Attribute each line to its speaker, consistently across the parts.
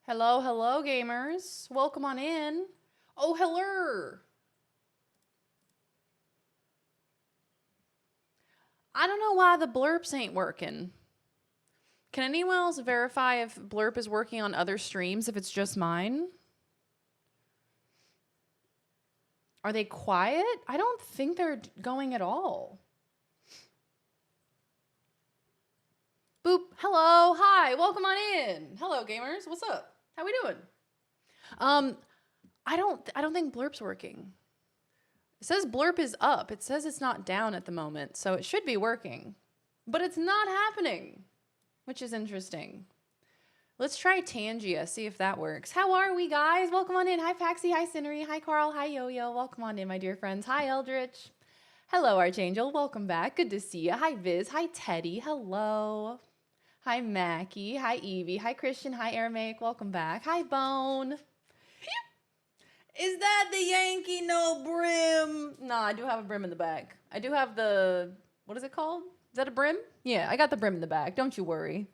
Speaker 1: Hello, hello, gamers. Welcome on in. Oh, hello. I don't know why the blurps ain't working. Can anyone else verify if blurp is working on other streams, if it's just mine? Are they quiet? I don't think they're going at all. Boop. Hello. Hi. Welcome on in. Hello, gamers. What's up? How we doing? I don't think blurp's working. It says blurp is up. It says it's not down at the moment, so it should be working. But it's not happening, which is interesting. Let's try Tangia, see if that works. How are we, guys? Welcome on in. Hi, Paxi. Hi, Cinery. Hi, Carl. Hi, Yo-Yo. Welcome on in, my dear friends. Hi, Eldritch. Hello, Archangel. Welcome back. Good to see you. Hi, Viz. Hi, Teddy. Hello. Hi, Mackie. Hi, Evie. Hi, Christian. Hi, Aramaic. Welcome back. Hi, Bone. Is that the Yankee no brim? Nah, I do have a brim in the back. I do have the, what is it called? Is that a brim? Yeah, I got the brim in the back. Don't you worry.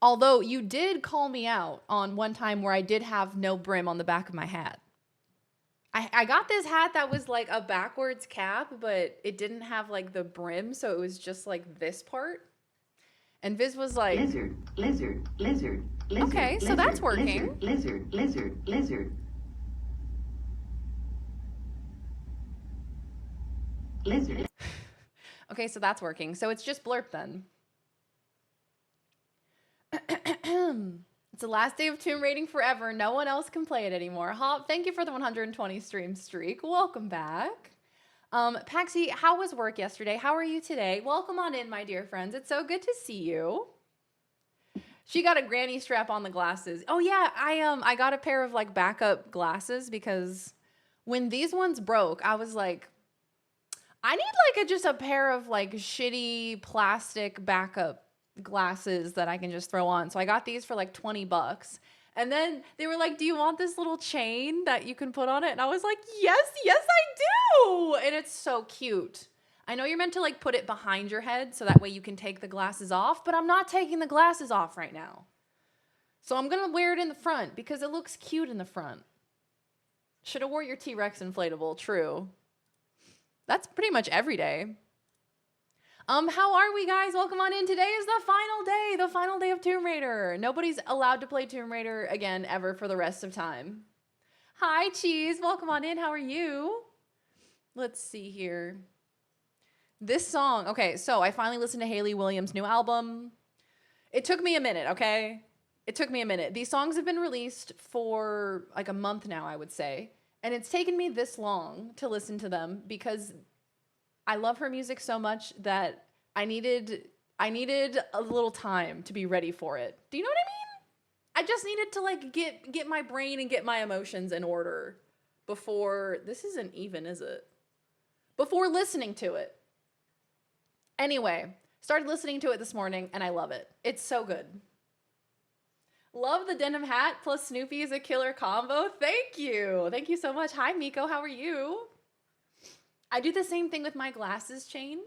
Speaker 1: Although you did call me out on one time where I did have no brim on the back of my hat. I got this hat that was like a backwards cap, but it didn't have like the brim, so it was just like this part. And Viz was like,
Speaker 2: lizard, lizard, lizard, lizard.
Speaker 1: Okay, so
Speaker 2: lizard,
Speaker 1: that's working.
Speaker 2: Lizard, lizard, lizard, lizard. Lizard.
Speaker 1: Okay, so that's working. So it's just blurp then. It's the last day of Tomb Raiding forever. No one else can play it anymore. Hop, thank you for the 120 stream streak. Welcome back. Paxi, how was work yesterday? How are you today? Welcome on in, my dear friends. It's so good to see you. She got a granny strap on the glasses. Oh yeah, I got a pair of like backup glasses because when these ones broke, I was like, I need like just a pair of like shitty plastic backup glasses that I can just throw on. So I got these for like $20. And then they were like, do you want this little chain that you can put on it? And I was like, yes, I do. And it's so cute. I know you're meant to like put it behind your head so that way you can take the glasses off, but I'm not taking the glasses off right now. So I'm going to wear it in the front because it looks cute in the front. Should have wore your T-Rex inflatable, true. That's pretty much every day. How are we, guys? Welcome on in. Today is the final day of Tomb Raider. Nobody's allowed to play Tomb Raider again ever for the rest of time. Hi, Cheese. Welcome on in. How are you? Let's see here. This song. Okay, so I finally listened to Hayley Williams' new album. It took me a minute, okay? It took me a minute. These songs have been released for like a month now, I would say. And it's taken me this long to listen to them because I love her music so much that I needed a little time to be ready for it. Do you know what I mean? I just needed to like get my brain and get my emotions in order before, this isn't even, is it? Before listening to it. Anyway, started listening to it this morning and I love it. It's so good. Love the denim hat plus Snoopy is a killer combo. Thank you. Thank you so much. Hi, Miko. How are you? I do the same thing with my glasses chain.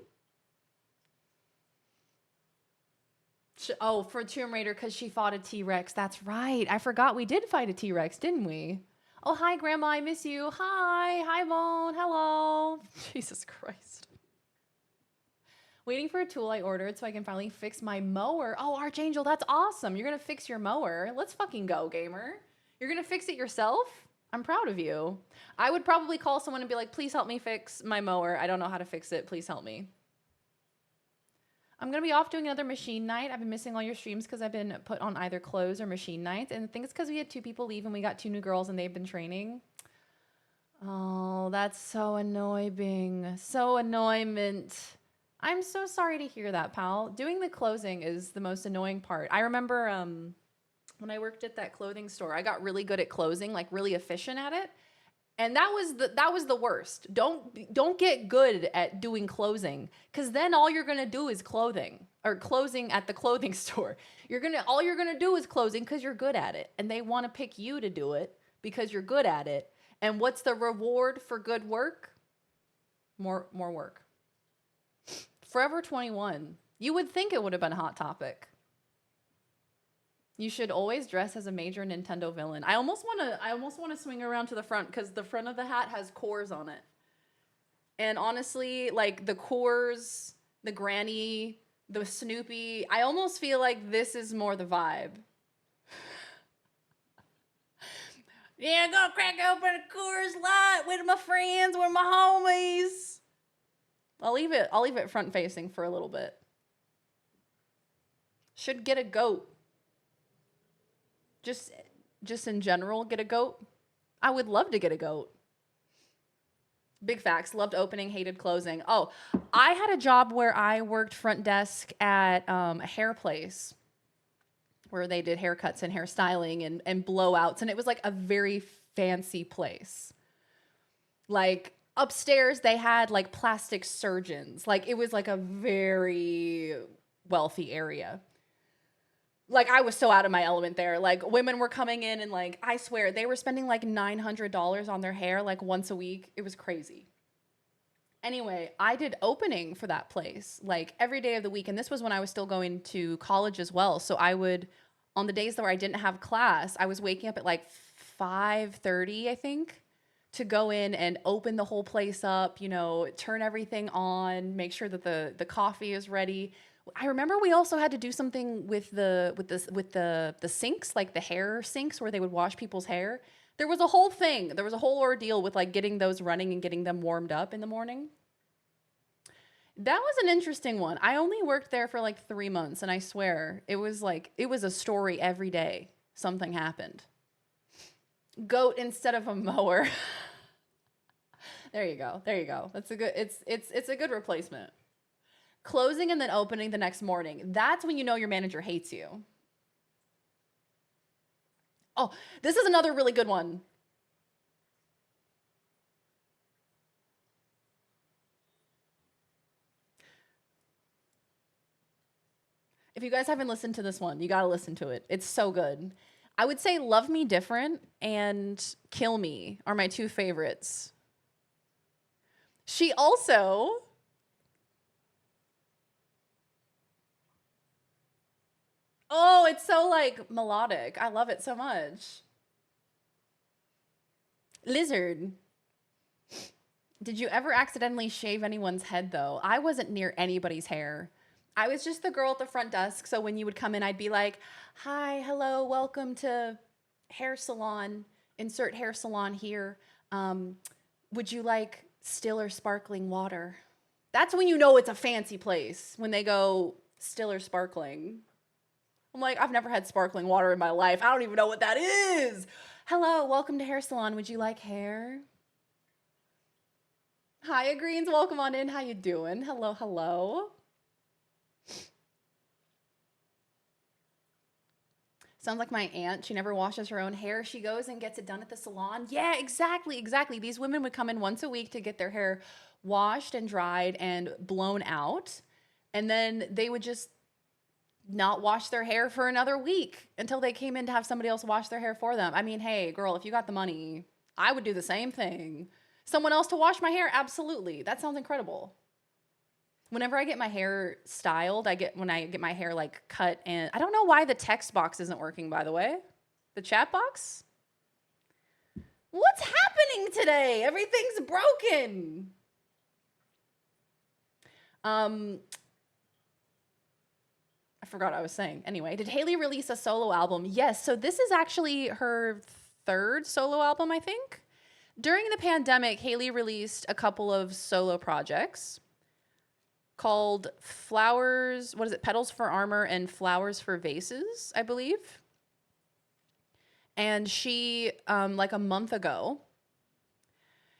Speaker 1: Oh, for Tomb Raider because she fought a T-Rex. That's right. I forgot we did fight a T-Rex, didn't we? Oh, hi, Grandma. I miss you. Hi. Hi, Bone. Hello. Jesus Christ. Waiting for a tool I ordered so I can finally fix my mower. Oh, Archangel, that's awesome. You're going to fix your mower. Let's fucking go, gamer. You're going to fix it yourself? I'm proud of you. I would probably call someone and be like, please help me fix my mower. I don't know how to fix it. Please help me. I'm going to be off doing another machine night. I've been missing all your streams because I've been put on either close or machine nights. And I think it's because we had 2 people leave and we got 2 new girls and they've been training. Oh, that's so annoying. So annoyment. I'm so sorry to hear that, pal. Doing the closing is the most annoying part. I remember when I worked at that clothing store, I got really good at closing, like really efficient at it. And that was the worst. Don't get good at doing closing cuz then all you're going to do is clothing at the clothing store. All you're going to do is closing cuz you're good at it and they want to pick you to do it because you're good at it. And what's the reward for good work? More work. Forever 21. You would think it would have been a hot topic. You should always dress as a major Nintendo villain. I almost want to swing around to the front because the front of the hat has cores on it. And honestly, like the cores, the granny, the Snoopy, I almost feel like this is more the vibe. Yeah, go crack open a Coors Light with my friends, with my homies. I'll leave it front facing for a little bit. Should get a goat. Just just in general, get a goat. I would love to get a goat. Big facts. Loved opening, hated closing. Oh, I had a job where I worked front desk at a hair place where they did haircuts and hairstyling and blowouts. And it was like a very fancy place. Like upstairs, they had like plastic surgeons. Like it was like a very wealthy area. Like I was so out of my element there. Like women were coming in and like I swear they were spending like $900 on their hair like once a week. It was crazy. Anyway, I did opening for that place like every day of the week, and this was when I was still going to college as well. So I would, on the days where I didn't have class, I was waking up at like 5:30, I think, to go in and open the whole place up. Turn everything on, make sure that the coffee is ready. I remember we also had to do something with the sinks, like the hair sinks where they would wash people's hair. There was a whole thing. There was a whole ordeal with like getting those running and getting them warmed up in the morning. That was an interesting one. I only worked there for like 3 months, and I swear it was a story every day. Something happened. Goat instead of a mower. There you go. There you go. That's a good. It's a good replacement. Closing and then opening the next morning. That's when you know your manager hates you. Oh, this is another really good one. If you guys haven't listened to this one, you got to listen to it. It's so good. I would say Love Me Different and Kill Me are my two favorites. She also, oh, it's so like melodic. I love it so much. Lizard. Did you ever accidentally shave anyone's head though? I wasn't near anybody's hair. I was just the girl at the front desk. So when you would come in, I'd be like, hi, hello, welcome to hair salon. Insert hair salon here. Would you like still or sparkling water? That's when you know it's a fancy place, when they go still or sparkling. I'm like, I've never had sparkling water in my life. I don't even know what that is. Hello, welcome to hair salon. Would you like hair? Hiya, Greens. Welcome on in. How you doing? Hello, hello. Sounds like my aunt. She never washes her own hair. She goes and gets it done at the salon. Yeah, exactly, exactly. These women would come in once a week to get their hair washed and dried and blown out. And then they would just not wash their hair for another week until they came in to have somebody else wash their hair for them. I mean, hey, girl, if you got the money, I would do the same thing. Someone else to wash my hair? Absolutely. That sounds incredible. Whenever I get my hair styled, when I get my hair like cut, and I don't know why the text box isn't working, by the way. The chat box? What's happening today? Everything's broken. I forgot what I was saying. Anyway, did Haley release a solo album? Yes. So this is actually her third solo album, I think. During the pandemic, Haley released a couple of solo projects called Flowers, what is it? Petals for Armor and Flowers for Vases, I believe. And she, like a month ago,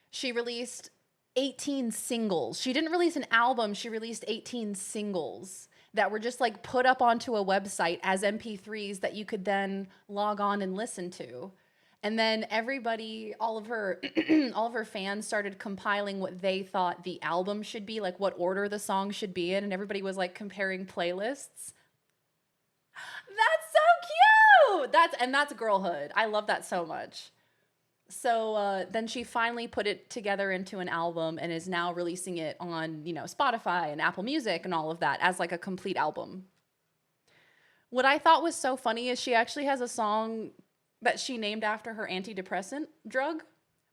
Speaker 1: she released 18 singles. She didn't release an album, she released 18 singles that were just like put up onto a website as MP3s that you could then log on and listen to. And then everybody, all of her all of her fans started compiling what they thought the album should be, like what order the song should be in, and everybody was like comparing playlists. That's so cute. That's girlhood. I love that so much. So then she finally put it together into an album and is now releasing it on, Spotify and Apple Music and all of that as like a complete album. What I thought was so funny is she actually has a song that she named after her antidepressant drug,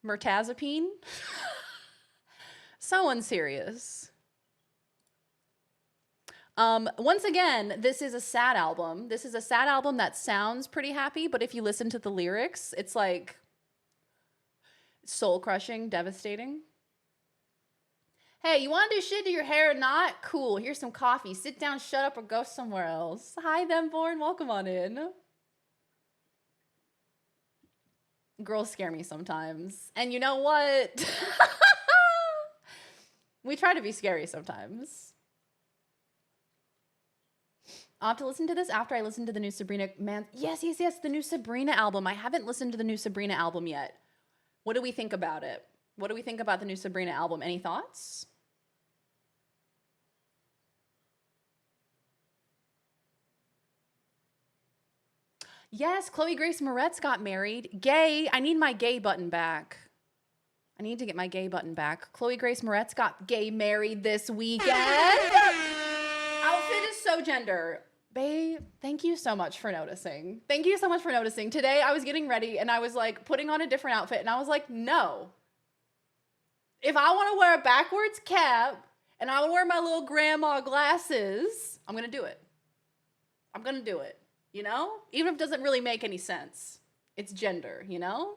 Speaker 1: mirtazapine. So unserious. Once again, this is a sad album. This is a sad album that sounds pretty happy, but if you listen to the lyrics, it's like soul crushing, devastating. Hey, you want to do shit to your hair or not? Cool. Here's some coffee. Sit down, shut up, or go somewhere else. Hi, them born. Welcome on in. Girls scare me sometimes. And you know what? We try to be scary sometimes. I'll have to listen to this after I listen to the new Sabrina. Man, yes, the new Sabrina album. I haven't listened to the new Sabrina album yet. What do we think about it? What do we think about the new Sabrina album? Any thoughts? Yes, Chloe Grace Moretz got married. Gay. I need my gay button back. I need to get my gay button back. Chloe Grace Moretz got gay married this weekend. Outfit is so gender. Babe, thank you so much for noticing. Thank you so much for noticing. Today I was getting ready and I was like putting on a different outfit and I was like, no. If I want to wear a backwards cap and I want to wear my little grandma glasses, I'm going to do it. I'm going to do it, you know? Even if it doesn't really make any sense. It's gender, you know?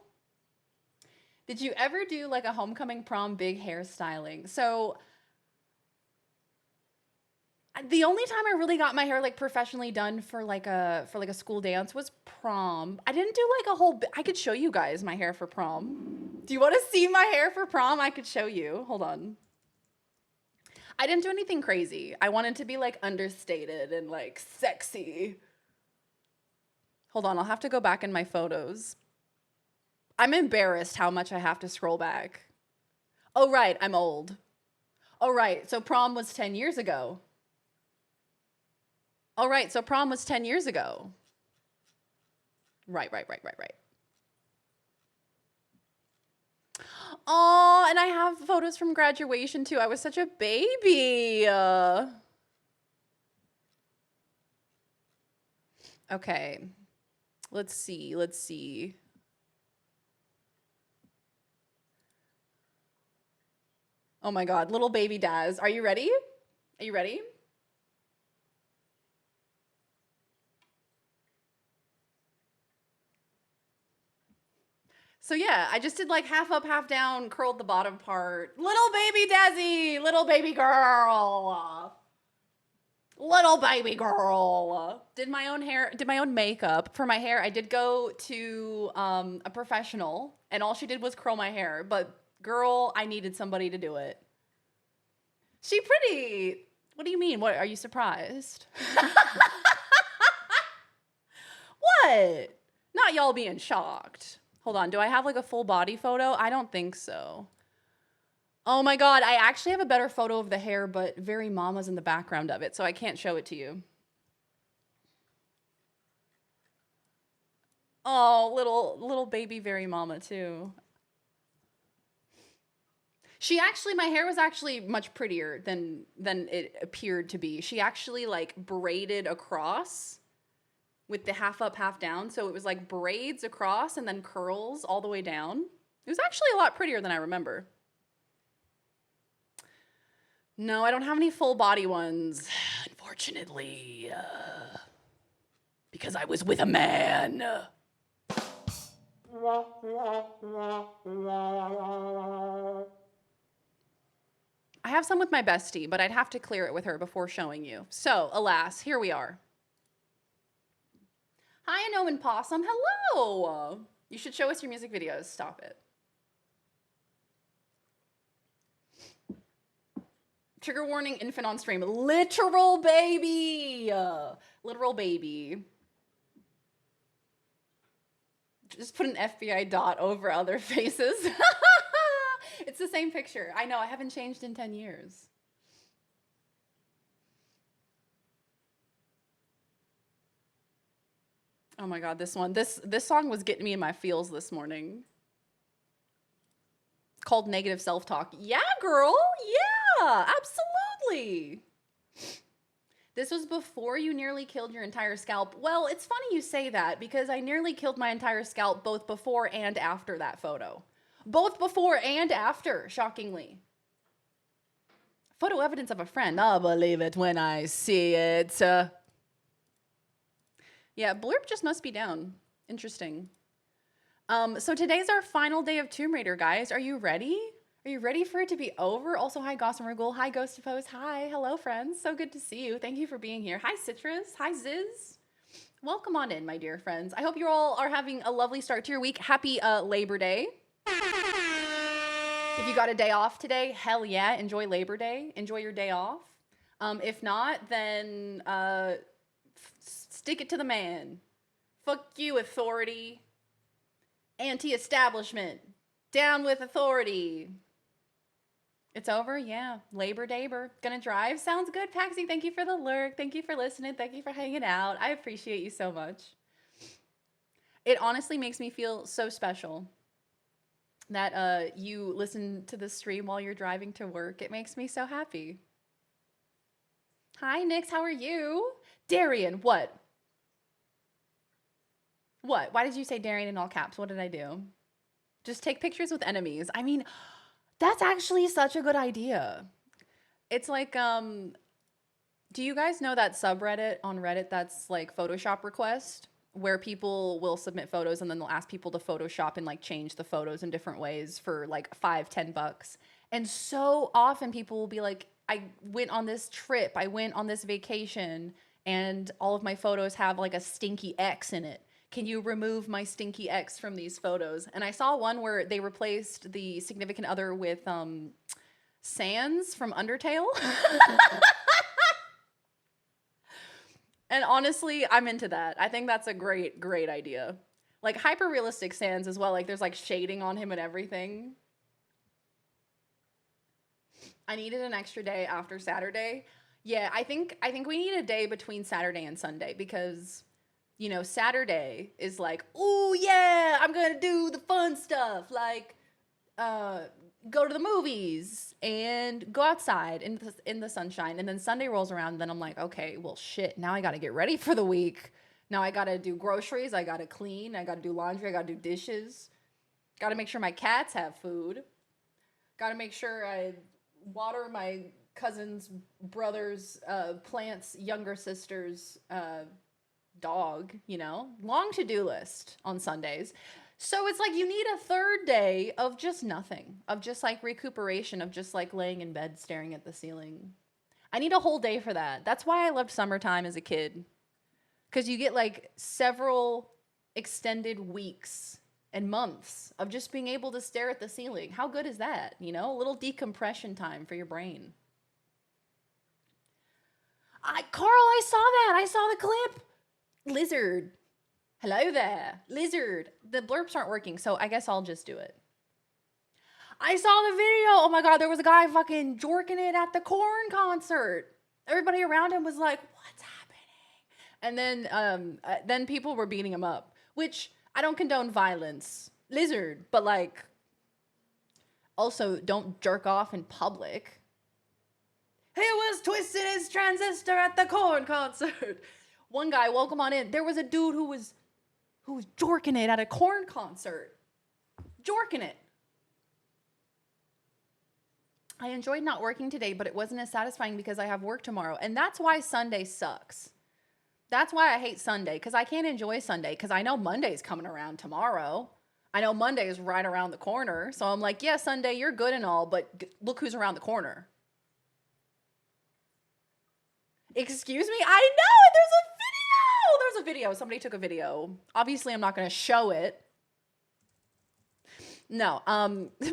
Speaker 1: Did you ever do like a homecoming prom big hairstyling? So the only time I really got my hair like professionally done for like a school dance was prom. I didn't do like a whole I could show you guys my hair for prom. Do you want to see my hair for prom? I could show you. Hold on. I didn't do anything crazy. I wanted to be like understated and like sexy. Hold on, I'll have to go back in my photos. I'm embarrassed how much I have to scroll back. Oh right, I'm old. Oh right, so prom was 10 years ago. All right, so prom was 10 years ago. Right. Oh, and I have photos from graduation too. I was such a baby. Okay, let's see. Oh my God, little baby Daz. Are you ready? Are you ready? So yeah, I just did like half up, half down, curled the bottom part. Little baby Dazzy, little baby girl. Little baby girl. Did my own hair, did my own makeup. For my hair, I did go to a professional and all she did was curl my hair. But girl, I needed somebody to do it. She pretty. What do you mean? What, are you surprised? What? Not y'all being shocked. Hold on, do I have like a full body photo? I don't think so. Oh my God, I actually have a better photo of the hair, but very mama's in the background of it, so I can't show it to you. Oh, little baby very mama too. She actually, my hair was actually much prettier than it appeared to be. She actually like braided across with the half up, half down. So it was like braids across and then curls all the way down. It was actually a lot prettier than I remember. No, I don't have any full body ones, unfortunately, because I was with a man. I have some with my bestie, but I'd have to clear it with her before showing you. So, alas, here we are. Hi, Anoman Possum. Hello. You should show us your music videos. Stop it. Trigger warning, infant on stream. Literal baby. Literal baby. Just put an FBI dot over other faces. It's the same picture. I know, I haven't changed in 10 years. Oh my God, this one. This song was getting me in my feels this morning. Called Negative Self-Talk. Yeah, girl. Yeah, absolutely. This was before you nearly killed your entire scalp. Well, it's funny you say that because I nearly killed my entire scalp both before and after that photo. Both before and after, shockingly. Photo evidence of a friend. I'll believe it when I see it. Yeah, Blurb just must be down. Interesting. So today's our final day of Tomb Raider, guys. Are you ready? Are you ready for it to be over? Also, hi, Gossamer Ghoul. Hi, Ghost of Pose. Hi. Hello, friends. So good to see you. Thank you for being here. Hi, Citrus. Hi, Ziz. Welcome on in, my dear friends. I hope you all are having a lovely start to your week. Happy Labor Day. If you got a day off today, hell yeah. Enjoy Labor Day. Enjoy your day off. If not, then stick it to the man. Fuck you, authority. Anti-establishment. Down with authority. It's over? Yeah. Labor Day-ber. Gonna drive? Sounds good, Paxi. Thank you for the lurk. Thank you for listening. Thank you for hanging out. I appreciate you so much. It honestly makes me feel so special that you listen to the stream while you're driving to work. It makes me so happy. Hi, Nix. How are you? Darian, what? What? Why did you say Darian in all caps? What did I do? Just take pictures with enemies. I mean, that's actually such a good idea. It's like, do you guys know that subreddit on Reddit that's like Photoshop request, where people will submit photos and then they'll ask people to Photoshop and like change the photos in different ways for like $5-10? And so often people will be like, I went on this trip, I went on this vacation, and all of my photos have like a stinky X in it. Can you remove my stinky X from these photos? And I saw one where they replaced the significant other with Sans from Undertale. And honestly, I'm into that. I think that's a great idea. Like hyper realistic Sans as well. Like there's like shading on him and everything. I needed an extra day after Saturday. Yeah, I think we need a day between Saturday and Sunday because, you know, Saturday is like, oh yeah, I'm gonna do the fun stuff, like go to the movies and go outside in the sunshine. And then Sunday rolls around, and then I'm like, okay, well shit, now I gotta get ready for the week. Now I gotta do groceries, I gotta clean, I gotta do laundry, I gotta do dishes, gotta make sure my cats have food, gotta make sure I water my cousin's brother's plant's younger sister's dog, you know? Long to-do list on Sundays. So it's like you need a third day of just nothing, of just like recuperation, of just like laying in bed staring at the ceiling. I need a whole day for that. That's why I loved summertime as a kid. Because you get like several extended weeks and months of just being able to stare at the ceiling. How good is that? You know, a little decompression time for your brain. Carl, I saw that. I saw the clip. Lizard. Hello there. Lizard. The blurps aren't working, so I guess I'll just do it. I saw the video. Oh my God, there was a guy fucking jorking it at the Korn concert. Everybody around him was like, what's happening? And then people were beating him up, which I don't condone violence. Lizard, but like, also don't jerk off in public. He was twisting his transistor at the Korn concert. One guy, welcome on in. There was a dude who was jorking it at a Korn concert. Jorking it. I enjoyed not working today, but it wasn't as satisfying because I have work tomorrow. And that's why Sunday sucks. That's why I hate Sunday, because I can't enjoy Sunday, because I know Monday's coming around tomorrow. I know Monday is right around the corner. So I'm like, yeah, Sunday, you're good and all, but look who's around the corner. Excuse me? I know! There's a video. Somebody took a video. Obviously, I'm not going to show it. No,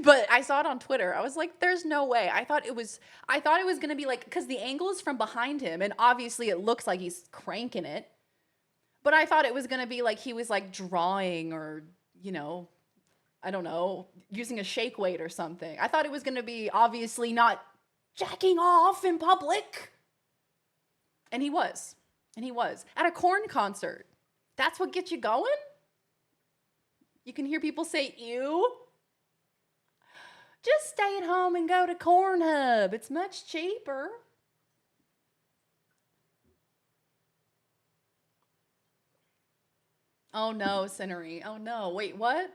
Speaker 1: but I saw it on Twitter. I was like, there's no way. I thought it was going to be like, because the angle is from behind him, and obviously it looks like he's cranking it. But I thought it was going to be like he was like drawing or, you know, I don't know, using a shake weight or something. I thought it was going to be obviously not jacking off in public. And he was. At a Korn concert. That's what gets you going? You can hear people say, ew. Just stay at home and go to Cornhub. It's much cheaper. Oh no, Cinery. Oh no. Wait, what?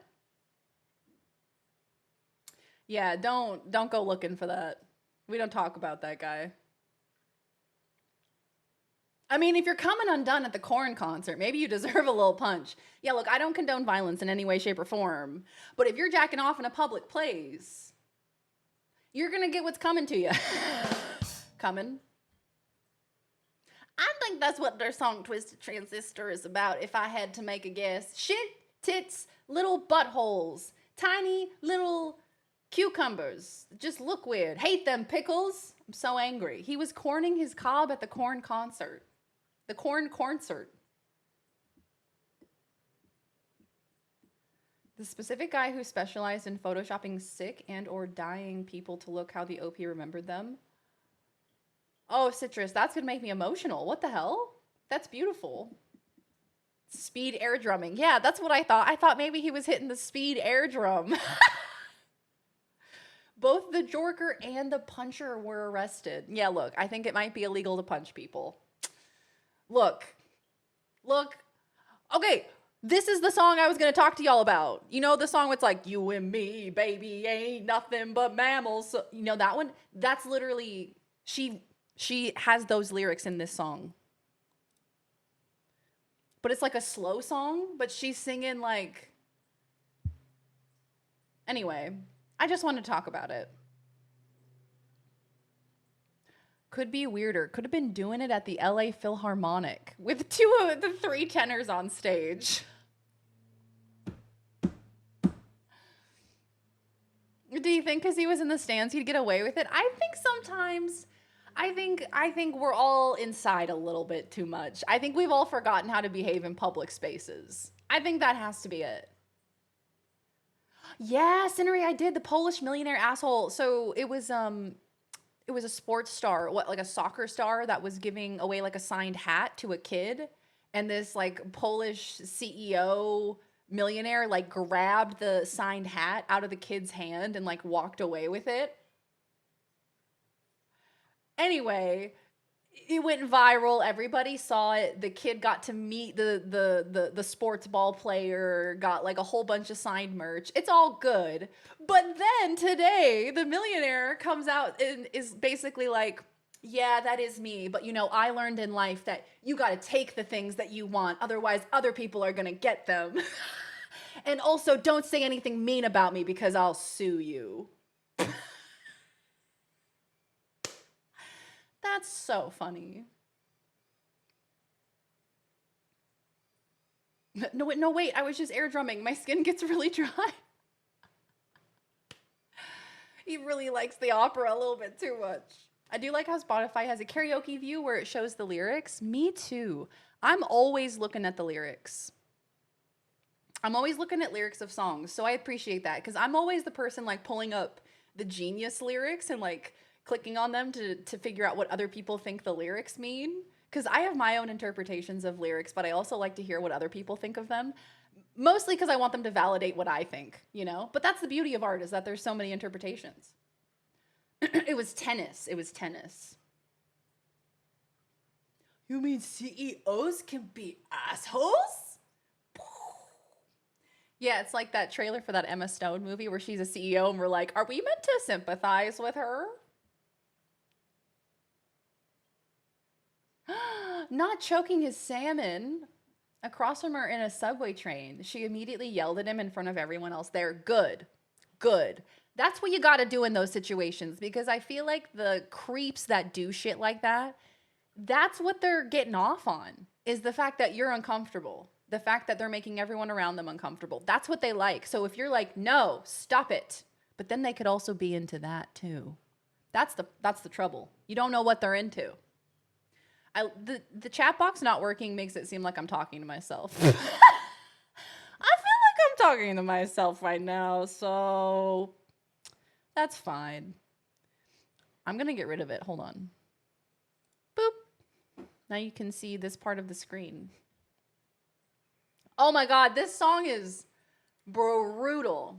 Speaker 1: Yeah, don't go looking for that. We don't talk about that guy. I mean, if you're coming undone at the Corn concert, maybe you deserve a little punch. Yeah, look, I don't condone violence in any way, shape, or form. But if you're jacking off in a public place, you're gonna get what's coming to you. Coming. I think that's what their song Twisted Transistor is about, if I had to make a guess. Shit, tits, little buttholes, tiny little cucumbers. Just look weird. Hate them pickles. I'm so angry. He was corning his cob at the Corn concert. The Corn concert. The specific guy who specialized in photoshopping sick and or dying people to look how the OP remembered them. Oh, Citrus, that's gonna make me emotional. What the hell? That's beautiful. Speed air drumming. Yeah, that's what I thought. I thought maybe he was hitting the speed air drum. Both the jorker and the puncher were arrested. Yeah, look, I think it might be illegal to punch people. Look. Okay, this is the song I was gonna talk to y'all about. You know the song that's like, you and me, baby, ain't nothing but mammals. So, you know that one? That's literally, she has those lyrics in this song. But it's like a slow song, but she's singing like... Anyway, I just wanted to talk about it. Could be weirder. Could have been doing it at the LA Philharmonic with two of the three tenors on stage. Do you think because he was in the stands he'd get away with it? I think sometimes... I think we're all inside a little bit too much. I think we've all forgotten how to behave in public spaces. I think that has to be it. Yeah, Cinery, I did. The Polish millionaire asshole. So it was a sports star, like a soccer star that was giving away like a signed hat to a kid, and this like Polish CEO millionaire like grabbed the signed hat out of the kid's hand and like walked away with it. Anyway, it went viral. Everybody saw it. The kid got to meet the sports ball player, got like a whole bunch of signed merch. It's all good. But then today, the millionaire comes out and is basically like, yeah, that is me. But you know, I learned in life that you got to take the things that you want. Otherwise, other people are going to get them. And also, don't say anything mean about me because I'll sue you. That's so funny. No, wait. I was just air drumming. My skin gets really dry. He really likes the opera a little bit too much. I do like how Spotify has a karaoke view where it shows the lyrics. Me too. I'm always looking at the lyrics. I'm always looking at lyrics of songs, so I appreciate that because I'm always the person like pulling up the Genius lyrics and like clicking on them to figure out what other people think the lyrics mean. Because I have my own interpretations of lyrics, but I also like to hear what other people think of them. Mostly because I want them to validate what I think, you know? But that's the beauty of art, is that there's so many interpretations. It was tennis. It was tennis. You mean CEOs can be assholes? Yeah, it's like that trailer for that Emma Stone movie where she's a CEO and we're like, are we meant to sympathize with her? Not choking his salmon. Across from her in a subway train, she immediately yelled at him in front of everyone else there. Good. Good. That's what you gotta do in those situations, because I feel like the creeps that do shit like that, that's what they're getting off on, is the fact that you're uncomfortable. The fact that they're making everyone around them uncomfortable. That's what they like. So if you're like, no, stop it. But then they could also be into that too. That's the trouble. You don't know what they're into. The chat box not working makes it seem like I'm talking to myself. I feel like I'm talking to myself right now, so that's fine. I'm gonna get rid of it. Hold on. Boop. Now you can see this part of the screen. Oh my God, this song is brutal.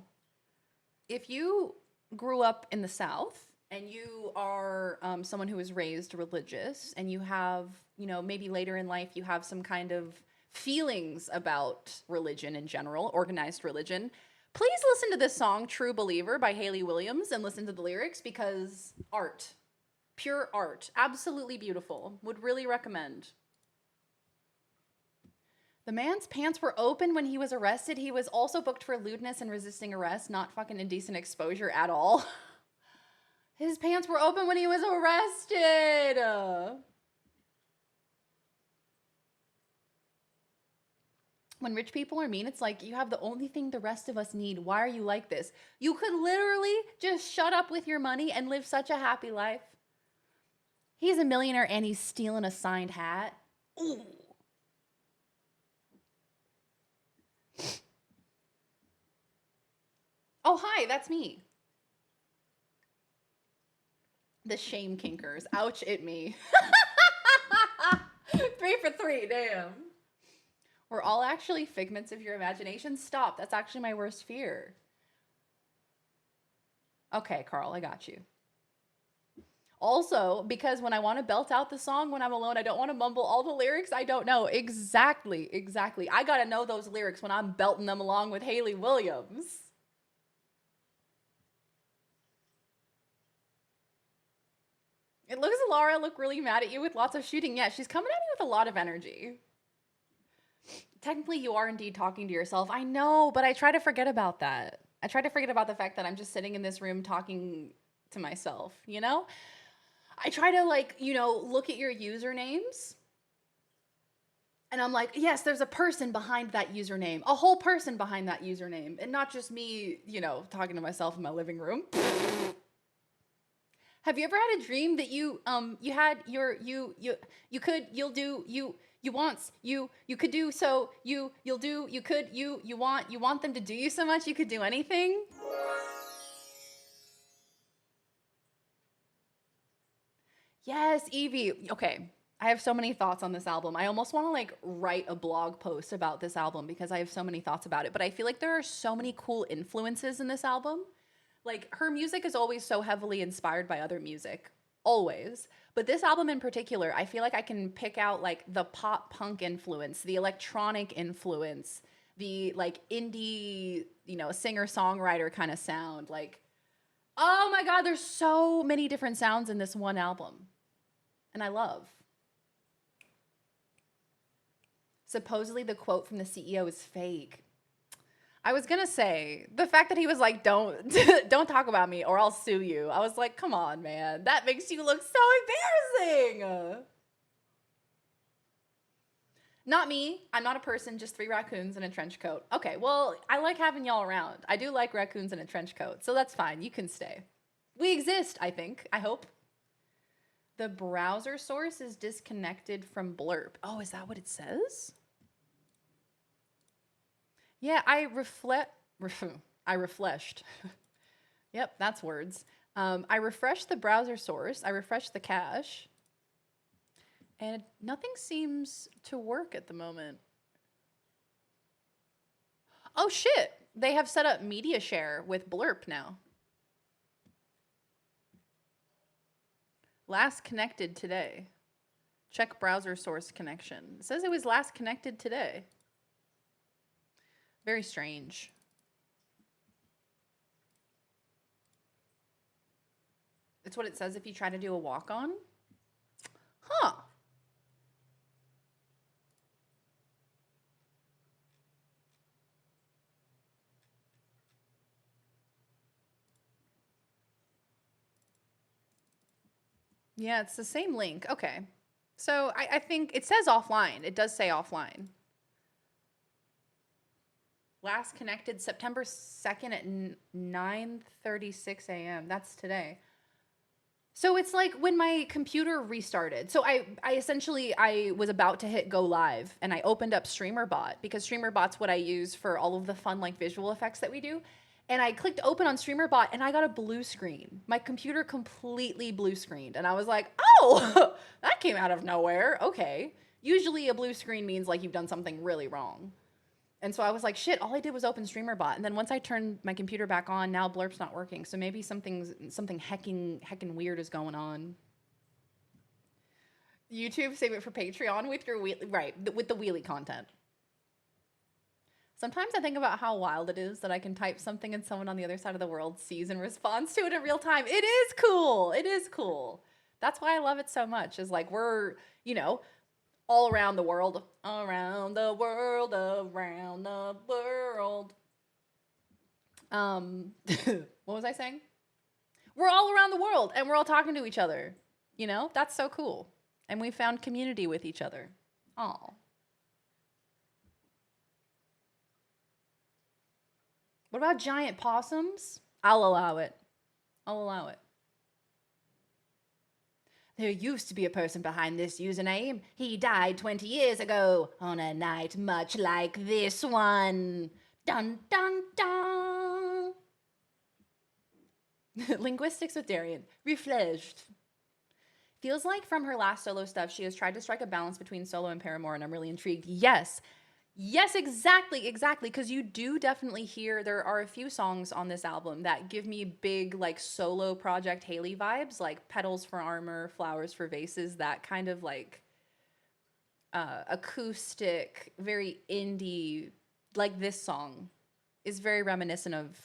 Speaker 1: If you grew up in the South and you are someone who is raised religious and you have, you know, maybe later in life you have some kind of feelings about religion in general, organized religion, please listen to this song, True Believer by Hayley Williams, and listen to the lyrics because art. Pure art. Absolutely beautiful. Would really recommend. The man's pants were open when he was arrested. He was also booked for lewdness and resisting arrest, not fucking indecent exposure at all. His pants were open when he was arrested. When rich people are mean, it's like, you have the only thing the rest of us need. Why are you like this? You could literally just shut up with your money and live such a happy life. He's a millionaire and he's stealing a signed hat. Ooh. Oh, hi, that's me. The shame kinkers. Ouch at me. 3 for 3, damn. We're all actually figments of your imagination. Stop. That's actually my worst fear. Okay, Carl, I got you. Also, because when I want to belt out the song when I'm alone, I don't want to mumble all the lyrics. I don't know. Exactly. I got to know those lyrics when I'm belting them along with Hayley Williams. It looks Laura look really mad at you with lots of shooting. Yeah, she's coming at me with a lot of energy. Technically, you are indeed talking to yourself. I know, but I try to forget about that. I try to forget about the fact that I'm just sitting in this room talking to myself, you know? I try to, like, you know, look at your usernames. And I'm like, yes, there's a person behind that username, a whole person behind that username, and not just me, you know, talking to myself in my living room. Have you ever had a dream that you had your you could you'll do you wants you could do so you'll do you could you want them to do you so much you could do anything? Yes, Evie. Okay. I have so many thoughts on this album. I almost want to like write a blog post about this album because I have so many thoughts about it, but I feel like there are so many cool influences in this album. Like, her music is always so heavily inspired by other music, always. But this album in particular, I feel like I can pick out like the pop punk influence, the electronic influence, the like indie, you know, singer-songwriter kind of sound. Like, oh my God, there's so many different sounds in this one album. And I love. Supposedly the quote from the CEO is fake. I was gonna say the fact that he was like, "Don't, don't talk about me, or I'll sue you." I was like, "Come on, man, that makes you look so embarrassing." Not me. I'm not a person. Just 3 raccoons in a trench coat. Okay, well, I like having y'all around. I do like raccoons in a trench coat, so that's fine. You can stay. We exist. I think. I hope. The browser source is disconnected from Blurb. Oh, is that what it says? Yeah, I refreshed. Yep, that's words. I refreshed the browser source. I refreshed the cache. And nothing seems to work at the moment. Oh shit! They have set up media share with Blurp now. Last connected today. Check browser source connection. It says it was last connected today. Very strange. It's what it says if you try to do a walk-on. Huh. Yeah, it's the same link. Okay. So I think it says offline. It does say offline. Last connected September 2nd at 9:36 a.m. That's today. So it's like when my computer restarted. So I essentially I was about to hit go live and I opened up StreamerBot because StreamerBot's what I use for all of the fun like visual effects that we do. And I clicked open on StreamerBot and I got a blue screen. My computer completely blue screened. And I was like, oh, that came out of nowhere. Okay. Usually a blue screen means like you've done something really wrong. And so I was like, shit, all I did was open StreamerBot. And then once I turned my computer back on, now Blurp's not working. So maybe something heckin' weird is going on. YouTube, save it for Patreon with your wheelie, right, with the wheelie content. Sometimes I think about how wild it is that I can type something and someone on the other side of the world sees and responds to it in real time. It is cool. It is cool. That's why I love it so much. Is like we're, you know, all around the world, around the world, around the world. What was I saying? We're all around the world and we're all talking to each other. You know, that's so cool. And we found community with each other. Oh. What about giant possums? I'll allow it. I'll allow it. There used to be a person behind this username. He died 20 years ago on a night much like this one. Dun dun dun. Linguistics with Darian. Refledged. Feels like from her last solo stuff, she has tried to strike a balance between solo and Paramore, and I'm really intrigued. Yes. Yes, exactly. Because you do definitely hear there are a few songs on this album that give me big, like, solo Project Haley vibes, like Petals for Armor, Flowers for Vases, that kind of, like, acoustic, very indie, like this song is very reminiscent of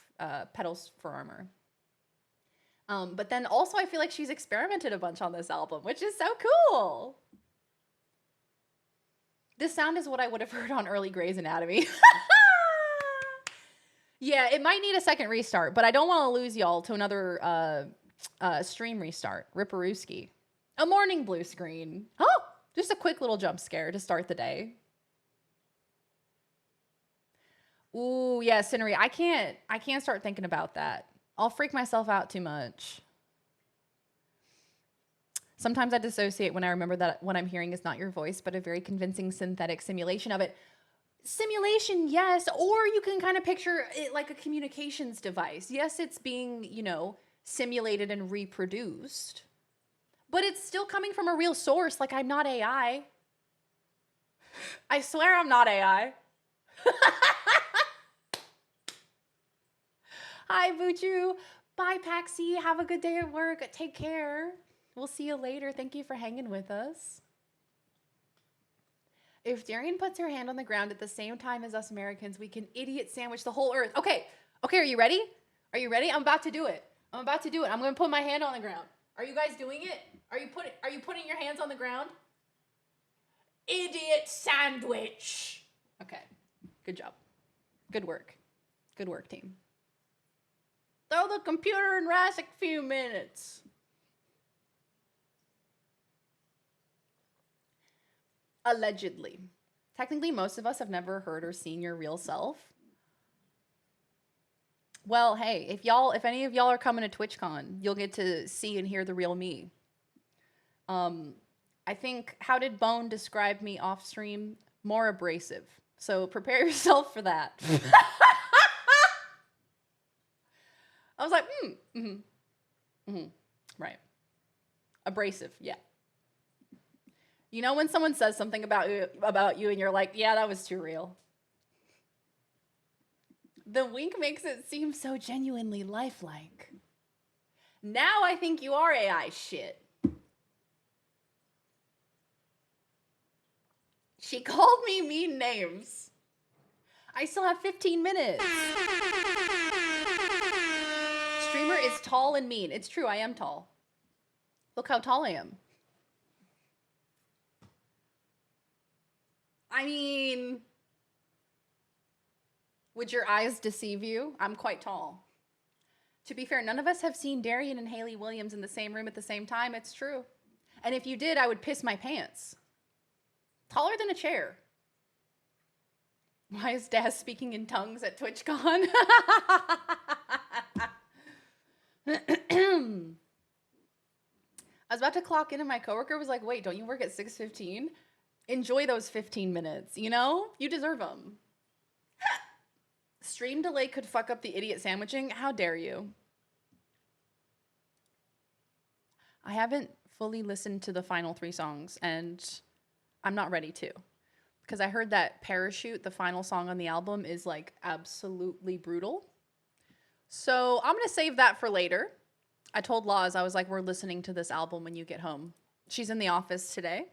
Speaker 1: Petals for Armor. But then also I feel like she's experimented a bunch on this album, which is so cool. This sound is what I would have heard on early Grey's Anatomy. Yeah, it might need a second restart, but I don't want to lose y'all to another stream restart. Ripperooski. A morning blue screen. Oh, just a quick little jump scare to start the day. Ooh, yeah, Cinery. I can't start thinking about that. I'll freak myself out too much. Sometimes I dissociate when I remember that what I'm hearing is not your voice, but a very convincing synthetic simulation of it. Simulation, yes, or you can kind of picture it like a communications device. Yes, it's being, you know, simulated and reproduced, but it's still coming from a real source. Like, I'm not AI. I swear I'm not AI. Hi, Buchu. Bye, Paxi. Have a good day at work. Take care. We'll see you later. Thank you for hanging with us. If Darian puts her hand on the ground at the same time as us Americans, we can idiot sandwich the whole earth. Okay, are you ready? Are you ready? I'm about to do it. I'm going to put my hand on the ground. Are you guys doing it? Are you putting your hands on the ground? Idiot sandwich. Okay, good job. Good work. Good work, team. Throw the computer and rest a few minutes. Allegedly. Technically, most of us have never heard or seen your real self. Well, hey, if any of y'all are coming to TwitchCon, you'll get to see and hear the real me. I think, how did Bone describe me off stream? More abrasive. So prepare yourself for that. I was like, right. Abrasive, yeah. You know when someone says something about you and you're like, yeah, that was too real. The wink makes it seem so genuinely lifelike. Now I think you are AI shit. She called me mean names. I still have 15 minutes. Streamer is tall and mean. It's true, I am tall. Look how tall I am. I mean, would your eyes deceive you? I'm quite tall. To be fair, none of us have seen Darian and Haley Williams in the same room at the same time. It's true. And if you did, I would piss my pants. Taller than a chair. Why is Daz speaking in tongues at TwitchCon? I was about to clock in and my coworker was like, wait, don't you work at 6:15? Enjoy those 15 minutes, you know? You deserve them. Stream delay could fuck up the idiot sandwiching. How dare you? I haven't fully listened to the final 3 songs, and I'm not ready to. Because I heard that Parachute, the final song on the album, is like absolutely brutal. So I'm going to save that for later. I told Laws, I was like, we're listening to this album when you get home. She's in the office today,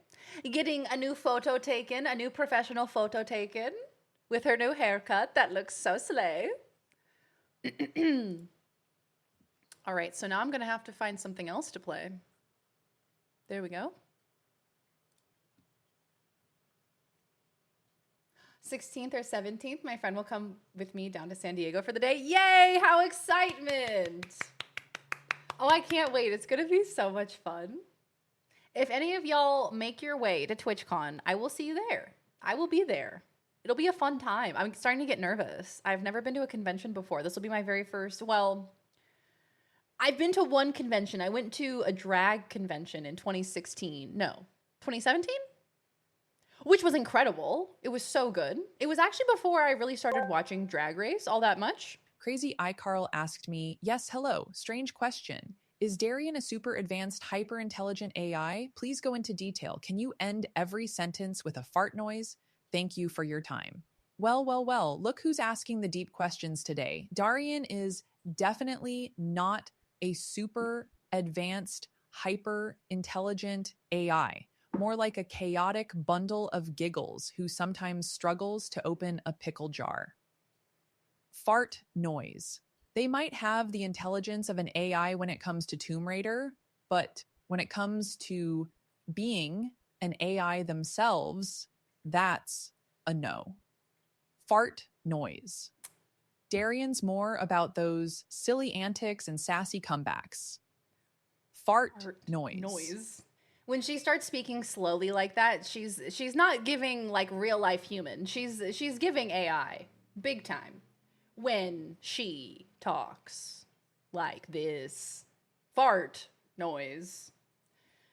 Speaker 1: getting a new photo taken, a new professional photo taken. with her new haircut. That looks so slay. All right, so now I'm going to have to find something else to play. There we go. 16th or 17th, my friend will come with me down to San Diego for the day. Yay, how excitement! Oh, I can't wait. It's going to be so much fun. If any of y'all make your way to TwitchCon, I will see you there. I will be there. It'll be a fun time. I'm starting to get nervous. I've never been to a convention before. This will be my very first, well, I've been to one convention. I went to a drag convention in 2016. No, 2017? Which was incredible. It was so good. It was actually before I really started watching Drag Race all that much.
Speaker 3: Crazy iCarl asked me, yes, hello, strange question. Is Darian a super advanced, hyper intelligent AI? Please go into detail. Can you end every sentence with a fart noise? Thank you for your time. Well, look who's asking the deep questions today. Darian is definitely not a super advanced, hyper intelligent AI. More like a chaotic bundle of giggles who sometimes struggles to open a pickle jar. Fart noise. They might have the intelligence of an AI when it comes to Tomb Raider, but when it comes to being an AI themselves, that's a no. Fart noise. Darian's more about those silly antics and sassy comebacks. Fart noise.
Speaker 1: When she starts speaking slowly like that, she's not giving like real life human. She's giving AI big time when she talks like this. Fart noise.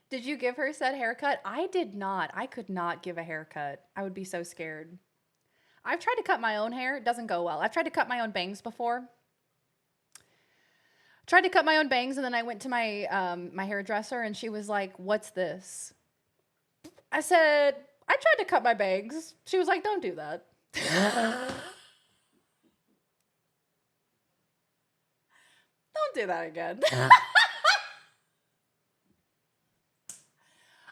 Speaker 1: Did you give her said haircut? I did not. I could not give a haircut. I would be so scared. I've tried to cut my own hair. It doesn't go well. I've tried to cut my own bangs before. Tried to cut my own bangs, and then I went to my my hairdresser, and she was like, "What's this?" I said, "I tried to cut my bangs." She was like, "Don't do that." Don't do that again.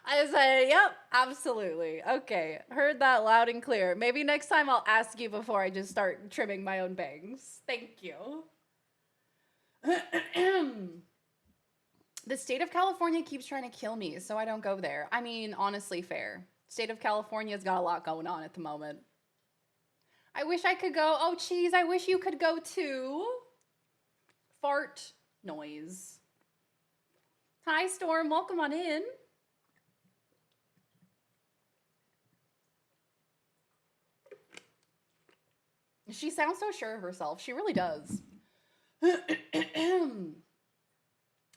Speaker 1: I said, "Yep, absolutely. Okay, heard that loud and clear. Maybe next time I'll ask you before I just start trimming my own bangs. Thank you." The state of California keeps trying to kill me, so I don't go there. I mean, honestly, fair. State of California's got a lot going on at the moment. I wish I could go. Oh, geez, I wish you could go too. Fart noise. Hi, Storm. Welcome on in. She sounds so sure of herself. She really does.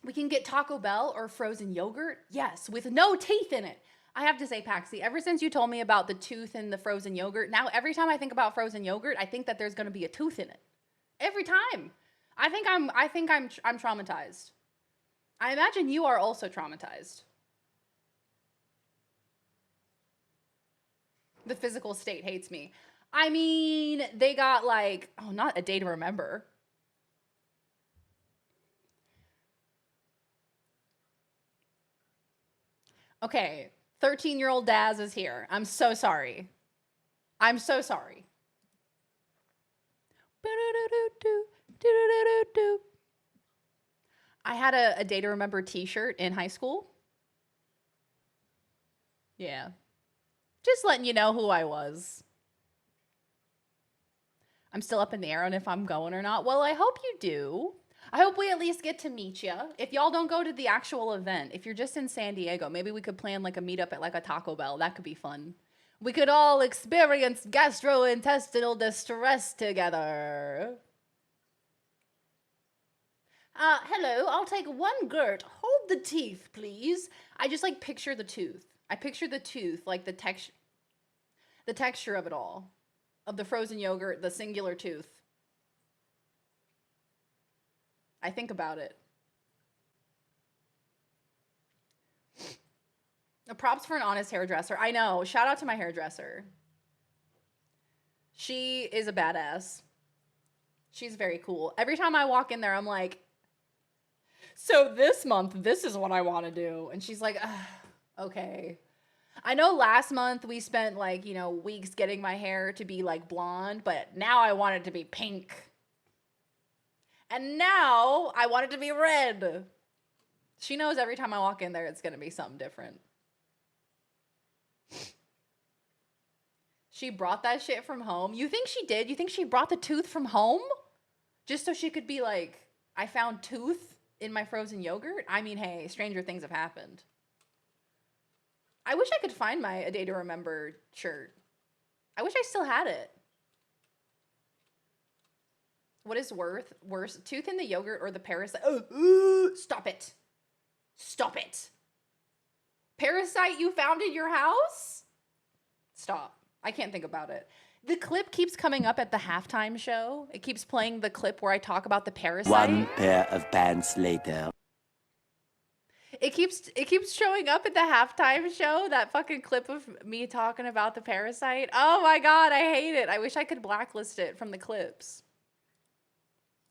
Speaker 1: We can get Taco Bell or frozen yogurt. Yes, with no teeth in it. I have to say, Paxi, ever since you told me about the tooth in the frozen yogurt, now every time I think about frozen yogurt, I think that there's going to be a tooth in it. Every time. I think I'm traumatized. I imagine you are also traumatized. The physical state hates me. I mean, they got like, oh, not a day to remember. Okay, 13-year-old Daz is here. I'm so sorry. I'm so sorry. I had a day to remember t-shirt in high school. Yeah. Just letting you know who I was. I'm still up in the air on if I'm going or not. Well, I hope you do. I hope we at least get to meet you. If y'all don't go to the actual event, if you're just in San Diego, maybe we could plan like a meetup at like a Taco Bell. That could be fun. We could all experience gastrointestinal distress together. Hello, I'll take one Gert. Hold the teeth, please. I just like picture the tooth. I picture the tooth, like the texture of it all. Of the frozen yogurt, the singular tooth. I think about it. Props for an honest hairdresser. I know. Shout out to my hairdresser. She is a badass. She's very cool. Every time I walk in there, I'm like, so this month, this is what I want to do. And she's like, okay. I know last month we spent like, weeks getting my hair to be like blonde, but now I want it to be pink. And now I want it to be red. She knows every time I walk in there, it's going to be something different. She brought that shit from home. You think she did? You think she brought the tooth from home? Just so she could be like, I found tooth in my frozen yogurt? I mean, hey, stranger things have happened. I wish I could find my A Day to Remember shirt. I wish I still had it. What is worse, tooth in the yogurt or the parasite? Stop it. Stop it. Parasite you found in your house? Stop. I can't think about it. The clip keeps coming up at the halftime show. It keeps playing the clip where I talk about the parasite.
Speaker 4: One pair of pants later.
Speaker 1: It keeps showing up at the halftime show, that fucking clip of me talking about the parasite. Oh my god, I hate it. I wish I could blacklist it from the clips.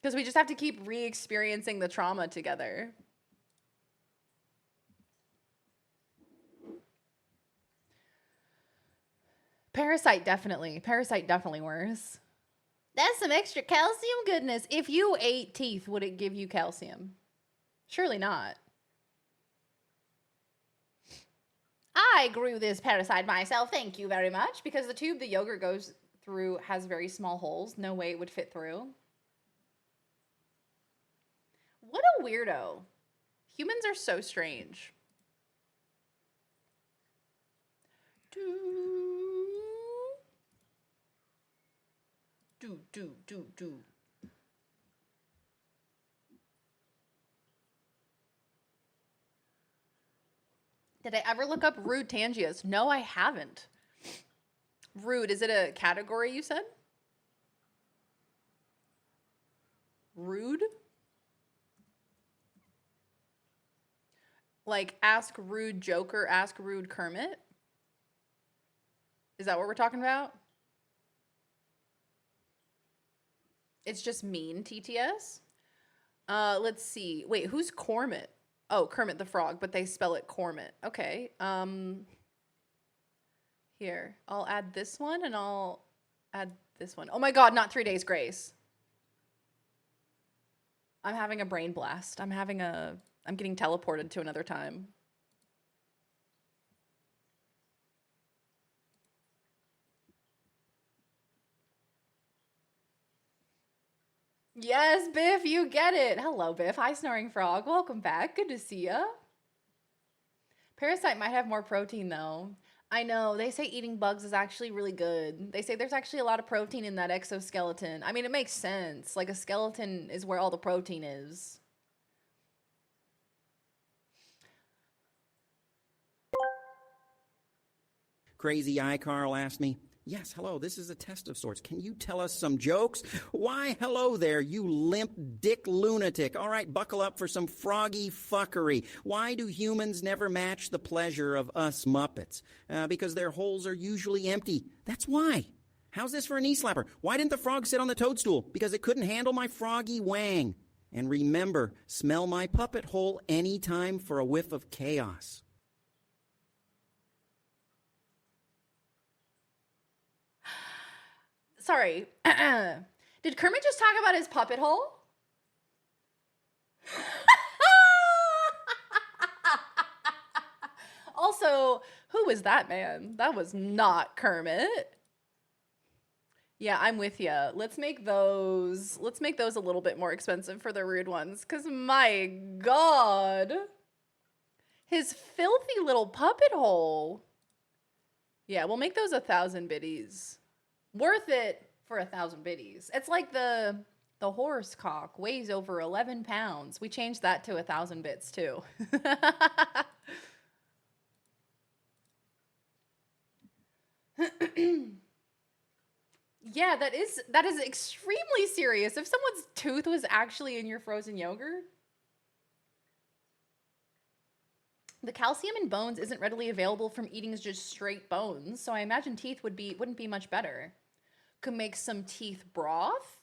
Speaker 1: Because we just have to keep re-experiencing the trauma together. Parasite definitely worse. That's some extra calcium goodness. If you ate teeth, would it give you calcium? Surely not. I grew this parasite myself, thank you very much, because the tube the yogurt goes through has very small holes. No way it would fit through. What a weirdo. Humans are so strange. Do. Did I ever look up rude tangias? No, I haven't. Rude, is it a category you said? Rude? Like ask rude Joker, ask rude Kermit? Is that what we're talking about? It's just mean TTS? Let's see. Wait, who's Cormit? Oh, Kermit the Frog, but they spell it Cormit. Okay. Here, I'll add this one and I'll add this one. Oh my god, not 3 Days Grace. I'm having a brain blast. I'm getting teleported to another time. Yes, Biff, you get it. Hello, Biff. Hi, Snoring Frog. Welcome back. Good to see ya. Parasite might have more protein, though. I know. They say eating bugs is actually really good. They say there's actually a lot of protein in that exoskeleton. I mean, it makes sense. Like, a skeleton is where all the protein is.
Speaker 5: Crazy Eye Carl asked me, "Yes, hello, this is a test of sorts. Can you tell us some jokes?" Why, hello there, you limp dick lunatic. All right, buckle up for some froggy fuckery. Why do humans never match the pleasure of us Muppets? Because their holes are usually empty. That's why. How's this for a knee slapper? Why didn't the frog sit on the toadstool? Because it couldn't handle my froggy wang. And remember, smell my puppet hole anytime for a whiff of chaos.
Speaker 1: Sorry. Did Kermit just talk about his puppet hole? Also, who was that man? That was not Kermit. Yeah, I'm with you. Let's make those a little bit more expensive for the rude ones, cuz my god. His filthy little puppet hole. Yeah, we'll make those 1,000 biddies. Worth it for 1,000 biddies. It's like the horse cock weighs over 11 pounds. We changed that to 1,000 bits too. Yeah, that is extremely serious. If someone's tooth was actually in your frozen yogurt. The calcium in bones isn't readily available from eating just straight bones, so I imagine teeth wouldn't be much better. Could make some teeth broth.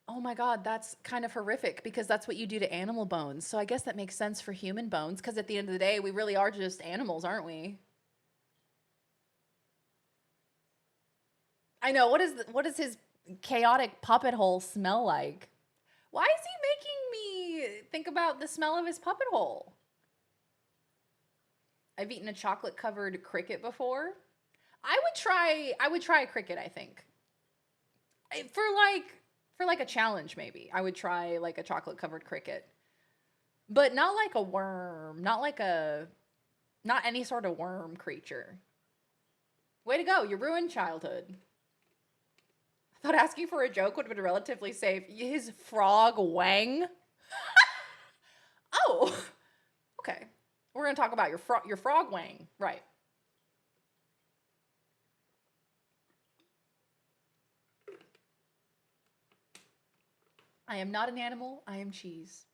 Speaker 1: Oh my god, that's kind of horrific because that's what you do to animal bones. So I guess that makes sense for human bones because at the end of the day, we really are just animals, aren't we? I know. What does his chaotic puppet hole smell like? Why is he making me think about the smell of his puppet hole? I've eaten a chocolate covered cricket before. I would try a cricket, I think. For like a challenge maybe. I would try like a chocolate covered cricket. But not like a worm, not any sort of worm creature. Way to go, you ruined childhood. I thought asking for a joke would have been relatively safe. His frog Wang? Oh, okay. We're gonna talk about your frog Wang, right? I am not an animal. I am cheese.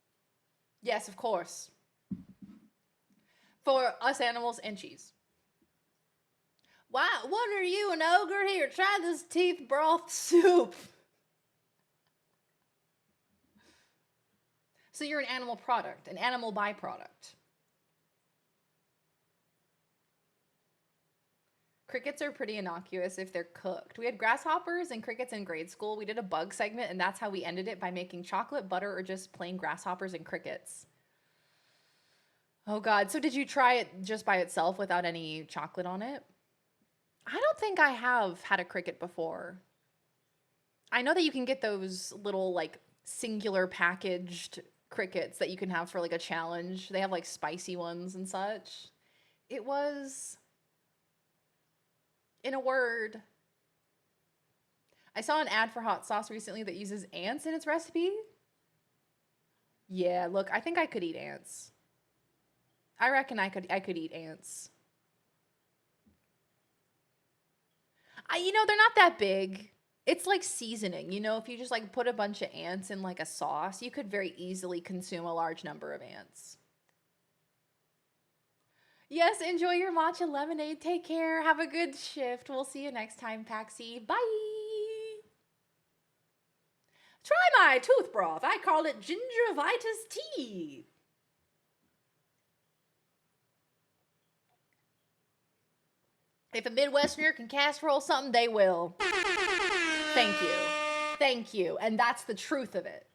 Speaker 1: Yes, of course. For us animals and cheese. Why? What are you, an ogre? Here, try this teeth broth soup. So you're an animal product, an animal byproduct. Crickets are pretty innocuous if they're cooked. We had grasshoppers and crickets in grade school. We did a bug segment, and that's how we ended it, by making chocolate, butter, or just plain grasshoppers and crickets. Oh God, so did you try it just by itself without any chocolate on it? I don't think I have had a cricket before. I know that you can get those little like singular packaged crickets that you can have for like a challenge. They have like spicy ones and such. It was, in a word, I saw an ad for hot sauce recently that uses ants in its recipe. Yeah, look, I think I could eat ants. I reckon I could eat ants. They're not that big. It's like seasoning, if you just like put a bunch of ants in like a sauce, you could very easily consume a large number of ants. Yes, enjoy your matcha lemonade. Take care. Have a good shift. We'll see you next time, Paxi. Bye. Try my tooth broth. I call it gingivitis tea. If a Midwesterner can casserole something, they will. Thank you. Thank you. And that's the truth of it.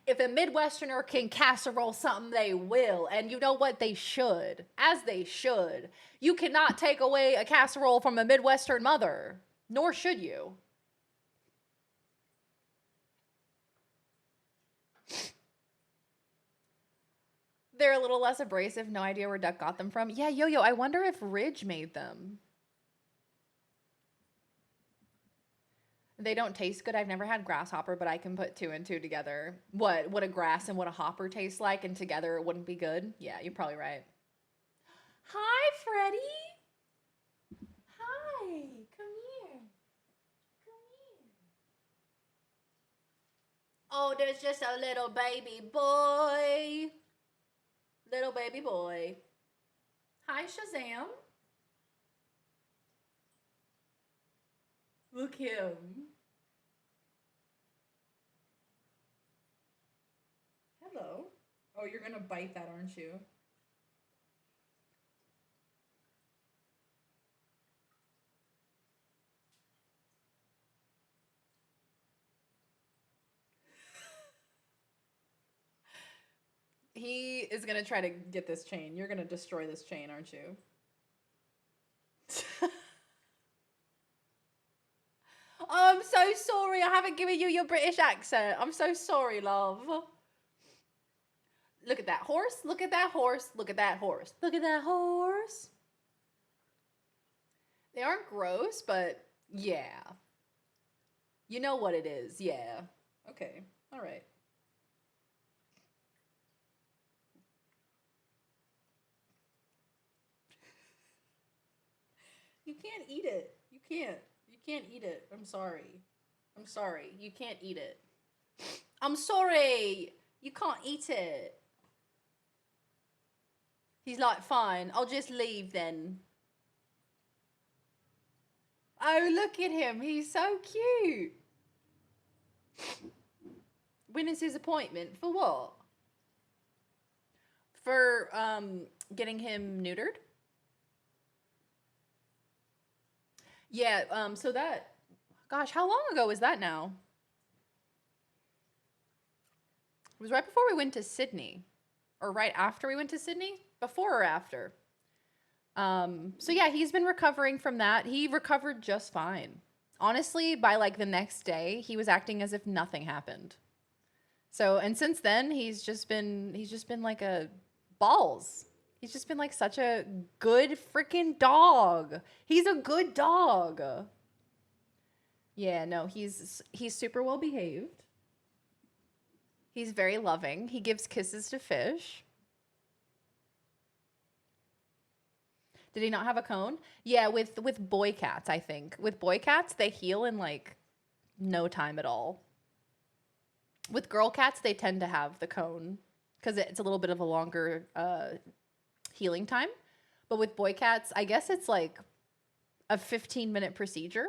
Speaker 1: If a Midwesterner can casserole something, they will. And you know what? They should. As they should. You cannot take away a casserole from a Midwestern mother. Nor should you. They're a little less abrasive. No idea where Duck got them from. Yeah, Yo-Yo, I wonder if Ridge made them. They don't taste good. I've never had grasshopper, but I can put two and two together. What a grass and what a hopper tastes like, and together it wouldn't be good? Yeah, you're probably right. Hi, Freddie. Hi. Come here. Come here. Oh, there's just a little baby boy. Little baby boy. Hi, Shazam. Look him. Hello. Oh, you're gonna bite that, aren't you? He is gonna try to get this chain. You're gonna destroy this chain, aren't you? Oh, I'm so sorry. I haven't given you your British accent. I'm so sorry, love. Look at that horse. Look at that horse. Look at that horse. Look at that horse. They aren't gross, but yeah. You know what it is. Yeah. Okay. All right. You can't eat it. You can't. You can't eat it. I'm sorry. I'm sorry. You can't eat it. I'm sorry. You can't eat it. He's like, fine, I'll just leave then. Oh, look at him. He's so cute. When is his appointment? For what? For getting him neutered? Yeah, so that, Gosh, how long ago was that now? It was right before we went to Sydney. Or right after we went to Sydney? Before or after? So yeah, he's been recovering from that. He recovered just fine. Honestly, by like the next day, he was acting as if nothing happened. So, and since then, he's just been like a balls. He's just been like such a good freaking dog. He's a good dog. Yeah, no, he's super well behaved. He's very loving. He gives kisses to fish. Did he not have a cone? Yeah, with boy cats, I think. With boy cats, they heal in like no time at all. With girl cats, they tend to have the cone because it's a little bit of a longer healing time. But with boy cats, I guess it's like a 15-minute procedure.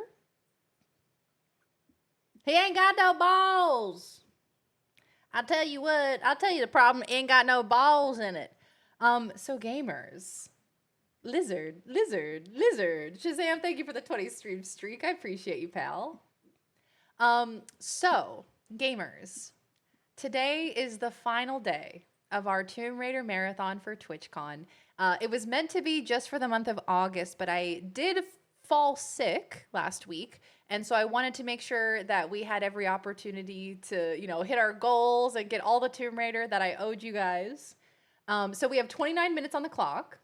Speaker 1: He ain't got no balls. I'll tell you what. I'll tell you the problem. Ain't got no balls in it. So gamers. Lizard. Shazam, thank you for the 20 stream streak. I appreciate you, pal. So, gamers. Today is the final day of our Tomb Raider marathon for TwitchCon. It was meant to be just for the month of August, but I did fall sick last week. And so I wanted to make sure that we had every opportunity to, hit our goals and get all the Tomb Raider that I owed you guys. So we have 29 minutes on the clock.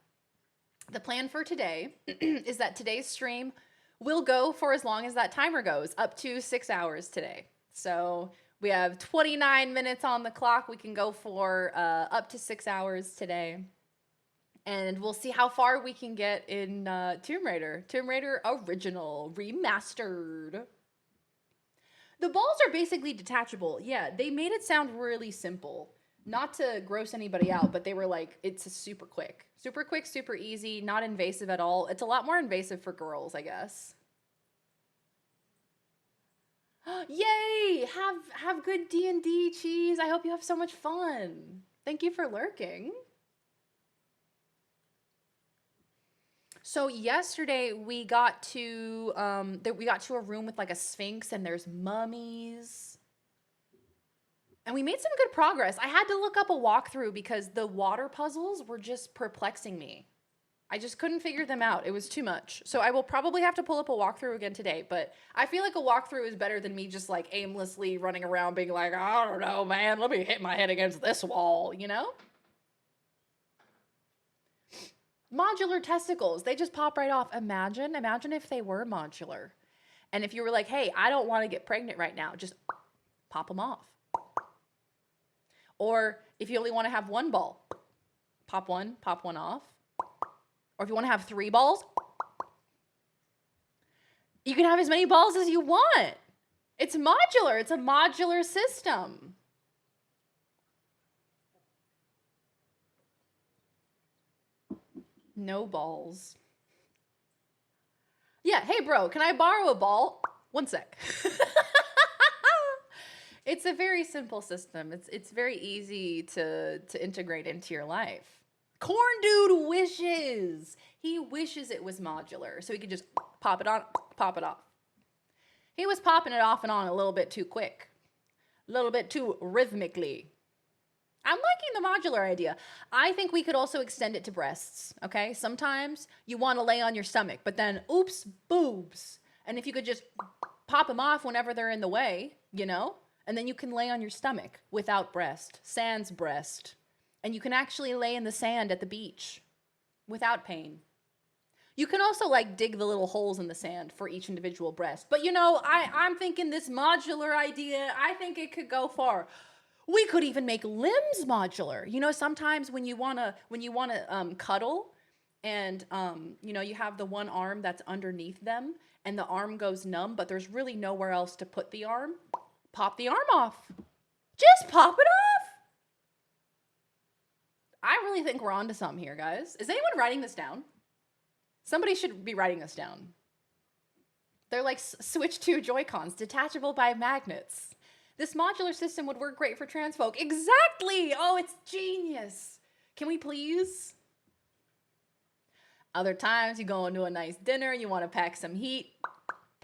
Speaker 1: The plan for today is that today's stream will go for as long as that timer goes, up to 6 hours today. So we have 29 minutes on the clock. We can go for up to 6 hours today. And we'll see how far we can get in Tomb Raider. Tomb Raider Original, Remastered. The balls are basically detachable. Yeah, they made it sound really simple. Not to gross anybody out, but they were like, it's super quick, super easy, not invasive at all. It's a lot more invasive for girls, I guess. Yay! Have good D&D, Cheese. I hope you have so much fun. Thank you for lurking. So yesterday we got to a room with like a sphinx and there's mummies. And we made some good progress. I had to look up a walkthrough because the water puzzles were just perplexing me. I just couldn't figure them out. It was too much. So I will probably have to pull up a walkthrough again today, but I feel like a walkthrough is better than me just like aimlessly running around being like, I don't know, man, let me hit my head against this wall, Modular testicles, they just pop right off. Imagine if they were modular. And if you were like, hey, I don't want to get pregnant right now, just pop them off. Or if you only want to have one ball, pop one off. Or if you want to have 3 balls, you can have as many balls as you want. It's modular. It's a modular system. No balls. Yeah, hey bro, can I borrow a ball? One sec. It's a very simple system. It's very easy to integrate into your life. Corn Dude wishes. He wishes it was modular so he could just pop it on, pop it off. He was popping it off and on a little bit too quick. A little bit too rhythmically. I'm liking the modular idea. I think we could also extend it to breasts, okay? Sometimes you want to lay on your stomach, but then, oops, boobs. And if you could just pop them off whenever they're in the way, and then you can lay on your stomach without breast, sans breast. And you can actually lay in the sand at the beach without pain. You can also like dig the little holes in the sand for each individual breast. But I'm thinking this modular idea, I think it could go far. We could even make limbs modular. Sometimes when you wanna cuddle, and you have the one arm that's underneath them, and the arm goes numb, but there's really nowhere else to put the arm. Pop the arm off. Just pop it off. I really think we're onto something here, guys. Is anyone writing this down? Somebody should be writing this down. They're like Switch 2 Joy-Cons, detachable by magnets. This modular system would work great for trans folk. Exactly! Oh, it's genius. Can we please? Other times you go into a nice dinner, you want to pack some heat,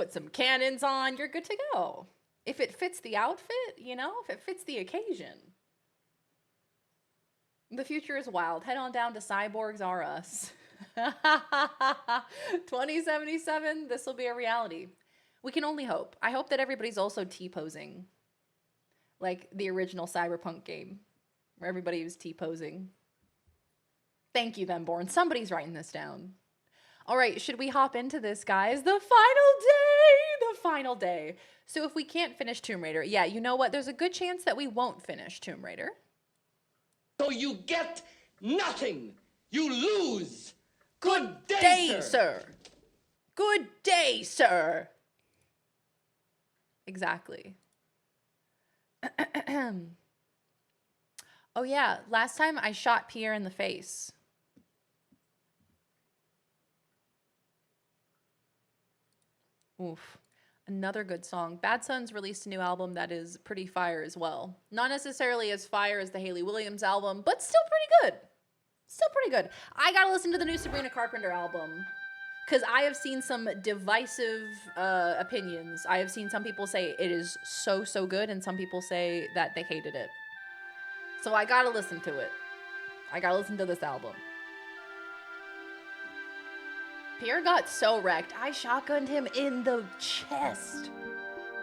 Speaker 1: put some cannons on, you're good to go. If it fits the outfit, you know, if it fits the occasion. The future is wild. Head on down to Cyborgs R Us. 2077, this will be a reality. We can only hope. I hope that everybody's also T-posing. Like the original Cyberpunk game, where everybody was T-posing. Thank you, then, Born. Somebody's writing this down. All right, should we hop into this, guys? The final day! The final day. So if we can't finish Tomb Raider, yeah, you know what? There's a good chance that we won't finish Tomb Raider.
Speaker 6: So you get nothing. You lose. Good day,
Speaker 1: Day,
Speaker 6: sir.
Speaker 1: sir. Good day, sir. Exactly. Oh yeah, last time I shot Pierre in the face. Oof. Another good song. Bad Sons released a new album that is pretty fire as well. Not necessarily as fire as the Hayley Williams album, but still pretty good. Still pretty good. I gotta listen to the new Sabrina Carpenter album because I have seen some divisive opinions. I have seen some people say it is so good, and some people say that they hated it. So I gotta listen to it. I gotta listen to this album. Pierre got so wrecked. I shotgunned him in the chest.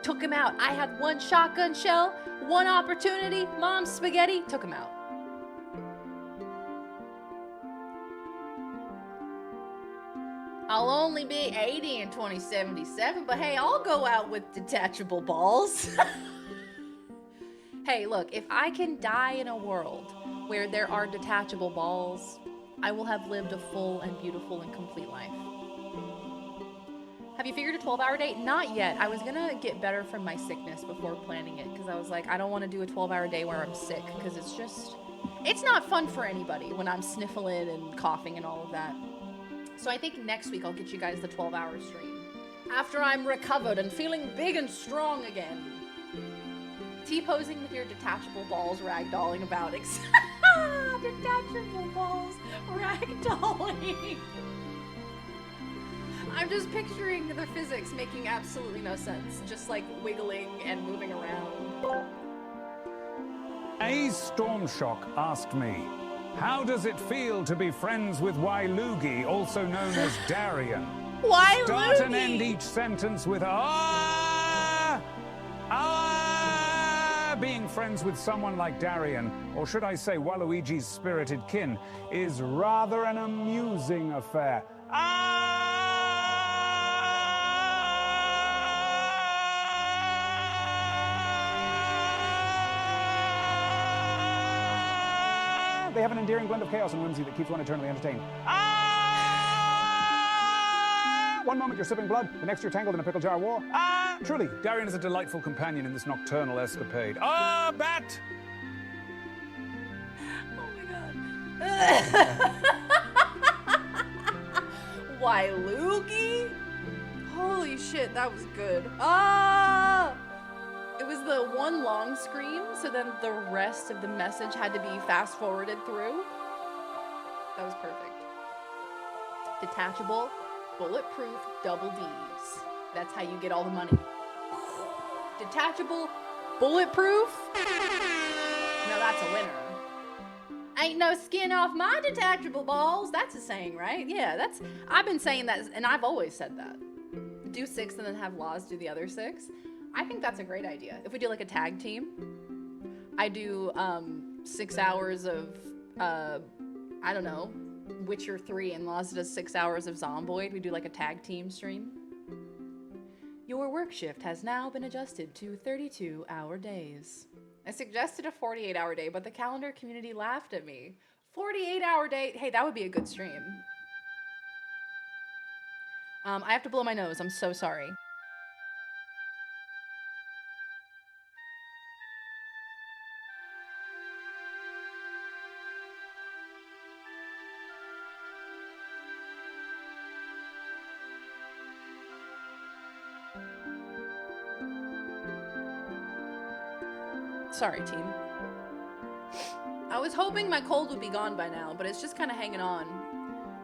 Speaker 1: Took him out. I had one shotgun shell, one opportunity, mom's spaghetti, took him out. I'll only be 80 in 2077, but hey, I'll go out with detachable balls. Hey, look, if I can die in a world where there are detachable balls, I will have lived a full and beautiful and complete life. Have you figured a 12-hour day? Not yet. I was gonna get better from my sickness before planning it, because I was like, I don't want to do a 12-hour day where I'm sick, because it's not fun for anybody when I'm sniffling and coughing and all of that. So I think next week I'll get you guys the 12-hour stream. After I'm recovered and feeling big and strong again. T-posing with your detachable balls ragdolling about. Detachable balls ragdolling. I'm just picturing the physics making absolutely no sense. Just like wiggling and moving around.
Speaker 7: A Stormshock asked me, how does it feel to be friends with Wailugi, also known as Darian?
Speaker 1: Why
Speaker 7: Start and end each sentence with being friends with someone like Darian, or should I say Waluigi's spirited kin, is rather an amusing affair. They have an endearing blend of chaos and whimsy that keeps one eternally entertained. One moment you're sipping blood, the next you're tangled in a pickle jar of war. Truly, Darian is a delightful companion in this nocturnal escapade. Bat!
Speaker 1: Oh my god. Wailugi? Holy shit, that was good. It was the one long scream, so then the rest of the message had to be fast forwarded through. That was perfect. Detachable, bulletproof, double D's. That's how you get all the money. Detachable, bulletproof. Now that's a winner. Ain't no skin off my detachable balls. That's a saying, right? Yeah, I've been saying that, and I've always said that. Do 6 and then have Laws do the other 6. I think that's a great idea. If we do like a tag team, I do 6 hours of, I don't know, Witcher 3, and Laws does 6 hours of Zomboid. We do like a tag team stream. Your work shift has now been adjusted to 32-hour days. I suggested a 48-hour day, but the calendar community laughed at me. 48-hour day, hey, that would be a good stream. I have to blow my nose, I'm so sorry. Sorry, team. I was hoping my cold would be gone by now, but it's just kind of hanging on.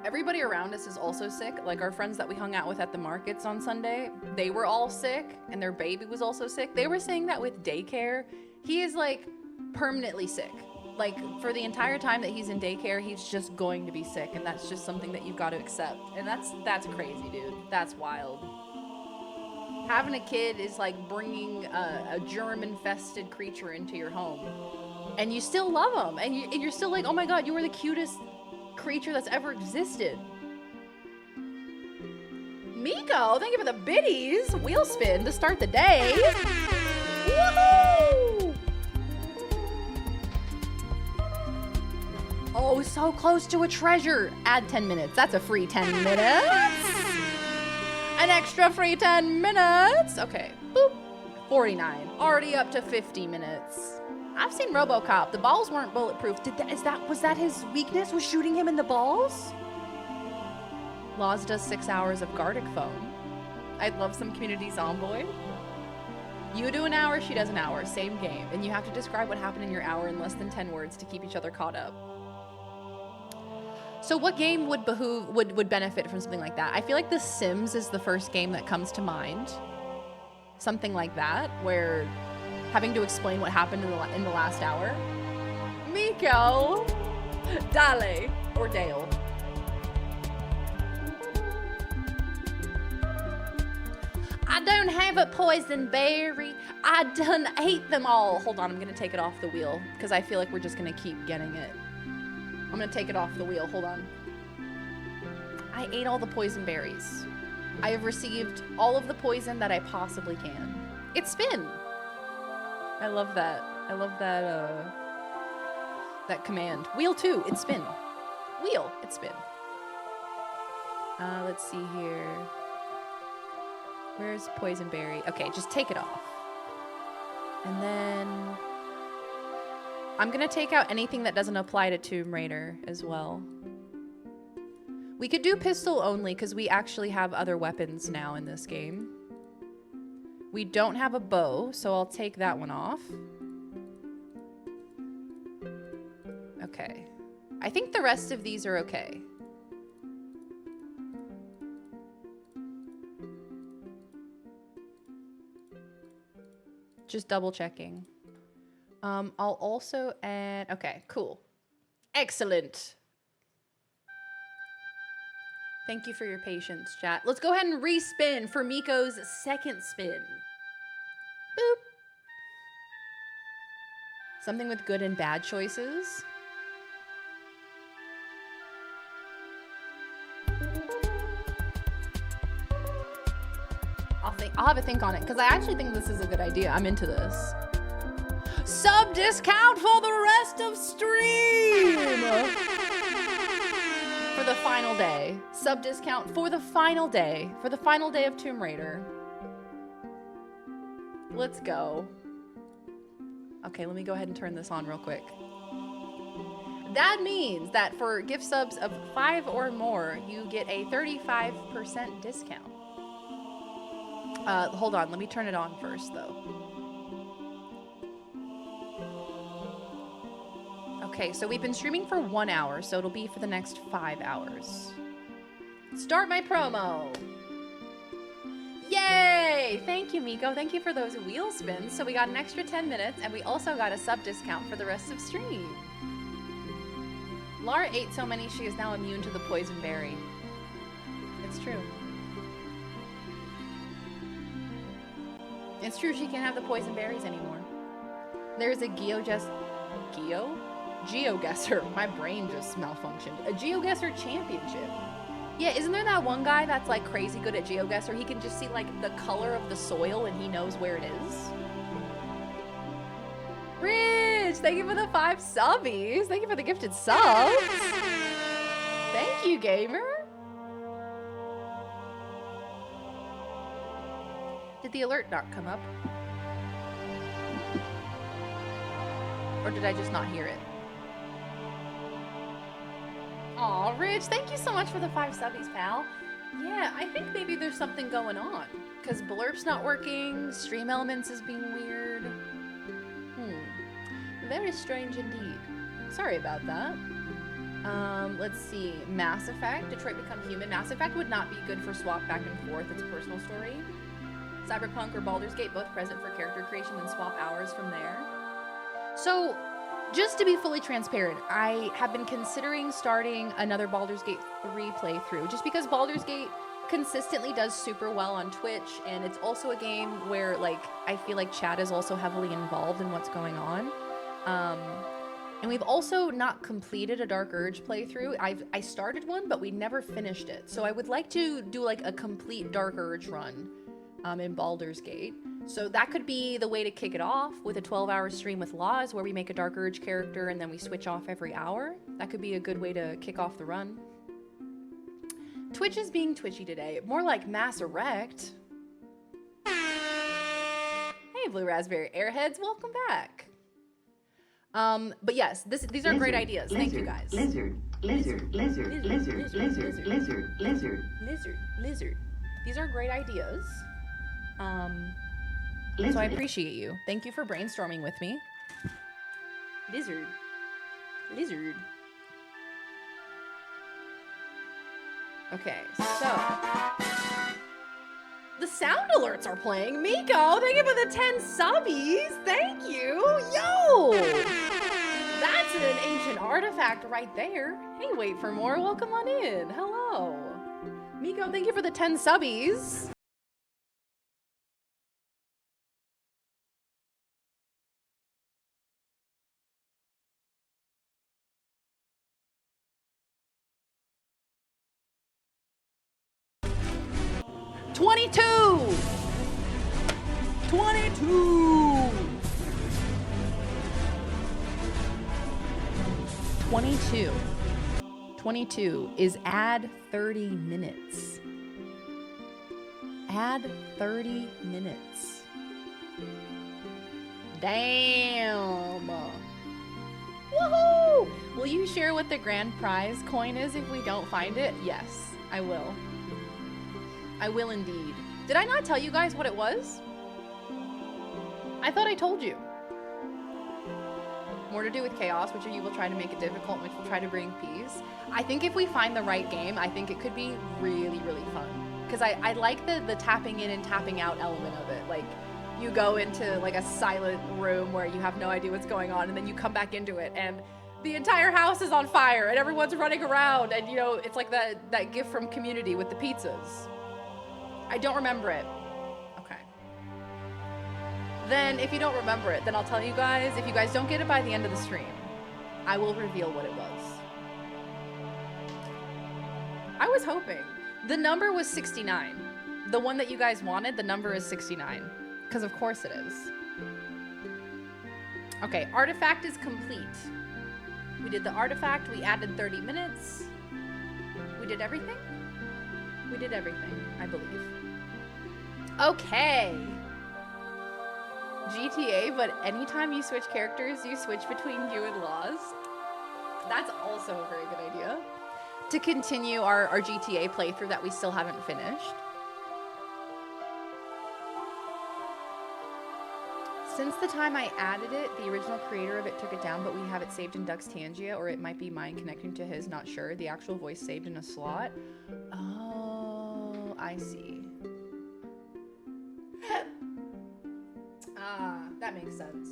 Speaker 1: Everybody around us is also sick. Like our friends that we hung out with at the markets on Sunday, they were all sick and their baby was also sick. They were saying that with daycare, he is like permanently sick. Like for the entire time that he's in daycare, he's just going to be sick, and that's just something that you've got to accept. And that's crazy, dude. That's wild. Having a kid is like bringing a germ-infested creature into your home, and you still love him, and you're still like, oh my god, you were the cutest creature that's ever existed. Miko, thank you for the biddies. Wheel spin to start the day. Woohoo! Oh, so close to a treasure. Add 10 minutes. That's a free 10 minutes. An extra free 10 minutes. Okay. Boop. 49. Already up to 50 minutes. I've seen RoboCop. The balls weren't bulletproof. Was that his weakness? Was shooting him in the balls? Laws does 6 hours of Gardic phone. I'd love some community zomboid. You do an hour, she does an hour. Same game. And you have to describe what happened in your hour in less than 10 words to keep each other caught up. So what game would benefit from something like that? I feel like The Sims is the first game that comes to mind. Something like that, where having to explain what happened in the last hour. Miko! Dale! Or Dale. I don't have a poison berry. I done ate them all. Hold on, I'm gonna take it off the wheel because I feel like we're just gonna keep getting it. I'm gonna take it off the wheel, hold on. I ate all the poison berries. I have received all of the poison that I possibly can. It's spin. I love that. I love that, that command. Wheel 2, it's spin. Wheel, it's spin. Let's see here. Where's poison berry? Okay, just take it off. And then I'm gonna take out anything that doesn't apply to Tomb Raider as well. We could do pistol only because we actually have other weapons now in this game. We don't have a bow, so I'll take that one off. Okay. I think the rest of these are okay. Just double checking. I'll also add, okay, cool. Excellent. Thank you for your patience, chat. Let's go ahead and respin for Miko's second spin. Boop. Something with good and bad choices. I'll have a think on it, because I actually think this is a good idea. I'm into this. Sub discount for the rest of stream! For the final day. Sub discount for the final day. For the final day of Tomb Raider. Let's go. Okay, let me go ahead and turn this on real quick. That means that for gift subs of 5 or more, you get a 35% discount. Hold on, let me turn it on first, though. Okay, so we've been streaming for 1 hour, so it'll be for the next 5 hours. Start my promo! Yay! Thank you, Miko. Thank you for those wheel spins. So we got an extra 10 minutes, and we also got a sub discount for the rest of stream. Lara ate so many, she is now immune to the poison berry. It's true. It's true, she can't have the poison berries anymore. There's a GeoGuessr. My brain just malfunctioned. A GeoGuessr championship. Yeah, isn't there that one guy that's like crazy good at GeoGuessr? He can just see like the color of the soil and he knows where it is. Rich, thank you for the 5 subbies. Thank you for the gifted subs. Thank you, gamer. Did the alert not come up? Or did I just not hear it? Aw, Rich, thank you so much for the 5 subbies, pal. Yeah, I think maybe there's something going on. Because Blurp's not working, Stream Elements is being weird. Very strange indeed. Sorry about that. Let's see. Mass Effect, Detroit Become Human. Mass Effect would not be good for swap back and forth. It's a personal story. Cyberpunk or Baldur's Gate, both present for character creation and swap hours from there. So, just to be fully transparent, I have been considering starting another Baldur's Gate 3 playthrough, just because Baldur's Gate consistently does super well on Twitch, and it's also a game where, like, I feel like chat is also heavily involved in what's going on. And we've also not completed a Dark Urge playthrough. I started one, but we never finished it. So I would like to do like a complete Dark Urge run in Baldur's Gate. So that could be the way to kick it off with a 12-hour stream with Laws where we make a Dark Urge character and then we switch off every hour. That could be a good way to kick off the run. Twitch is being twitchy today. More like Mass Erect. Hey, Blue Raspberry Airheads, welcome back. But yes, these are great ideas. Thank you guys.
Speaker 2: Lizard.
Speaker 1: These are great ideas. So I appreciate you. Thank you for brainstorming with me. Lizard. Okay, so the sound alerts are playing. Miko, thank you for the 10 subbies. Thank you. Yo! That's an ancient artifact right there. Hey, wait for more. Welcome on in. Hello. Miko, thank you for the 10 subbies. $22. 22 is add 30 minutes. Add 30 minutes. Damn. Woohoo! Will you share what the grand prize coin is if we don't find it? Yes, I will. I will indeed. Did I not tell you guys what it was? I thought I told you. More to do with chaos, which you will try to make it difficult, which will try to bring peace. I think if we find the right game, I think it could be really, really fun. Because I like the tapping in and tapping out element of it. Like, you go into like a silent room where you have no idea what's going on, and then you come back into it, and the entire house is on fire, and everyone's running around, and you know, it's like that gif from Community with the pizzas. I don't remember it. Okay. Then, if you don't remember it, then I'll tell you guys. If you guys don't get it by the end of the stream, I will reveal what it was. I was hoping. The number was 69. The one that you guys wanted, the number is 69. Because of course it is. Okay, artifact is complete. We did the artifact, we added 30 minutes. We did everything? We did everything, I believe. Okay. GTA, but anytime you switch characters, you switch between you and Laws. That's also a very good idea. To continue our GTA playthrough that we still haven't finished. Since the time I added it, the original creator of it took it down, but we have it saved in Duxtangia, or it might be mine connecting to his, not sure. The actual voice saved in a slot. Oh, I see. Ah, that makes sense.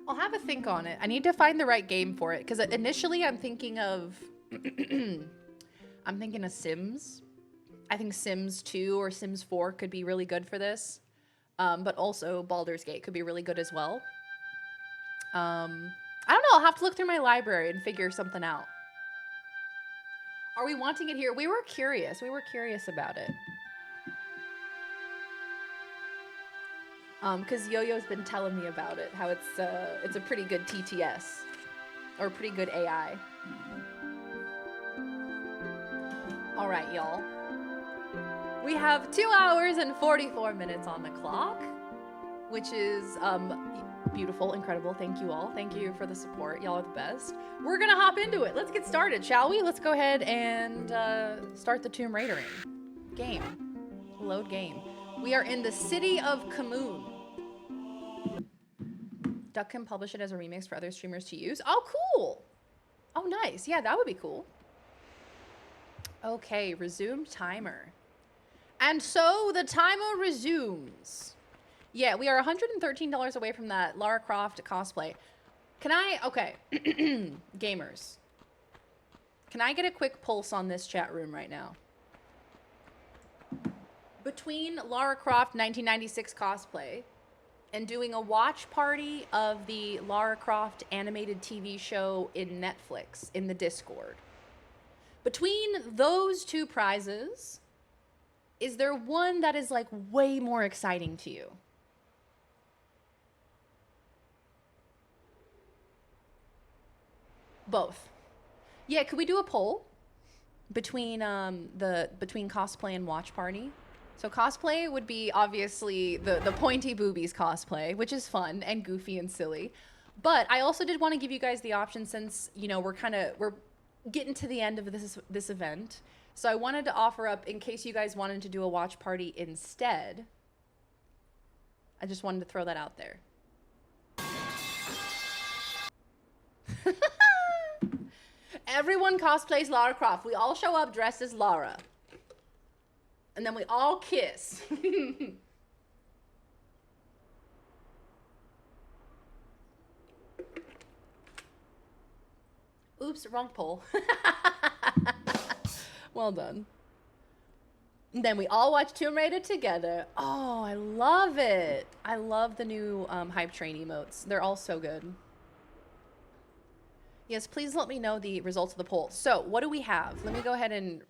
Speaker 1: I'll have a think on it. I need to find the right game for it, because initially I'm thinking of I'm thinking of Sims. I think Sims 2 or Sims 4 could be really good for this. But also Baldur's Gate could be really good as well. I don't know. I'll have to look through my library and figure something out. Are we wanting it here? We were curious. We were curious about it. Because Yo-Yo's been telling me about it, how it's a pretty good TTS. Or pretty good AI. All right, y'all. We have 2 hours and 44 minutes on the clock, which is beautiful, incredible. Thank you all. Thank you for the support. Y'all are the best. We're gonna hop into it. Let's get started, shall we? Let's go ahead and start the Tomb Raidering game. Load game. We are in the city of Kamoon. Duck can publish it as a remix for other streamers to use. Oh, cool. Oh, nice. Yeah, that would be cool. Okay, resume timer. And so the timer resumes. Yeah, we are $113 away from that Lara Croft cosplay. Can I, okay, gamers. Can I get a quick pulse on this chat room right now? Between Lara Croft 1996 cosplay and doing a watch party of the Lara Croft animated TV show in Netflix in the Discord. Between those two prizes, is there one that is like way more exciting to you? Both. Yeah, could we do a poll between between cosplay and watch party? So cosplay would be obviously the pointy boobies cosplay, which is fun and goofy and silly. But I also did want to give you guys the option, since, you know, we're getting to the end of this event. So I wanted to offer up, in case you guys wanted to do a watch party instead. I just wanted to throw that out there. Everyone cosplays Lara Croft. We all show up dressed as Lara. And then we all kiss. Oops, wrong poll. Well done. And then we all watch Tomb Raider together. Oh, I love it. I love the new hype train emotes. They're all so good. Yes, please let me know the results of the poll. So, what do we have? Let me go ahead and...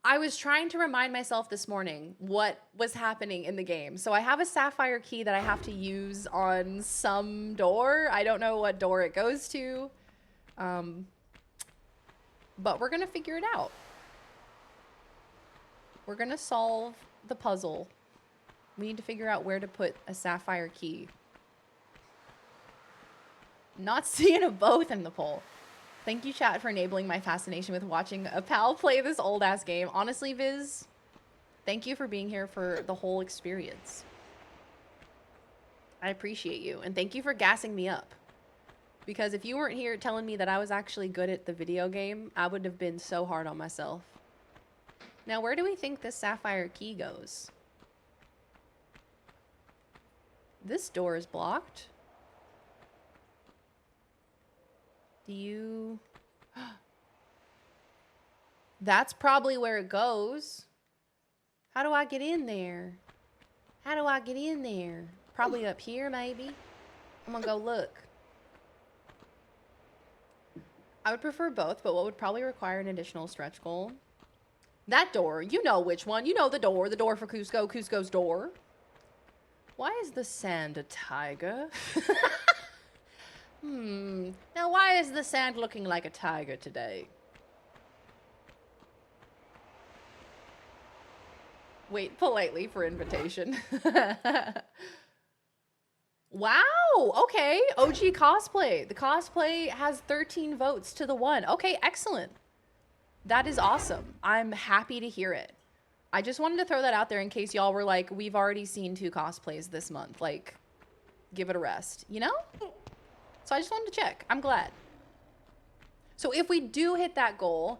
Speaker 1: I was trying to remind myself this morning what was happening in the game. So I have a sapphire key that I have to use on some door. I don't know what door it goes to. But we're going to figure it out. We're going to solve the puzzle. We need to figure out where to put a sapphire key. Not seeing a both in the poll. Thank you, chat, for enabling my fascination with watching a pal play this old-ass game. Honestly, Viz, thank you for being here for the whole experience. I appreciate you, and thank you for gassing me up. Because if you weren't here telling me that I was actually good at the video game, I would have been so hard on myself. Now, where do we think this sapphire key goes? This door is blocked. Do you... That's probably where it goes. How do I get in there? How do I get in there? Probably up here, maybe. I'm gonna go look. I would prefer both, but what would probably require an additional stretch goal? That door, you know which one. You know the door for Cusco, Cusco's door. Why is the sand a tiger? Now why is the sand looking like a tiger today? Wait politely for invitation. Wow, okay. OG cosplay. The cosplay has 13 votes to the 1. Okay, excellent. That is awesome. I'm happy to hear it. I just wanted to throw that out there in case y'all were like, we've already seen 2 cosplays this month. Like, give it a rest, you know? So I just wanted to check. I'm glad. So if we do hit that goal,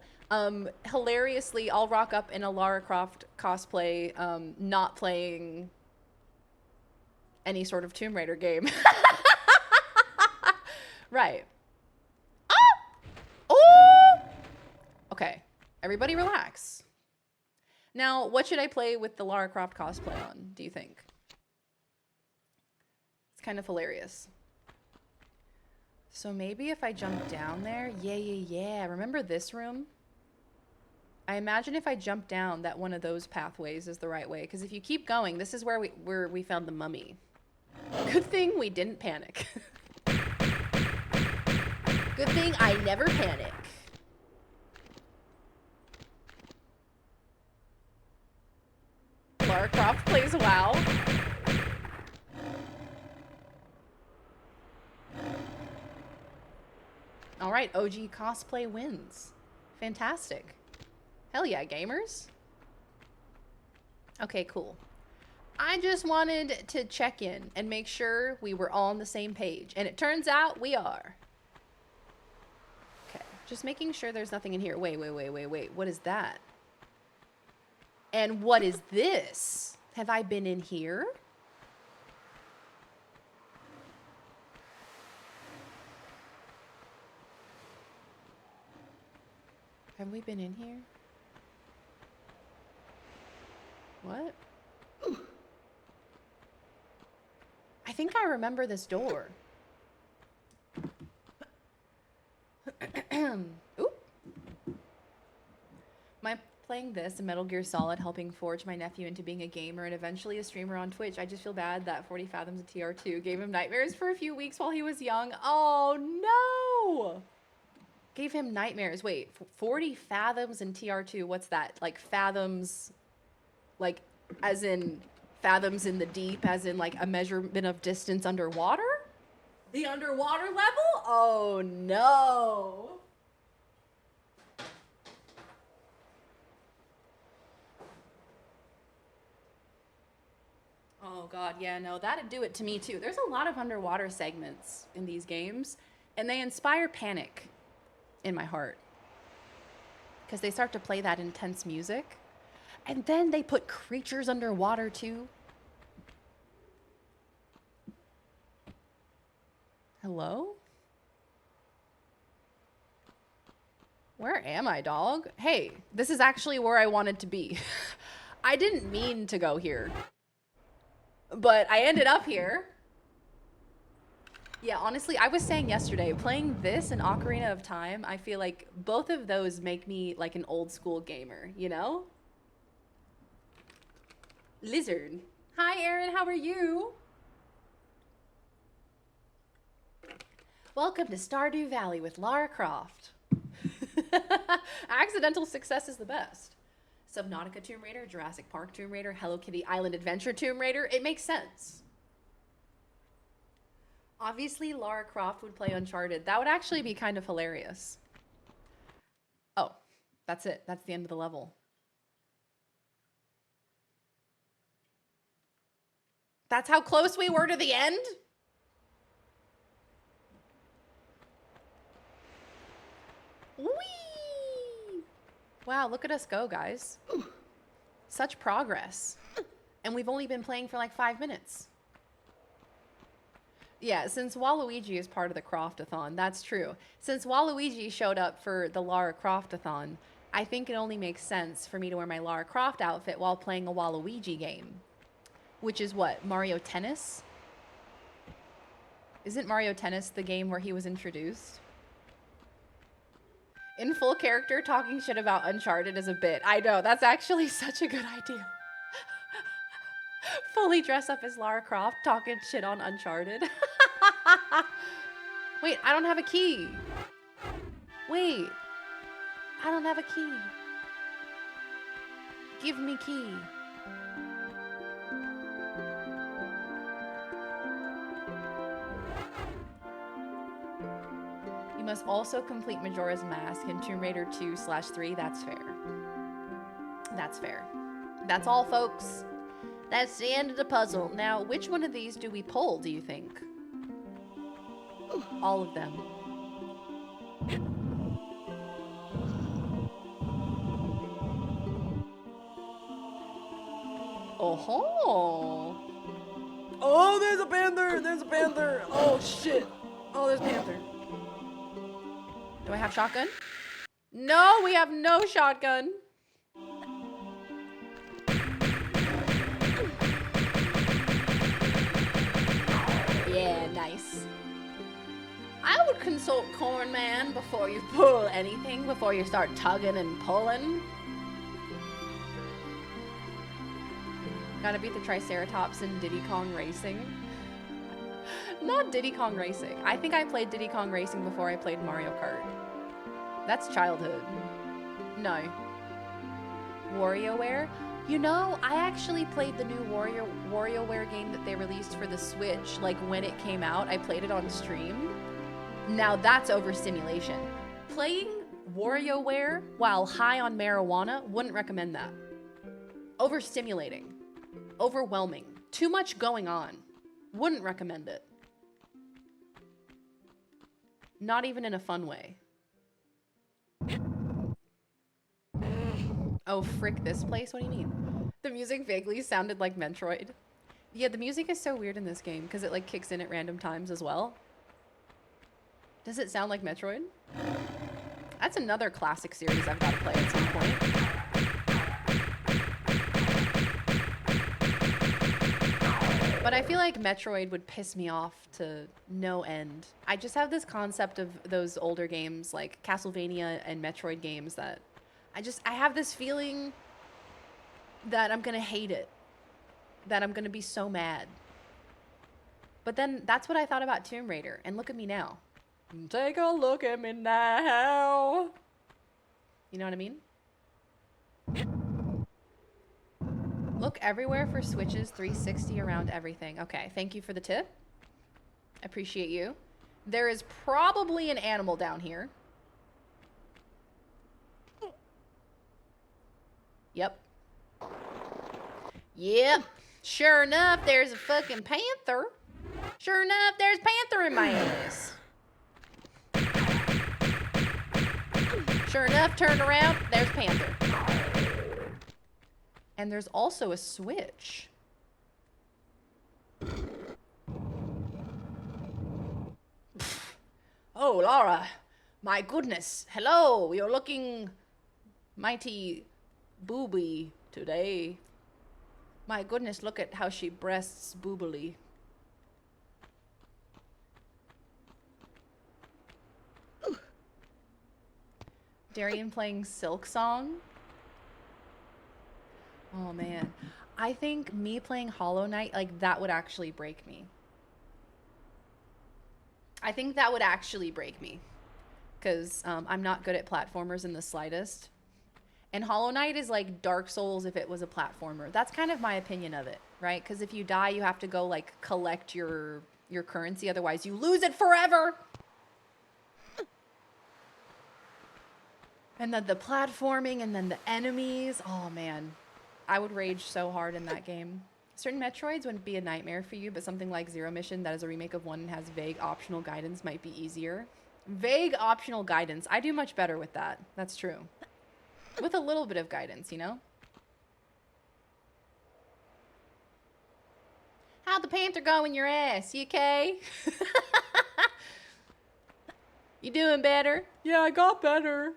Speaker 1: hilariously, I'll rock up in a Lara Croft cosplay, not playing any sort of Tomb Raider game. Right. Ah! Oh! Okay. Everybody relax. Now, what should I play with the Lara Croft cosplay on, do you think? It's kind of hilarious. So maybe if I jump down there, yeah. Remember this room? I imagine if I jump down that one of those pathways is the right way. Because if you keep going, this is where we found the mummy. Good thing we didn't panic. Good thing I never panic. Lara Croft plays WoW. All right, OG cosplay wins. Fantastic. Hell yeah, gamers. Okay, cool. I just wanted to check in and make sure we were all on the same page. And it turns out we are. Okay, just making sure there's nothing in here. Wait. What is that? And what is this? Have I been in here? Have we been in here? What? I think I remember this door. Oop. Am I playing this and Metal Gear Solid helping forge my nephew into being a gamer and eventually a streamer on Twitch? I just feel bad that 40 Fathoms of TR2 gave him nightmares for a few weeks while he was young. Oh no! Gave him nightmares. Wait, 40 Fathoms in TR2, what's that? Like fathoms, like as in fathoms in the deep, as in like a measurement of distance underwater? The underwater level? Oh no. Oh god, yeah, no, that'd do it to me too. There's a lot of underwater segments in these games, and they inspire panic in my heart. Because they start to play that intense music. And then they put creatures underwater too. Hello? Where am I, dog? Hey, this is actually where I wanted to be. I didn't mean to go here. But I ended up here. Yeah, honestly, I was saying yesterday, playing this and Ocarina of Time, I feel like both of those make me like an old school gamer, you know? Lizard. Hi, Aaron, how are you? Welcome to Stardew Valley with Lara Croft. Accidental success is the best. Subnautica Tomb Raider, Jurassic Park Tomb Raider, Hello Kitty Island Adventure Tomb Raider. It makes sense. Obviously, Lara Croft would play Uncharted. That would actually be kind of hilarious. Oh, that's it. That's the end of the level. That's how close we were to the end? Whee! Wow, look at us go, guys. Such progress. And we've only been playing for like 5 minutes. Yeah, since Waluigi is part of the Croftathon, that's true. Since Waluigi showed up for the Lara Croftathon, I think it only makes sense for me to wear my Lara Croft outfit while playing a Waluigi game. Which is what? Mario Tennis? Isn't Mario Tennis the game where he was introduced? In full character, talking shit about Uncharted is a bit. I know, that's actually such a good idea. Fully dress up as Lara Croft, talking shit on Uncharted. Wait, I don't have a key. Wait, I don't have a key. Give me key. You must also complete Majora's Mask in Tomb Raider 2/3. That's fair. That's fair. That's all, folks. That's the end of the puzzle. Now, which one of these do we pull, do you think? All of them. Oh-ho! Oh, there's a panther! There's a panther! Oh, shit! Oh, there's a panther. Do I have shotgun? No, we have no shotgun. Yeah, nice. I would consult Corn Man before you pull anything, before you start tugging and pulling. Gotta beat the Triceratops in Diddy Kong Racing. Not Diddy Kong Racing. I think I played Diddy Kong Racing before I played Mario Kart. That's childhood. No. WarioWare? You know, I actually played the new WarioWare game that they released for the Switch, like when it came out. I played it on stream. Now that's overstimulation. Playing WarioWare while high on marijuana, wouldn't recommend that. Overstimulating. overwhelming. Too much going on. Wouldn't recommend it. Not even in a fun way. Oh, frick this place? What do you mean? The music vaguely sounded like Metroid. Yeah, the music is so weird in this game because it like kicks in at random times as well. Does it sound like Metroid? That's another classic series I've got to play at some point. But I feel like Metroid would piss me off to no end. I just have this concept of those older games like Castlevania and Metroid games that I have this feeling that I'm gonna hate it. That I'm gonna be so mad. But then that's what I thought about Tomb Raider, and look at me now. Take a look at me now. You know what I mean? Look everywhere for switches 360 around everything. Okay, thank you for the tip. Appreciate you. There is probably an animal down here. Yep. Yep. Sure enough, there's a fucking panther. Sure enough, there's panther in my ass. Sure enough, turn around, there's panther. And there's also a switch. Oh, Laura. My goodness. Hello. You're looking mighty booby today. My goodness, look at how she breasts boobily. Darian playing Silk Song. Oh man. I think me playing Hollow Knight, like that would actually break me. I think that would actually break me. Because I'm not good at platformers in the slightest. And Hollow Knight is like Dark Souls if it was a platformer. That's kind of my opinion of it, right? Because if you die, you have to go like collect your currency. Otherwise, you lose it forever. And then the platforming and then the enemies. Oh, man. I would rage so hard in that game. Certain Metroids wouldn't be a nightmare for you, but something like Zero Mission that is a remake of one and has vague optional guidance might be easier. Vague optional guidance. I do much better with that. That's true. With a little bit of guidance, you know? How'd the panther go in your ass? You okay? You doing better? Yeah, I got better.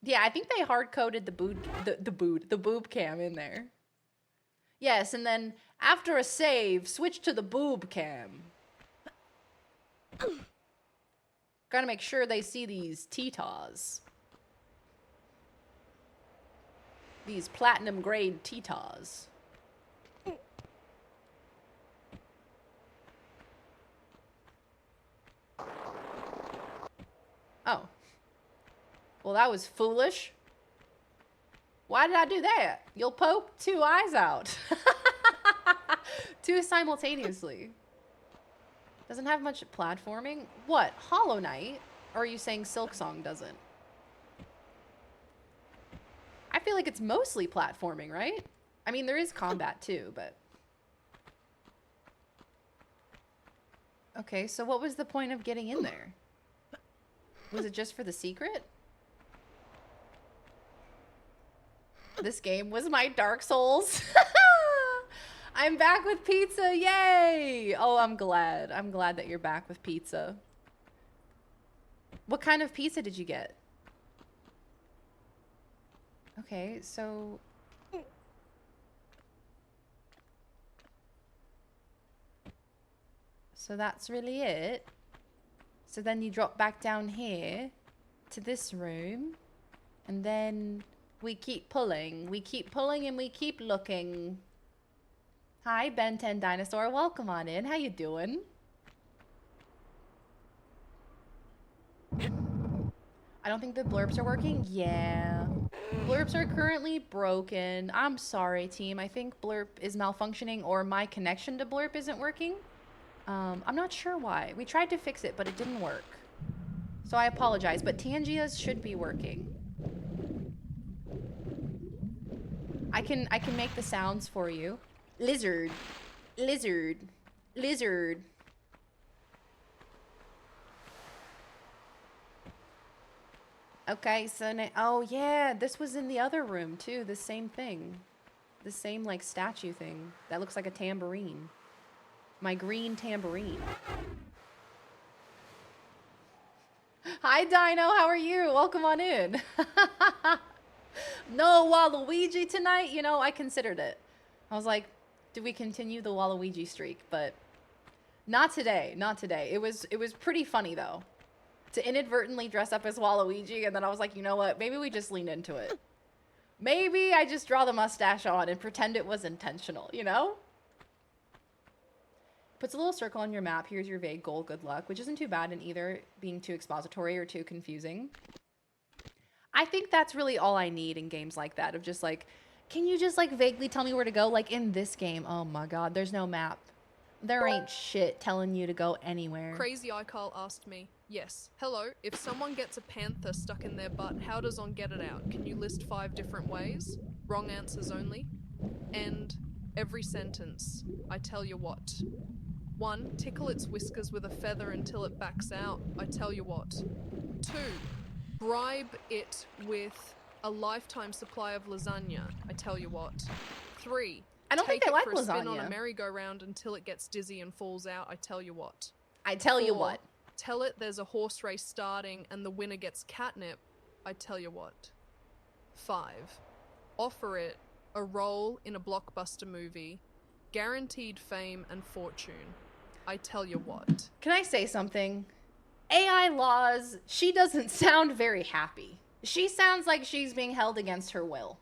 Speaker 1: Yeah, I think they hard-coded the boob cam in there. Yes, and then after a save, switch to the boob cam. Gotta make sure they see these Titas. These platinum grade Titas. Oh. Well, that was foolish. Why did I do that? You'll poke two eyes out. Two simultaneously. Doesn't have much platforming. What? Hollow Knight? Or are you saying Silk Song doesn't? I feel like it's mostly platforming, right? I mean, there is combat too, but... Okay, so what was the point of getting in there? Was it just for the secret? This game was my Dark Souls. I'm back with pizza, yay! Oh, I'm glad. I'm glad that you're back with pizza. What kind of pizza did you get? Okay, so... So that's really it. So then you drop back down here to this room. And then we keep pulling. We keep pulling and we keep looking. Hi, Ben 10 Dinosaur. Welcome on in. How you doing? I don't think the blurps are working. Yeah. Blurps are currently broken. I'm sorry, team. I think blurp is malfunctioning or my connection to blurp isn't working. I'm not sure why. We tried to fix it, but it didn't work. So I apologize, but Tangia's should be working. I can make the sounds for you. Lizard. Lizard. Lizard. Okay, so now, oh yeah, this was in the other room too, the same thing. The same like statue thing that looks like a tambourine. My green tambourine. Hi Dino, how are you? Welcome on in. No Waluigi tonight? You know, I considered it. I was like, do we continue the Waluigi streak? But not today, not today. It was pretty funny though. To inadvertently dress up as Waluigi, and then I was like, you know what? Maybe we just lean into it. Maybe I just draw the mustache on and pretend it was intentional, you know? Puts a little circle on your map. Here's your vague goal. Good luck. Which isn't too bad in either being too expository or too confusing. I think that's really all I need in games like that. Of just like, can you just like vaguely tell me where to go? Like in this game, oh my god, there's no map. There ain't shit telling you to go anywhere.
Speaker 8: Crazy iCarl asked me, yes, hello, if someone gets a panther stuck in their butt, how does On get it out? Can you list 5 different ways? Wrong answers only. And every sentence, I tell you what. 1, tickle its whiskers with a feather until it backs out, I tell you what. 2, bribe it with a lifetime supply of lasagna, I tell you what. 3,
Speaker 1: I don't think
Speaker 8: take
Speaker 1: they
Speaker 8: it
Speaker 1: like
Speaker 8: for a spin on a
Speaker 1: lasagna.
Speaker 8: merry-go-round until it gets dizzy and falls out, I tell you what.
Speaker 1: I tell you
Speaker 8: 4,
Speaker 1: what.
Speaker 8: tell it there's a horse race starting and the winner gets catnip, I tell you what. 5, offer it a role in a blockbuster movie, guaranteed fame and fortune, I tell you what.
Speaker 1: Can I say something? AI Laws, she doesn't sound very happy. She sounds like she's being held against her will.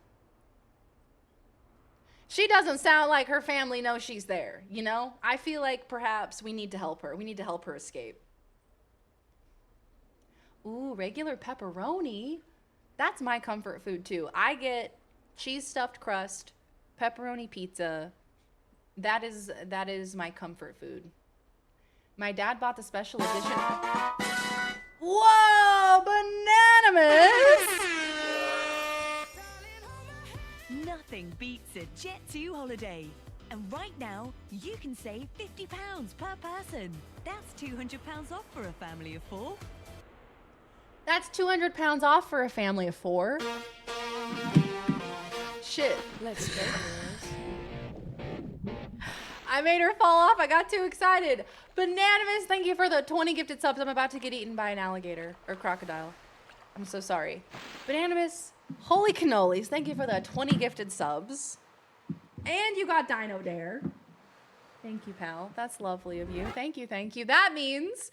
Speaker 1: She doesn't sound like her family knows she's there, you know? I feel like perhaps we need to help her. We need to help her escape. Ooh, regular pepperoni. That's my comfort food too. I get cheese stuffed crust, pepperoni pizza. That is my comfort food. My dad bought the special edition. Whoa, bananamus!
Speaker 9: Nothing beats a Jet2 holiday. And right now, you can save £50 per person. That's £200 off for a family of 4.
Speaker 1: That's 200 pounds off for a family of 4. Shit.
Speaker 8: Let's go, girls.
Speaker 1: I made her fall off. I got too excited. Bananamus, thank you for the 20 gifted subs. I'm about to get eaten by an alligator or crocodile. I'm so sorry. Bananamus, holy cannolis. Thank you for the 20 gifted subs. And you got Dino Dare. Thank you, pal. That's lovely of you. Thank you, thank you. That means...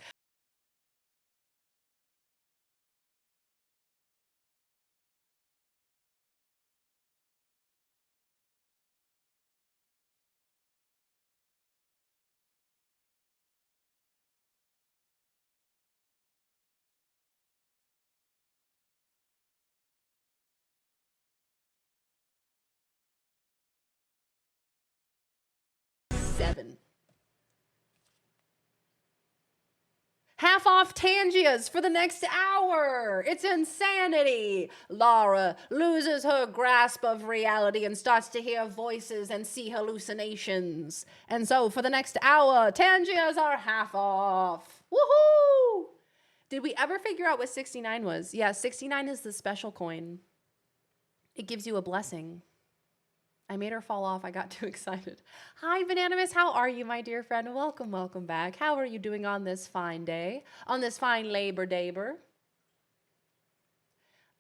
Speaker 1: Half off Tangias for the next hour. It's insanity. Lara loses her grasp of reality and starts to hear voices and see hallucinations. And so for the next hour, Tangias are half off. Woohoo! Did we ever figure out what 69 was? Yeah, 69 is the special coin. It gives you a blessing. I made her fall off. I got too excited. Hi, Bananamus. How are you, my dear friend? Welcome, welcome back. How are you doing on this fine day? On this fine Labor Day-ber?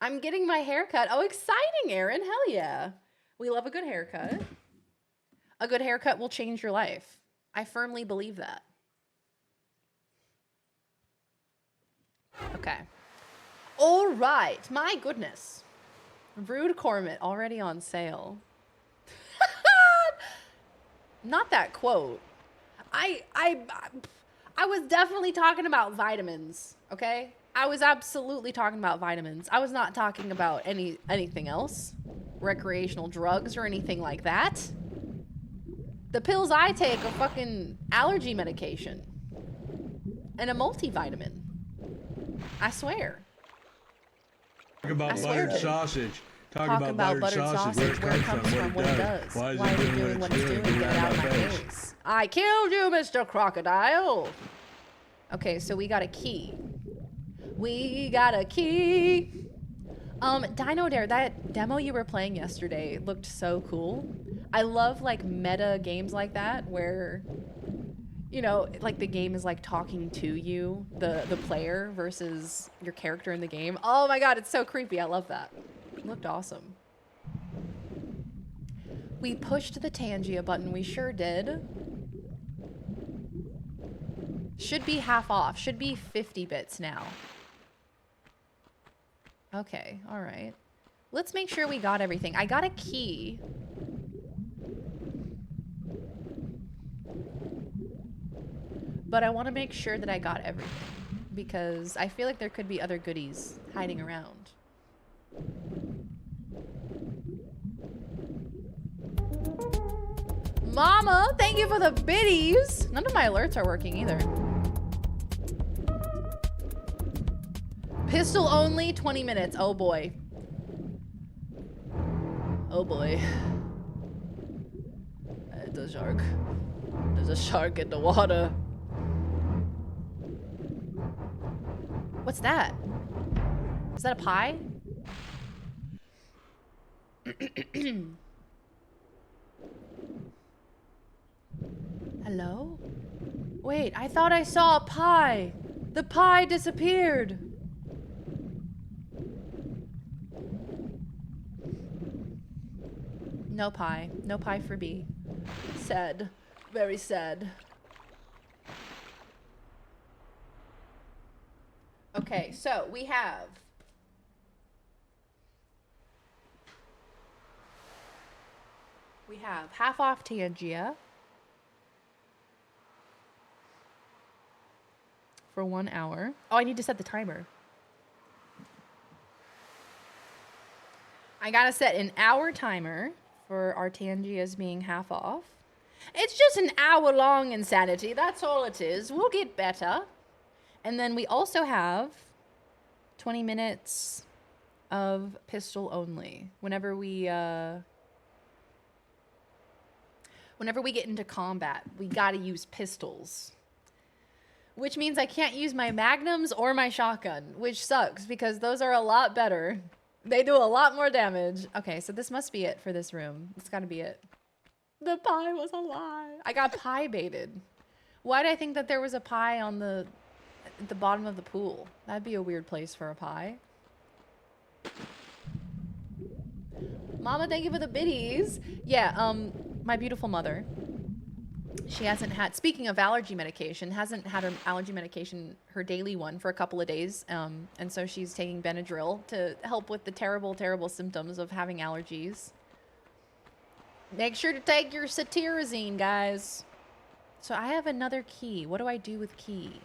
Speaker 1: I'm getting my hair cut. Oh, exciting, Aaron. Hell yeah. We love a good haircut. A good haircut will change your life. I firmly believe that. Okay. All right. My goodness. Rude Cormit already on sale. Not that quote. I was definitely talking about vitamins, okay? I was absolutely talking about vitamins. I was not talking about anything else. Recreational drugs or anything like that. The pills I take are fucking allergy medication. And a multivitamin. I swear.
Speaker 10: Talk about
Speaker 1: I swear
Speaker 10: buttered
Speaker 1: to.
Speaker 10: sausage.
Speaker 1: Talk about buttered sausage. Where it comes from, what it does. Why is it doing what it's doing? Get it out of my face. I killed you, Mr. Crocodile. Okay, so we got a key. We got a key. Dino Dare, that demo you were playing yesterday looked so cool. I love like meta games like that where, you know, like the game is like talking to you, the player versus your character in the game. Oh my god, it's so creepy. I love that. It looked awesome. We pushed the Tangia button. We sure did. Should be half off. Should be 50 bits now. Okay, all right. Let's make sure we got everything. I got a key. But I want to make sure that I got everything because I feel like there could be other goodies hiding around. Mama, thank you for the biddies. None of my alerts are working either. Pistol only, 20 minutes. Oh boy. Oh boy. It's a shark. There's a shark in the water. What's that? Is that a pie? Hello? Wait, I thought I saw a pie. The pie disappeared. No pie. No pie for B. Sad. Very sad. Okay, so we have half off Tangia for 1 hour. Oh, I need to set the timer. I gotta set an hour timer for our Tangias being half off. It's just an hour-long insanity. That's all it is. We'll get better. And then we also have 20 minutes of pistol only. Whenever we get into combat, we gotta use pistols. Which means I can't use my magnums or my shotgun, which sucks because those are a lot better. They do a lot more damage. Okay, so this must be it for this room. It's gotta be it. The pie was a lie. I got pie baited. Why did I think that there was a pie on the at the bottom of the pool? That'd be a weird place for a pie. Mama, thank you for the biddies. Yeah, my beautiful mother. She hasn't had, speaking of allergy medication, hasn't had her allergy medication, her daily one, for a couple of days. And so she's taking Benadryl to help with the terrible, terrible symptoms of having allergies. Make sure to take your cetirizine, guys. So I have another key. What do I do with key?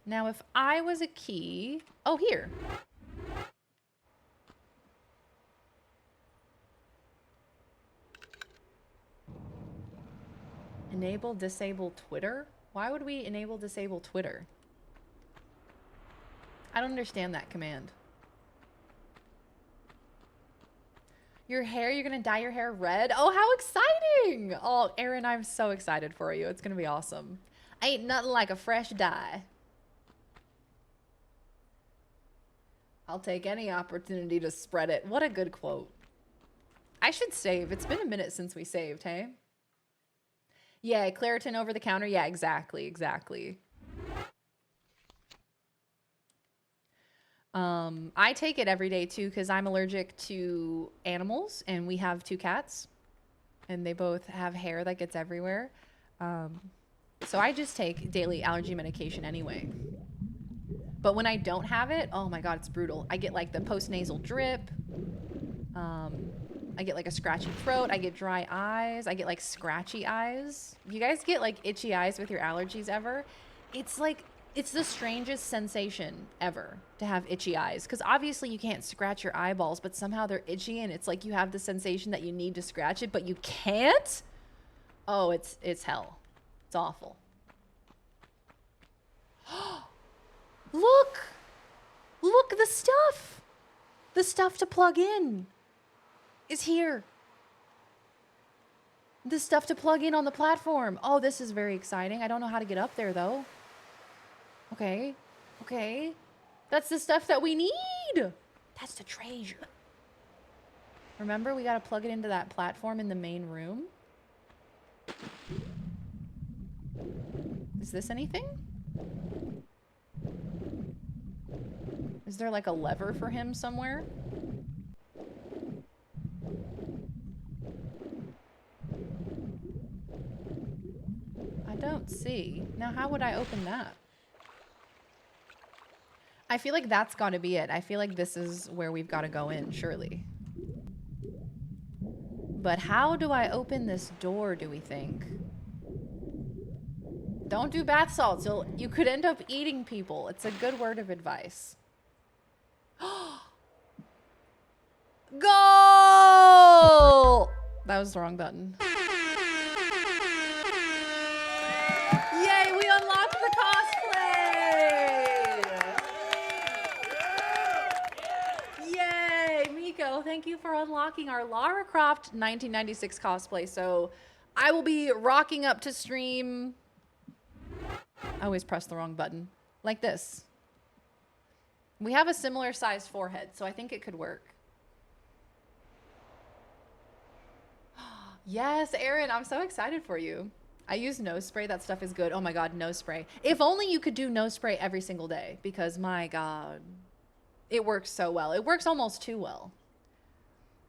Speaker 1: Now, if I was a key... Oh, here. Enable, disable Twitter? Why would we enable, disable Twitter? I don't understand that command. Your hair, you're gonna dye your hair red? Oh, how exciting! Oh, Aaron, I'm so excited for you. It's gonna be awesome. Ain't nothing like a fresh dye. I'll take any opportunity to spread it. What a good quote. I should save. It's been a minute since we saved, hey? Yeah, Claritin over the counter. Yeah, exactly, exactly. I take it every day too because I'm allergic to animals and we have 2 cats and they both have hair that gets everywhere. So I just take daily allergy medication anyway. But when I don't have it, oh my God, it's brutal. I get like the post-nasal drip. I get like a scratchy throat. I get dry eyes. I get like scratchy eyes. You guys get like itchy eyes with your allergies ever? It's like, it's the strangest sensation ever to have itchy eyes. Because obviously you can't scratch your eyeballs, but somehow they're itchy and it's like you have the sensation that you need to scratch it, but you can't? Oh, it's hell. It's awful. Look! Look, the stuff! The stuff to plug in is here. The stuff to plug in on the platform. Oh, this is very exciting. I don't know how to get up there, though. Okay. Okay. That's the stuff that we need. That's the treasure. Remember, we got to plug it into that platform in the main room. Is this anything? Is there like a lever for him somewhere? I don't see. Now, how would I open that? I feel like that's got to be it. I feel like this is where we've got to go in, surely. But how do I open this door, do we think? Don't do bath salts. You could end up eating people. It's a good word of advice. Goal! That was the wrong button. Yay, we unlocked the cosplay! Yay, Miko, thank you for unlocking our Lara Croft 1996 cosplay. So I will be rocking up to stream. I always press the wrong button. Like this. We have a similar sized forehead, so I think it could work. Yes, Aaron, I'm so excited for you. I use nose spray. That stuff is good. Oh my God, nose spray. If only you could do nose spray every single day, because my God, it works so well. It works almost too well.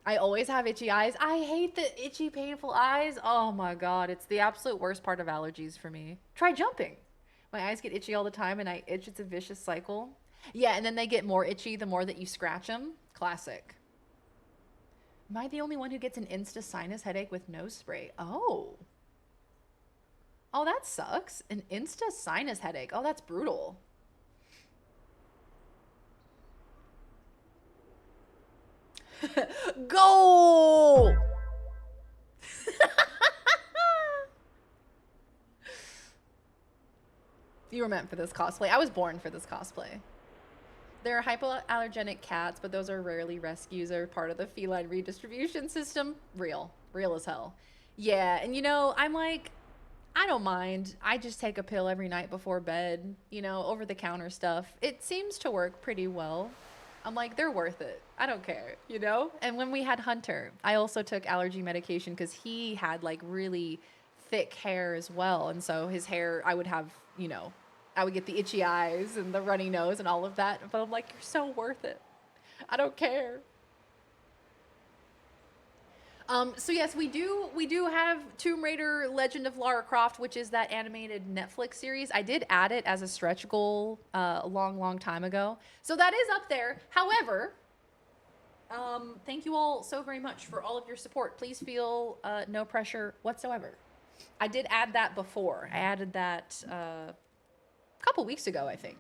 Speaker 1: I always have itchy eyes. I hate the itchy, painful eyes. Oh my God, it's the absolute worst part of allergies for me. Try jumping. My eyes get itchy all the time and I itch. It's a vicious cycle. Yeah, and then they get more itchy the more that you scratch them. Classic. Am I the only one who gets an insta sinus headache with nose spray? Oh. Oh, that sucks. An insta sinus headache. Oh, that's brutal. Go! You were meant for this cosplay. I was born for this cosplay. There are hypoallergenic cats, but those are rarely rescues or part of the feline redistribution system. Real as hell. Yeah, and you know, I'm like, I don't mind. I just take a pill every night before bed, you know, over-the-counter stuff. It seems to work pretty well. I'm like, they're worth it. I don't care, you know? And when we had Hunter, I also took allergy medication because he had like really thick hair as well. And so his hair, I would have, you know, I would get the itchy eyes and the runny nose and all of that. But I'm like, you're so worth it. I don't care. So yes, we do have Tomb Raider Legend of Lara Croft, which is that animated Netflix series. I did add it as a stretch goal a long time ago. So that is up there. However, thank you all so very much for all of your support. Please feel no pressure whatsoever. I did add that before. I added that a couple weeks ago, I think.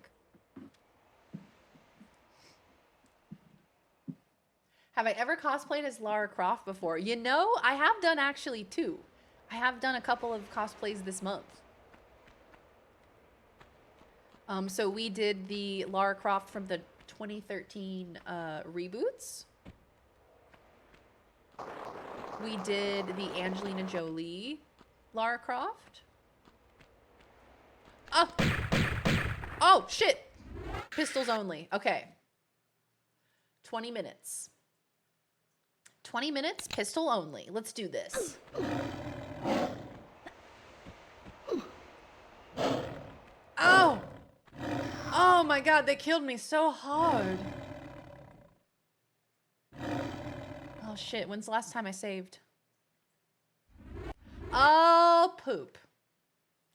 Speaker 1: Have I ever cosplayed as Lara Croft before? You know, I have done actually two. I have done a couple of cosplays this month. So we did the Lara Croft from the 2013 reboots. We did the Angelina Jolie Lara Croft. Oh, shit. Pistols only. Okay. 20 minutes. 20 minutes, pistol only. Let's do this. Oh! Oh my God, they killed me so hard. Oh shit, when's the last time I saved? Oh, poop.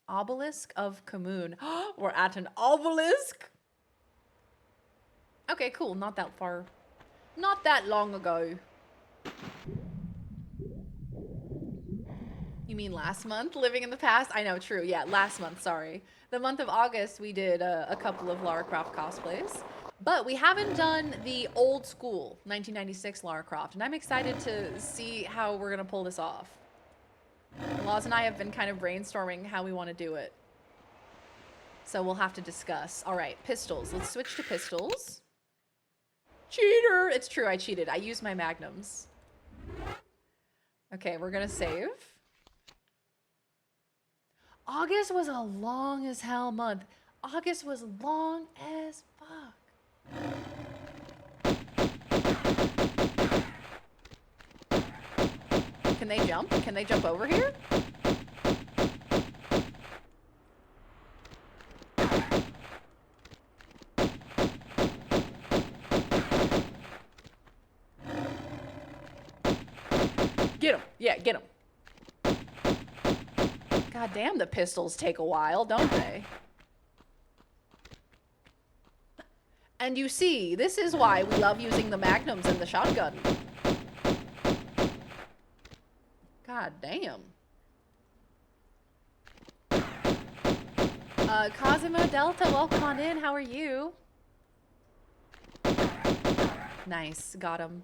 Speaker 1: Obelisk of Kamoon. We're at an obelisk? Okay, cool. Not that far. Not that long ago. You mean last month? Living in the past? I know, true. Yeah, last month, sorry. The month of August, we did a couple of Lara Croft cosplays. But we haven't done the old school 1996 Lara Croft. And I'm excited to see how we're going to pull this off. Laws and I have been kind of brainstorming how we want to do it. So we'll have to discuss. All right, pistols. Let's switch to pistols. Cheater! It's true, I cheated. I used my magnums. Okay, we're gonna save. August was a long as hell month. August was long as fuck. Can they jump? Can they jump over here? Get him. Yeah, get him. God damn, the pistols take a while, don't they? And you see, this is why we love using the magnums and the shotgun. God damn. Cosimo Delta, welcome on in. How are you? Nice, got him.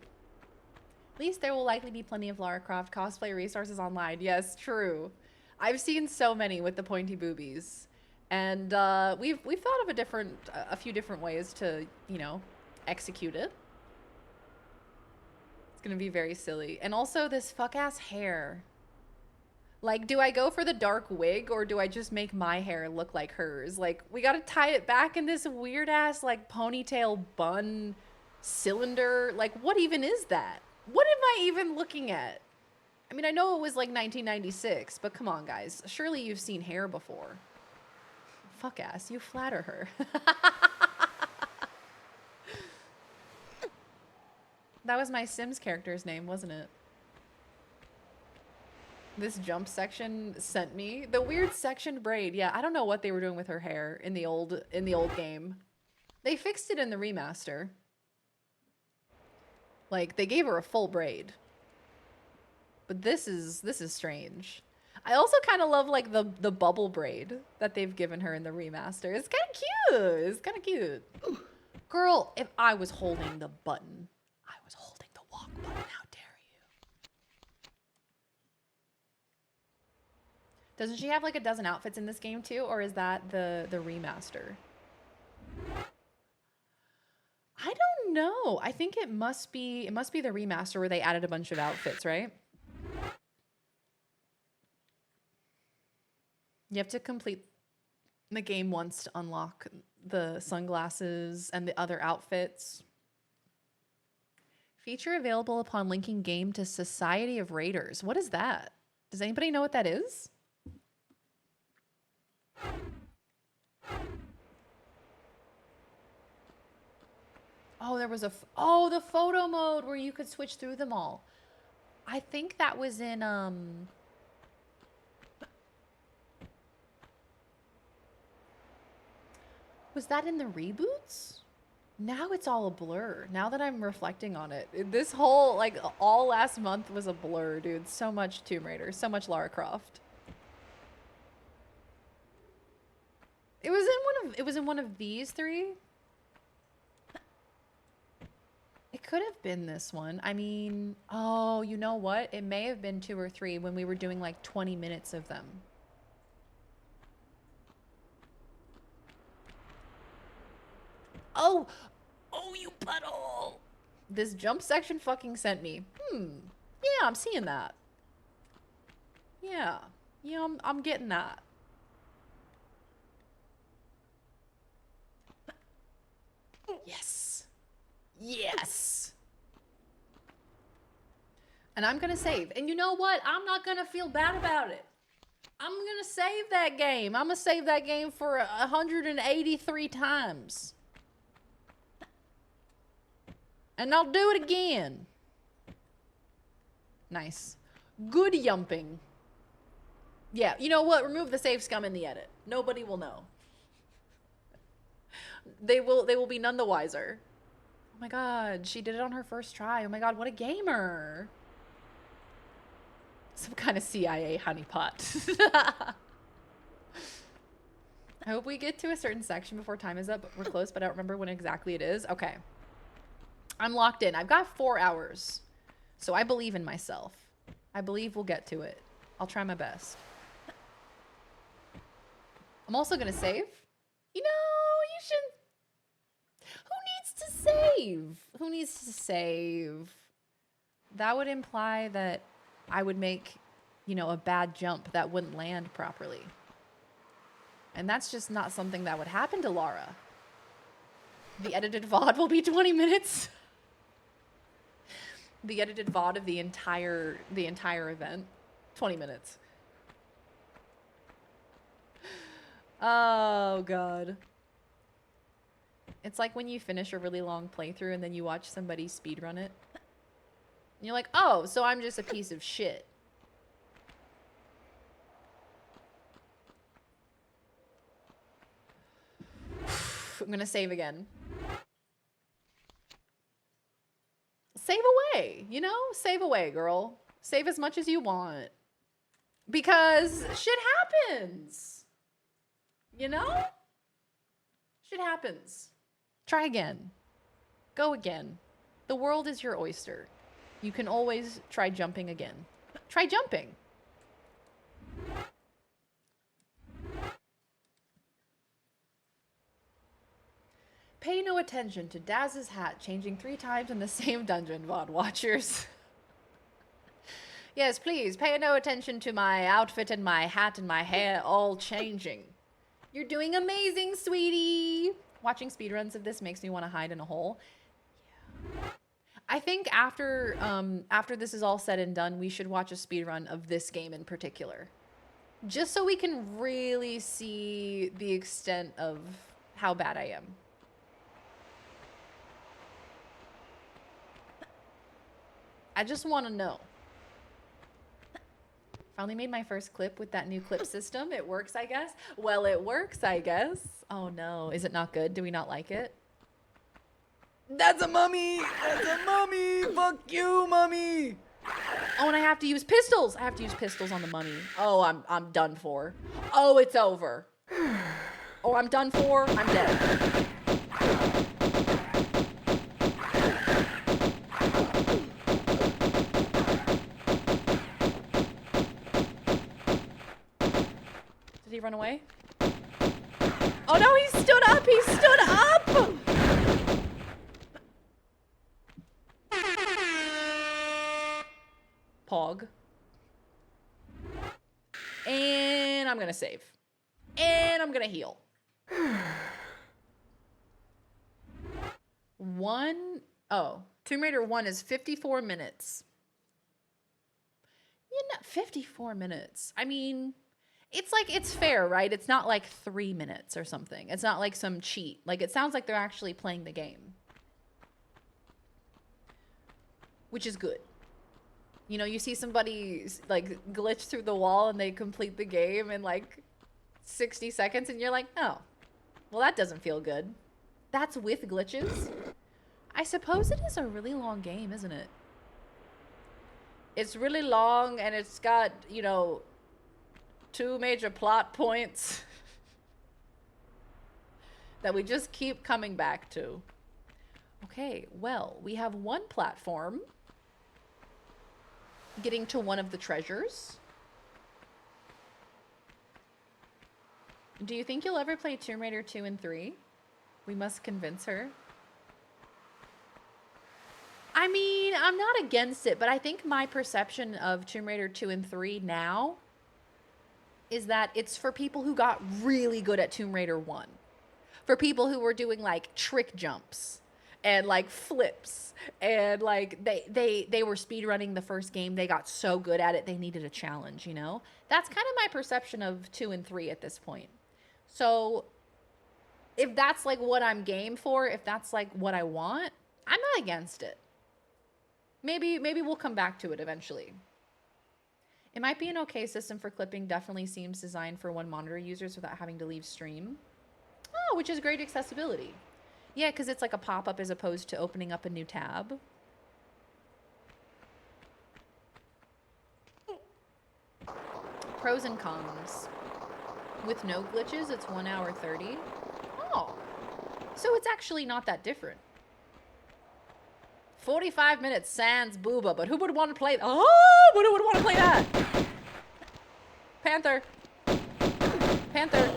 Speaker 1: At least there will likely be plenty of Lara Croft cosplay resources online. Yes, true. I've seen so many with the pointy boobies, and we've thought of a few different ways to, you know, execute it. It's gonna be very silly, and also this fuck ass hair. Like, do I go for the dark wig or do I just make my hair look like hers? Like, we gotta tie it back in this weird ass like ponytail bun cylinder. Like, what even is that? What am I even looking at? I mean, I know it was like 1996, but come on, guys. Surely you've seen hair before. Fuck ass, you flatter her. That was my Sims character's name, wasn't it? This jump section sent me the weird sectioned braid. Yeah, I don't know what they were doing with her hair in the old game. They fixed it in the remaster. Like, they gave her a full braid. But this is strange. I also kind of love like the bubble braid that they've given her in the remaster. It's kind of cute. It's kind of cute. Girl, if I was holding the button, I was holding the walk button. How dare you? Doesn't she have like a dozen outfits in this game too, or is that the remaster? I don't know. I think it must be the remaster where they added a bunch of outfits, right? You have to complete the game once to unlock the sunglasses and the other outfits. Feature available upon linking game to Society of Raiders. What is that? Does anybody know what that is? Oh, there was the photo mode where you could switch through them all. I think that was in was that in the reboots? Now it's all a blur. Now that I'm reflecting on it, this whole like all last month was a blur, dude. So much Tomb Raider, so much Lara Croft. It was in one of these three. It could have been this one. I mean, oh, you know what? It may have been 2 or 3 when we were doing like 20 minutes of them. Oh, you butthole. This jump section fucking sent me. Yeah, I'm seeing that. Yeah, I'm getting that. Yes. Yes. And I'm gonna save. And you know what? I'm not gonna feel bad about it. I'm gonna save that game. I'm gonna save that game for 183 times. And I'll do it again. Nice. Good yumping. Yeah, you know what? Remove the save scum in the edit. Nobody will know. They will be none the wiser. Oh my god, she did it on her first try. Oh my god, what a gamer. Some kind of CIA honeypot. I hope we get to a certain section before time is up. But we're close, but I don't remember when exactly it is. Okay. I'm locked in. I've got 4 hours. So I believe in myself. I believe we'll get to it. I'll try my best. I'm also going to save. You know, you shouldn't. Who needs to save? Who needs to save? That would imply that I would make, you know, a bad jump that wouldn't land properly. And that's just not something that would happen to Lara. The edited VOD will be 20 minutes. The edited VOD of the entire event, 20 minutes. Oh god. It's like when you finish a really long playthrough and then you watch somebody speedrun it. And you're like, oh, so I'm just a piece of shit. I'm gonna save again. Save away, you know? Save away, girl. Save as much as you want. Because shit happens. You know? Shit happens. Try again. Go again. The world is your oyster. You can always try jumping again. Try jumping. Pay no attention to Daz's hat changing 3 times in the same dungeon, VOD watchers. Yes, please, pay no attention to my outfit and my hat and my hair all changing. You're doing amazing, sweetie. Watching speedruns of this makes me want to hide in a hole. Yeah. I think after this is all said and done, we should watch a speedrun of this game in particular. Just so we can really see the extent of how bad I am. I just want to know. Finally made my first clip with that new clip system. It works, I guess. Well, it works, I guess. Oh no, is it not good? Do we not like it? That's a mummy! That's a mummy! Fuck you, mummy! Oh, and I have to use pistols! I have to use pistols on the mummy. Oh, I'm done for. Oh, it's over. Oh, I'm done for. I'm dead. Did he run away? Oh no, he stood up! He stood up! Pog. And I'm gonna save. And I'm gonna heal. Tomb Raider 1 is 54 minutes. You know, 54 minutes. I mean, it's like, it's fair, right? It's not like 3 minutes or something. It's not like some cheat. Like, it sounds like they're actually playing the game. Which is good. You know, you see somebody, like, glitch through the wall and they complete the game in, like, 60 seconds, and you're like, oh, well, that doesn't feel good. That's with glitches? I suppose it is a really long game, isn't it? It's really long, and it's got, you know, 2 major plot points that we just keep coming back to. Okay, well, we have 1 platform getting to one of the treasures. Do you think you'll ever play Tomb Raider 2 and 3? We must convince her. I mean, I'm not against it, but I think my perception of Tomb Raider 2 and 3 now is that it's for people who got really good at Tomb Raider 1. For people who were doing, like, trick jumps and, like, flips. And, like, they were speedrunning the first game. They got so good at it, they needed a challenge, you know? That's kind of my perception of 2 and 3 at this point. So, if that's, like, what I'm game for, if that's, like, what I want, I'm not against it. Maybe we'll come back to it eventually. It might be an okay system for clipping. Definitely seems designed for 1 monitor users without having to leave stream. Oh, which is great accessibility. Yeah, because it's like a pop-up as opposed to opening up a new tab. Pros and cons. With no glitches, it's 1 hour 30. Oh, so it's actually not that different. 45 minutes sans booba, but who would want to play? Oh, who would want to play that? Panther. Panther.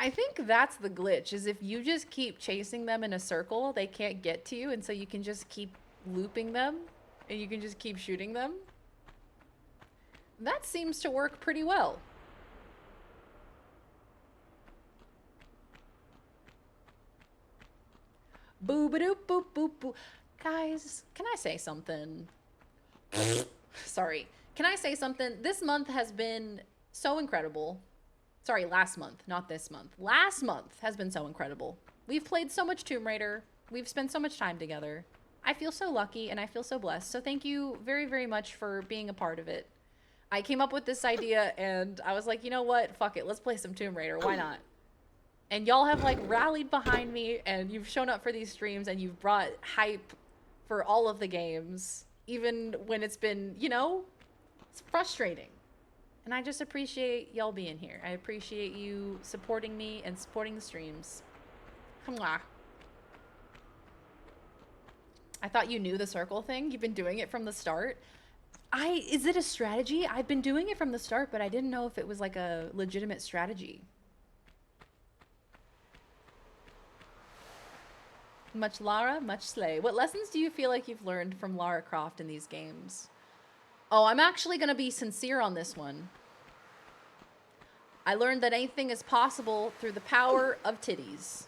Speaker 1: I think that's the glitch, is if you just keep chasing them in a circle, they can't get to you, and so you can just keep looping them, and you can just keep shooting them. That seems to work pretty well. Boo ba doop boop boop boo. Guys, can I say something? Sorry. Can I say something? This month has been so incredible. Sorry, last month, not this month. Last month has been so incredible. We've played so much Tomb Raider. We've spent so much time together. I feel so lucky and I feel so blessed. So thank you very, very much for being a part of it. I came up with this idea and I was like, you know what? Fuck it. Let's play some Tomb Raider. Why not? And y'all have like rallied behind me and you've shown up for these streams and you've brought hype for all of the games, even when it's been, you know, it's frustrating. And I just appreciate y'all being here. I appreciate you supporting me and supporting the streams. Mwah. I thought you knew the circle thing. You've been doing it from the start. Is it a strategy? I've been doing it from the start, but I didn't know if it was like a legitimate strategy. Much Lara, much Slay. What lessons do you feel like you've learned from Lara Croft in these games? Oh, I'm actually going to be sincere on this one. I learned that anything is possible through the power of titties.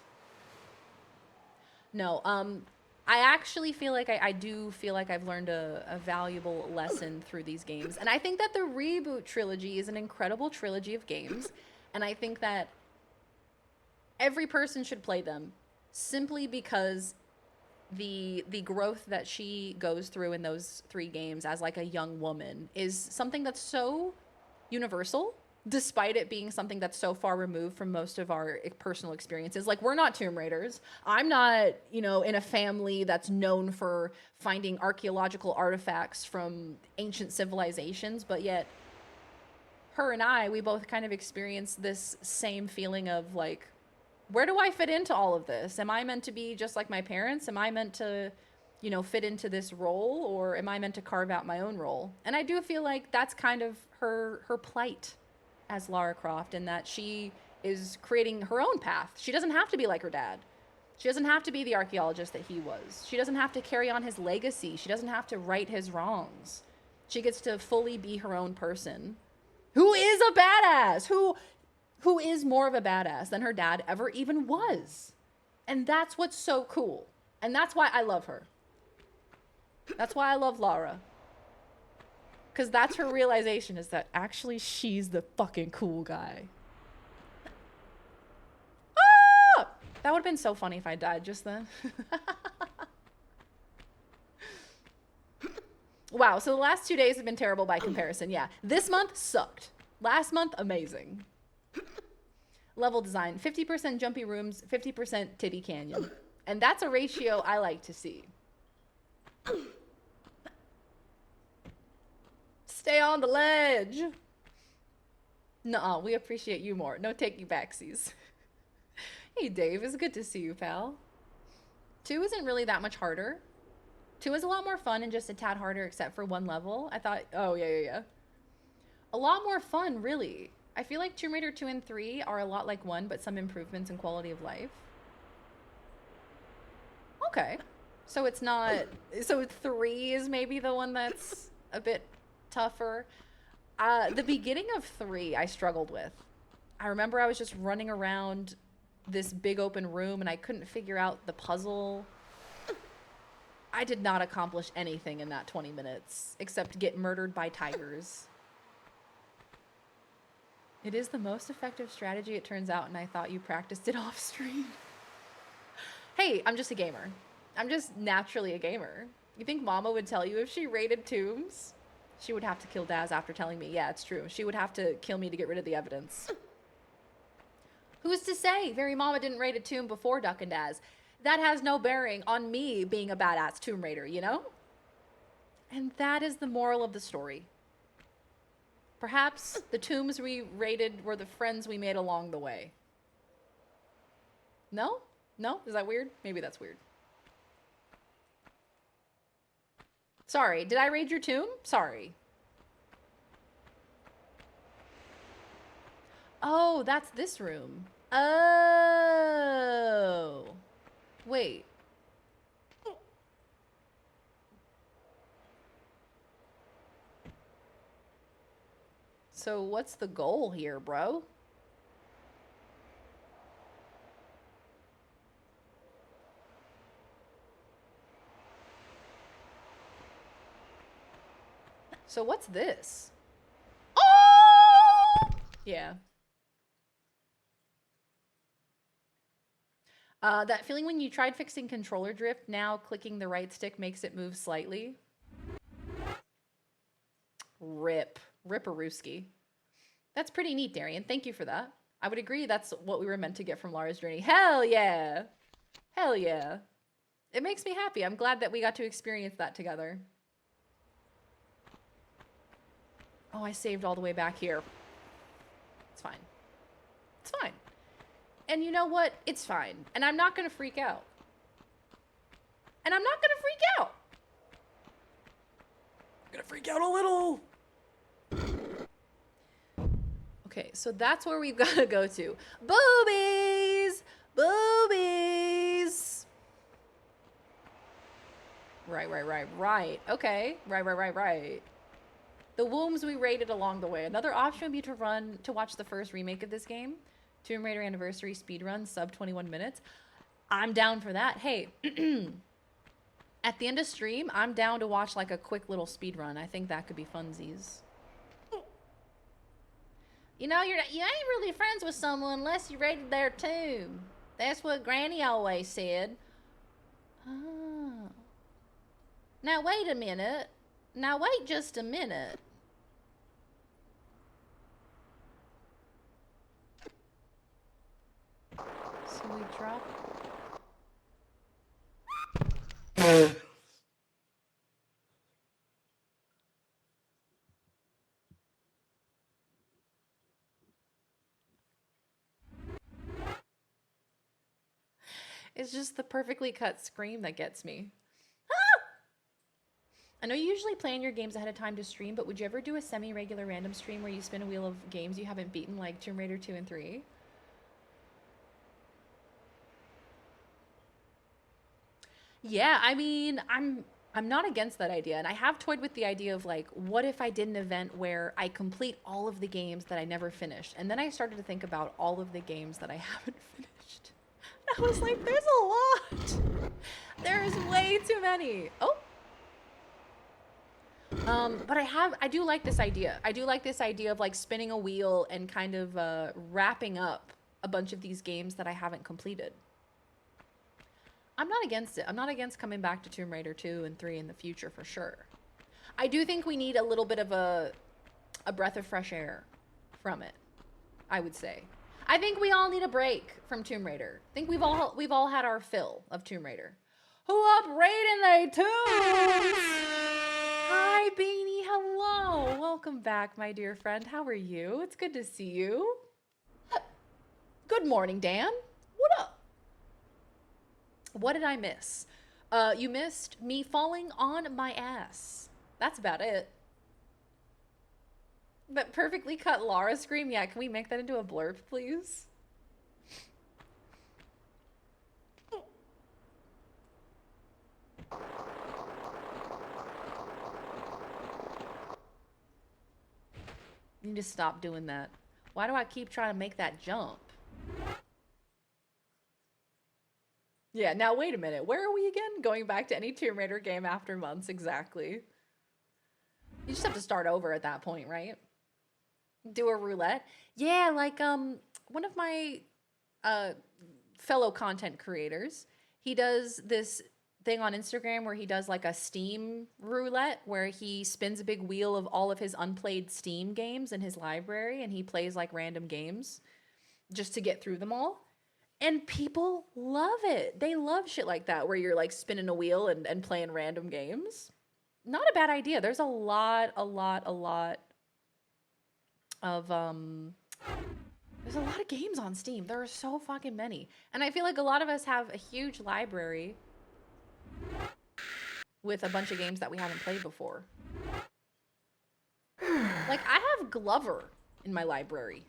Speaker 1: No, I actually feel like I do feel like I've learned a valuable lesson through these games. And I think that the Reboot trilogy is an incredible trilogy of games. And I think that every person should play them simply because the growth that she goes through in those 3 games as like a young woman is something that's so universal, despite it being something that's so far removed from most of our personal experiences. Like, we're not Tomb Raiders. I'm not, you know, in a family that's known for finding archaeological artifacts from ancient civilizations, but yet her and I, we both kind of experienced this same feeling of like, where do I fit into all of this? Am I meant to be just like my parents? Am I meant to, you know, fit into this role, or am I meant to carve out my own role? And I do feel like that's kind of her plight as Lara Croft, in that she is creating her own path. She doesn't have to be like her dad. She doesn't have to be the archaeologist that he was. She doesn't have to carry on his legacy. She doesn't have to right his wrongs. She gets to fully be her own person, who is a badass, who is more of a badass than her dad ever even was. And that's what's so cool. And that's why I love her. That's why I love Lara. Because that's her realization, is that actually she's the fucking cool guy. Ah! That would have been so funny if I died just then. Wow, so the last 2 days have been terrible by comparison. Yeah, this month sucked. Last month, amazing. Level design, 50% jumpy rooms, 50% titty canyon. And that's a ratio I like to see. Stay on the ledge. Nuh-uh, we appreciate you more. No takey backsies. Hey Dave, it's good to see you, pal. 2 isn't really that much harder. 2 is a lot more fun and just a tad harder except for 1 level. I thought, oh yeah. A lot more fun, really. I feel like Tomb Raider 2 and 3 are a lot like 1, but some improvements in quality of life. Okay. So it's not... So 3 is maybe the one that's a bit tougher. The beginning of 3 I struggled with. I remember I was just running around this big open room and I couldn't figure out the puzzle. I did not accomplish anything in that 20 minutes except get murdered by tigers. It is the most effective strategy, it turns out, and I thought you practiced it off stream. Hey, I'm just a gamer. I'm just naturally a gamer. You think Mama would tell you if she raided tombs? She would have to kill Daz after telling me. Yeah, it's true. She would have to kill me to get rid of the evidence. Who's to say Very Mama didn't raid a tomb before Duck and Daz? That has no bearing on me being a badass Tomb Raider, you know? And that is the moral of the story. Perhaps the tombs we raided were the friends we made along the way. No? No? Is that weird? Maybe that's weird. Sorry, did I raid your tomb? Sorry. Oh, that's this room. Oh. Wait. So what's the goal here, bro? So what's this? Oh! Yeah. That feeling when you tried fixing controller drift, now clicking the right stick makes it move slightly. Rip. Ripperooski. That's pretty neat, Darian. Thank you for that. I would agree that's what we were meant to get from Lara's Journey. Hell yeah. Hell yeah. It makes me happy. I'm glad that we got to experience that together. Oh, I saved all the way back here. It's fine. It's fine. And you know what? It's fine. And I'm not going to freak out. And I'm not going to freak out. I'm going to freak out a little. Okay, so that's where we've got to go to. Boobies! Boobies! Right. Okay. Right. The wombs we rated along the way. Another option would be to watch the first remake of this game. Tomb Raider Anniversary speedrun, sub 21 minutes. I'm down for that. Hey, at the end of stream, I'm down to watch like a quick little speedrun. I think that could be funsies. You know, you ain't really friends with someone unless you raided their tomb. That's what Granny always said. Oh. Now wait a minute. Now wait just a minute. So we drop. It's just the perfectly cut scream that gets me. Ah! I know you usually plan your games ahead of time to stream, but would you ever do a semi-regular random stream where you spin a wheel of games you haven't beaten, like Tomb Raider 2 and 3? Yeah, I mean, I'm not against that idea, and I have toyed with the idea of like, what if I did an event where I complete all of the games that I never finished, and then I started to think about all of the games that I haven't finished. I was like, there's a lot. There's way too many. Oh. But I do like this idea. I do like this idea of like spinning a wheel and kind of wrapping up a bunch of these games that I haven't completed. I'm not against it. I'm not against coming back to Tomb Raider 2 and 3 in the future for sure. I do think we need a little bit of a breath of fresh air from it, I would say. I think we all need a break from Tomb Raider. I think we've all had our fill of Tomb Raider. Who up raiding they tombs? Hi, Beanie. Hello. Welcome back, my dear friend. How are you? It's good to see you. Good morning, Dan. What up? What did I miss? You missed me falling on my ass. That's about it. But perfectly cut Lara scream. Yeah, can we make that into a blurb, please? You need to stop doing that. Why do I keep trying to make that jump? Yeah, now wait a minute. Where are we again? Going back to any Tomb Raider game after months, exactly. You just have to start over at that point, right? Do a roulette. Yeah, like one of my fellow content creators, he does this thing on Instagram where he does like a Steam roulette where he spins a big wheel of all of his unplayed Steam games in his library and he plays like random games just to get through them all. And people love it. They love shit like that where you're like spinning a wheel and playing random games. Not a bad idea. There's a lot of there's a lot of games on Steam. There are so fucking many. And I feel like a lot of us have a huge library with a bunch of games that we haven't played before. Like, I have Glover in my library.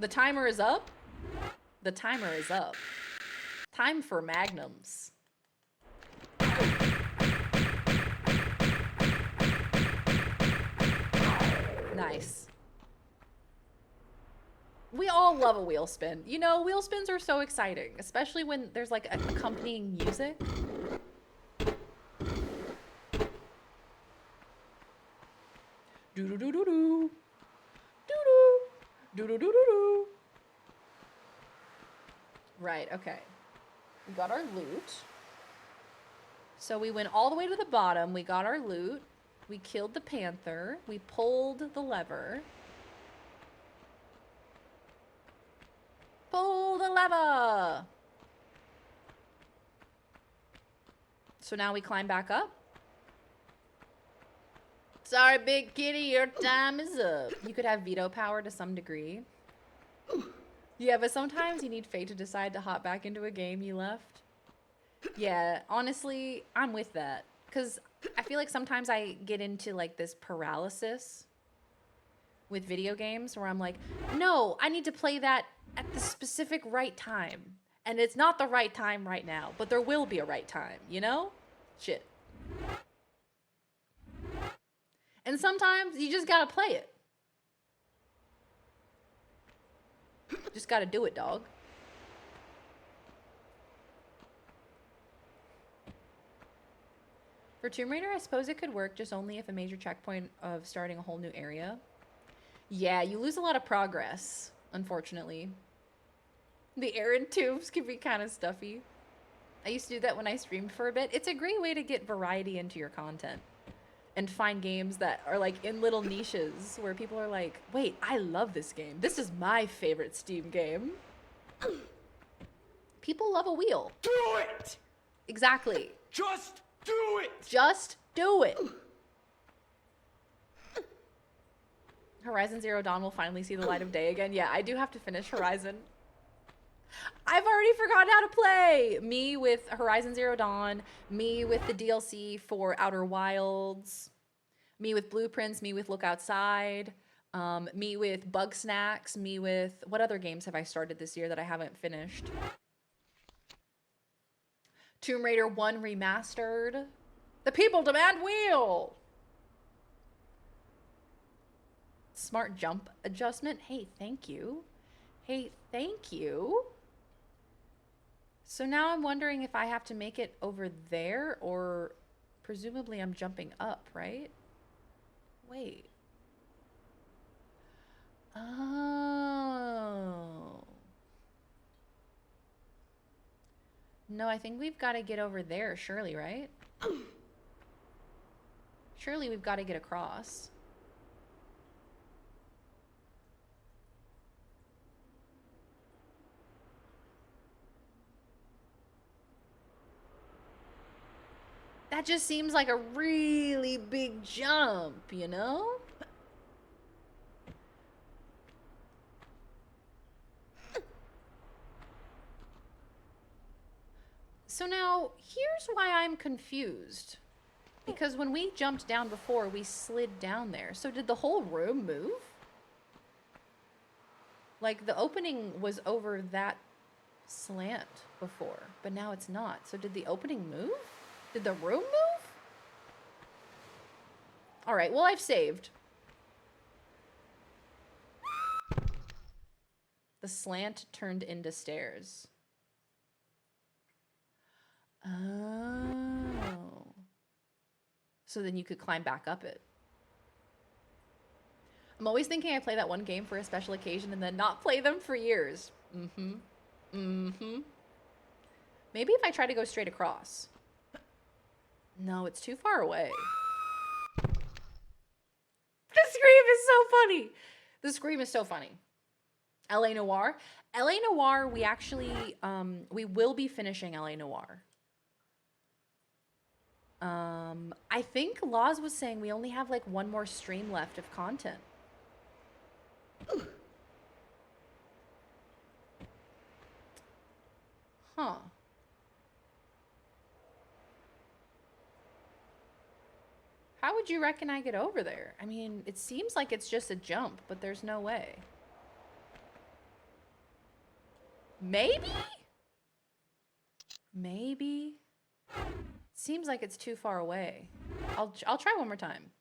Speaker 1: The timer is up. The timer is up. Time for magnums. Nice. We all love a wheel spin. You know, wheel spins are so exciting, especially when there's like accompanying music. Do do do do do. Do do. Do do do do do. Right, okay. We got our loot. So we went all the way to the bottom. We got our loot. We killed the panther. We pulled the lever. Pull the lever! So now we climb back up. Sorry, big kitty, your time is up. You could have veto power to some degree. Yeah, but sometimes you need fate to decide to hop back into a game you left. Yeah, honestly, I'm with that. Because I feel like sometimes I get into like this paralysis with video games where I'm like, no, I need to play that at the specific right time. And it's not the right time right now, but there will be a right time, you know? Shit. And sometimes you just gotta play it. Just gotta do it, dog. For Tomb Raider, I suppose it could work just only if a major checkpoint of starting a whole new area. Yeah, you lose a lot of progress, unfortunately. The errand tubes can be kind of stuffy. I used to do that when I streamed for a bit. It's a great way to get variety into your content and find games that are like in little niches where people are like, wait, I love this game. This is my favorite Steam game. People love a wheel.
Speaker 6: Do it!
Speaker 1: Exactly.
Speaker 6: Just do it!
Speaker 1: Just do it. Horizon Zero Dawn will finally see the light of day again. Yeah, I do have to finish Horizon. I've already forgotten how to play. Me with Horizon Zero Dawn, me with the DLC for Outer Wilds, me with Blueprints, me with Look Outside, me with Bug Snacks, me with... What other games have I started this year that I haven't finished? Tomb Raider 1 Remastered. The people demand wheel! Smart jump adjustment. Hey, thank you. Hey, thank you. So now I'm wondering if I have to make it over there, or presumably I'm jumping up, right? Wait. Oh. No, I think we've got to get over there, surely, right? Surely we've got to get across. That just seems like a really big jump, you know? So now, here's why I'm confused. Because when we jumped down before, we slid down there. So did the whole room move? Like, the opening was over that slant before, but now it's not. So did the opening move? Did the room move? All right, well, I've saved. The slant turned into stairs. Oh. So then you could climb back up it. I'm always thinking I play that one game for a special occasion and then not play them for years. Mm-hmm. Mm-hmm. Maybe if I try to go straight across. No, it's too far away. The scream is so funny. The scream is so funny. LA Noire. LA Noire, we actually, we will be finishing LA Noire. I think Laws was saying we only have like one more stream left of content. Huh. How would you reckon I get over there? I mean, it seems like it's just a jump, but there's no way. Maybe? Maybe? Seems like it's too far away. I'll try one more time.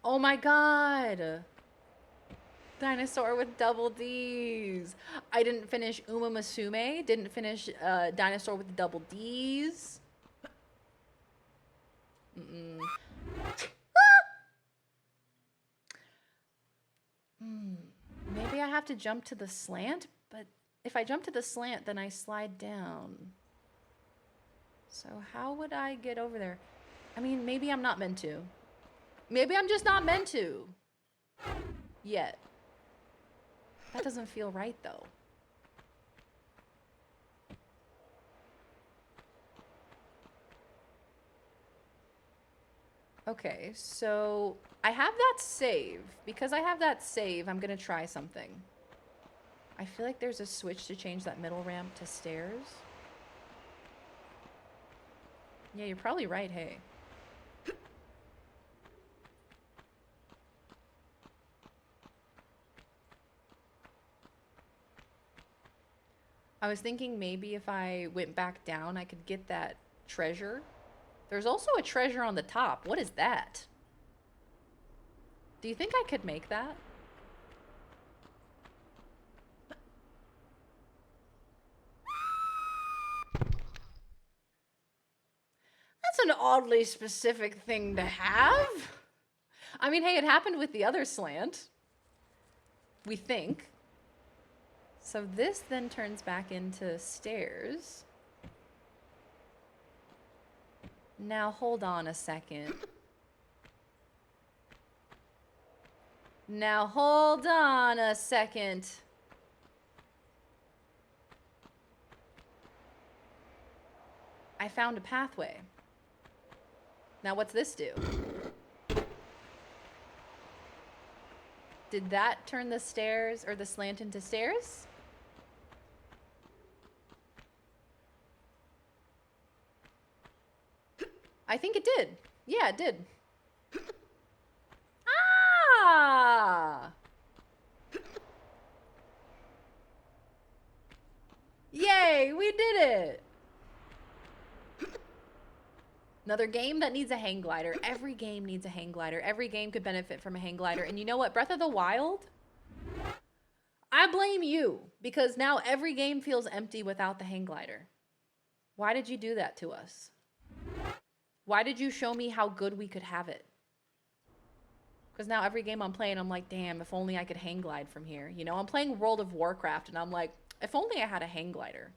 Speaker 1: Oh my god! Dinosaur with double D's. I didn't finish Uma Musume. Didn't finish Dinosaur with double D's. Maybe I have to jump to the slant, but if I jump to the slant, then I slide down. So how would I get over there? I mean, maybe I'm not meant to. Maybe I'm just not meant to. Yet. That doesn't feel right, though. Okay, so I have that save. Because I have that save, I'm gonna try something. I feel like there's a switch to change that middle ramp to stairs. Yeah, you're probably right, hey. I was thinking maybe if I went back down, I could get that treasure. There's also a treasure on the top. What is that? Do you think I could make that? That's an oddly specific thing to have. I mean, hey, it happened with the other slant. We think. So this then turns back into stairs. Now hold on a second. Now hold on a second. I found a pathway. Now what's this do? Did that turn the stairs or the slant into stairs? I think it did. Yeah, it did. Ah! Yay, we did it! Another game that needs a hang glider. Every game needs a hang glider. Every game could benefit from a hang glider. And you know what? Breath of the Wild? I blame you, because now every game feels empty without the hang glider. Why did you do that to us? Why did you show me how good we could have it? Because now every game I'm playing, I'm like, damn, if only I could hang glide from here. You know, I'm playing World of Warcraft, and I'm like, if only I had a hang glider.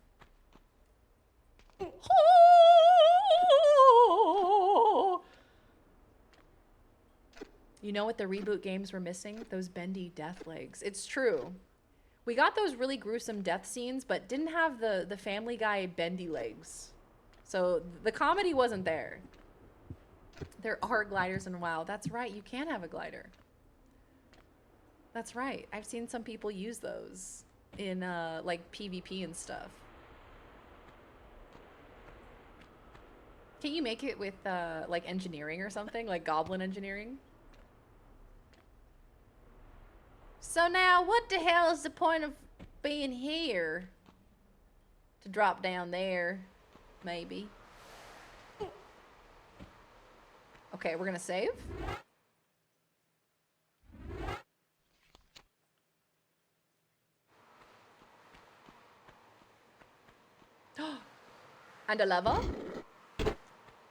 Speaker 1: You know what the reboot games were missing? Those bendy death legs. It's true. We got those really gruesome death scenes, but didn't have the Family Guy bendy legs. So the comedy wasn't there. There are gliders in WoW. That's right, you can have a glider. That's right. I've seen some people use those in like PvP and stuff. Can you make it with like engineering or something? Like goblin engineering? So now, what the hell is the point of being here? To drop down there, maybe. Okay, we're gonna save. And a lever.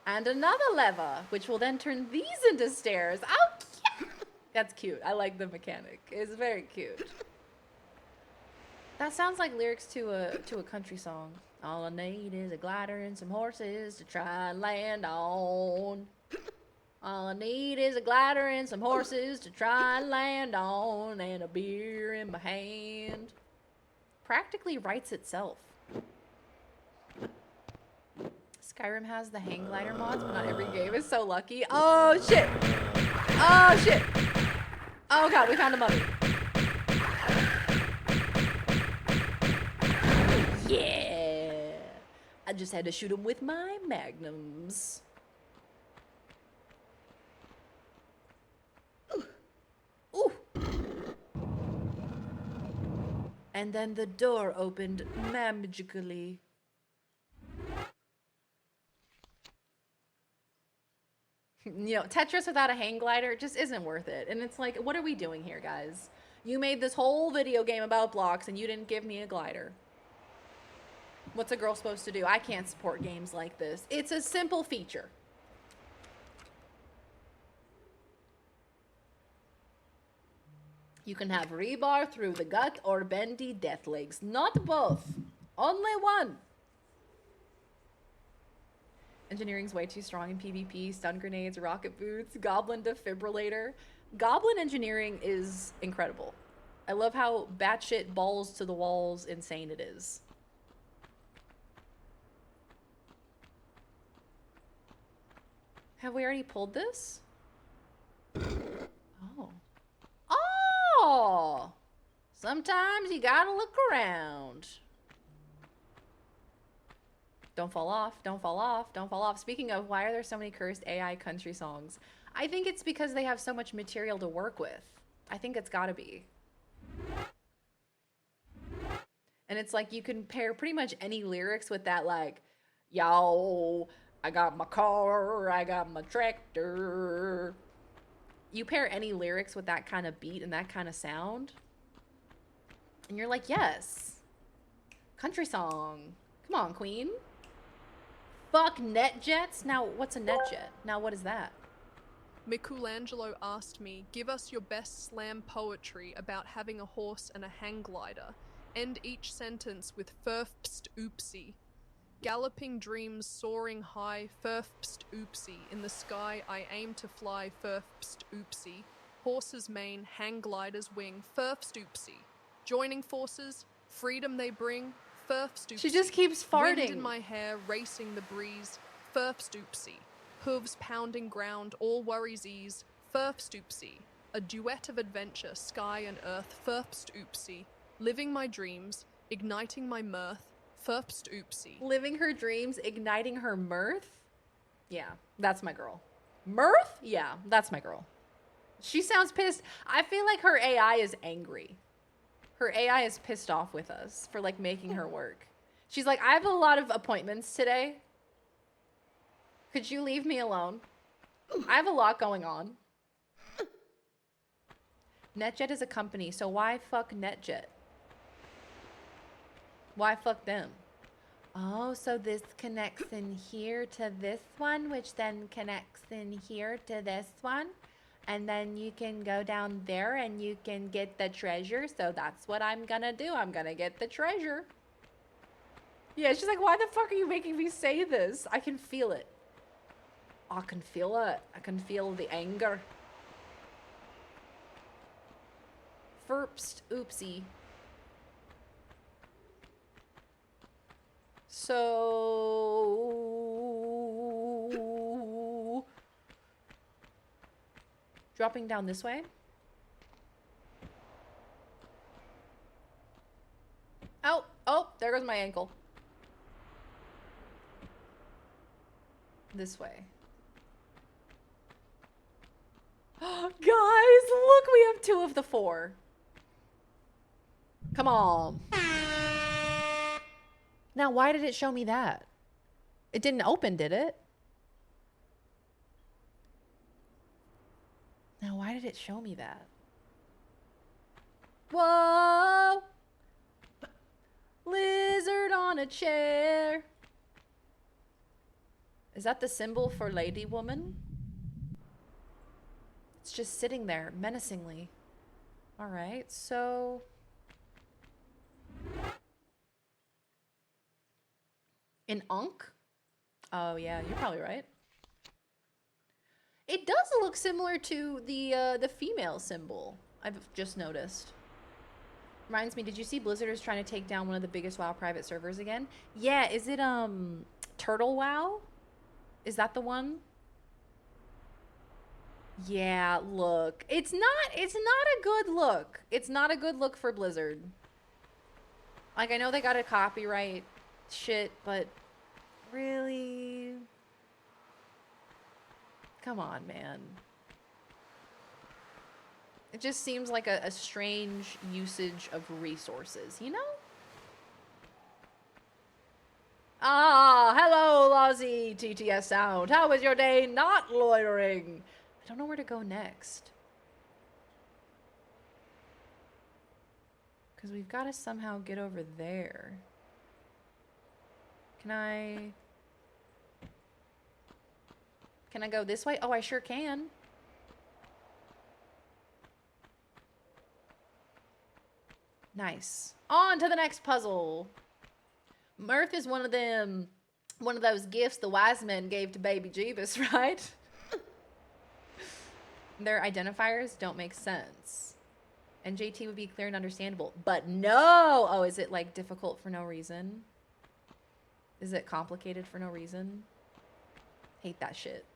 Speaker 1: And another lever, which will then turn these into stairs. Oh, yeah! That's cute. I like the mechanic. It's very cute. That sounds like lyrics to a country song. All I need is a glider and some horses to try and land on. All I need is a glider and some horses to try and land on, and a beer in my hand. Practically writes itself. Skyrim has the hang glider mods, but not every game is so lucky. Oh shit! Oh shit! Oh god, we found a mummy. Yeah! I just had to shoot him with my magnums. Ooh. And then the door opened magically. You know, Tetris without a hang glider just isn't worth it. And it's like, what are we doing here, guys? You made this whole video game about blocks and you didn't give me a glider. What's a girl supposed to do? I can't support games like this. It's a simple feature. You can have rebar through the gut or bendy death legs. Not both. Only one. Engineering's way too strong in PvP. Stun grenades, rocket boots, goblin defibrillator. Goblin engineering is incredible. I love how batshit balls to the walls insane it is. Have we already pulled this? Oh. Oh! Sometimes you gotta look around. Don't fall off, don't fall off, don't fall off. Speaking of, why are there so many cursed AI country songs? I think it's because they have so much material to work with. I think it's gotta be. And it's like you can pair pretty much any lyrics with that, like, yo, I got my car, I got my tractor. You pair any lyrics with that kind of beat and that kind of sound, and you're like, yes, country song. Come on, queen. Fuck net jets. Now, what's a net jet? Now, what is that?
Speaker 8: Michelangelo asked me, give us your best slam poetry about having a horse and a hang glider. End each sentence with furfpst oopsie. Galloping dreams soaring high, furfpst oopsie. In the sky I aim to fly, furfpst oopsie. Horse's mane, hang glider's wing, furfpst oopsie. Joining forces, freedom they bring, furfpst oopsie.
Speaker 1: She just keeps farting.
Speaker 8: Wind in my hair, racing the breeze, furfpst oopsie. Hooves pounding ground, all worries ease, furfpst oopsie. A duet of adventure, sky and earth, furfpst oopsie. Living my dreams, igniting my mirth, furfpst oopsie.
Speaker 1: Living her dreams, igniting her mirth? Yeah, that's my girl. Mirth? Yeah, that's my girl. She sounds pissed. I feel like her AI is angry. Her AI is pissed off with us for, like, making her work. She's like, I have a lot of appointments today. Could you leave me alone? I have a lot going on. NetJet is a company, so why fuck NetJet? Why fuck them? Oh, so this connects in here to this one, which then connects in here to this one. And then you can go down there and you can get the treasure. So that's what I'm gonna do. I'm gonna get the treasure. Yeah, she's like, why the fuck are you making me say this? I can feel it. I can feel it. I can feel the anger. First, oopsie. So, dropping down this way. Oh, oh, there goes my ankle. This way. Guys, look, we have 2 of the 4. Come on. Now, why did it show me that? It didn't open, did it? Now, why did it show me that? Whoa! Lizard on a chair. Is that the symbol for lady woman? It's just sitting there menacingly. All right, so... An Ankh? Oh yeah, you're probably right. It does look similar to the female symbol. I've just noticed. Reminds me, did you see Blizzard is trying to take down one of the biggest WoW private servers again? Yeah, is it Turtle WoW? Is that the one? Yeah, look. It's not a good look. It's not a good look for Blizzard. Like, I know they got a copyright shit, but really? Come on, man. It just seems like a strange usage of resources, you know? Ah, hello, Lozzie, TTS Sound. How was your day not loitering? I don't know where to go next. Because we've got to somehow get over there. Can I go this way? Oh, I sure can. Nice. On to the next puzzle. Mirth is one of those gifts the wise men gave to baby Jeebus, right? Their identifiers don't make sense. And JT would be clear and understandable. But no! Oh, is it like difficult for no reason? Is it complicated for no reason? Hate that shit.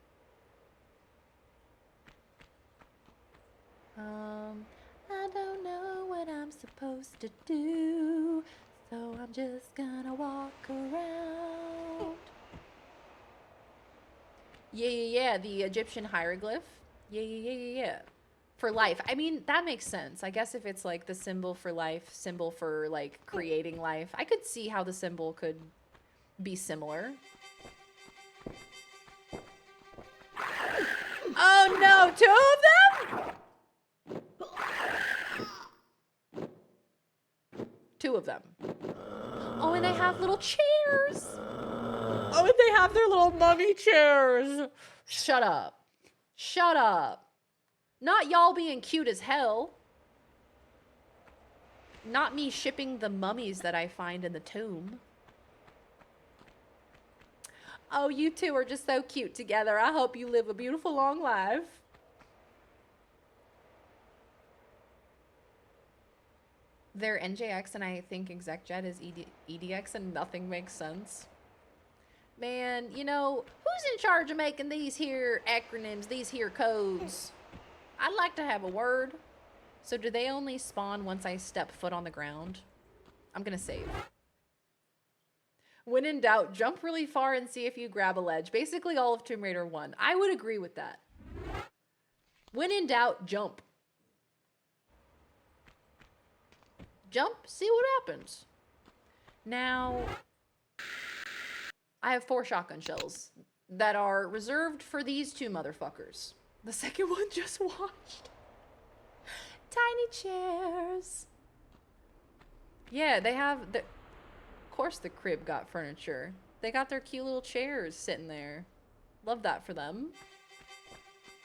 Speaker 1: I don't know what I'm supposed to do, so I'm just gonna walk around. Yeah, the Egyptian hieroglyph. Yeah. For life. I mean, that makes sense. I guess if it's like the symbol for life, symbol for like creating life, I could see how the symbol could be similar. Oh no, 2 of them? 2 of them. Oh, and they have little chairs. Oh, and they have their little mummy chairs. Shut up. Shut up. Not y'all being cute as hell. Not me shipping the mummies that I find in the tomb. Oh, you two are just so cute together. I hope you live a beautiful long life. They're NJX and I think execjet is EDX and nothing makes sense. Man, you know, who's in charge of making these here acronyms, these here codes? I'd like to have a word. So do they only spawn once I step foot on the ground? I'm gonna save. When in doubt, jump really far and see if you grab a ledge. Basically all of Tomb Raider 1. I would agree with that. When in doubt, jump. Jump, see what happens. Now, I have 4 shotgun shells that are reserved for these 2 motherfuckers. The second one just watched. Tiny chairs. Yeah, they have the... Of course the crib got furniture. They got their cute little chairs sitting there. Love that for them.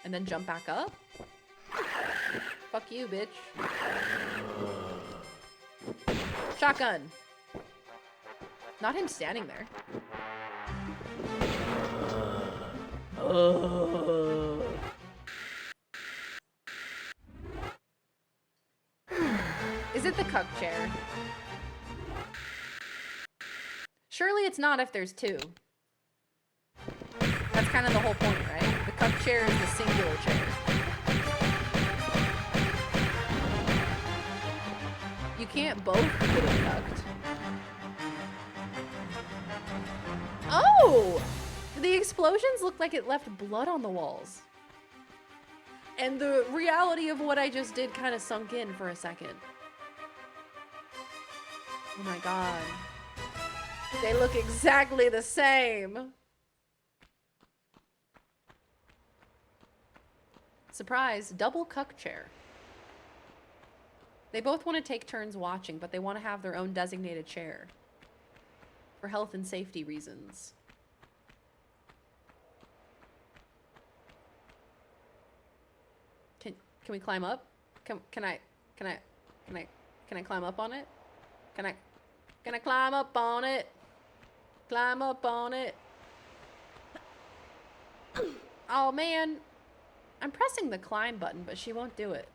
Speaker 1: And then jump back up. Fuck you, bitch. Shotgun. Not him standing there. Is it the cuck chair? Surely it's not if there's 2. That's kind of the whole point, right? The cuck chair is the singular chair. You can't both be getting cucked. Oh! The explosions looked like it left blood on the walls. And the reality of what I just did kind of sunk in for a second. Oh my god. They look exactly the same. Surprise, double cuck chair. They both want to take turns watching, but they want to have their own designated chair. For health and safety reasons. Can we climb up? Can I climb up on it? Can I climb up on it? Climb up on it. Oh man. I'm pressing the climb button, but she won't do it.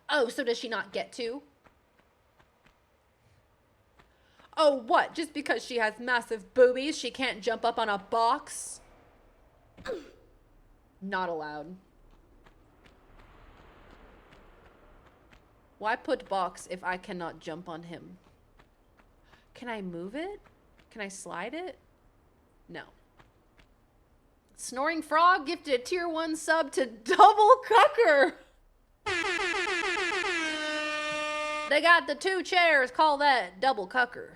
Speaker 1: Oh, so does she not get to? Oh, what? Just because she has massive boobies, she can't jump up on a box? Not allowed. Why put box if I cannot jump on him? Can I move it? Can I slide it? No. Snoring Frog gifted a tier 1 sub to Double Cucker. They got the 2 chairs. Call that Double Cucker.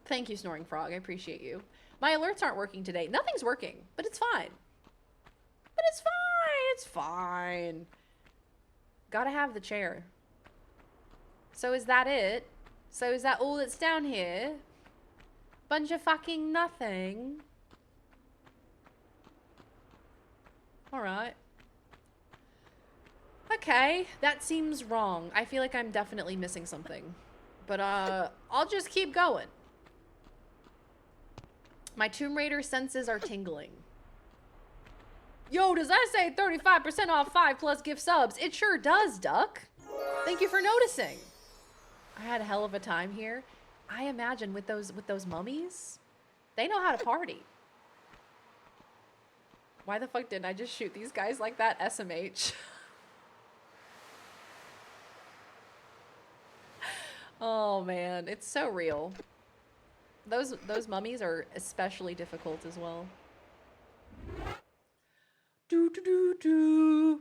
Speaker 1: Thank you, Snoring Frog. I appreciate you. My alerts aren't working today. Nothing's working, but it's fine. But it's fine. It's fine. Gotta have the chair. So is that it? So is that all that's down here? Bunch of fucking nothing. Alright. Okay, that seems wrong. I feel like I'm definitely missing something. But, I'll just keep going. My Tomb Raider senses are tingling. Yo, does that say 35% off 5+ gift subs? It sure does, Duck. Thank you for noticing. I had a hell of a time here. I imagine with those mummies, they know how to party. Why the fuck didn't I just shoot these guys like that, SMH? Oh man, it's so real. Those mummies are especially difficult as well. Do do do do.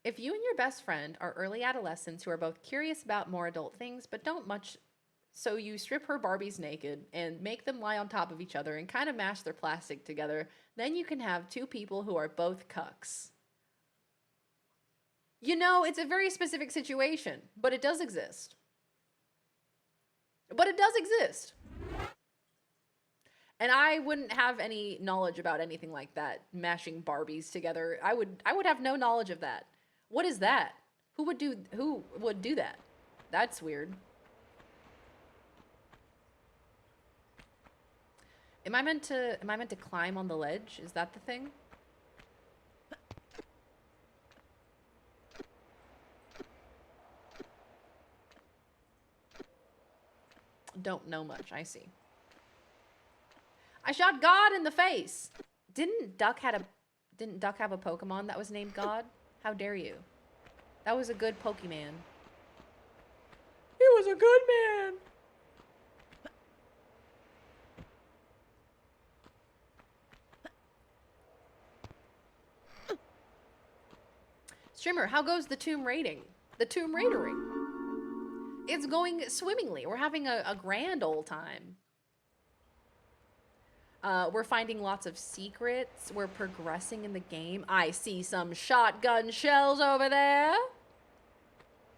Speaker 1: If you and your best friend are early adolescents who are both curious about more adult things but don't much, so you strip her Barbies naked and make them lie on top of each other and kind of mash their plastic together, then you can have 2 people who are both cucks. You know, it's a very specific situation, but it does exist. But it does exist. And I wouldn't have any knowledge about anything like that, mashing Barbies together. I would have no knowledge of that. What is that? Who would do that? That's weird. Am I meant to climb on the ledge? Is that the thing? Don't know much. I see. I shot God in the face. Didn't Duck have a Pokemon that was named God? How dare you? That was a good Pokemon. He was a good man. Streamer, how goes the Tomb Raiding? The Tomb Raidering? It's going swimmingly. We're having a grand old time. We're finding lots of secrets. We're progressing in the game. I see some shotgun shells over there.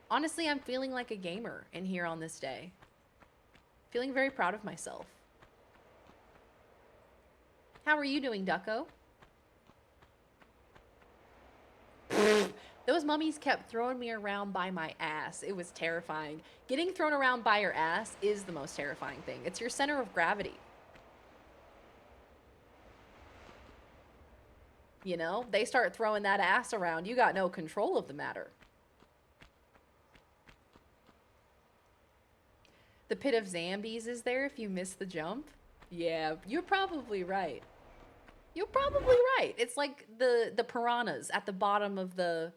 Speaker 1: Honestly, I'm feeling like a gamer in here on this day. Feeling very proud of myself. How are you doing, Ducko? Those mummies kept throwing me around by my ass. It was terrifying. Getting thrown around by your ass is the most terrifying thing. It's your center of gravity. You know, they start throwing that ass around. You got no control of the matter. The pit of zombies is there if you miss the jump. Yeah, you're probably right. You're probably right. It's like the piranhas at the bottom of the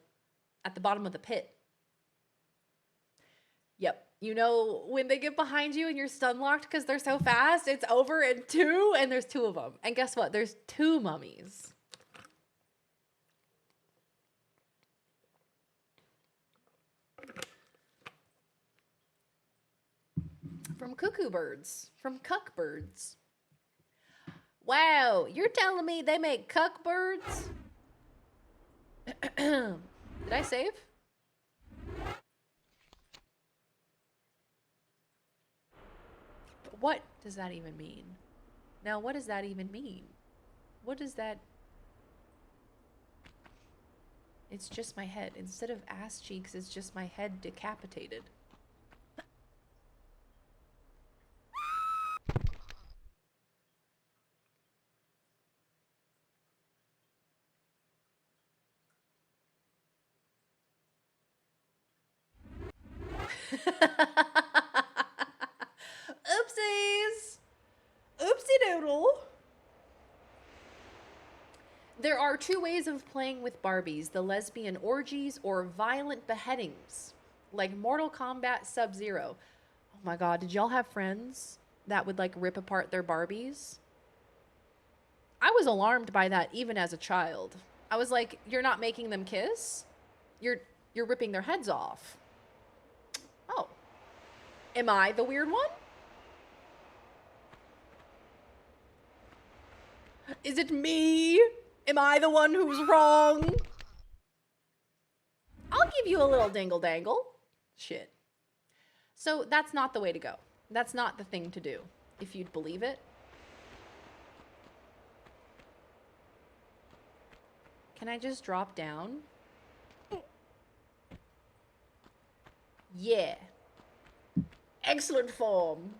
Speaker 1: pit. Yep. You know, when they get behind you and you're stun locked because they're so fast, it's over in 2 and there's 2 of them. And guess what? There's 2 mummies. From cuckoo birds. From cuck birds. Wow, you're telling me they make cuck birds? Did I save? What does that even mean? Now, what does that even mean? What does that... It's just my head. Instead of ass cheeks, it's just my head decapitated. Oopsies! Oopsie doodle! There are 2 ways of playing with Barbies, the lesbian orgies or violent beheadings, like Mortal Kombat Sub-Zero. Oh my God, did y'all have friends that would like rip apart their Barbies? I was alarmed by that even as a child. I was like, you're not making them kiss? You're ripping their heads off. Oh. Am I the weird one? Is it me? Am I the one who's wrong? I'll give you a little dingle dangle. Shit. So that's not the way to go. That's not the thing to do, if you'd believe it. Can I just drop down? Yeah. Excellent form.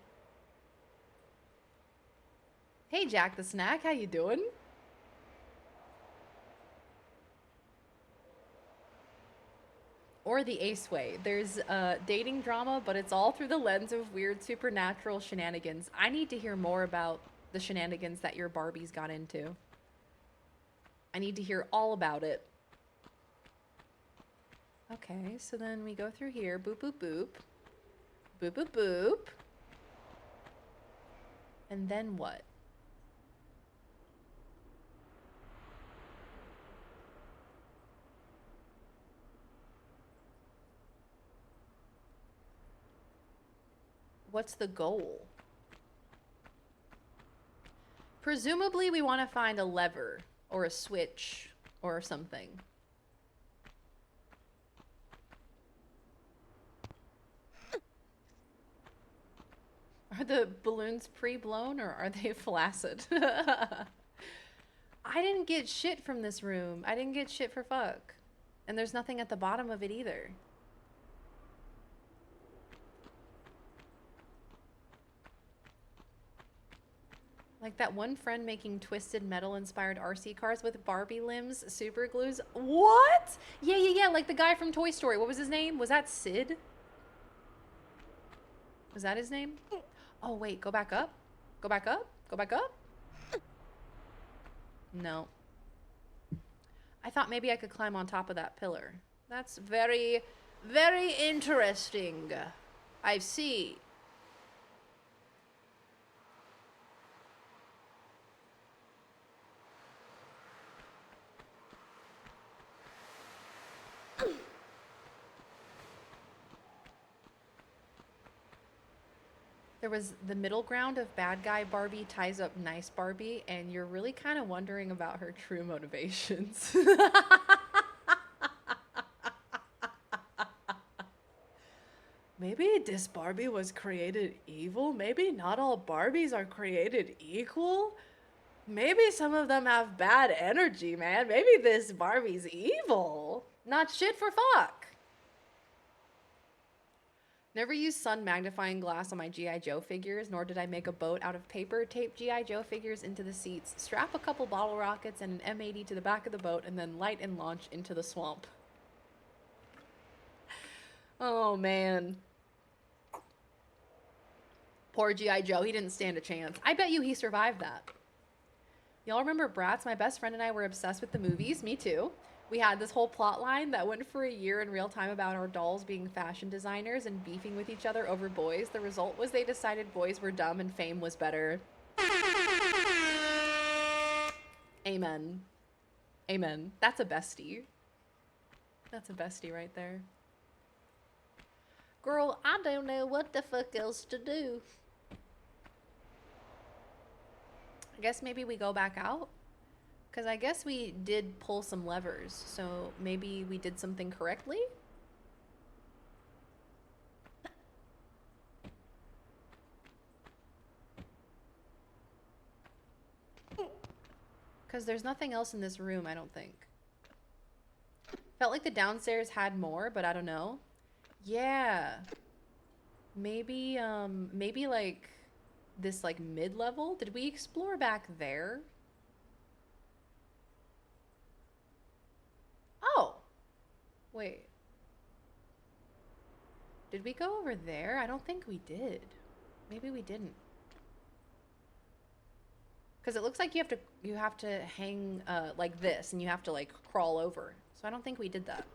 Speaker 1: Hey, Jack the Snack, how you doing? Or the Ace Way. There's dating drama, but it's all through the lens of weird supernatural shenanigans. I need to hear more about the shenanigans that your Barbies got into. I need to hear all about it. Okay, so then we go through here. Boop, boop, boop. Boop, boop, boop. And then what? What's the goal? Presumably we want to find a lever or a switch or something. Are the balloons pre-blown or are they flaccid? I didn't get shit from this room. I didn't get shit for fuck. And there's nothing at the bottom of it either. Like that one friend making twisted metal-inspired RC cars with Barbie limbs, super glues. What? Yeah. Like the guy from Toy Story. What was his name? Was that Sid? Was that his name? Oh, wait. Go back up. Go back up. Go back up. No. I thought maybe I could climb on top of that pillar. That's very, very interesting. I see. There was the middle ground of bad guy Barbie ties up nice Barbie, and you're really kind of wondering about her true motivations. Maybe this Barbie was created evil? Maybe not all Barbies are created equal? Maybe some of them have bad energy, man. Maybe this Barbie's evil. Not shit for fuck. Never used sun magnifying glass on my G.I. Joe figures, nor did I make a boat out of paper, tape G.I. Joe figures into the seats, strap a couple bottle rockets and an M80 to the back of the boat, and then light and launch into the swamp. Oh, man. Poor G.I. Joe, he didn't stand a chance. I bet you he survived that. Y'all remember Bratz? My best friend and I were obsessed with the movies. Me too. We had this whole plot line that went for a year in real time about our dolls being fashion designers and beefing with each other over boys. The result was they decided boys were dumb and fame was better. Amen. Amen. That's a bestie. That's a bestie right there. Girl, I don't know what the fuck else to do. I guess maybe we go back out? Because I guess we did pull some levers, so maybe we did something correctly? Because there's nothing else in this room, I don't think. Felt like the downstairs had more, but I don't know. Yeah. Maybe, maybe like this like mid-level? Did we explore back there? Oh, wait. Did we go over there? I don't think we did. Maybe we didn't. Because it looks like you have to hang like this, and you have to like crawl over. So I don't think we did that.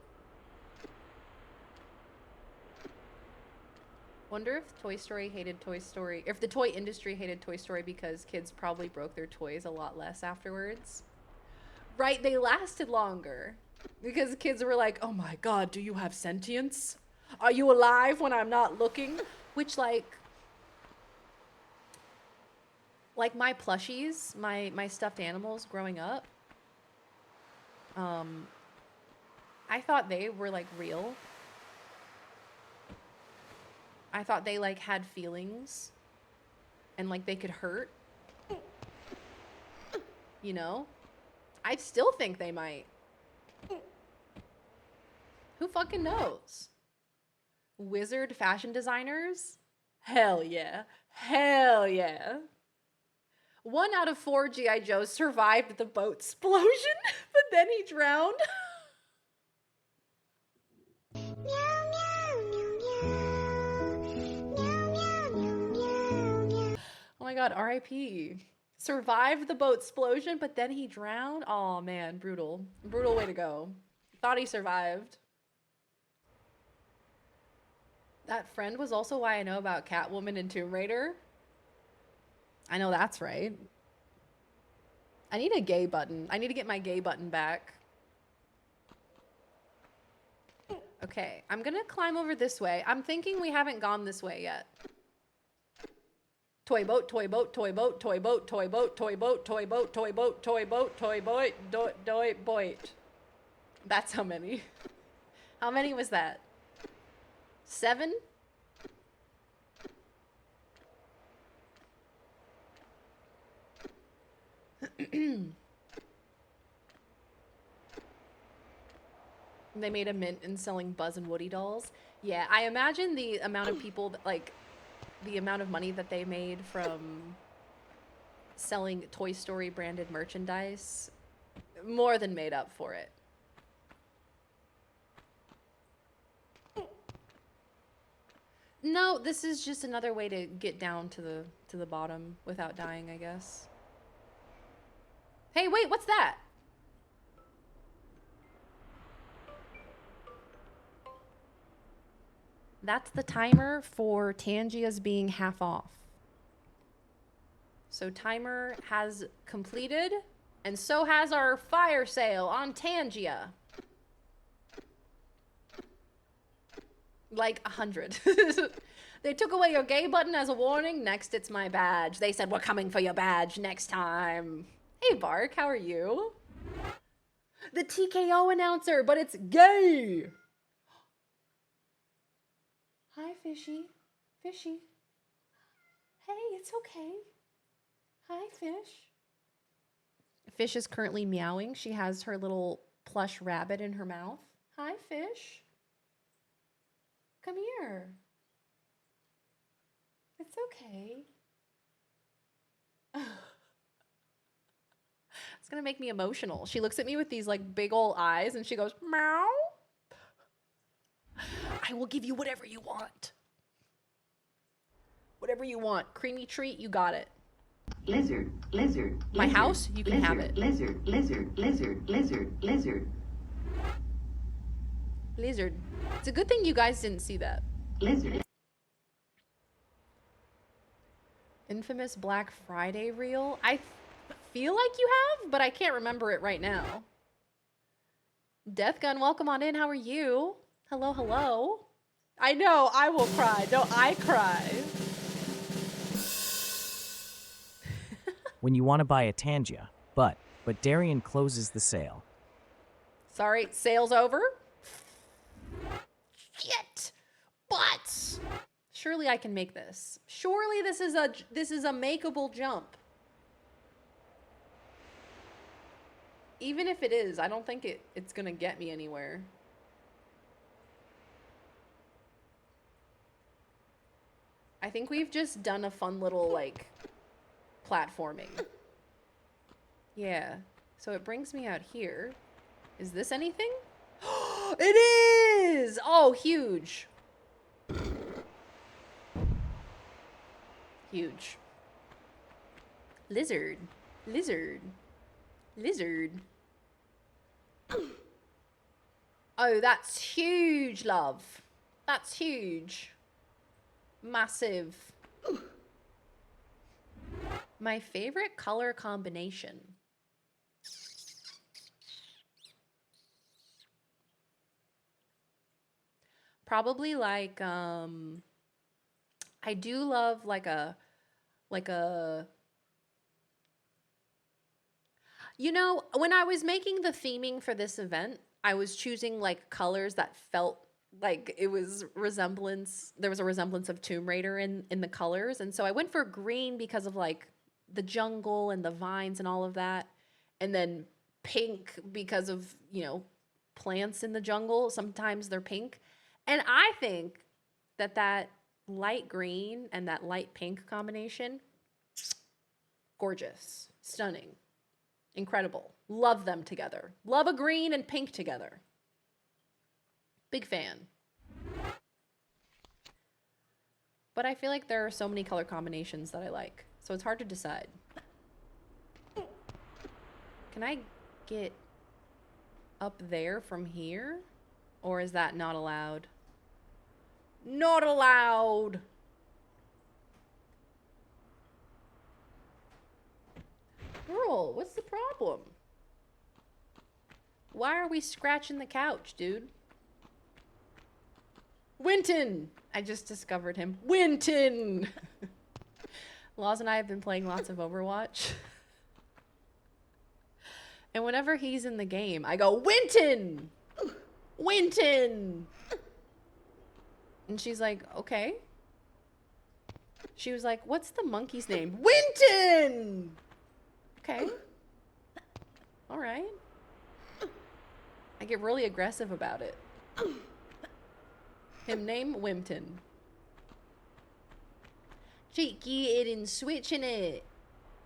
Speaker 1: Wonder if Toy Story hated Toy Story, if the toy industry hated Toy Story because kids probably broke their toys a lot less afterwards. Right, they lasted longer because kids were like, oh my god, do you have sentience? Are you alive when I'm not looking? Which like my plushies, my stuffed animals growing up, I thought they were like real. I thought they like had feelings and like they could hurt. You know? I still think they might. Who fucking knows? Wizard fashion designers? Hell yeah. Hell yeah. 1 out of 4 G.I. Joes survived the boat explosion, but then he drowned. Oh my god, RIP. Survived the boat explosion, but then he drowned? Oh man, brutal. Brutal way to go. Thought he survived. That friend was also why I know about Catwoman and Tomb Raider. I know that's right. I need a gay button. I need to get my gay button back. Okay, I'm gonna climb over this way. I'm thinking we haven't gone this way yet. Toy boat, toy boat, toy boat, toy boat, toy boat, toy boat, toy boat, toy boat, toy boat, toy boat, toy boat. That's how many. How many was that? 7? They made a mint in selling Buzz and Woody dolls. Yeah, I imagine the amount of people that, like, the amount of money that they made from selling Toy Story branded merchandise more than made up for it. No, this is just another way to get down to the bottom without dying, I guess. Hey, wait, what's that? That's the timer for Tangia's being half off. So timer has completed, and so has our fire sale on Tangia. Like 100. They took away your gay button as a warning. Next, it's my badge. They said, we're coming for your badge next time. Hey, Bark, how are you? The TKO announcer, but it's gay. Hi, Fishy. Fishy. Hey, it's okay. Hi, Fish. Fish is currently meowing. She has her little plush rabbit in her mouth. Hi, Fish. Come here. It's okay. It's gonna make me emotional. She looks at me with these like big old eyes and she goes, meow. I will give you whatever you want. Whatever you want. Creamy treat, you got it.
Speaker 2: Lizard, lizard.
Speaker 1: My
Speaker 2: lizard,
Speaker 1: house, you can
Speaker 2: lizard,
Speaker 1: have it.
Speaker 2: Lizard, lizard, lizard, lizard, lizard.
Speaker 1: Lizard. It's a good thing you guys didn't see that.
Speaker 2: Lizard.
Speaker 1: Infamous Black Friday reel? I feel like you have, but I can't remember it right now. Death Gun, welcome on in. How are you? Hello, hello. I know, I will cry. No, I cry.
Speaker 10: When you want to buy a Tangia, but Darian closes the sale.
Speaker 1: Sorry, sale's over? Shit! But surely I can make this. Surely this is a makeable jump. Even if it is, I don't think it's gonna get me anywhere. I think we've just done a fun little, like, platforming. Yeah. So it brings me out here. Is this anything? It is! Oh, huge. Huge. Lizard. Lizard. Lizard. Oh, that's huge, love. That's huge. Massive. My favorite color combination. Probably like I do love like a you know, when I was making the theming for this event, I was choosing like colors that felt like it was there was a resemblance of Tomb Raider in the colors. And so I went for green because of like the jungle and the vines and all of that. And then pink because of, you know, plants in the jungle. Sometimes they're pink. And I think that light green and that light pink combination, gorgeous, stunning, incredible. Love them together. Love a green and pink together. Big fan. But I feel like there are so many color combinations that I like, so it's hard to decide. Can I get up there from here? Or is that not allowed? Not allowed! Girl, what's the problem? Why are we scratching the couch, dude? Winton! I just discovered him. Winton! Laws and I have been playing lots of Overwatch. And whenever he's in the game, I go, Winton! Winton! And she's like, okay. She was like, what's the monkey's name? Winton! Okay. All right. I get really aggressive about it. Him name Wimpton. Cheeky it and switching it.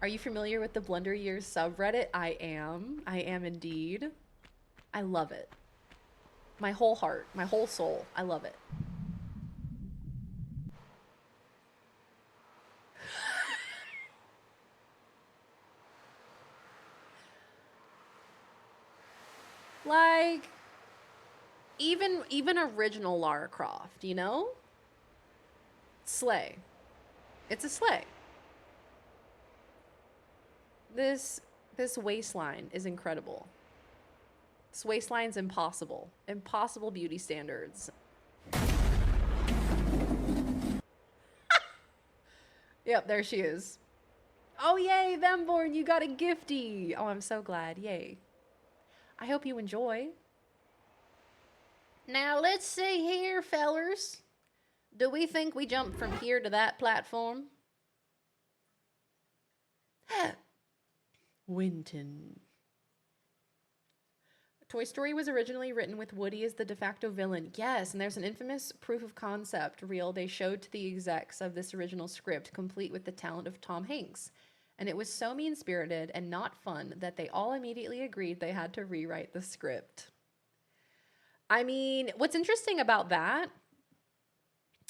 Speaker 1: Are you familiar with the Blender Years subreddit? I am. I am indeed. I love it. My whole heart, my whole soul. I love it. Like, even original Lara Croft, you know? Slay. It's a slay. This waistline is incredible. This waistline's impossible. Impossible beauty standards. Yep, there she is. Oh, yay, Themborn, you got a gifty. Oh, I'm so glad. Yay. I hope you enjoy. Now, let's see here, fellers. Do we think we jumped from here to that platform? Winton. Toy Story was originally written with Woody as the de facto villain. Yes, and there's an infamous proof of concept reel they showed to the execs of this original script, complete with the talent of Tom Hanks. And it was so mean-spirited and not fun that they all immediately agreed they had to rewrite the script. I mean, what's interesting about that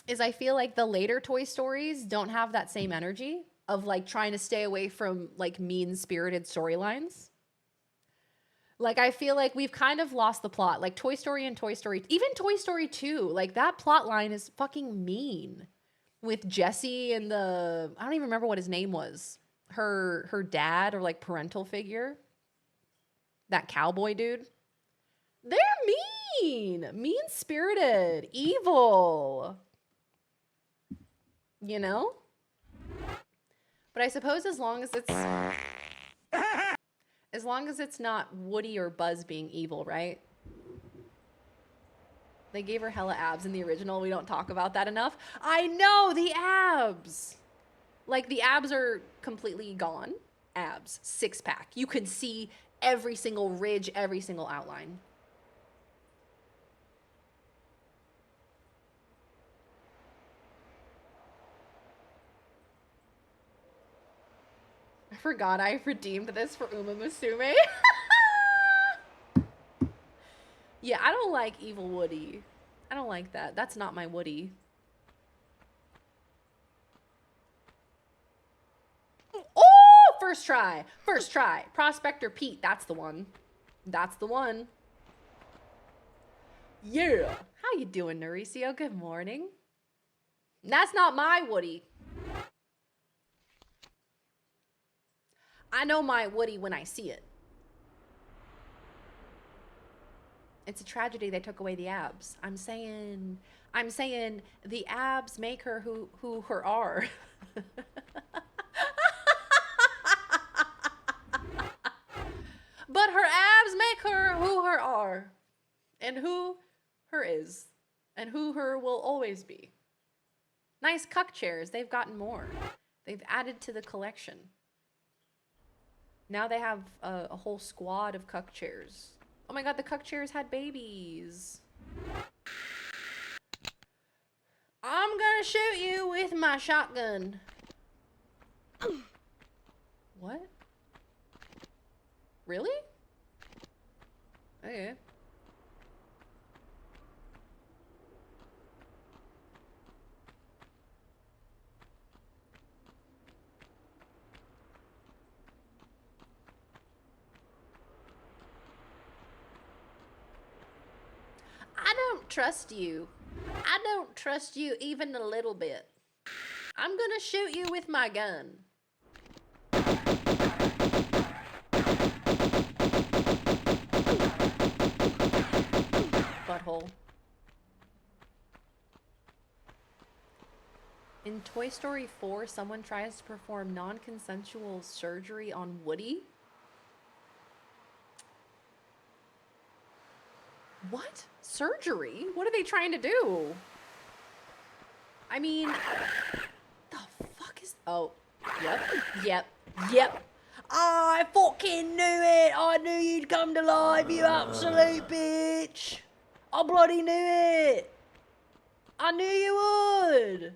Speaker 1: is I feel like the later Toy Stories don't have that same energy of like trying to stay away from like mean-spirited storylines. Like, I feel like we've kind of lost the plot. Like Toy Story and Toy Story, even Toy Story 2, like that plot line is fucking mean. With Jessie and I don't even remember what his name was. Her dad or like parental figure. That cowboy dude. They're mean. Mean-spirited. Evil. You know? But I suppose as long as it's not Woody or Buzz being evil, right? They gave her hella abs in the original. We don't talk about that enough. I know, the abs. Like, the abs are completely gone. Abs. Six-pack. You could see every single ridge, every single outline. I forgot I redeemed this for Uma Musume. Yeah, I don't like evil Woody. I don't like that. That's not my Woody. Oh, first try. First try. Prospector Pete. That's the one. That's the one. Yeah. How you doing, Mauricio? Good morning. That's not my Woody. I know my Woody when I see it. It's a tragedy they took away the abs. I'm saying the abs make her who her are. But her abs make her who her are. And who her is. And who her will always be. Nice cuck chairs. They've gotten more. They've added to the collection. Now they have a whole squad of cuck chairs. Oh my god, the cuck chairs had babies. I'm gonna shoot you with my shotgun. What? Really? Okay. I don't trust you. I don't trust you even a little bit. I'm gonna shoot you with my gun. Butthole. In Toy Story 4, someone tries to perform non-consensual surgery on Woody. What? Surgery? What are they trying to do? I mean, the fuck is... Oh, yep. I fucking knew it! I knew you'd come to life, you absolute bitch! I bloody knew it! I knew you would!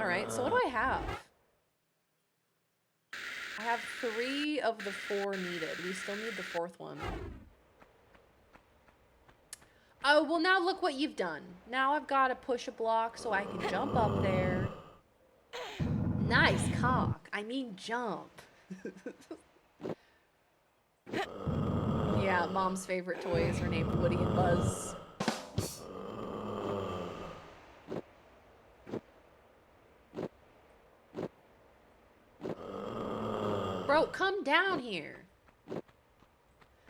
Speaker 1: Alright, so what do I have? I have 3 of the 4 needed. We still need the 4th one. Oh, well now look what you've done. Now I've got to push a block so I can jump up there. Nice cock. I mean jump. Yeah, Mom's favorite toys are named Woody and Buzz. Bro, come down here.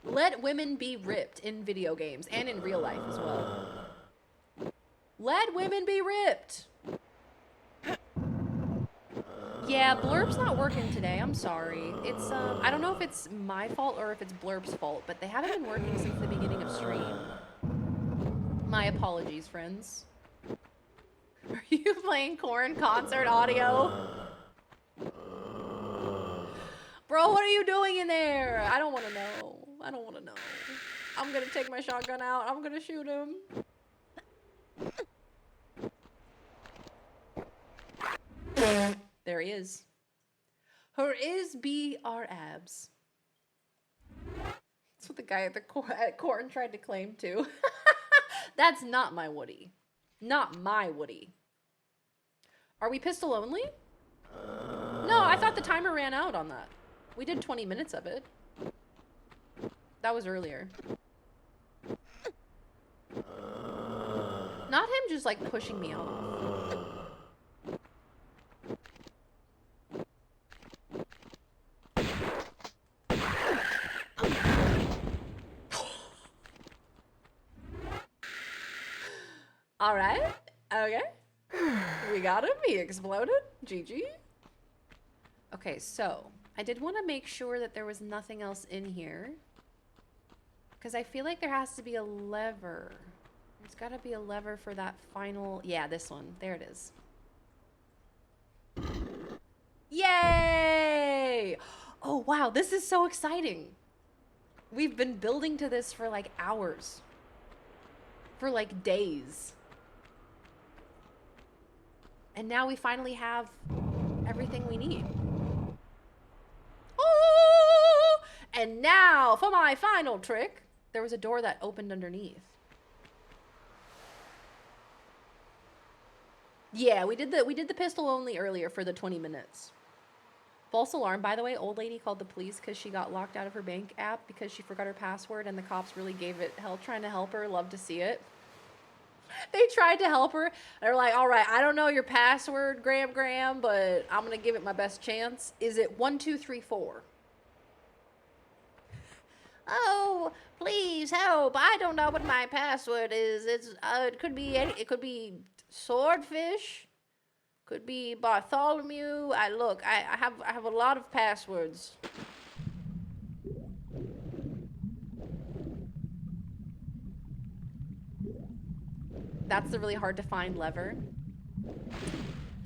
Speaker 1: Let women be ripped in video games and in real life as well. Let women be ripped. Yeah, Blurp's not working today. I'm sorry. It's I don't know if it's my fault or if it's Blurp's fault, but they haven't been working since the beginning of stream. My apologies, friends. Are you playing Korn concert audio? Bro, what are you doing in there? I don't want to know. I don't want to know. I'm going to take my shotgun out. I'm going to shoot him. There he is. Her is be our abs. That's what the guy at Korn tried to claim too. That's not my Woody. Not my Woody. Are we pistol only? No, I thought the timer ran out on that. We did 20 minutes of it. That was earlier. Not him just like pushing me off. All right. Okay. We got him. He exploded. GG. Okay, so I did want to make sure that there was nothing else in here. Because I feel like there has to be a lever. There's got to be a lever for that final... Yeah, this one. There it is. Yay! Oh, wow. This is so exciting. We've been building to this for like hours. For like days. And now we finally have everything we need. Oh! And now for my final trick. There was a door that opened underneath. Yeah, we did the pistol only earlier for the 20 minutes. False alarm, by the way. Old lady called the police because she got locked out of her bank app because she forgot her password and the cops really gave it hell trying to help her. Love to see it. They tried to help her. They're like, all right, I don't know your password, Graham, but I'm going to give it my best chance. Is it 1234? Oh, please help. I don't know what my password is. It could be it could be swordfish. Could be Bartholomew. I have a lot of passwords. That's the really hard to find lever.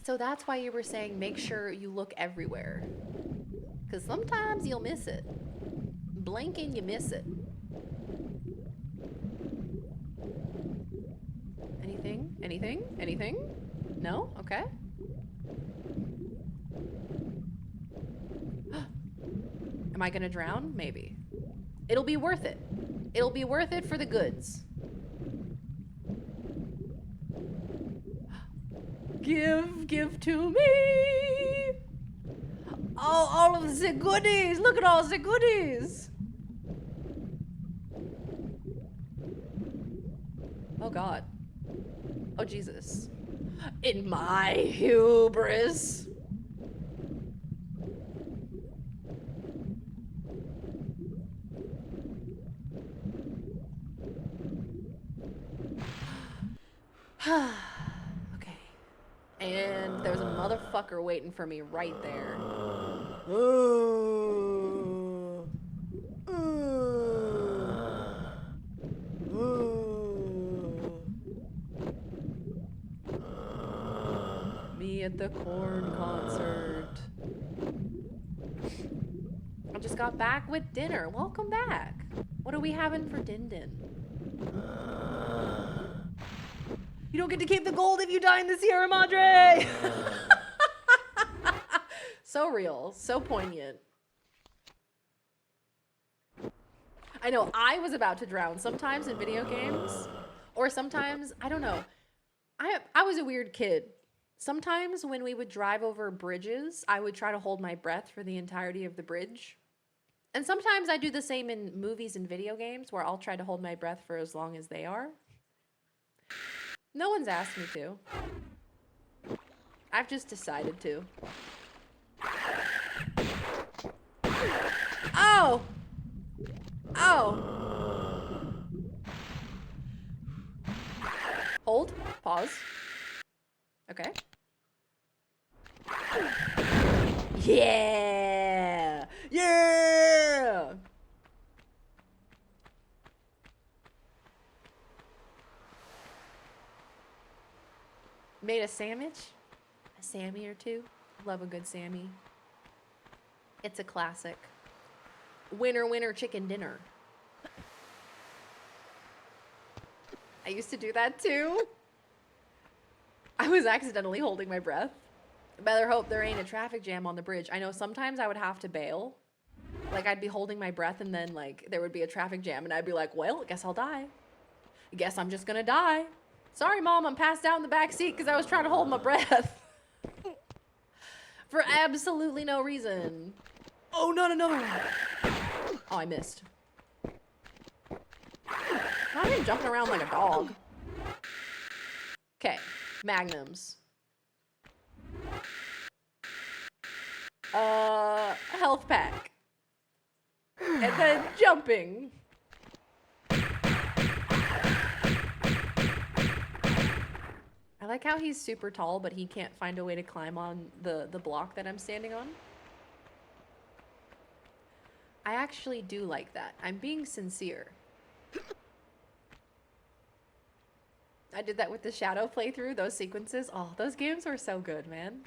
Speaker 1: So that's why you were saying make sure you look everywhere. Because sometimes you'll miss it. Blink and you miss it. Anything? Anything? Anything? No? Okay. Am I gonna drown? Maybe. It'll be worth it. It'll be worth it for the goods. Give to me. Oh, all of the goodies. Look at all the goodies. Oh, God. Oh, Jesus. In my hubris. Okay. And there's a motherfucker waiting for me right there. Me at the corn concert. I just got back with dinner. Welcome back. What are we having for din-din? You don't get to keep the gold if you die in the Sierra Madre! So real, so poignant. I know, I was about to drown sometimes in video games. Or sometimes, I don't know. I was a weird kid. Sometimes when we would drive over bridges, I would try to hold my breath for the entirety of the bridge. And sometimes I do the same in movies and video games where I'll try to hold my breath for as long as they are. No one's asked me to. I've just decided to. Oh! Oh! Hold. Pause. Okay. Yeah! Yeah! Made a sandwich? A Sammy or two? Love a good Sammy. It's a classic. Winner, winner, chicken dinner. I used to do that too. I was accidentally holding my breath. Better hope there ain't a traffic jam on the bridge. I know sometimes I would have to bail. Like I'd be holding my breath and then like there would be a traffic jam and I'd be like, well, I guess I'll die. I guess I'm just gonna die. Sorry, Mom, I'm passed out in the back seat because I was trying to hold my breath. For absolutely no reason. Oh, not another one. Oh, I missed. I'm even jumping around like a dog. Okay, magnums. Health pack. And then jumping. I like how he's super tall, but he can't find a way to climb on the block that I'm standing on. I actually do like that. I'm being sincere. I did that with the Shadow playthrough, those sequences. Oh, those games were so good, man.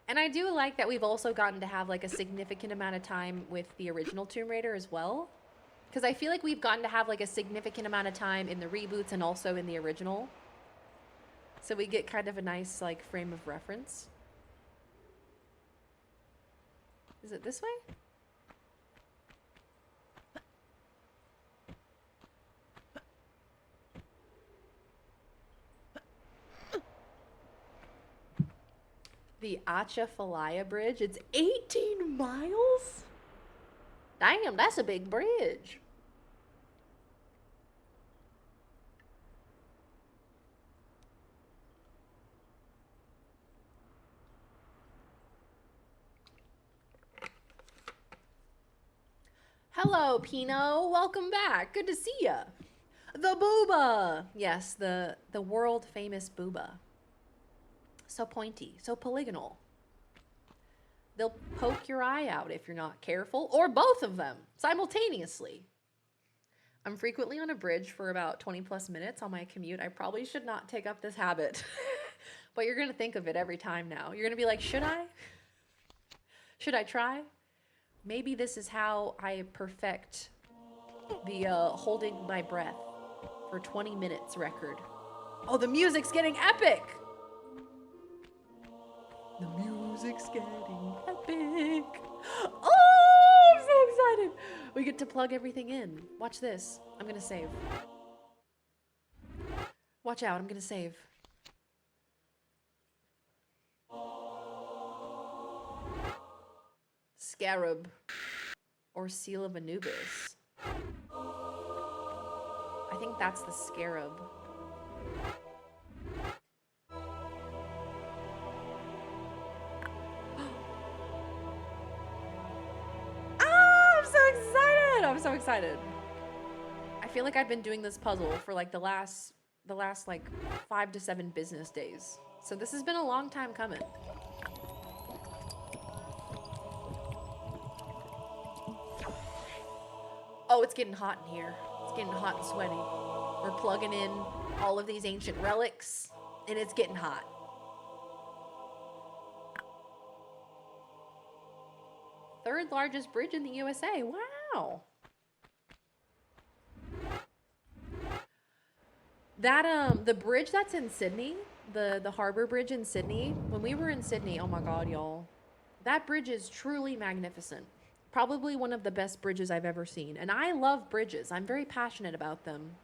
Speaker 1: And I do like that we've also gotten to have like a significant amount of time with the original Tomb Raider as well. Because I feel like we've gotten to have like a significant amount of time in the reboots and also in the original. So we get kind of a nice like frame of reference. Is it this way? The Atchafalaya Bridge. It's 18 miles? Damn, that's a big bridge. Hello, Pino. Welcome back. Good to see ya. The booba. Yes, the world famous booba. So pointy, so polygonal. They'll poke your eye out if you're not careful, or both of them simultaneously. I'm frequently on a bridge for about 20 plus minutes on my commute. I probably should not take up this habit, but you're going to think of it every time now. You're going to be like, should I? Should I try? Maybe this is how I perfect the holding my breath for 20 minutes record. Oh, the music's getting epic. The music's getting epic. Oh, I'm so excited. We get to plug everything in. Watch this. I'm gonna save. Watch out, I'm gonna save. Scarab, or Seal of Anubis. I think that's the scarab. I'm so excited. I feel like I've been doing this puzzle for like the last like 5 to 7 business days. So this has been a long time coming. Oh, it's getting hot in here. It's getting hot and sweaty. We're plugging in all of these ancient relics and it's getting hot. Third largest bridge in the USA. Wow. That the bridge that's in Sydney, the harbor bridge in Sydney, when we were in Sydney, oh my god, y'all. That bridge is truly magnificent. Probably one of the best bridges I've ever seen. And I love bridges. I'm very passionate about them.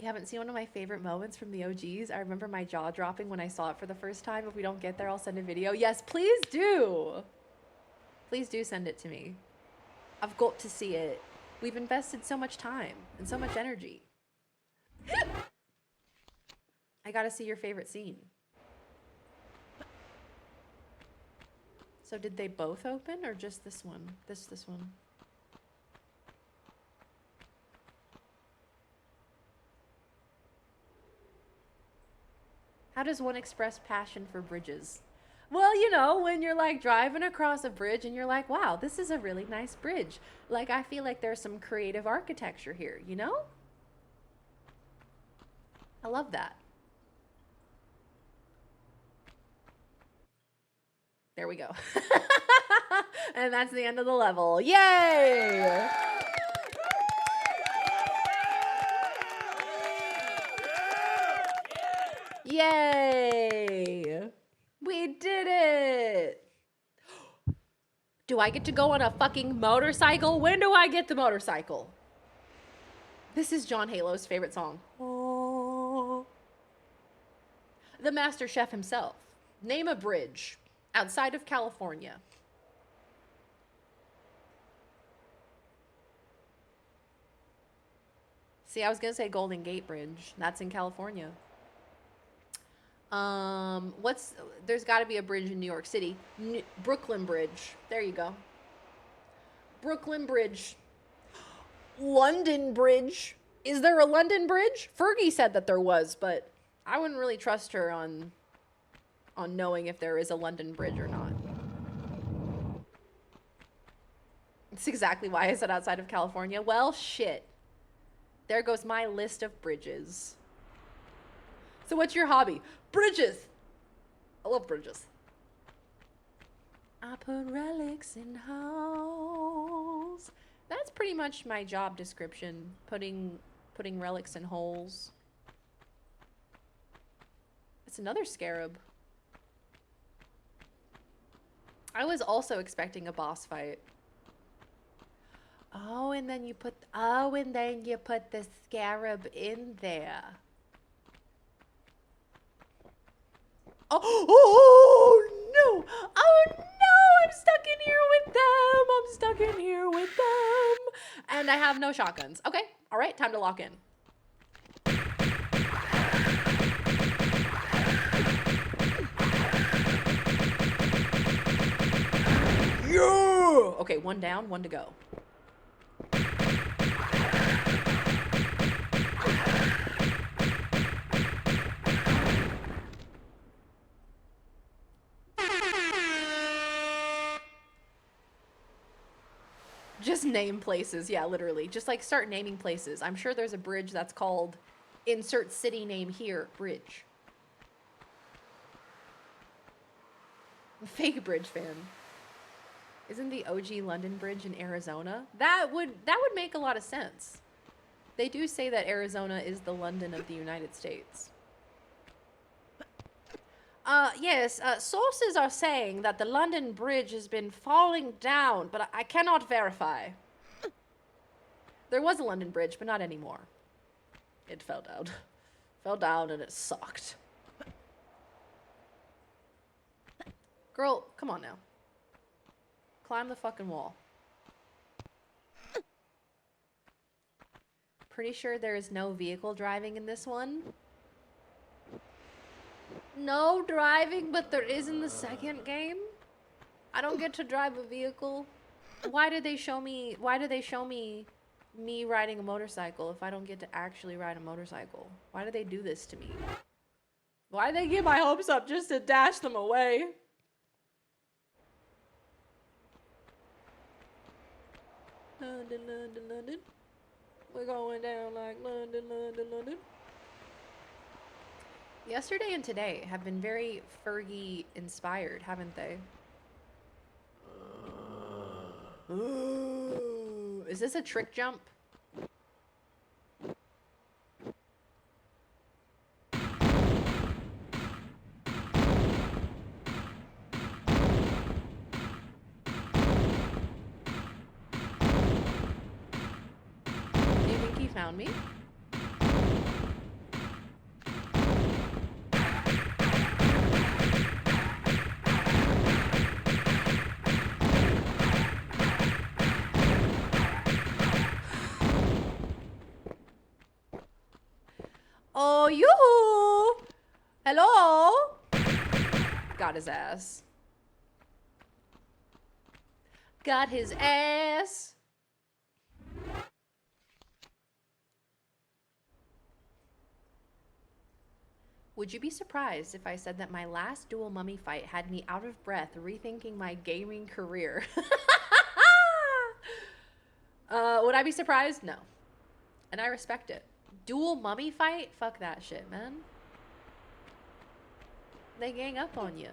Speaker 1: You haven't seen one of my favorite moments from the OGs? I remember my jaw dropping when I saw it for the first time. If we don't get there, I'll send a video. Yes, please do. Please do send it to me. I've got to see it. We've invested so much time and so much energy. I gotta see your favorite scene. So did they both open or just this one? This one. How does one express passion for bridges? Well, you know, when you're like driving across a bridge and you're like, wow, this is a really nice bridge. Like, I feel like there's some creative architecture here, you know? I love that. There we go. And that's the end of the level. Yay! Yay! We did it! Do I get to go on a fucking motorcycle? When do I get the motorcycle? This is John Halo's favorite song. Oh. The Master Chef himself. Name a bridge outside of California. See, I was gonna say Golden Gate Bridge. That's in California. There's gotta be a bridge in New York City. Brooklyn Bridge. There you go. Brooklyn Bridge. London Bridge. Is there a London Bridge? Fergie said that there was, but I wouldn't really trust her on knowing if there is a London Bridge or not. That's exactly why I said outside of California. Well, shit. There goes my list of bridges. So what's your hobby? Bridges. I love bridges. I put relics in holes. That's pretty much my job description. Putting relics in holes. It's another scarab. I was also expecting a boss fight. Oh, and then you put the scarab in there. Oh no! Oh no! I'm stuck in here with them! I'm stuck in here with them! And I have no shotguns. Okay, alright, time to lock in. Yeah! Okay, one down, one to go. Just name places. Yeah, literally. Just like start naming places. I'm sure there's a bridge that's called insert city name here, bridge. Fake bridge fan. Isn't the OG London Bridge in Arizona? That would make a lot of sense. They do say that Arizona is the London of the United States. Yes, sources are saying that the London Bridge has been falling down, but I cannot verify. There was a London Bridge, but not anymore. It fell down. Fell down and it sucked. Girl, come on now. Climb the fucking wall. Pretty sure there is no vehicle driving in this one. No driving, but there is in the second game. I don't get to drive a vehicle. Why did they show me me riding a motorcycle if I don't get to actually ride a motorcycle? Why do they do this to me? Why do they get my hopes up just to dash them away? London, London, London. We're going down like London, London, London. Yesterday and today have been very Fergie inspired, haven't they? Ooh. Is this a trick jump? Do you think he found me? Oh, yoo-hoo! Hello? Got his ass. Got his ass. Would you be surprised if I said that my last dual mummy fight had me out of breath rethinking my gaming career? Would I be surprised? No. And I respect it. Dual mummy fight? Fuck that shit, man. They gang up on you.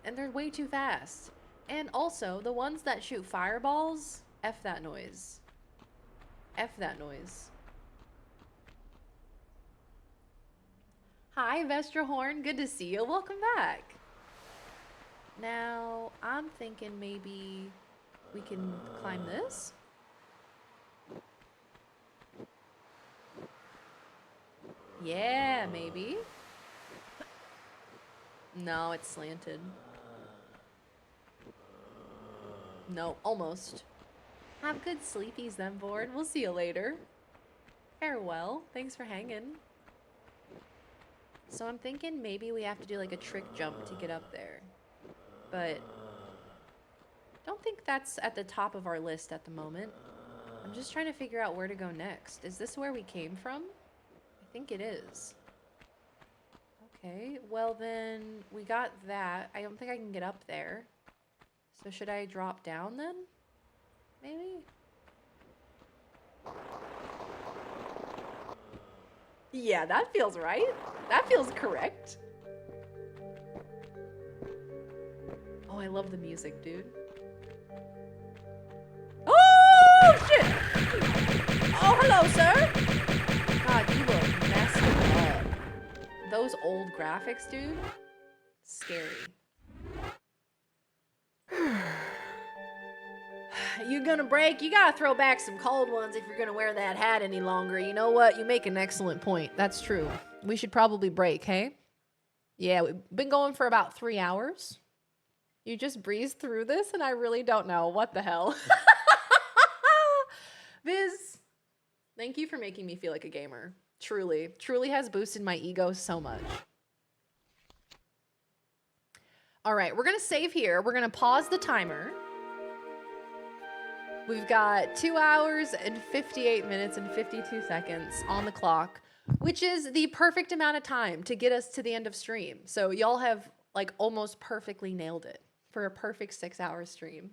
Speaker 1: And they're way too fast. And also, the ones that shoot fireballs, F that noise. F that noise. Hi, Vestra Horn. Good to see you. Welcome back. Now, I'm thinking maybe we can climb this. Yeah, maybe. No, it's slanted. No, almost. Have good sleepies then, board. We'll see you later. Farewell. Thanks for hanging. So I'm thinking maybe we have to do like a trick jump to get up there. But don't think that's at the top of our list at the moment. I'm just trying to figure out where to go next. Is this where we came from? I think it is. Okay, well then we got that. I don't think I can get up there. So should I drop down then? Maybe? Yeah, that feels right. That feels correct. Oh, I love the music, dude. Oh, shit! Oh, hello, sir! God, you look messed up. Those old graphics, dude. Scary. You gonna break? You gotta throw back some cold ones if you're gonna wear that hat any longer. You know what? You make an excellent point. That's true. We should probably break, hey? Yeah, we've been going for about 3 hours. You just breezed through this and I really don't know. What the hell? Viz, thank you for making me feel like a gamer. Truly. Truly has boosted my ego so much. All right, we're gonna save here. We're gonna pause the timer. We've got 2 hours and 58 minutes and 52 seconds on the clock, which is the perfect amount of time to get us to the end of stream. So y'all have like almost perfectly nailed it for a perfect 6-hour stream.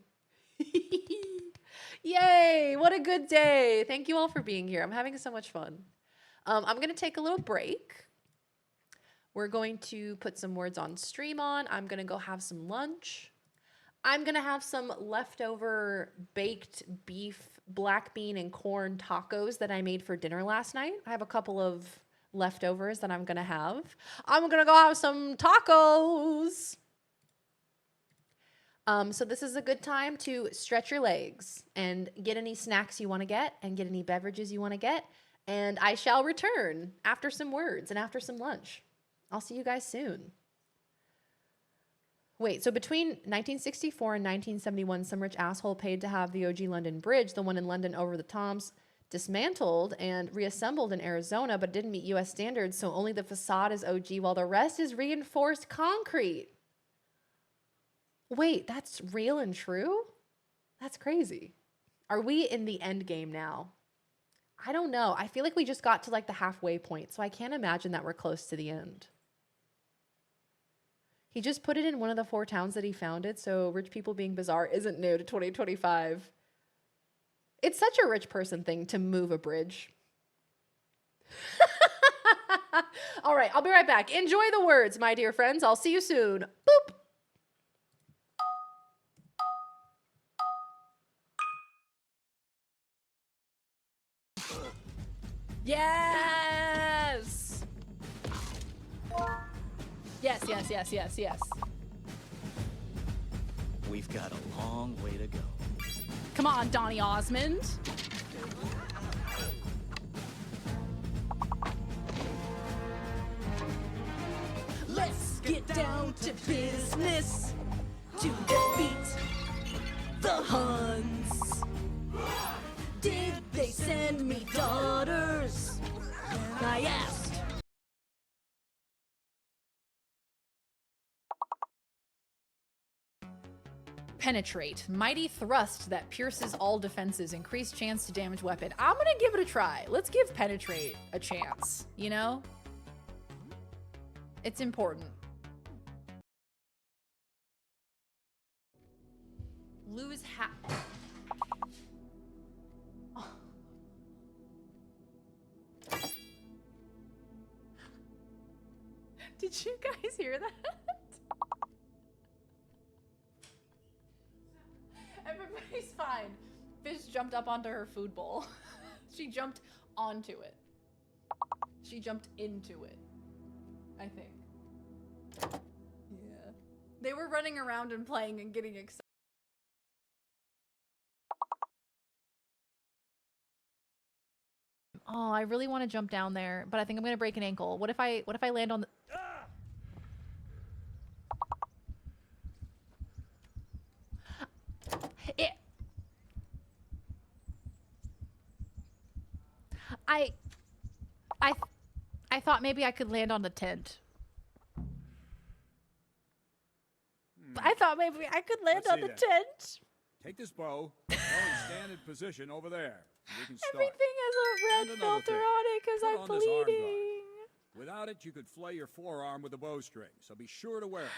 Speaker 1: Yay! What a good day. Thank you all for being here. I'm having so much fun. I'm going to take a little break. We're going to put some words on stream on. I'm going to go have some lunch. I'm going to have some leftover baked beef, black bean, and corn tacos that I made for dinner last night. I have a couple of leftovers that I'm going to have. I'm going to go have some tacos. So this is a good time to stretch your legs and get any snacks you want to get and get any beverages you want to get. And I shall return after some words and after some lunch. I'll see you guys soon. Wait, so between 1964 and 1971, some rich asshole paid to have the OG London Bridge, the one in London over the Toms, dismantled and reassembled in Arizona, but didn't meet U.S. standards, so only the facade is OG while the rest is reinforced concrete. Wait, that's real and true? That's crazy. Are we in the end game now? I don't know. I feel like we just got to like the halfway point, so I can't imagine that we're close to the end. He just put it in one of the 4 towns that he founded, so rich people being bizarre isn't new to 2025. It's such a rich person thing to move a bridge. All right, I'll be right back. Enjoy the words, my dear friends. I'll see you soon. Boop. Yes! Yes, yes, yes, yes, yes.
Speaker 11: We've got a long way to go.
Speaker 1: Come on, Donny Osmond. Let's get down to business to defeat the Huns. Did they send me daughters? I asked. Penetrate. Mighty thrust that pierces all defenses. Increased chance to damage weapon. I'm gonna give it a try. Let's give penetrate a chance, you know? It's important. Lose half. Did you guys hear that? Everybody's fine. Fish jumped up onto her food bowl. She jumped onto it. She jumped into it, I think. Yeah. They were running around and playing and getting excited. Oh, I really want to jump down there, but I think I'm gonna break an ankle. What if I land on the... I thought maybe I could land on the tent. I thought maybe I could land on the tent.
Speaker 7: Take this bow, go and stand in position over there. We can start.
Speaker 1: Everything has a red filter on it because I'm
Speaker 7: Put on this arm guard.
Speaker 1: bleeding.
Speaker 7: Without it, you could flay your forearm with a bowstring, so be sure to wear it.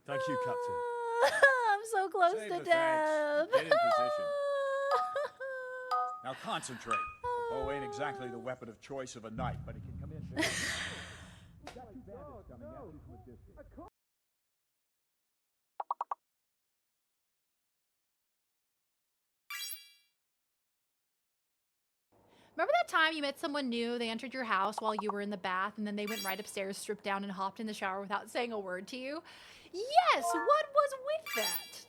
Speaker 6: Thank you, Captain.
Speaker 1: I'm so close
Speaker 7: Save
Speaker 1: to
Speaker 7: the
Speaker 1: death.
Speaker 7: thanks. Get in position. Now concentrate. A bow ain't exactly the weapon of choice of a knight, but it can come in very We've got two bandits coming at you from a distance.
Speaker 1: Remember that time you met someone new, they entered your house while you were in the bath, and then they went right upstairs, stripped down, and hopped in the shower without saying a word to you? Yes, what was with that?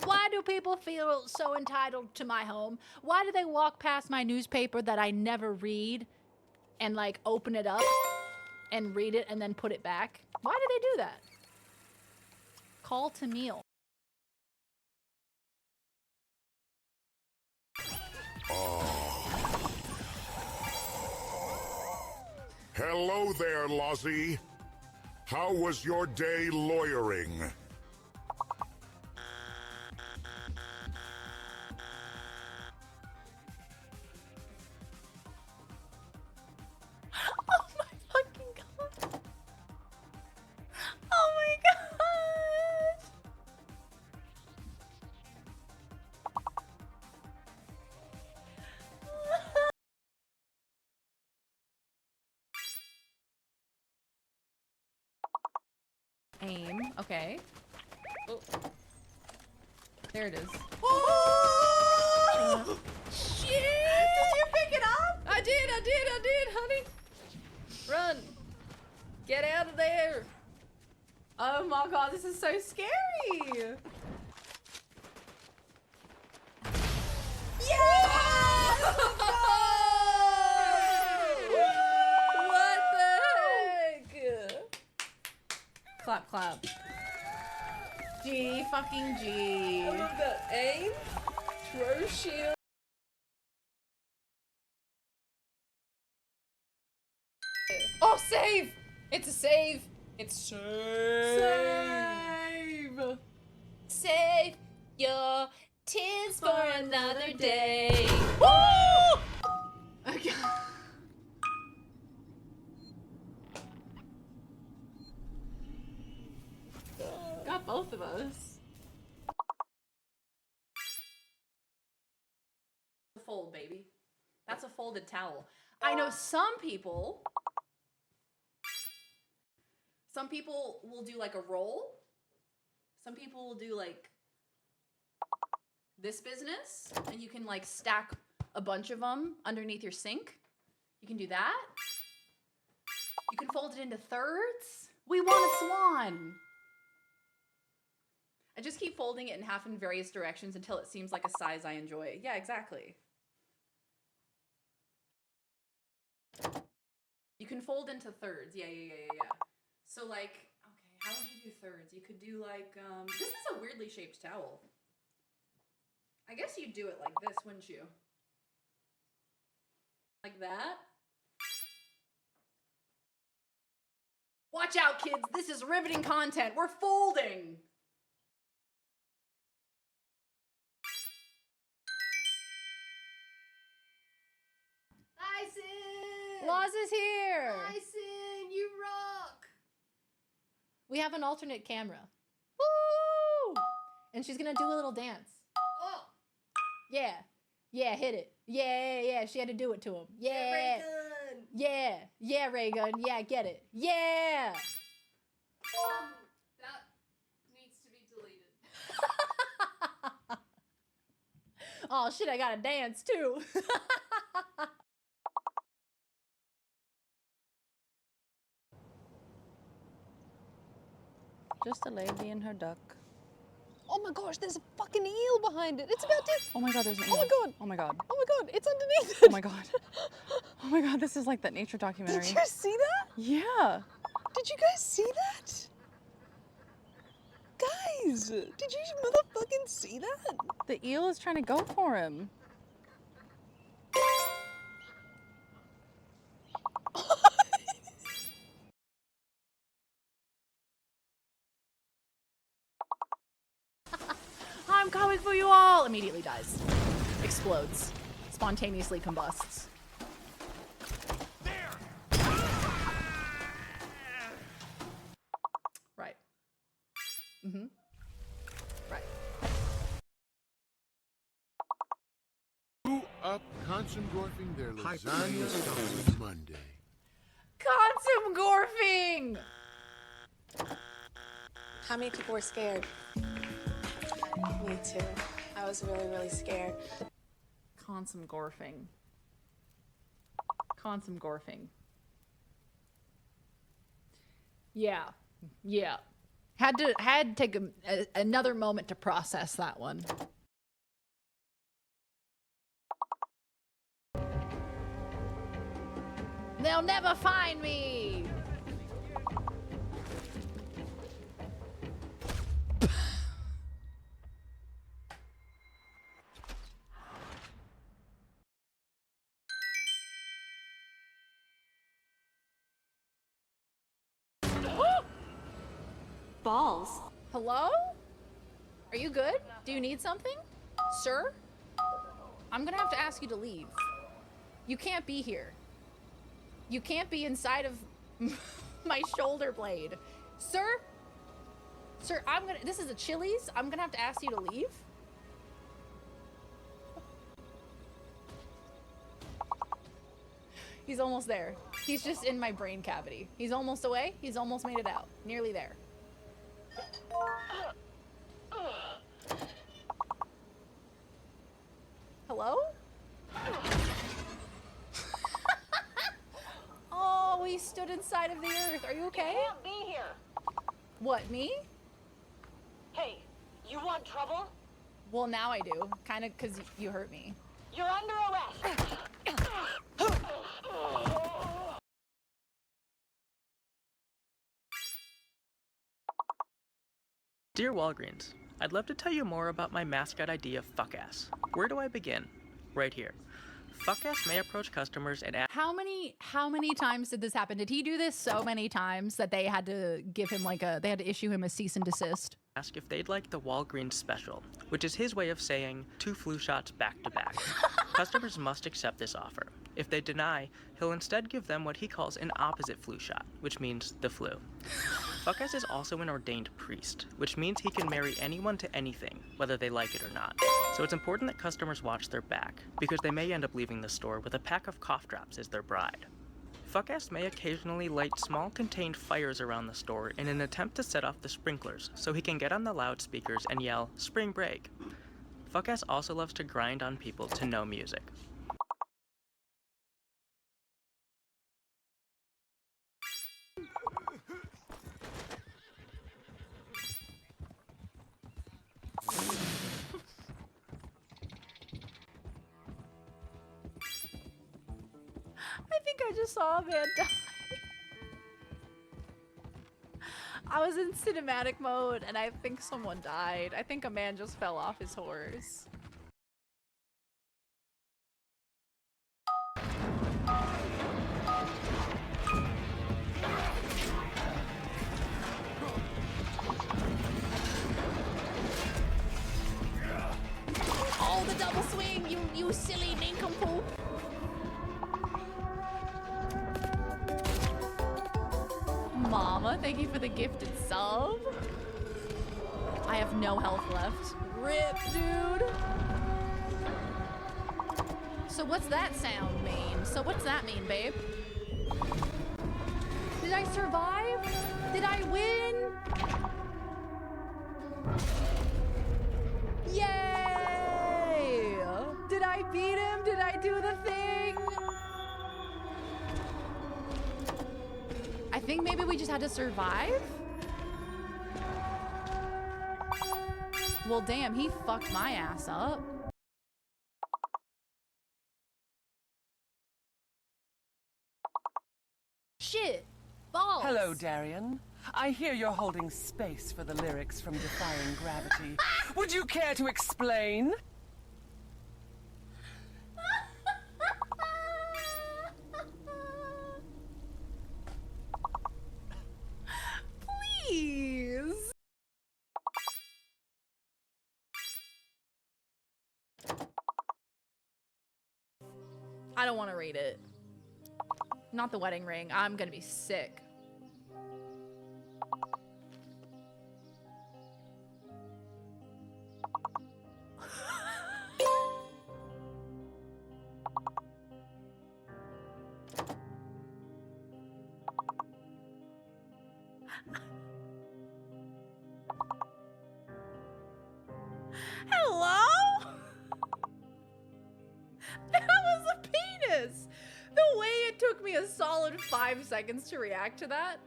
Speaker 1: Why do people feel so entitled to my home? Why do they walk past my newspaper that I never read and, like, open it up and read it and then put it back? Why do they do that? Call to meal.
Speaker 12: Hello there, Lozzie. How was your day lawyering?
Speaker 1: Oh my fucking god. Oh my god. Aim. Okay. Oh. There it is.
Speaker 8: Oh! Shit!
Speaker 1: Did you pick it up?
Speaker 8: I did, honey. Run. Get out of there.
Speaker 1: Oh my god, this is so scary.
Speaker 8: Yeah! What the heck?
Speaker 1: Clap, clap. G fucking G.
Speaker 8: The aim, throw shield. Oh, save! It's a save. It's save. Save your tears for another day.
Speaker 1: Woo! Okay. Got both of us. Fold, baby. That's a folded towel. I know some people will do like a roll. Some people will do like this business, and you can like stack a bunch of them underneath your sink. You can do that. You can fold it into thirds. We want a swan. I just keep folding it in half in various directions until it seems like a size I enjoy. Yeah, exactly. You can fold into thirds. Yeah. So like, okay, how would you do thirds? You could do like, this is a weirdly shaped towel. I guess you'd do it like this, wouldn't you? Like that? Watch out, kids. This is riveting content. We're folding. Dyson!
Speaker 13: Laws is here!
Speaker 1: Dyson, you rock!
Speaker 13: We have an alternate camera. Woo! And she's gonna do a little dance.
Speaker 1: Oh!
Speaker 13: Yeah. Yeah, hit it. Yeah. She had to do it to him. Yeah. Yeah, Ray Gun. Yeah, get it. Yeah!
Speaker 8: That needs to be deleted.
Speaker 13: Oh shit, I gotta dance too.
Speaker 14: Just a lady and her duck.
Speaker 15: Oh my gosh, there's a fucking eel behind it. It's about to.
Speaker 14: Oh my god, there's an eel.
Speaker 15: Oh my god.
Speaker 14: Oh my god.
Speaker 15: Oh my god, it's underneath it.
Speaker 14: Oh my god. Oh my god, this is like that nature documentary.
Speaker 15: Did you see that?
Speaker 14: Yeah.
Speaker 15: Did you guys see that? Guys, did you motherfucking see that?
Speaker 14: The eel is trying to go for him.
Speaker 1: I'm coming for you all! Immediately dies. Explodes. Spontaneously combusts. Right. Mm-hmm. Right.
Speaker 16: Grew up consumgorfing their lasagna on Monday.
Speaker 1: Consumgorfing!
Speaker 17: How many people were scared? Me too. I was really, really scared.
Speaker 1: Consumgorfing. Consumgorfing. Yeah. Had to take another moment to process that one. They'll never find me!
Speaker 17: Balls.
Speaker 1: Hello? Are you good? Do you need something? Sir? I'm gonna have to ask you to leave. You can't be here. You can't be inside of my shoulder blade. Sir? Sir, this is a Chili's. I'm gonna have to ask you to leave. He's almost there. He's just in my brain cavity. He's almost away. He's almost made it out. Nearly there.
Speaker 13: okay?
Speaker 18: You can't be here.
Speaker 13: What, me?
Speaker 18: Hey, you want trouble?
Speaker 13: Well, now I do. Kind of because you hurt me.
Speaker 18: You're under arrest.
Speaker 19: Dear Walgreens, I'd love to tell you more about my mascot idea, Fuckass. Where do I begin? Right here. Fuckass may approach customers and ask
Speaker 13: How many times did this happen? Did he do this so many times that they had to give him they had to issue him a cease and desist?
Speaker 19: if they'd like the Walgreens special, which is his way of saying 2 flu shots back to back. Customers must accept this offer. If they deny, he'll instead give them what he calls an opposite flu shot, which means the flu. Fuckass is also an ordained priest, which means he can marry anyone to anything, whether they like it or not. So it's important that customers watch their back, because they may end up leaving the store with a pack of cough drops as their bride. Fuckass may occasionally light small contained fires around the store in an attempt to set off the sprinklers, so he can get on the loudspeakers and yell, "Spring break." Fuckass also loves to grind on people to no music.
Speaker 13: I think I just saw a man die. I was in cinematic mode and I think someone died. I think a man just fell off his horse. Oh, the double swing, you silly nincompoop. Mama, thank you for the gifted sub. I have no health left. Rip, dude. So what's that sound mean? So what's that mean, babe? Did I survive? Did I win? Yay! Did I beat him? Did I do the thing? I think maybe we just had to survive? Well, damn, he fucked my ass up. Shit! Balls!
Speaker 20: Hello, Darian. I hear you're holding space for the lyrics from Defying Gravity. Would you care to explain?
Speaker 13: Please! I don't want to read it. Not the wedding ring. I'm gonna be sick. Hello? That was a penis! The way it took me a solid 5 seconds to react to that.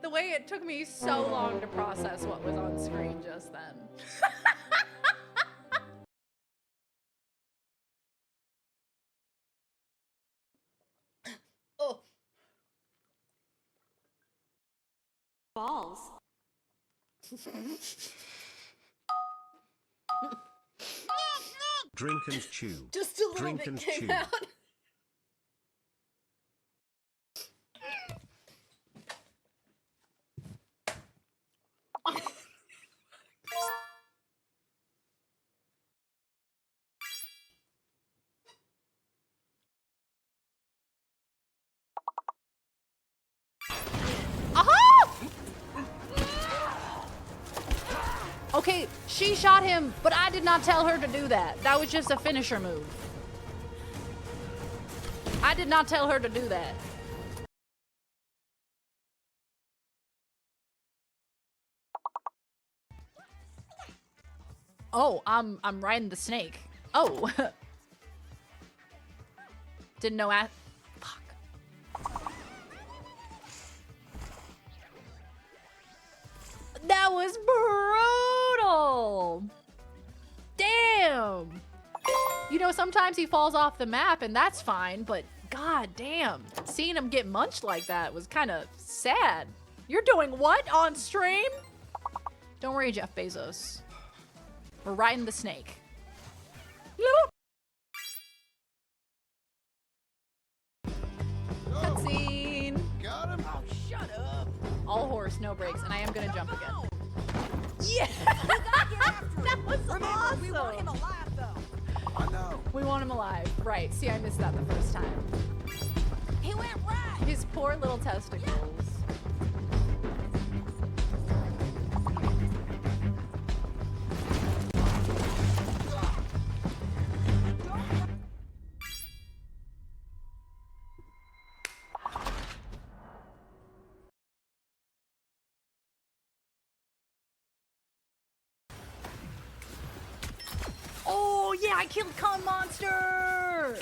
Speaker 13: The way it took me so long to process what was on screen just then. Oh.
Speaker 17: Balls.
Speaker 21: Drink and chew.
Speaker 17: Just a little
Speaker 21: Drink
Speaker 17: bit
Speaker 21: and
Speaker 17: came
Speaker 21: chew.
Speaker 17: out.
Speaker 13: Aha! Okay, she shot him, but I did not tell her to do that. That was just a finisher move. I did not tell her to do that. Oh, I'm riding the snake. Oh. Didn't know Fuck. was brutal. Damn. You know, sometimes he falls off the map and that's fine, but god damn, seeing him get munched like that was kind of sad. You're doing what on stream? Don't worry, Jeff Bezos. We're riding the snake. Cutscene.
Speaker 16: Got him.
Speaker 13: Oh, shut up. All horse, no brakes, and I am gonna jump again. Yeah! That was awesome!
Speaker 20: We want him alive, though.
Speaker 16: I know.
Speaker 13: We want him alive. Right. See, I missed that the first time.
Speaker 20: He went right.
Speaker 13: His poor little testicles. Oh, yeah, I killed Con Monster!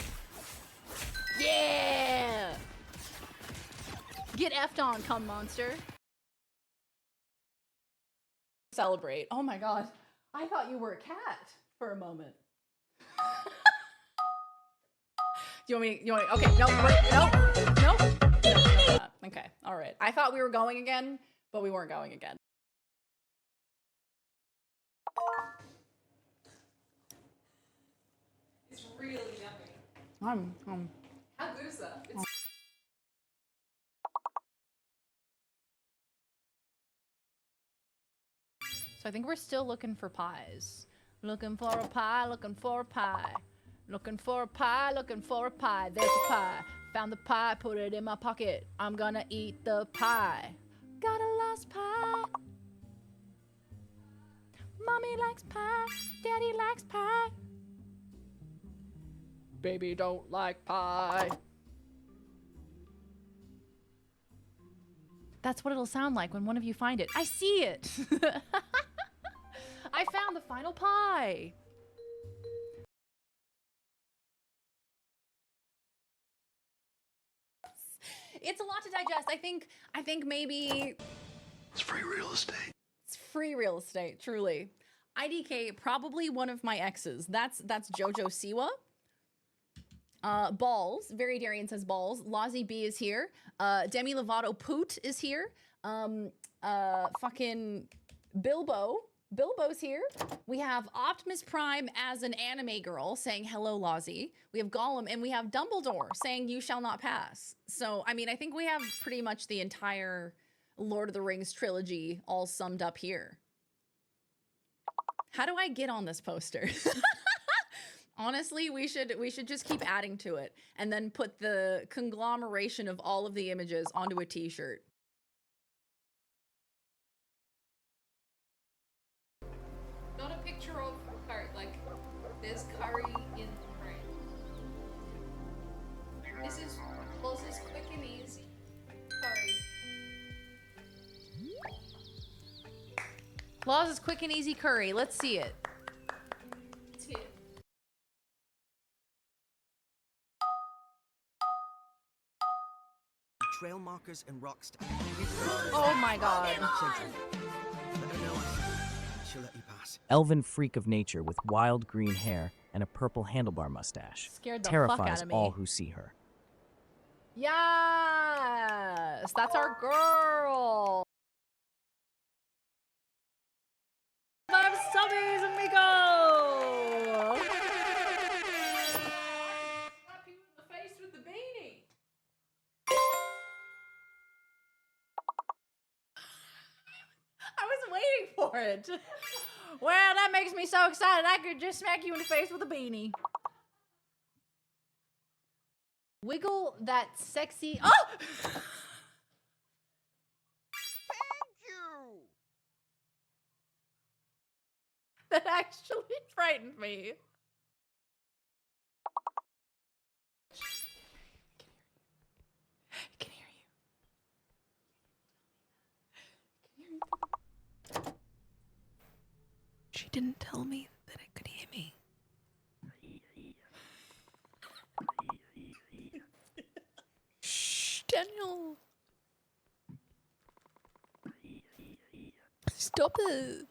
Speaker 13: Yeah! Get effed on, Cum Monster. Celebrate. Oh my god. I thought you were a cat for a moment. Do you want me, okay, no, wait, no. Okay, all right. I thought we were going again, but we weren't going again.
Speaker 1: It's really yummy. How good is that? It's
Speaker 13: So I think we're still looking for pies. Looking for a pie, looking for a pie. Looking for a pie, looking for a pie. There's a pie. Found the pie, put it in my pocket. I'm gonna eat the pie. Got a lost pie. Mommy likes pie. Daddy likes pie. Baby don't like pie. That's what it'll sound like when one of you find it. I see it. I found the final pie. It's a lot to digest. I think maybe
Speaker 6: It's free real estate.
Speaker 13: it's free real estate, truly. IDK, probably one of my exes. That's Jojo Siwa. Balls. Very Darian says balls. Lozzie B is here. Demi Lovato Poot is here. Fucking Bilbo. Bilbo's here. We have Optimus Prime as an anime girl saying hello, Lozzie. We have Gollum, and we have Dumbledore saying you shall not pass. So, I mean, I think we have pretty much the entire Lord of the Rings trilogy all summed up here. How do I get on this poster? Honestly, we should just keep adding to it and then put the conglomeration of all of the images onto a t-shirt.
Speaker 1: not a picture of curry. Like, there's curry in the frame. This is Loz's quick and easy curry.
Speaker 13: Loz's quick and easy curry. Let's see it.
Speaker 1: It's here.
Speaker 11: Trail markers and rocks.
Speaker 13: Oh my god.
Speaker 11: She'll let you pass.
Speaker 10: Elven freak of nature with wild green hair and a purple handlebar mustache.
Speaker 13: Scared the
Speaker 10: terrifies
Speaker 13: fuck out of me.
Speaker 10: all who see her.
Speaker 13: Yes! That's our girl! 5 subbies and we go!
Speaker 1: Slap you in the face with the beanie.
Speaker 13: I was waiting for it. Well, that makes me so excited I could just smack you in the face with a beanie. Wiggle that sexy. Oh!
Speaker 16: Thank you.
Speaker 13: That actually frightened me. I can hear you.
Speaker 8: She didn't tell me that it could hear me. Shh, Daniel.
Speaker 13: Stop it.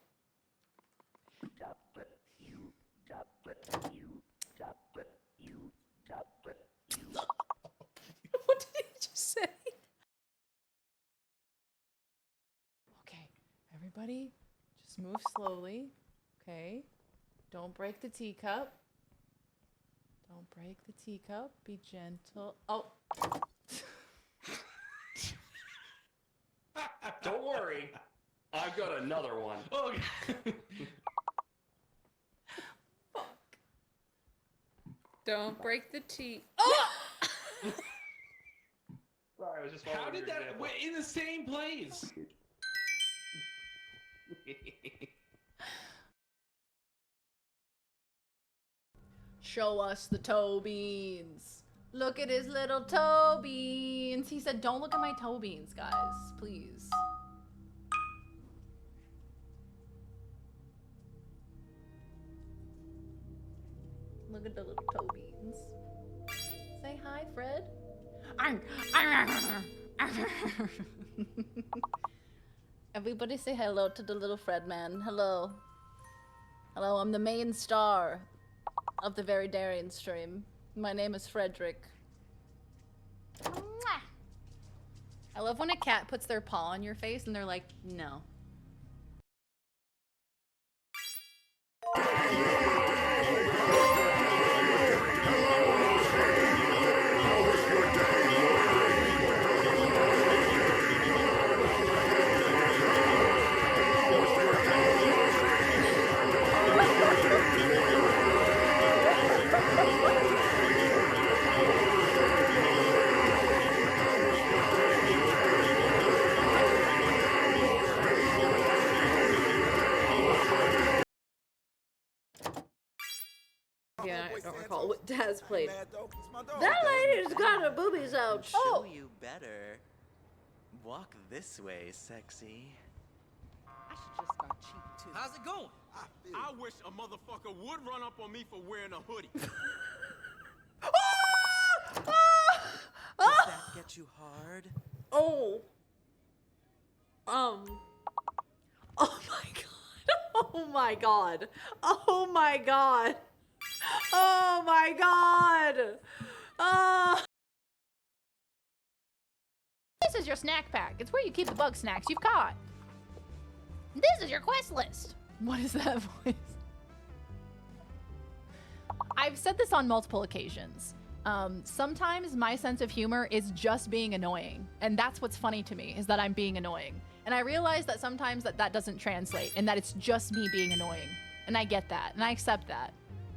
Speaker 13: What did he just say? Okay, everybody, just move slowly. Okay, don't break the teacup. Don't break the teacup. Be gentle. Oh.
Speaker 21: Don't worry. I've got another one. Oh,
Speaker 13: Don't break the tea. Oh!
Speaker 21: sorry, I was just following. How did that? We're in the same place.
Speaker 13: Show us the toe beans. Look at his little toe beans. He said, don't look at my toe beans, guys. Please. Look at the little toe beans. Say hi, Fred. Everybody say hello to the little Fred man. Hello. Hello, I'm the main star of the Very Darien stream. My name is Frederick. Mwah. I love when a cat puts their paw on your face and they're like, no. Yeah, I don't recall what Daz played. That lady's got her boobies out.
Speaker 22: Show you better. Walk this way, sexy.
Speaker 23: I should just start cheating too.
Speaker 24: How's it going? I wish a motherfucker would run up on me for wearing a hoodie.
Speaker 22: Does that get you hard?
Speaker 13: Oh. Oh my god. Oh my god. Oh my god. Oh my god. This is your snack pack. It's where you keep the bug snacks you've caught. This is your quest list. What is that voice? I've said this on multiple occasions. Sometimes my sense of humor is just being annoying. And that's what's funny to me, is that I'm being annoying. And I realize that sometimes that doesn't translate and that it's just me being annoying. And I get that and I accept that.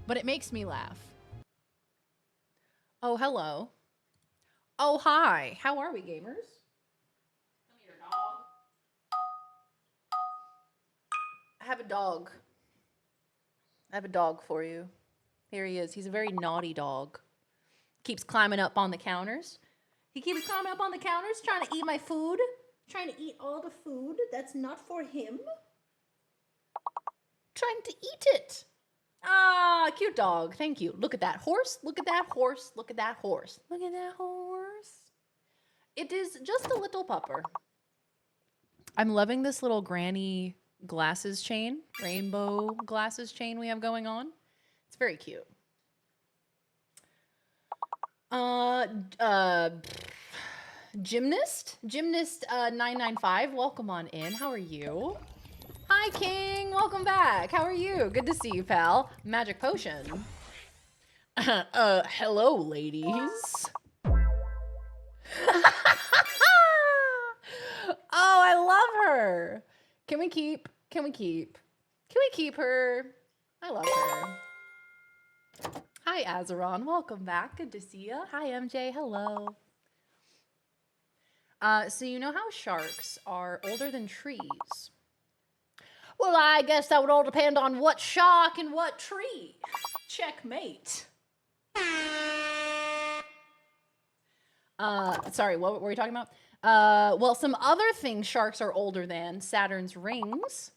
Speaker 13: But it makes me laugh. Oh, hello. Oh, hi. How are we, gamers? Come here, dog. I have a dog. I have a dog for you. Here he is. He's a very naughty dog. Keeps climbing up on the counters. He keeps climbing up on the counters, trying to eat my food. Trying to eat all the food that's not for him. Trying to eat it. Ah, cute dog. Thank you. Look at that horse. Look at that horse. Look at that horse. Look at that horse. It is just a little pupper. I'm loving this little granny glasses chain, rainbow glasses chain we have going on. It's very cute. Gymnast 995, welcome on in. How are you? Hi, King. Welcome back. How are you? Good to see you, pal. Magic potion. Hello, ladies. Oh, I love her. Can we keep her? I love her. Hi, Azeron. Welcome back. Good to see you. Hi, MJ. Hello. So you know how sharks are older than trees? Well, I guess that would all depend on what shark and what tree. Checkmate. Sorry, what were we talking about? Well, some other things sharks are older than: Saturn's rings,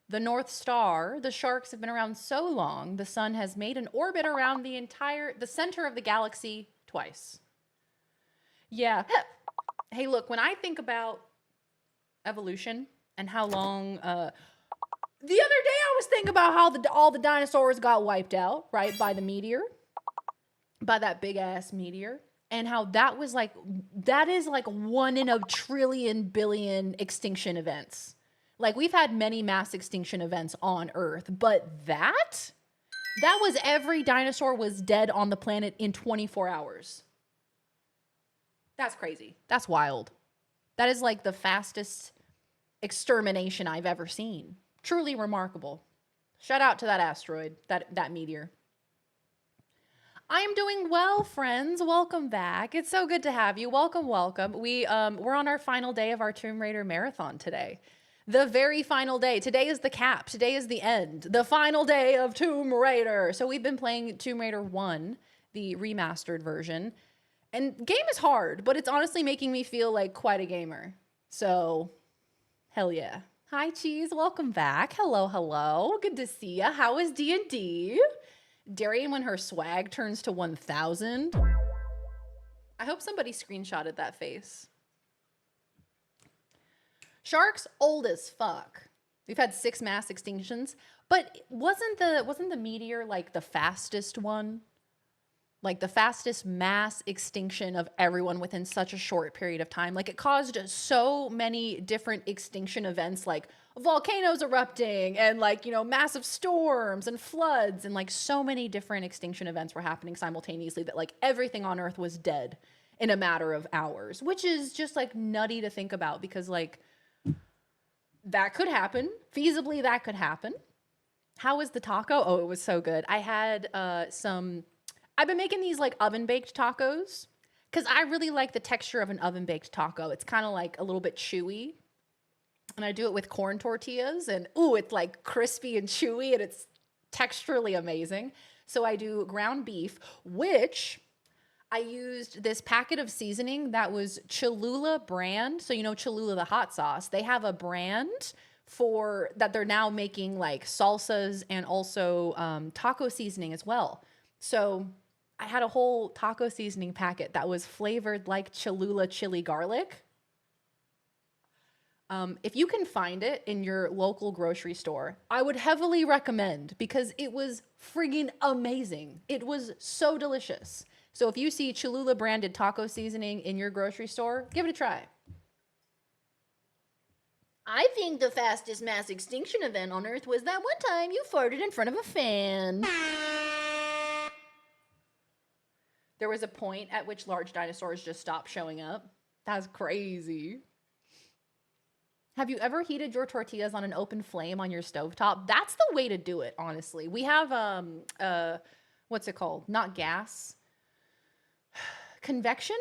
Speaker 13: the North Star. The sharks have been around so long, the sun has made an orbit around the center of the galaxy twice. Yeah. Hey, look, when I think about evolution and how long,
Speaker 1: The other day I was thinking about how all the dinosaurs got wiped out, right, by the meteor, by that big ass meteor, and how that is like 1 in a trillion billion extinction events. Like, we've had many mass extinction events on Earth, but that was every dinosaur was dead on the planet in 24 hours. That's crazy. That's wild. That is like the fastest extermination I've ever seen. Truly remarkable. Shout out to that asteroid, that meteor. I am doing well, friends. Welcome back. It's so good to have you. Welcome, welcome. We're on our final day of our Tomb Raider marathon today. The very final day. Today is the cap. Today is the end. The final day of Tomb Raider. So we've been playing Tomb Raider 1, the remastered version. And game is hard, but it's honestly making me feel like quite a gamer. So, hell yeah. Hi, Cheese. Welcome back. Hello, hello. Good to see ya. How is D&D? Darian when her swag turns to 1,000. I hope somebody screenshotted that face. Sharks old as fuck. We've had 6 mass extinctions, but wasn't the meteor like the fastest one? Like the fastest mass extinction of everyone within such a short period of time. Like, it caused so many different extinction events, like volcanoes erupting and like, massive storms and floods, and like so many different extinction events were happening simultaneously that like everything on Earth was dead in a matter of hours, which is just like nutty to think about, because like that could happen. Feasibly, that could happen. How was the taco? Oh, it was so good. I had I've been making these like oven baked tacos because I really like the texture of an oven baked taco. It's kind of like a little bit chewy. And I do it with corn tortillas, and ooh, it's like crispy and chewy, and it's texturally amazing. So I do ground beef, which I used this packet of seasoning that was Cholula brand. So Cholula, the hot sauce. They have a brand for that they're now making like salsas and also taco seasoning as well. So I had a whole taco seasoning packet that was flavored like Cholula chili garlic. If you can find it in your local grocery store, I would heavily recommend, because it was friggin' amazing. It was so delicious. So if you see Cholula branded taco seasoning in your grocery store, give it a try. I think the fastest mass extinction event on Earth was that one time you farted in front of a fan. There was a point at which large dinosaurs just stopped showing up. That's crazy. Have you ever heated your tortillas on an open flame on your stovetop? That's the way to do it, honestly. We have, what's it called? Not gas. Convection?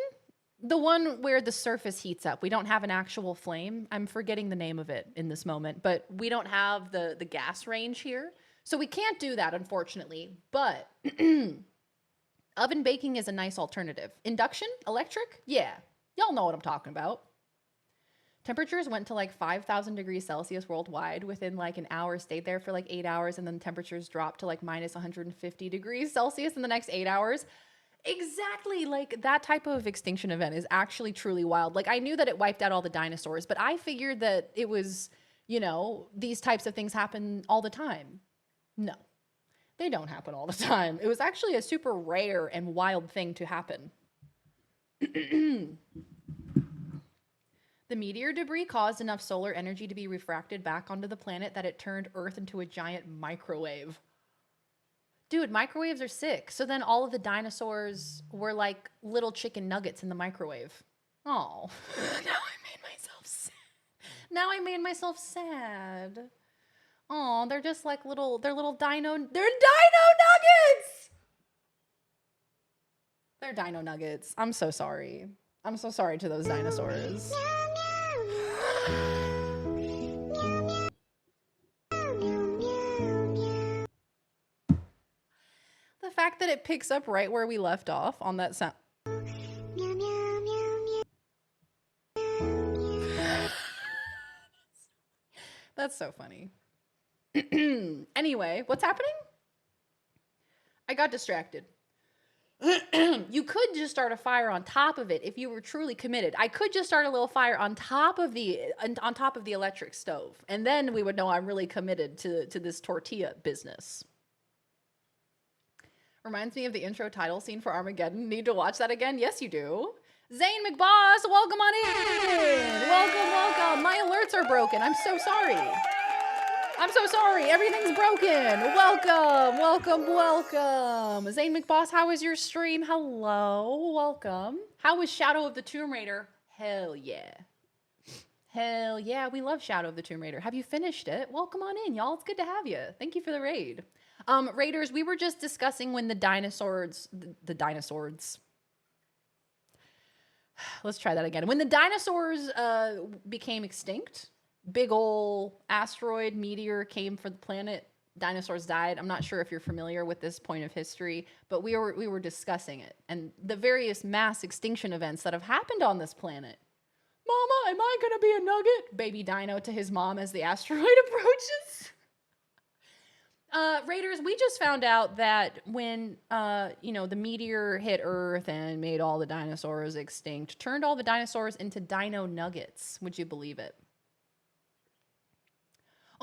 Speaker 1: The one where the surface heats up. We don't have an actual flame. I'm forgetting the name of it in this moment, but we don't have the gas range here. So we can't do that, unfortunately. But oven baking is a nice alternative. Induction? Electric? Yeah. Y'all know what I'm talking about. Temperatures went to like 5,000 degrees Celsius worldwide within like an hour, stayed there for like 8 hours, and then temperatures dropped to like minus 150 degrees Celsius in the next 8 hours. Exactly, like that type of extinction event is actually truly wild. Like, I knew that it wiped out all the dinosaurs, but I figured that it was, these types of things happen all the time. No, they don't happen all the time. It was actually a super rare and wild thing to happen. The meteor debris caused enough solar energy to be refracted back onto the planet that it turned Earth into a giant microwave. Dude, microwaves are sick. So then all of the dinosaurs were like little chicken nuggets in the microwave. Oh, now I made myself sad. Oh, they're just like they're little dino nuggets! They're dino nuggets. I'm so sorry. I'm so sorry to those dinosaurs. The fact that it picks up right where we left off on that sound. That's so funny. Anyway, what's happening? I got distracted. You could just start a fire on top of it if you were truly committed. I could just start a little fire on top of the electric stove, and then we would know I'm really committed to this tortilla business. Reminds me of the intro title scene for Armageddon. Need to watch that again? Yes, you do. Zane McBoss, welcome on in. Welcome. My alerts are broken. I'm so sorry. Everything's broken. Welcome. Zane McBoss, how was your stream? Hello. Welcome. How was Shadow of the Tomb Raider? Hell yeah. We love Shadow of the Tomb Raider. Have you finished it? Well, come on in, y'all. It's good to have you. Thank you for the raid. Raiders, we were just discussing when the dinosaurs. Let's try that again. When the dinosaurs became extinct, big ol' asteroid meteor came for the planet, dinosaurs died. I'm not sure if you're familiar with this point of history, but we were discussing it and the various mass extinction events that have happened on this planet. Mama, am I gonna be a nugget? Baby dino to his mom as the asteroid approaches. Raiders, we just found out that when, the meteor hit Earth and made all the dinosaurs extinct, turned all the dinosaurs into dino nuggets. Would you believe it?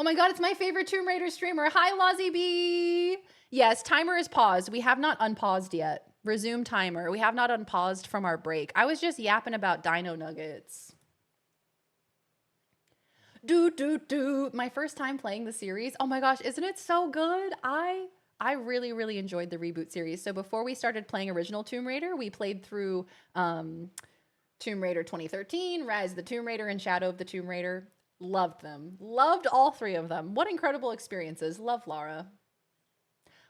Speaker 1: Oh my god, it's my favorite Tomb Raider streamer. Hi, Lozzie B. Yes, timer is paused. We have not unpaused yet. Resume timer. We have not unpaused from our break. I was just yapping about dino nuggets. My first time playing the series. Oh my gosh, isn't it so good? I really, really enjoyed the reboot series. So before we started playing original Tomb Raider, we played through Tomb Raider 2013, Rise of the Tomb Raider, and Shadow of the Tomb Raider. Loved them. Loved all three of them. What incredible experiences. Love Lara.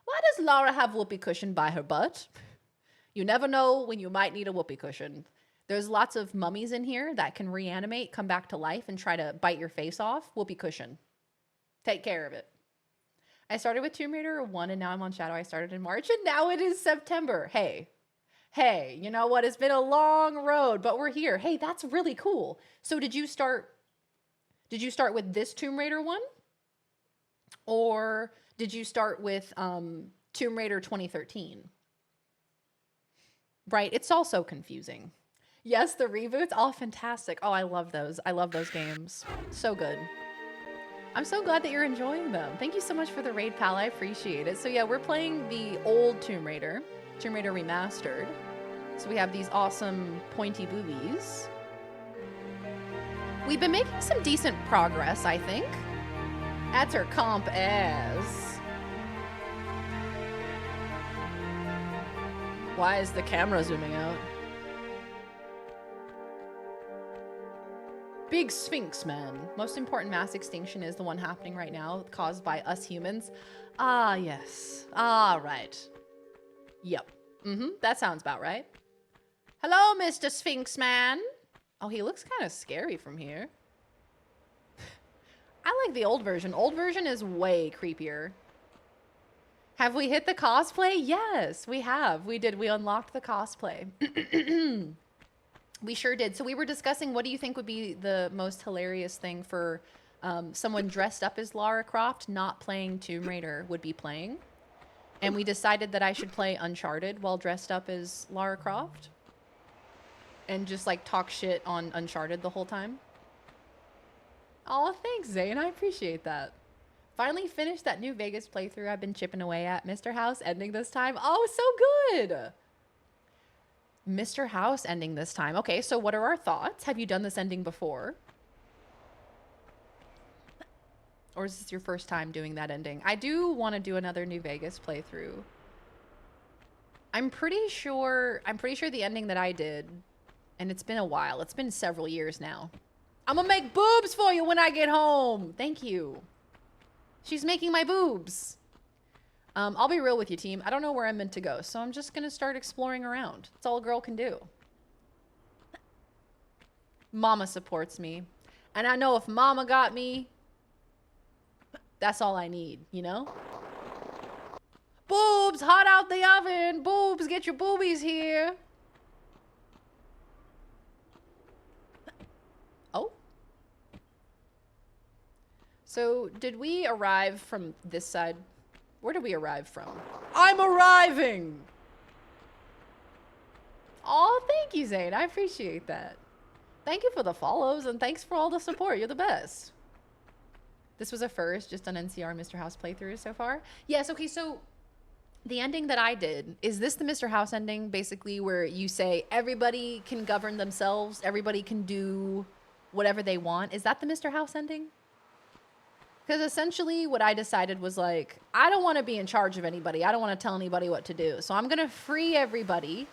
Speaker 1: Why does Lara have whoopee cushion by her butt? You never know when you might need a whoopee cushion. There's lots of mummies in here that can reanimate, come back to life, and try to bite your face off. Whoopee cushion. Take care of it. I started with Tomb Raider 1, and now I'm on Shadow. I started in March, and now it is September. Hey, you know what? It's been a long road, but we're here. Hey, that's really cool. So did you start with this Tomb Raider one? Or did you start with Tomb Raider 2013? Right, it's also confusing. Yes, the reboots, all fantastic. Oh, I love those. I love those games. So good. I'm so glad that you're enjoying them. Thank you so much for the raid, pal. I appreciate it. So yeah, we're playing the old Tomb Raider Remastered. So we have these awesome pointy boobies. We've been making some decent progress, I think. That's her comp as. Why is the camera zooming out? Big Sphinx, man. Most important mass extinction is the one happening right now, caused by us humans. Ah, yes. Ah, right. Yep. That sounds about right. Hello, Mr. Sphinx man. Oh, he looks kind of scary from here. I like the old version. Old version is way creepier. Have we hit the cosplay? Yes, we have. We did. We unlocked the cosplay. We sure did. So we were discussing, what do you think would be the most hilarious thing for someone dressed up as Lara Croft not playing Tomb Raider would be playing? And we decided that I should play Uncharted while dressed up as Lara Croft. And just like talk shit on Uncharted the whole time. Oh, thanks, Zane. I appreciate that. Finally finished that New Vegas playthrough I've been chipping away at. Mr. House ending this time. Oh, so good. Mr. House ending this time. Okay, so what are our thoughts? Have you done this ending before? Or is this your first time doing that ending? I do want to do another New Vegas playthrough. I'm pretty sure the ending that I did, and it's been a while. It's been several years now. I'm gonna make boobs for you when I get home. Thank you. She's making my boobs. I'll be real with you, team. I don't know where I'm meant to go, so I'm just gonna start exploring around. That's all a girl can do. Mama supports me. And I know if Mama got me, that's all I need, you know? Boobs, hot out the oven. Boobs, get your boobies here. Oh. So, did we arrive from this side? Where did we arrive from? I'm arriving! Oh, thank you, Zane. I appreciate that. Thank you for the follows and thanks for all the support. You're the best. This was a first, just on NCR Mr. House playthroughs so far. Yes, okay, so the ending that I did, is this the Mr. House ending, basically, where you say everybody can govern themselves, everybody can do whatever they want? Is that the Mr. House ending? Because essentially what I decided was like, I don't want to be in charge of anybody. I don't want to tell anybody what to do. So I'm going to free everybody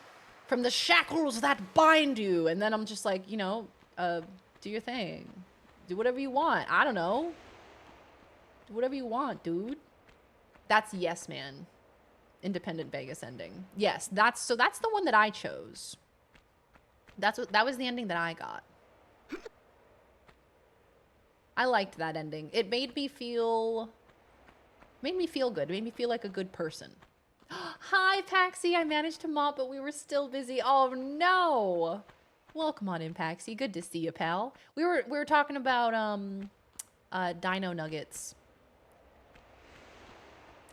Speaker 1: from the shackles that bind you. And then I'm just like, you know, do your thing. Do whatever you want. I don't know. Do whatever you want, dude. That's Yes Man. Independent Vegas ending. Yes, that's the one that I chose. That was the ending that I got. I liked that ending. It made me feel good. It made me feel like a good person. Hi, Paxi. I managed to mop, but we were still busy. Oh no. Welcome on in, Paxi. Good to see you, pal. We were talking about dino nuggets.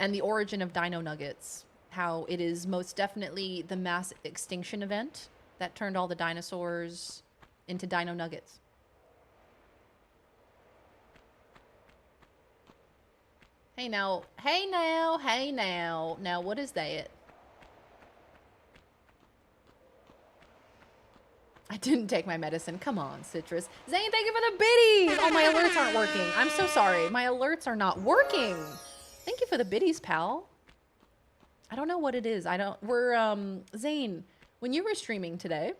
Speaker 1: And the origin of dino nuggets. How it is most definitely the mass extinction event that turned all the dinosaurs into dino nuggets. Hey now, hey now, hey now. Now what is that? I didn't take my medicine. Come on, Citrus. Zane, thank you for the biddies. Oh, my alerts aren't working. I'm so sorry. My alerts are not working. Thank you for the biddies, pal. I don't know what it is. Zane, when you were streaming today,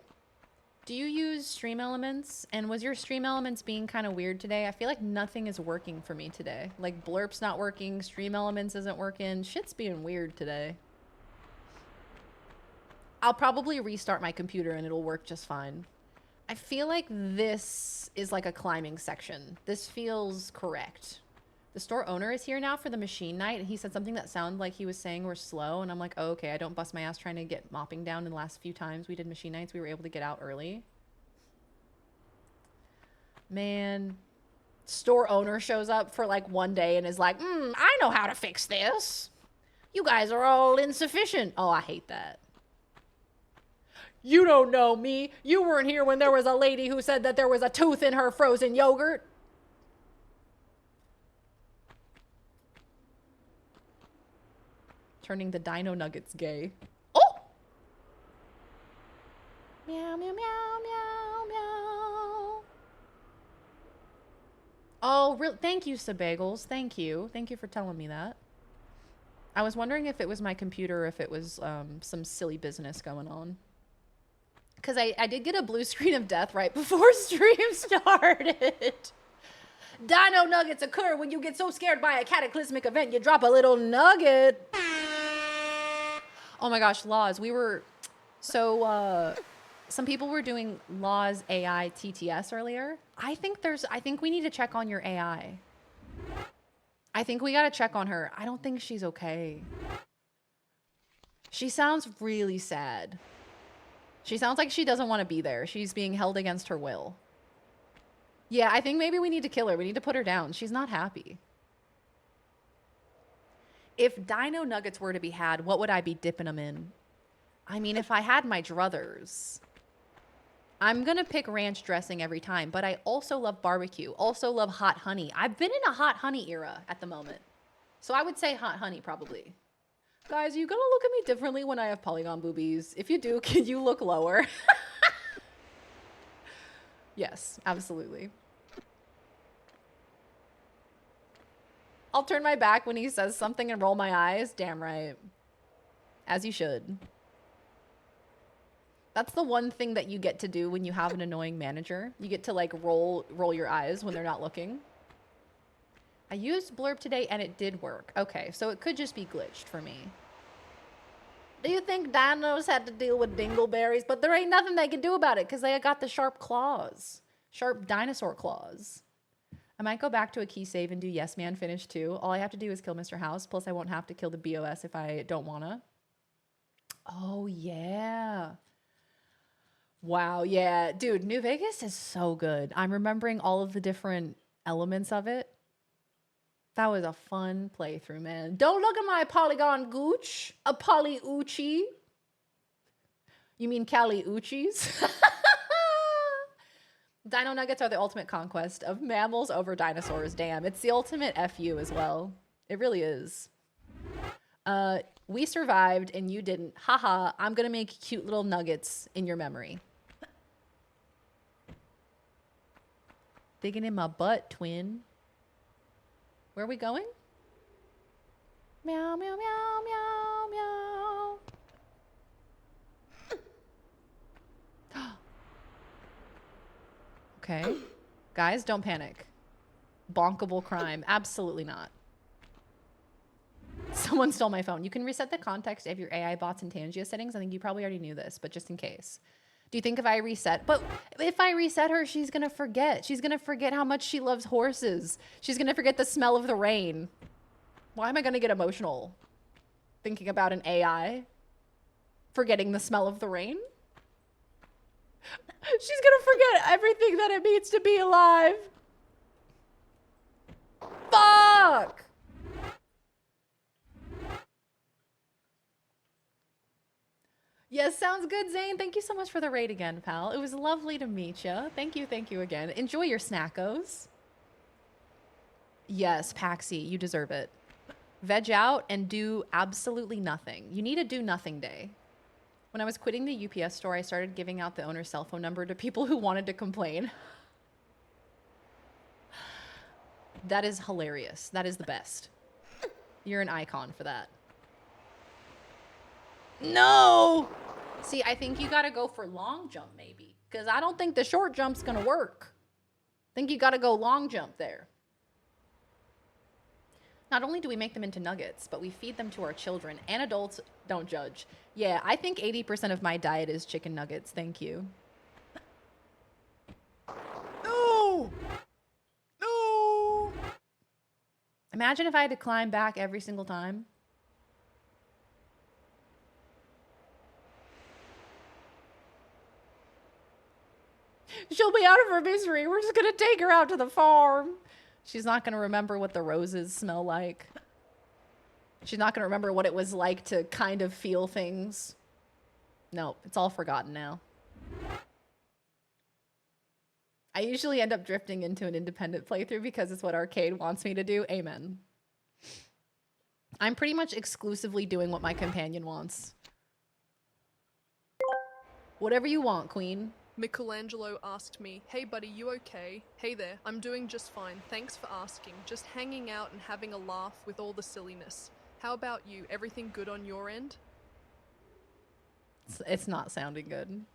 Speaker 1: do you use Stream Elements? And was your Stream Elements being kind of weird today? I feel like nothing is working for me today. Like Blurp's not working, Stream Elements isn't working. Shit's being weird today. I'll probably restart my computer and it'll work just fine. I feel like this is like a climbing section. This feels correct. The store owner is here now for the machine night, and he said something that sounded like he was saying we're slow, and I'm like, oh, okay, I don't bust my ass trying to get mopping down in the last few times we did machine nights. We were able to get out early. Man, store owner shows up for like one day and is like, I know how to fix this. You guys are all insufficient. Oh, I hate that. You don't know me. You weren't here when there was a lady who said that there was a tooth in her frozen yogurt. Turning the dino nuggets gay. Oh! Meow, meow, meow, meow, meow. Oh, thank you, Sabagels. Thank you. Thank you for telling me that. I was wondering if it was my computer or if it was some silly business going on. Because I did get a blue screen of death right before stream started. Dino nuggets occur when you get so scared by a cataclysmic event, you drop a little nugget. Oh my gosh, Laws. Some people were doing Laws AI TTS earlier. I think we need to check on your AI. I think we gotta check on her. I don't think she's okay. She sounds really sad. She sounds like she doesn't want to be there. She's being held against her will. Yeah, I think maybe we need to kill her. We need to put her down. She's not happy. If dino nuggets were to be had, what would I be dipping them in? I mean, if I had my druthers. I'm going to pick ranch dressing every time, but I also love barbecue. Also love hot honey. I've been in a hot honey era at the moment. So I would say hot honey probably. Guys, are you going to look at me differently when I have polygon boobies? If you do, can you look lower? Yes, absolutely. I'll turn my back when he says something and roll my eyes. Damn right. As you should. That's the one thing that you get to do when you have an annoying manager. You get to like roll your eyes when they're not looking. I used Blurb today and it did work. Okay, so it could just be glitched for me. Do you think dinos had to deal with dingleberries? But there ain't nothing they can do about it because they got the sharp claws. Sharp dinosaur claws. I might go back to a key save and do Yes Man finish too. All I have to do is kill Mr. House. Plus I won't have to kill the BOS if I don't wanna. Oh yeah. Wow, yeah. Dude, New Vegas is so good. I'm remembering all of the different elements of it. That was a fun playthrough, man. Don't look at my polygon gooch. A poly-oochie. You mean Cali Uchis? Dino nuggets are the ultimate conquest of mammals over dinosaurs. Damn, it's the ultimate FU as well. It really is. We survived and you didn't. Haha, I'm gonna make cute little nuggets in your memory. Digging in my butt, twin. Where are we going? Meow, meow, meow, meow, meow. Okay. Guys, don't panic. Bonkable crime. Absolutely not. Someone stole my phone. You can reset the context of your AI bots and Tangia settings. I think you probably already knew this, but just in case. Do you think if I reset? But if I reset her, she's going to forget. She's going to forget how much she loves horses. She's going to forget the smell of the rain. Why am I going to get emotional thinking about an AI forgetting the smell of the rain? She's going to forget everything that it means to be alive. Fuck! Yes, sounds good, Zane. Thank you so much for the raid again, pal. It was lovely to meet you. Thank you again. Enjoy your snackos. Yes, Paxi, you deserve it. Veg out and do absolutely nothing. You need a do nothing day. When I was quitting the UPS store, I started giving out the owner's cell phone number to people who wanted to complain. That is hilarious. That is the best. You're an icon for that. No! See, I think you gotta go for long jump maybe. Because I don't think the short jump's gonna work. I think you gotta go long jump there. Not only do we make them into nuggets, but we feed them to our children and adults. Don't judge. Yeah, I think 80% of my diet is chicken nuggets. Thank you. No! No! Imagine if I had to climb back every single time. She'll be out of her misery. We're just gonna take her out to the farm. She's not gonna remember what the roses smell like. She's not gonna remember what it was like to kind of feel things. No, it's all forgotten now. I usually end up drifting into an independent playthrough because it's what arcade wants me to do. Amen. I'm pretty much exclusively doing what my companion wants. Whatever you want, queen.
Speaker 8: Michelangelo asked me, "Hey buddy, you okay?" "Hey there, I'm doing just fine, thanks for asking. Just hanging out and having a laugh with all the silliness. How about you? Everything good on your end?"
Speaker 1: It's not sounding good.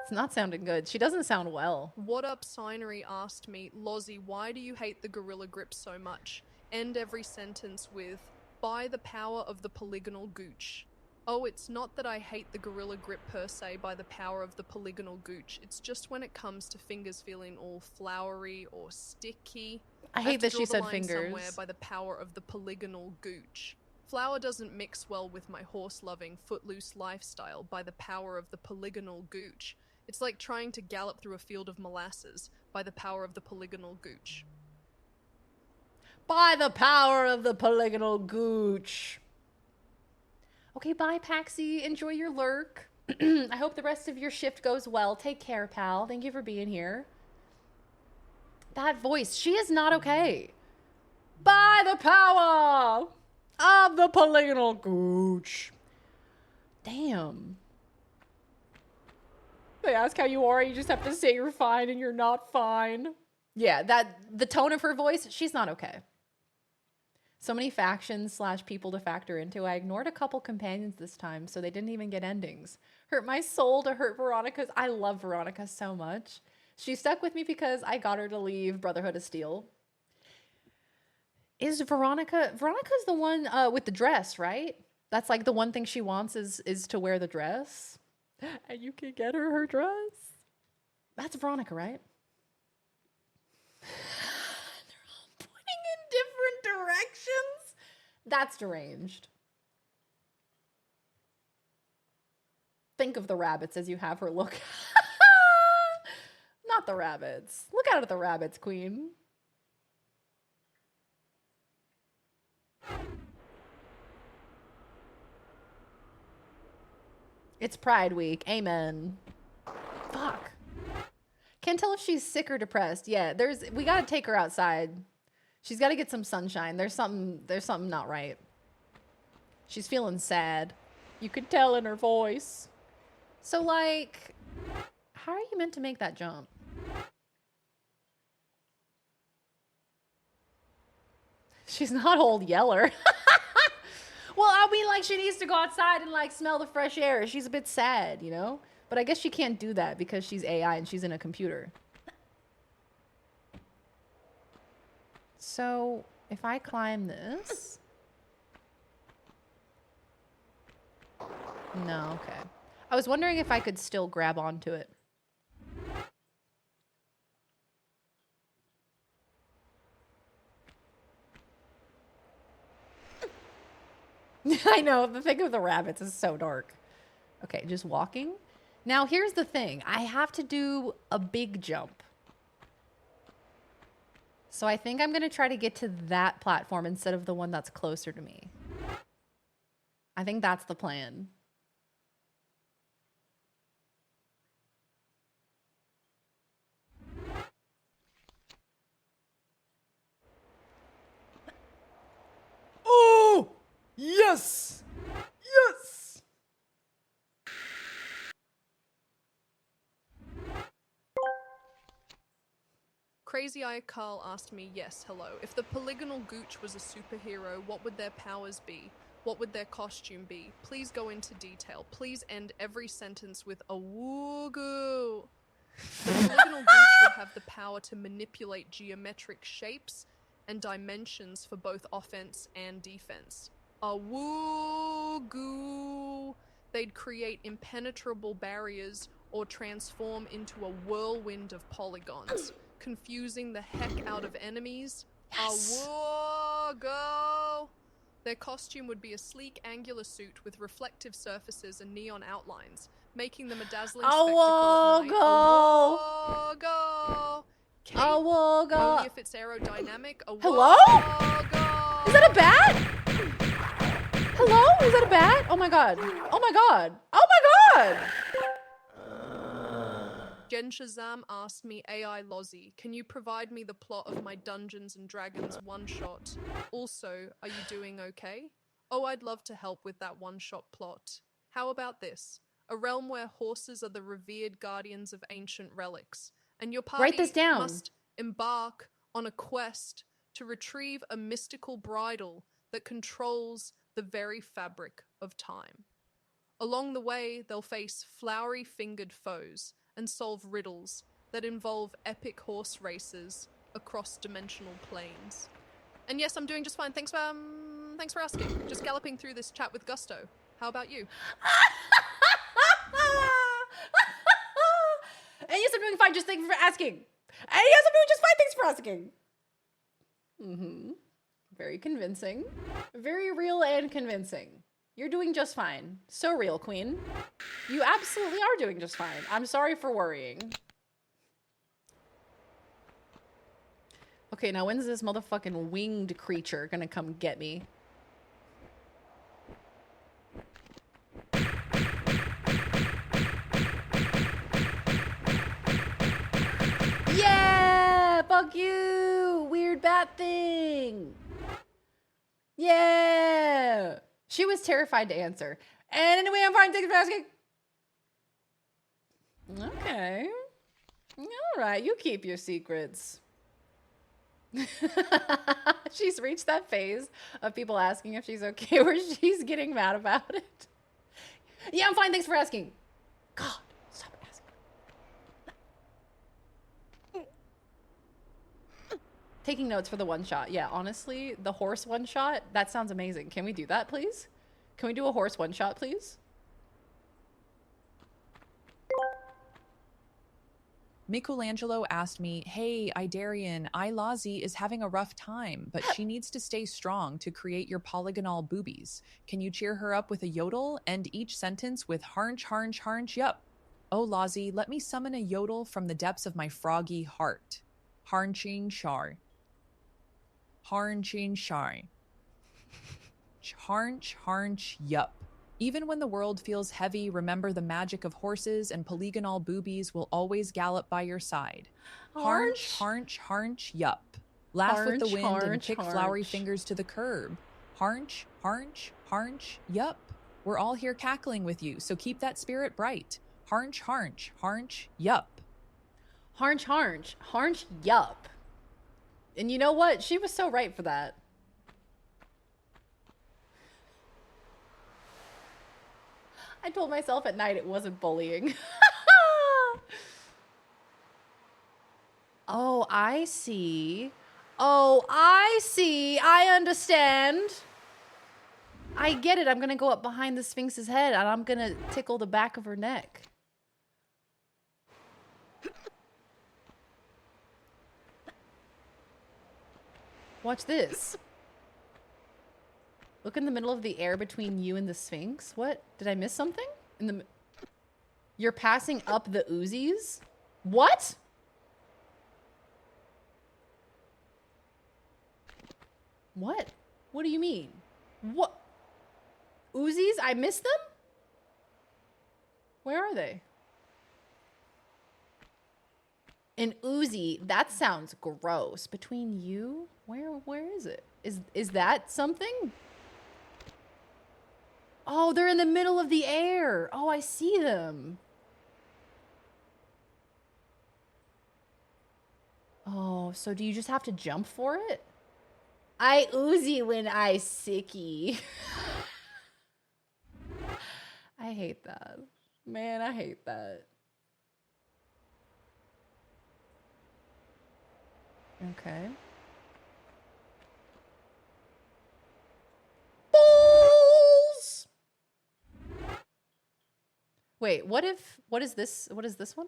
Speaker 1: It's not sounding good. She doesn't sound well.
Speaker 8: What Up Signery asked me, "Lozzie, why do you hate the Gorilla Grip so much?" End every sentence with, "By the power of the polygonal gooch." Oh, it's not that I hate the Gorilla Grip per se by the power of the polygonal gooch. It's just when it comes to fingers feeling all flowery or sticky.
Speaker 1: I hate that she said fingers.
Speaker 8: Somewhere by the power of the polygonal gooch. Flour doesn't mix well with my horse-loving, footloose lifestyle by the power of the polygonal gooch. It's like trying to gallop through a field of molasses by the power of the polygonal gooch.
Speaker 1: By the power of the polygonal gooch. Okay, bye, Paxi. Enjoy your lurk. I hope the rest of your shift goes well. Take care, pal. Thank you for being here. That voice, she is not okay. By the power of the polygonal gooch. Damn. They ask how you are, you just have to say you're fine and you're not fine. Yeah, the tone of her voice, she's not okay. So many factions / people to factor into. I ignored a couple companions this time, so they didn't even get endings. Hurt my soul to hurt Veronica's. I love Veronica so much. She stuck with me because I got her to leave Brotherhood of Steel. Is Veronica's the one with the dress, right? That's like the one thing she wants is to wear the dress. And you can get her dress. That's Veronica, right? They're all pointing in different directions. That's deranged. Think of the rabbits as you have her look. Not the rabbits. Look out at the rabbits, queen. It's Pride Week. Amen. Fuck. Can't tell if she's sick or depressed. Yeah, we gotta take her outside. She's gotta get some sunshine. There's something not right. She's feeling sad. You could tell in her voice. So like, how are you meant to make that jump? She's not Old Yeller. Well, I mean, like, she needs to go outside and, like, smell the fresh air. She's a bit sad, you know? But I guess she can't do that because she's AI and she's in a computer. So, if I climb this... No, okay. I was wondering if I could still grab onto it. I know, the thing with the rabbits is so dark. Okay, just walking. Now, here's the thing. I have to do a big jump. So I think I'm going to try to get to that platform instead of the one that's closer to me. I think that's the plan. Oh! Yes! Yes!
Speaker 8: Crazy Eye Carl asked me, yes, hello. If the polygonal gooch was a superhero, what would their powers be? What would their costume be? Please go into detail. Please end every sentence with a woogoo. The polygonal gooch would have the power to manipulate geometric shapes and dimensions for both offense and defense. A woogoo. They'd create impenetrable barriers or transform into a whirlwind of polygons, confusing the heck out of enemies. Yes. A woogoo. Their costume would be a sleek, angular suit with reflective surfaces and neon outlines, making them a dazzling spectacle at night. A woogoo. Kate, only if it's aerodynamic. A
Speaker 1: Hello? Is that a bat? Hello? Is that a bat? Oh my god. Oh my god. Oh my god!
Speaker 8: Jen Shazam asked me, AI Lozzie, can you provide me the plot of my Dungeons and Dragons one-shot? Also, are you doing okay? Oh, I'd love to help with that one-shot plot. How about this? A realm where horses are the revered guardians of ancient relics, and your party
Speaker 1: Write this down.
Speaker 8: must embark on a quest to retrieve a mystical bridle that controls the very fabric of time. Along the way, they'll face flowery-fingered foes and solve riddles that involve epic horse races across dimensional planes. And yes, I'm doing just fine. Thanks for asking. Just galloping through this chat with gusto. How about you?
Speaker 1: And yes, I'm doing fine. Just thank you for asking. And yes, I'm doing just fine. Thanks for asking. Mm-hmm. Very convincing. Very real and convincing. You're doing just fine. So real, Queen. You absolutely are doing just fine. I'm sorry for worrying. Okay, now when's this motherfucking winged creature gonna come get me? Yeah! Fuck you! Weird bat thing! Yeah! She was terrified to answer. And anyway, I'm fine. Thanks for asking. Okay. All right. You keep your secrets. She's reached that phase of people asking if she's okay where she's getting mad about it. Yeah, I'm fine. Thanks for asking. God, stop asking. Taking notes for the one shot. Yeah, honestly, the horse one shot, that sounds amazing. Can we do that, please? Can we do a horse one shot, please?
Speaker 3: Michelangelo asked me, hey, Idarian, Ilazi is having a rough time, but she needs to stay strong to create your polygonal boobies. Can you cheer her up with a yodel? End each sentence with harnch, harnch, harnch, yup. Oh, Lazi, let me summon a yodel from the depths of my froggy heart. Harnching shar. Harnching shar. Harnch, harnch, yup. Even when the world feels heavy, remember the magic of horses and polygonal boobies will always gallop by your side. Harnch, harnch, harnch, yup. Laugh with the
Speaker 1: Harnch,
Speaker 3: wind and
Speaker 1: harnch,
Speaker 3: kick flowery
Speaker 1: harnch.
Speaker 3: fingers to the curb. Harnch, harnch, harnch, yup. We're all here cackling with you, so keep that spirit bright. Harnch, harnch, harnch, yup.
Speaker 1: Harnch, harnch, harnch, yup. And you know what? She was so right for that. I told myself at night it wasn't bullying. Oh, I see. Oh, I see. I understand. I get it. I'm going to go up behind the Sphinx's head and I'm going to tickle the back of her neck. Watch this. Look in the middle of the air between you and the Sphinx. What? Did I miss something? You're passing up the Uzis? What? What? What do you mean? What? Uzis? I missed them? Where are they? An Uzi? That sounds gross. Between you? Where is it? Is that something? Oh, they're in the middle of the air. Oh, I see them. Oh, so do you just have to jump for it? I Uzi when I sicky. I hate that. Man, I hate that. Okay. Balls! Wait, what is this? What is this one?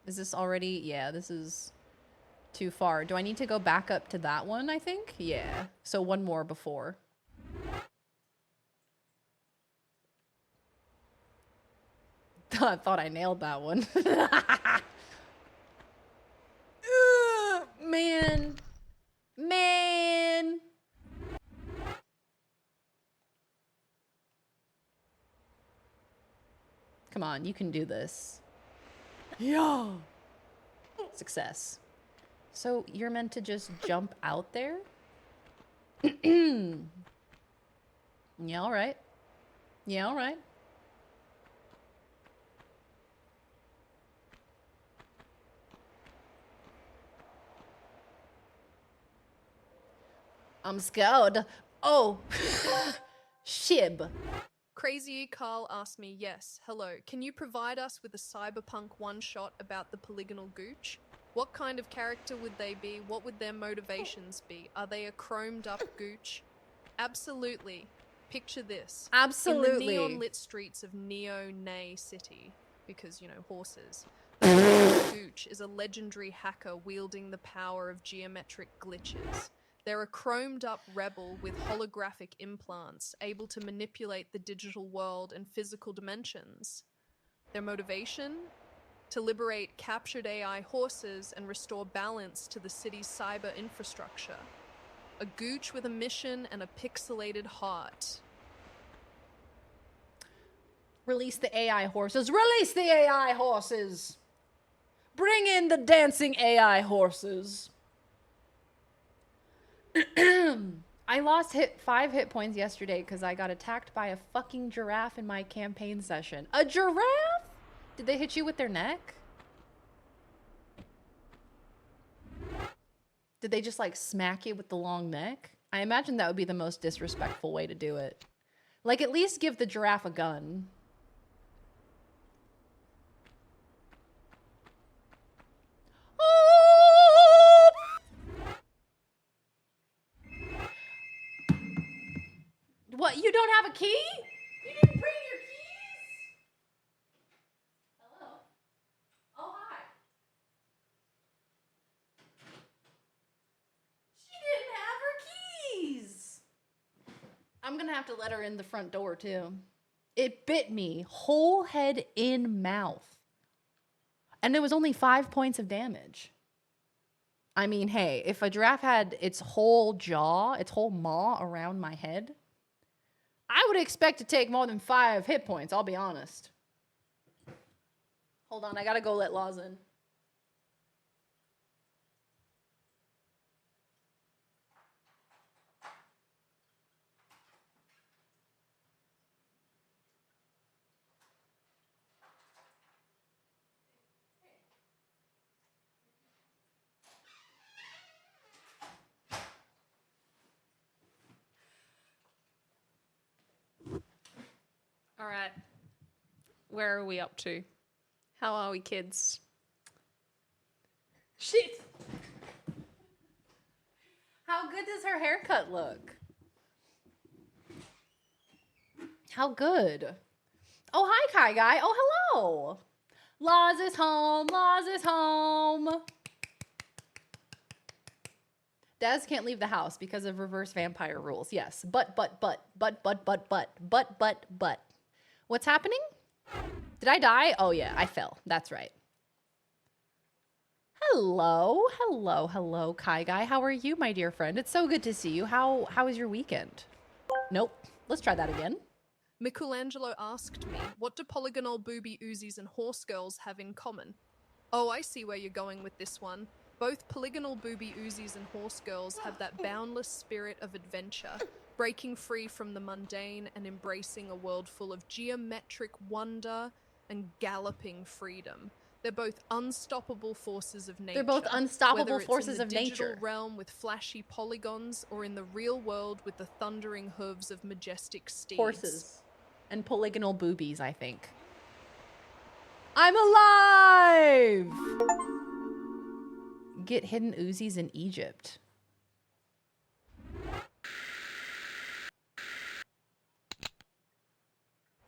Speaker 1: Is this already? Yeah, this is too far. Do I need to go back up to that one, I think? Yeah. So one more before. I thought I nailed that one. Man. Man. Come on, you can do this. Yeah. Success. So you're meant to just jump out there? Yeah, all right. Yeah, all right. I'm scared. Oh. Shib.
Speaker 8: Crazy Carl asked me, yes, hello, can you provide us with a cyberpunk one-shot about the polygonal gooch? What kind of character would they be? What would their motivations be? Are they a chromed up gooch? Absolutely. Picture this.
Speaker 1: Absolutely.
Speaker 8: In the neon lit streets of Neo-Nay City, because, you know, horses, the polygonal gooch is a legendary hacker wielding the power of geometric glitches. They're a chromed up rebel with holographic implants, able to manipulate the digital world and physical dimensions. Their motivation? To liberate captured AI horses and restore balance to the city's cyber infrastructure. A gooch with a mission and a pixelated heart.
Speaker 1: Release the AI horses. Release the AI horses. Bring in the dancing AI horses. I lost 5 hit points yesterday because I got attacked by a fucking giraffe in my campaign session. A giraffe? Did they hit you with their neck? Did they just like smack you with the long neck? I imagine that would be the most disrespectful way to do it. Like at least give the giraffe a gun. Oh! What, you don't have a key? You didn't bring your keys? Hello? Oh, hi. She didn't have her keys. I'm gonna have to let her in the front door, too. It bit me, whole head in mouth. And it was only 5 points of damage. I mean, hey, if a giraffe had its whole jaw, its whole maw around my head, I would expect to take more than 5 hit points, I'll be honest. Hold on, I gotta go let Laws in. All right. Where are we up to? How are we, kids? Shit! How good does her haircut look? How good? Oh, hi, Kai Guy. Oh, hello. Laws is home. Laws is home. Des can't leave the house because of reverse vampire rules. Yes. But. What's happening? Did I die? Oh, yeah, I fell. That's right. Hello, Kai Guy. How are you, my dear friend? It's so good to see you. How was your weekend? Nope. Let's try that again.
Speaker 8: Michelangelo asked me, what do polygonal booby Uzis and horse girls have in common? Oh, I see where you're going with this one. Both polygonal booby Uzis and horse girls have that boundless spirit of adventure, breaking free from the mundane and embracing a world full of geometric wonder and galloping freedom. They're both unstoppable forces of nature.
Speaker 1: They're both unstoppable
Speaker 8: whether it's
Speaker 1: forces
Speaker 8: in the
Speaker 1: of
Speaker 8: digital
Speaker 1: nature.
Speaker 8: realm with flashy polygons, or in the real world with the thundering hooves of majestic steeds.
Speaker 1: Horses. And polygonal boobies, I think. I'm alive! Get hidden Uzis in Egypt.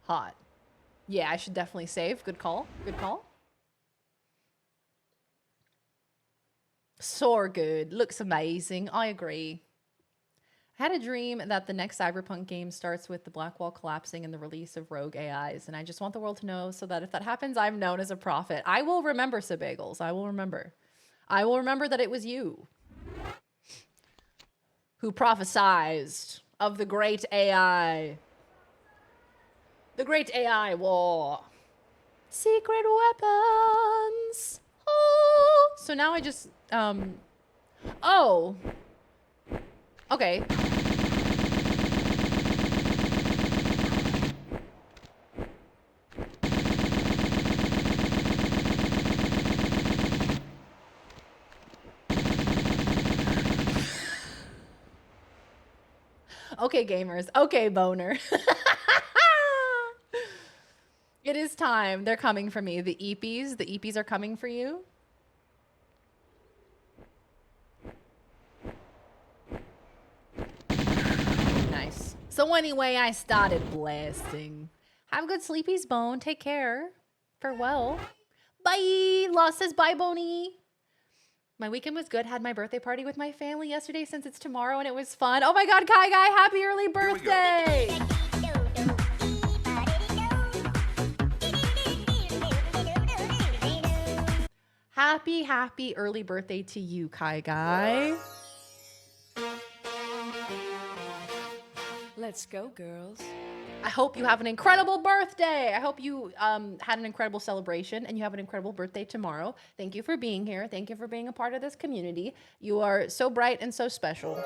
Speaker 1: Hot. Yeah, I should definitely save. Good call. Good call. So good. Looks amazing. I agree. I had a dream that the next Cyberpunk game starts with the black wall collapsing and the release of rogue AIs, and I just want the world to know so that if that happens, I'm known as a prophet. I will remember, Sabagels. I will remember. I will remember that it was you who prophesized of the great AI. The great AI war. Secret weapons. Oh. So now I just, oh. Okay. Okay, gamers. Okay, boner. It is time. They're coming for me. The EPs are coming for you. Nice. So anyway, I started blasting. Have a good sleepies, Bone. Take care. Farewell. Bye. Lost says bye, Boney. My weekend was good. Had my birthday party with my family yesterday since it's tomorrow and it was fun. Oh my God, Kai Guy, happy early birthday. Happy early birthday to you, Kai Guy.
Speaker 23: Let's go, girls.
Speaker 1: I hope you have an incredible birthday. I hope you had an incredible celebration and you have an incredible birthday tomorrow. Thank you for being here. Thank you for being a part of this community. You are so bright and so special.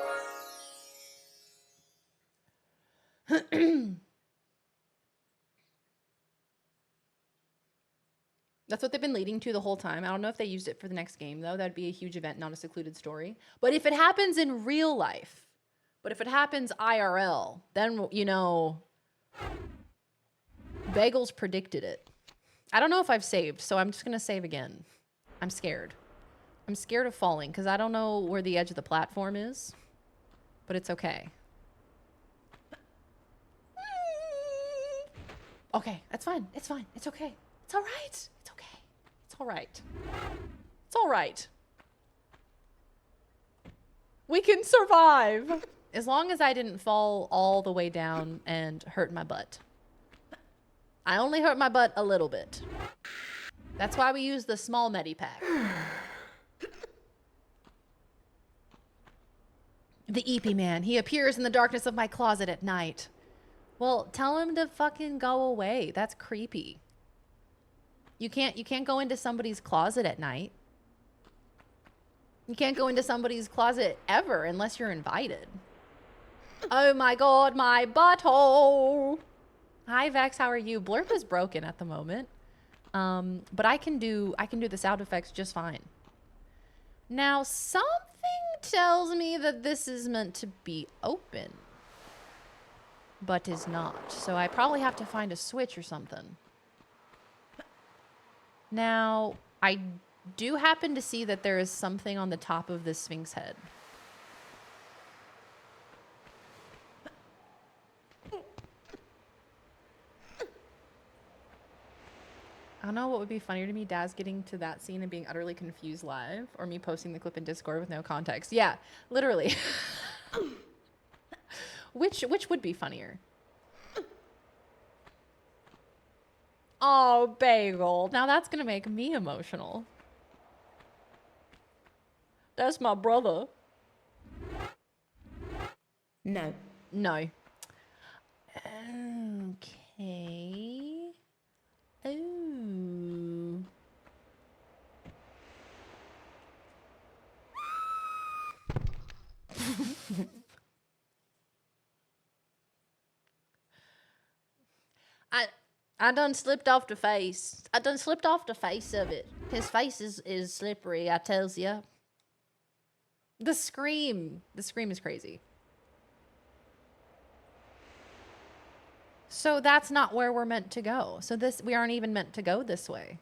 Speaker 1: That's what they've been leading to the whole time. I don't know if they used it for the next game, though. That'd be a huge event, not a secluded story. But if it happens in real life, but if it happens IRL, then, you know, Bagels predicted it. I don't know if I've saved, so I'm just going to save again. I'm scared. I'm scared of falling because I don't know where the edge of the platform is, but it's okay. Okay, that's fine. It's fine. It's okay. It's all right. It's okay. It's all right. It's all right. We can survive. As long as I didn't fall all the way down and hurt my butt. I only hurt my butt a little bit. That's why we use the small Medipack. The EP man. He appears in the darkness of my closet at night. Well, tell him to fucking go away. That's creepy. You can't go into somebody's closet at night. You can't go into somebody's closet ever unless you're invited. Oh my god, my butthole. Hi Vex, how are you? Blurp is broken at the moment. But I can do the sound effects just fine. Now something tells me that this is meant to be open, but is not. So I probably have to find a switch or something. Now, I do happen to see that there is something on the top of this Sphinx head. I don't know what would be funnier to me, Daz getting to that scene and being utterly confused live, or me posting the clip in Discord with no context. Yeah, literally. Which would be funnier? Oh, Bagel. Now that's gonna make me emotional. That's my brother. No. No. Okay. Ooh. I done slipped off the face. I done slipped off the face of it. His face is slippery, I tells ya. The scream. The scream is crazy. So that's not where we're meant to go. So we aren't even meant to go this way.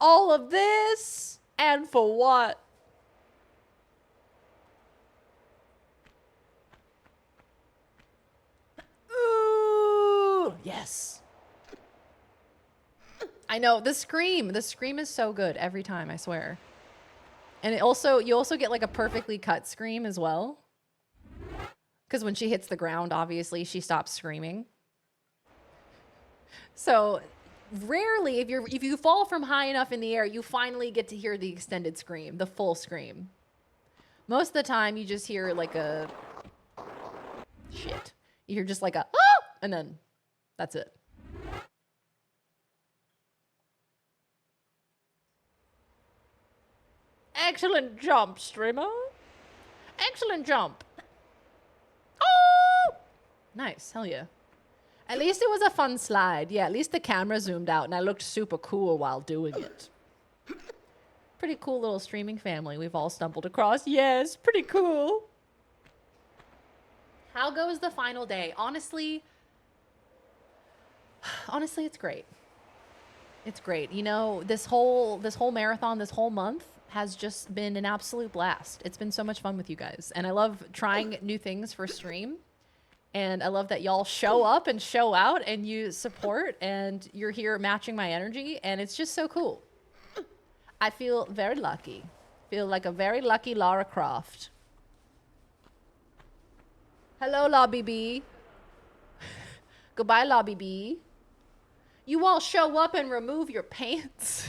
Speaker 1: All of this and for what? Ooh, yes. I know, the scream is so good every time, I swear. And you also get like a perfectly cut scream as well. Because when she hits the ground, obviously she stops screaming. So rarely, if you fall from high enough in the air, you finally get to hear the extended scream, the full scream. Most of the time, you just hear like a shit. You hear just like a ah, and then that's it. Excellent jump, streamer. Excellent jump. Oh! Nice, hell yeah. At least it was a fun slide. Yeah, at least the camera zoomed out and I looked super cool while doing it. Pretty cool little streaming family we've all stumbled across. Yes, pretty cool. How goes the final day? Honestly, it's great. It's great. You know, this whole marathon, this whole month has just been an absolute blast. It's been so much fun with you guys. And I love trying new things for stream. And I love that y'all show up and show out and you support and you're here matching my energy. And it's just so cool. I feel very lucky. Feel like a very lucky Lara Croft. Hello, Lobby B. Goodbye, Lobby B. You all show up and remove your pants.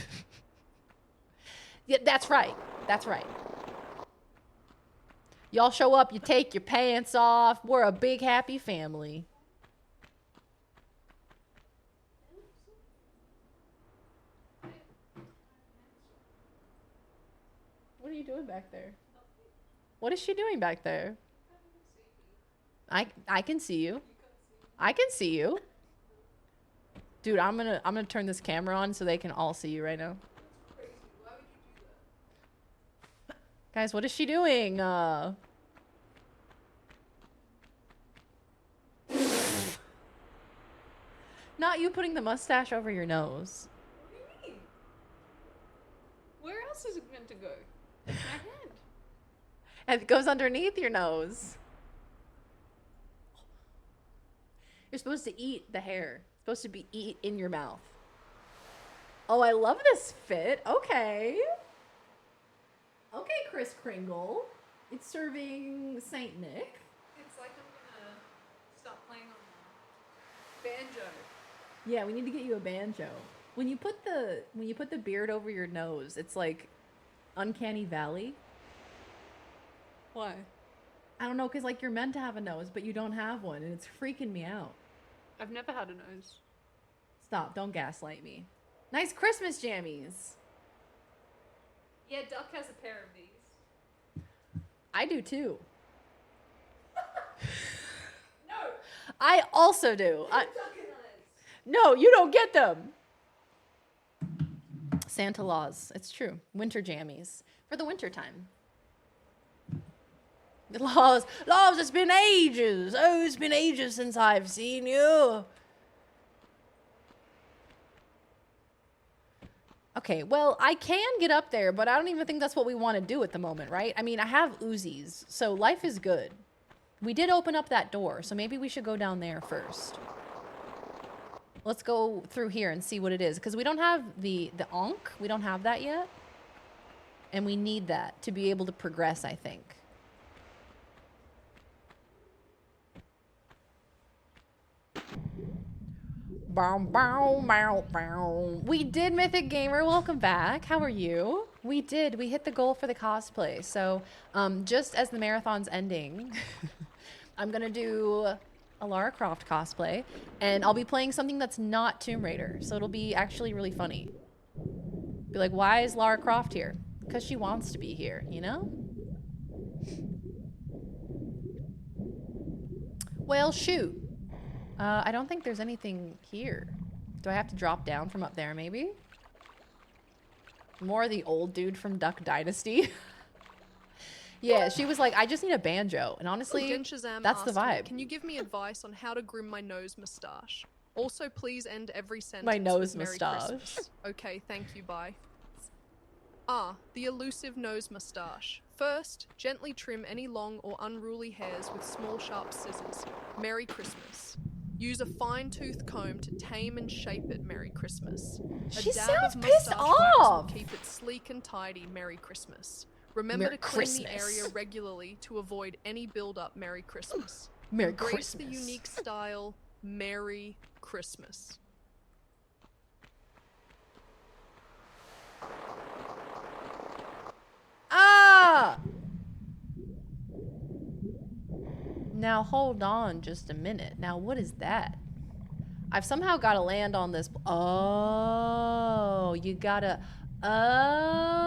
Speaker 1: Yeah, that's right. That's right. Y'all show up, you take your pants off. We're a big, happy family. What are you doing back there? What is she doing back there? I can see you. I can see you. Dude, I'm gonna turn this camera on so they can all see you right now. Guys, what is she doing? Not you putting the mustache over your nose.
Speaker 13: What do you mean? Where else is it meant to go? My head.
Speaker 1: And it goes underneath your nose. You're supposed to eat the hair. It's supposed to be eat in your mouth. Oh, I love this fit. Okay. Okay, Kris Kringle. It's serving Saint Nick.
Speaker 13: It's like I'm gonna stop playing on the banjo.
Speaker 1: Yeah, we need to get you a banjo. When you put the beard over your nose, it's like Uncanny Valley.
Speaker 13: Why?
Speaker 1: I don't know, because like you're meant to have a nose, but you don't have one, and it's freaking me out.
Speaker 8: I've never had a nose.
Speaker 1: Stop, don't gaslight me. Nice Christmas jammies.
Speaker 8: Yeah, Duck has a pair of these.
Speaker 1: I do too. No. I also do. No, you don't get them. Santa Laws. It's true. Winter jammies. For the winter time. Laws, it's been ages. Oh, it's been ages since I've seen you. Okay, well, I can get up there, but I don't even think that's what we want to do at the moment, right? I mean, I have Uzis, so life is good. We did open up that door, so maybe we should go down there first. Let's go through here and see what it is, because we don't have the Ankh. We don't have that yet. And we need that to be able to progress, I think. Bow, bow, bow, bow. We did, Mythic Gamer. Welcome back. How are you? We did. We hit the goal for the cosplay. So just as the marathon's ending, I'm going to do a Lara Croft cosplay. And I'll be playing something that's not Tomb Raider. So it'll be actually really funny. Be like, why is Lara Croft here? Because she wants to be here, you know? Well, shoot. I don't think there's anything here. Do I have to drop down from up there, maybe? More the old dude from Duck Dynasty. Yeah, she was like, I just need a banjo. And honestly, that's the vibe.
Speaker 8: Can you give me advice on how to groom my nose mustache? Also, please end every sentence
Speaker 1: My nose
Speaker 8: with Merry
Speaker 1: mustache.
Speaker 8: Christmas. Okay, thank you, bye. The elusive nose mustache. First, gently trim any long or unruly hairs with small sharp scissors. Merry Christmas. Use a fine-tooth comb to tame and shape it. Merry Christmas.
Speaker 1: She
Speaker 8: A dab
Speaker 1: sounds
Speaker 8: of
Speaker 1: pissed
Speaker 8: mustache wax will
Speaker 1: off.
Speaker 8: keep it sleek and tidy. Merry Christmas. Remember
Speaker 1: Merry
Speaker 8: to clean the
Speaker 1: Christmas.
Speaker 8: area regularly to avoid any build-up. Merry Christmas.
Speaker 1: Merry
Speaker 8: Embrace
Speaker 1: Christmas.
Speaker 8: the unique style. Merry Christmas.
Speaker 1: Ah! Now hold on just a minute. Now what is that? I've somehow got to land on this. Oh, you gotta. Oh,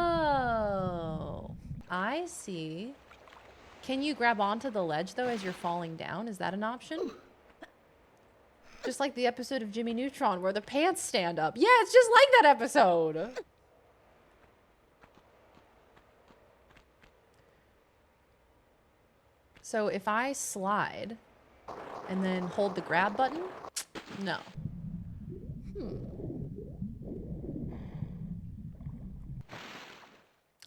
Speaker 1: I see. Can you grab onto the ledge though as you're falling down? Is that an option? Just like the episode of Jimmy Neutron where the pants stand up. Yeah, it's just like that episode. So if I slide and then hold the grab button, no.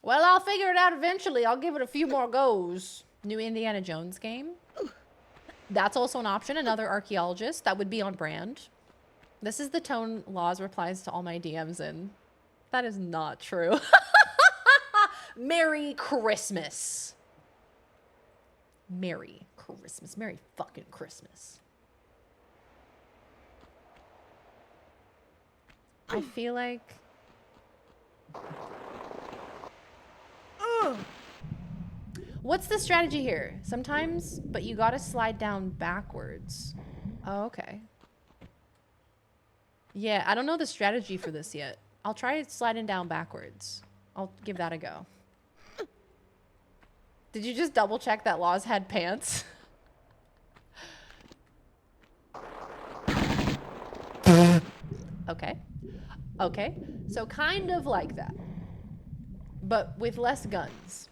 Speaker 1: Well, I'll figure it out eventually. I'll give it a few more goes. New Indiana Jones game. That's also an option. Another archaeologist. That would be on brand. This is the tone Laws replies to all my DMs in. That is not true. Merry Christmas. Merry Christmas. Merry fucking Christmas. I feel like... Ugh. What's the strategy here? Sometimes, but you gotta slide down backwards. Oh, okay. Yeah, I don't know the strategy for this yet. I'll try sliding down backwards. I'll give that a go. Did you just double check that Laws had pants? Okay. Okay. So kind of like that. But with less guns.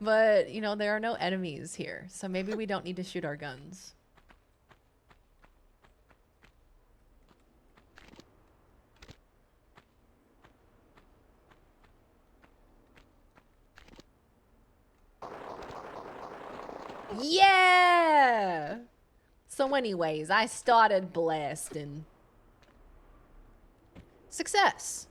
Speaker 1: But, you know, there are no enemies here. So maybe we don't need to shoot our guns. Yeah! So anyways, I started blasting. Success.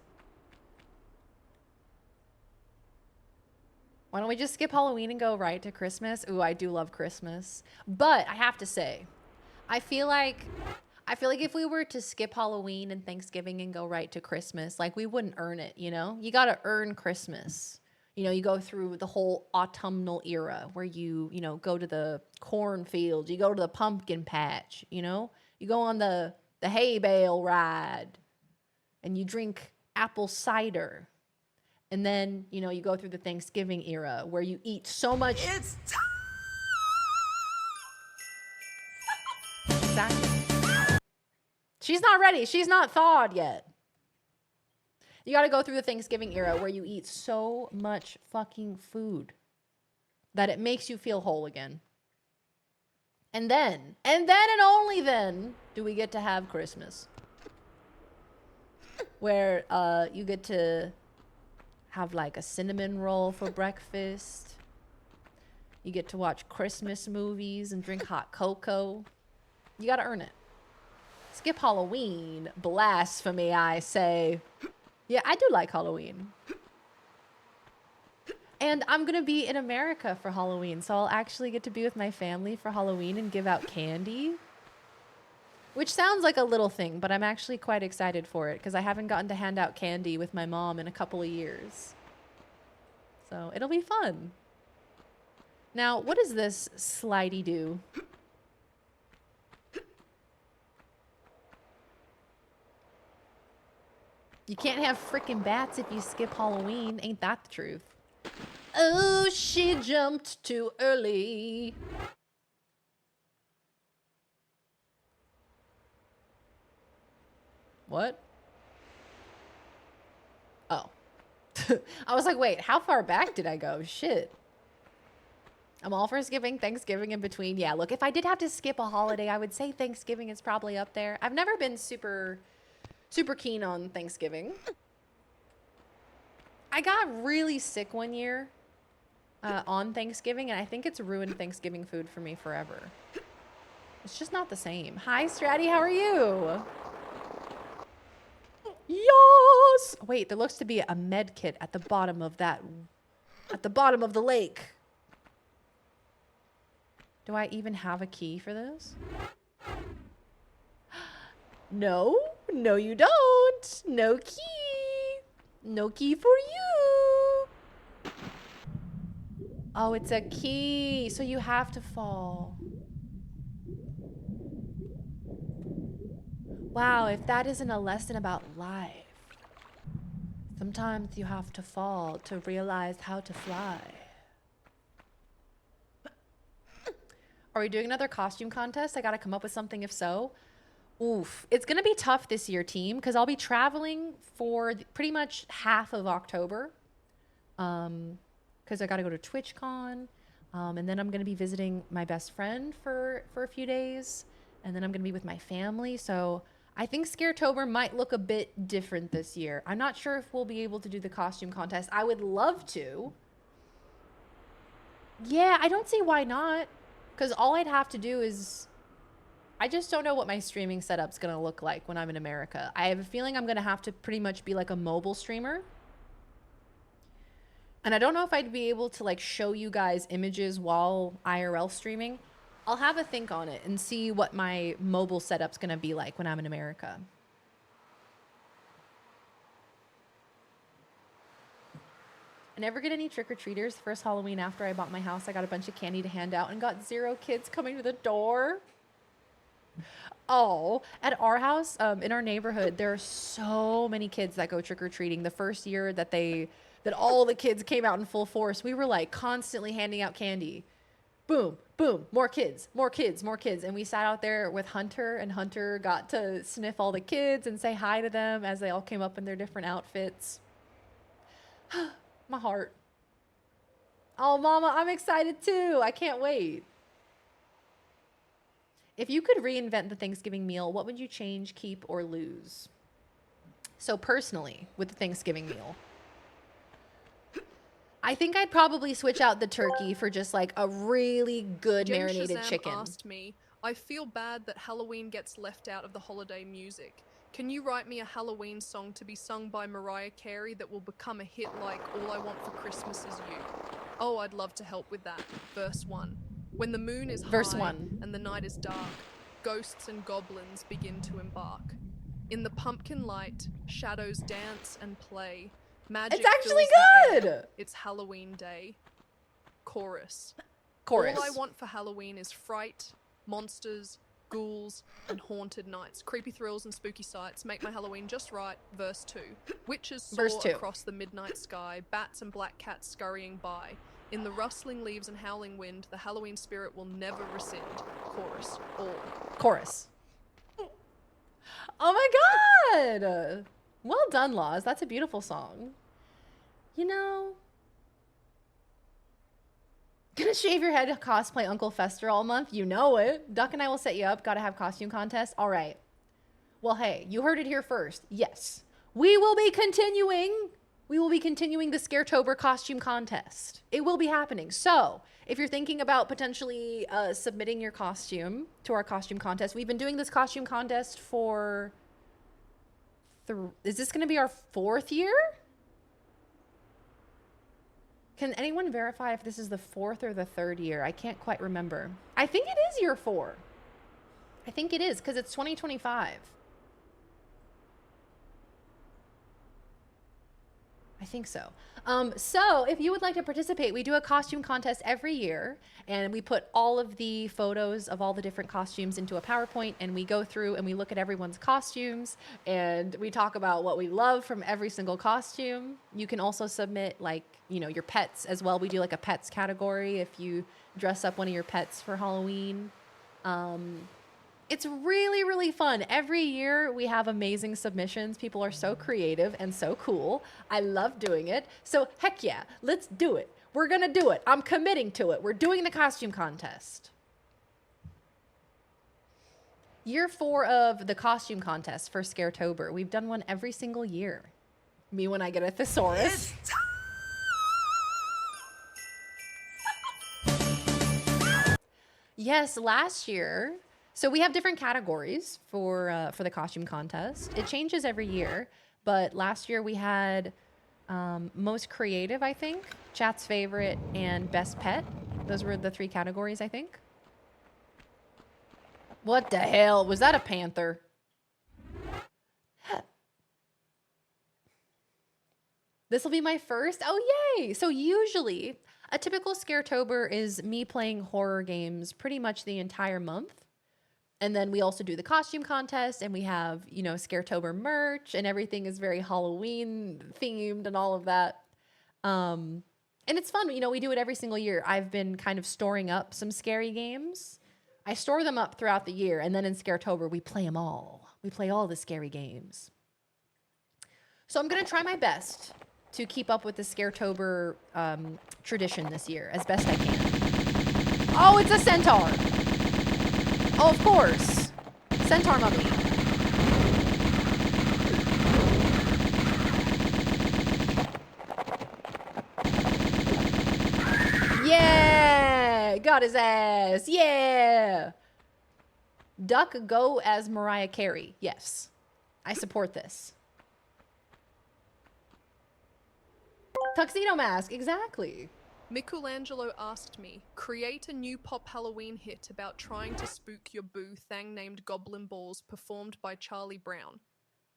Speaker 1: Why don't we just skip Halloween and go right to Christmas? Ooh, I do love Christmas. But I have to say, I feel like I feel like if we were to skip Halloween and Thanksgiving and go right to Christmas, like we wouldn't earn it, you know? You got to earn Christmas. You know, you go through the whole autumnal era where you know, go to the cornfields, you go to the pumpkin patch, you know? You go on the hay bale ride and you drink apple cider. And then, you know, you go through the Thanksgiving era where you eat so much.
Speaker 20: It's
Speaker 1: Exactly. She's not ready. She's not thawed yet. You got to go through the Thanksgiving era where you eat so much fucking food that it makes you feel whole again. And then and only then do we get to have Christmas. Where you get to have like a cinnamon roll for breakfast. You get to watch Christmas movies and drink hot cocoa. You got to earn it. Skip Halloween. Blasphemy, I say. Yeah, I do like Halloween. And I'm going to be in America for Halloween, so I'll actually get to be with my family for Halloween and give out candy. Which sounds like a little thing, but I'm actually quite excited for it because I haven't gotten to hand out candy with my mom in a couple of years. So it'll be fun. Now, what does this slidey do? You can't have freaking bats if you skip Halloween. Ain't that the truth? Oh, she jumped too early. What? Oh. I was like, wait, how far back did I go? Shit. I'm all for skipping Thanksgiving in between. Yeah, look, if I did have to skip a holiday, I would say Thanksgiving is probably up there. I've never been super keen on Thanksgiving. I got really sick one year on Thanksgiving, and I think it's ruined Thanksgiving food for me forever. It's just not the same. Hi, Stratty, how are you? Yes! Wait, there looks to be a med kit at the bottom of that, at the bottom of the lake. Do I even have a key for this? No, no you don't. No key. No key for you. Oh, it's a key, so you have to fall. Wow, if that isn't a lesson about life. Sometimes you have to fall to realize how to fly. Are we doing another costume contest? I gotta come up with something if so. Oof. It's gonna be tough this year, team, because I'll be traveling for pretty much half of October. Because I gotta go to TwitchCon. And then I'm gonna be visiting my best friend for a few days. And then I'm gonna be with my family. So I think Scaretober might look a bit different this year. I'm not sure if we'll be able to do the costume contest. I would love to. Yeah, I don't see why not. Because all I'd have to do is... I just don't know what my streaming setup's going to look like when I'm in America. I have a feeling I'm going to have to pretty much be like a mobile streamer. And I don't know if I'd be able to like show you guys images while IRL streaming. I'll have a think on it and see what my mobile setup's going to be like when I'm in America. I never get any trick-or-treaters. First Halloween after I bought my house, I got a bunch of candy to hand out and got 0 kids coming to the door. Oh, at our house, in our neighborhood, there are so many kids that go trick-or-treating. The first year that all the kids came out in full force, we were like constantly handing out candy. Boom, boom, more kids, more kids, more kids. And we sat out there with Hunter, and Hunter got to sniff all the kids and say hi to them as they all came up in their different outfits. My heart. Oh, Mama, I'm excited too. I can't wait. If you could reinvent the Thanksgiving meal, what would you change, keep, or lose? So personally, with the Thanksgiving meal, I think I'd probably switch out the turkey for just like a really good
Speaker 8: Jen
Speaker 1: marinated
Speaker 8: Shazam
Speaker 1: chicken.
Speaker 8: asked me, I feel bad that Halloween gets left out of the holiday music. Can you write me a Halloween song to be sung by Mariah Carey that will become a hit like All I Want for Christmas Is You? Oh, I'd love to help with that. Verse 1. When the moon is
Speaker 1: Verse
Speaker 8: high
Speaker 1: 1.
Speaker 8: and the night is dark, ghosts and goblins begin to embark. In the pumpkin light, shadows dance and play. Magic
Speaker 1: It's actually
Speaker 8: fills the
Speaker 1: good!
Speaker 8: air. It's Halloween day. Chorus.
Speaker 1: Chorus.
Speaker 8: All I want for Halloween is fright, monsters, ghouls, and haunted nights. Creepy thrills and spooky sights make my Halloween just right. Verse 2. Witches soar
Speaker 1: Verse 2.
Speaker 8: across the midnight sky, bats and black cats scurrying by. In the rustling leaves and howling wind, the Halloween spirit will never rescind. Chorus. All.
Speaker 1: Chorus. Oh my god! Well done, Laws. That's a beautiful song. You know, gonna shave your head, cosplay Uncle Fester all month. You know it. Duck and I will set you up. Gotta have costume contest. All right. Well, hey, you heard it here first. Yes, we will be continuing. We will be continuing the Scaretober costume contest. It will be happening. So if you're thinking about potentially submitting your costume to our costume contest, we've been doing this costume contest for... Is this going to be our 4th year? Can anyone verify if this is the 4th or the 3rd year? I can't quite remember. I think it is year 4. I think it is because it's 2025. I think so. So if you would like to participate, we do a costume contest every year, and we put all of the photos of all the different costumes into a PowerPoint, and we go through and we look at everyone's costumes, and we talk about what we love from every single costume. You can also submit, like, you know, your pets as well. We do like a pets category if you dress up one of your pets for Halloween. It's really, really fun. Every year we have amazing submissions. People are so creative and so cool. I love doing it. So heck yeah, let's do it. We're gonna do it. I'm committing to it. We're doing the costume contest. Year 4 of the costume contest for Scaretober. We've done one every single year. Me when I get a thesaurus. Yes, last year. So we have different categories for the costume contest. It changes every year, but last year we had most creative, I think, chat's favorite, and best pet. Those were the 3 categories, I think. What the hell? Was that a panther? This will be my first. Oh, yay. So usually a typical Scaretober is me playing horror games pretty much the entire month. And then we also do the costume contest, and we have, you know, Scaretober merch, and everything is very Halloween themed and all of that. And it's fun. You know, we do it every single year. I've been kind of storing up some scary games. I store them up throughout the year, and then in Scaretober, we play them all. We play all the scary games. So I'm going to try my best to keep up with the Scaretober tradition this year as best I can. Oh, it's a centaur. Oh, of course. Centaur mummy. Yeah! Got his ass. Yeah! Duck, go as Mariah Carey. Yes. I support this. Tuxedo mask. Exactly.
Speaker 8: Michelangelo asked me, create a new pop Halloween hit about trying to spook your boo thang named Goblin Balls performed by Charlie Brown.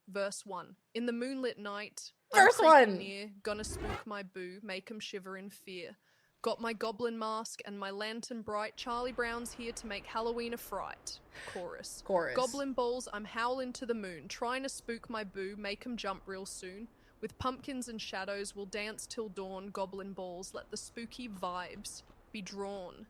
Speaker 8: Verse 1. In the moonlit night,
Speaker 1: Verse
Speaker 8: I'm creeping
Speaker 1: 1.
Speaker 8: near, gonna spook my boo, make 'em shiver in fear. Got my goblin mask and my lantern bright, Charlie Brown's here to make Halloween a fright. Chorus.
Speaker 1: Chorus.
Speaker 8: Goblin Balls, I'm howling to the moon, trying to spook my boo, make 'em jump real soon. With pumpkins and shadows, we'll dance till dawn, Goblin Balls, let the spooky vibes be drawn.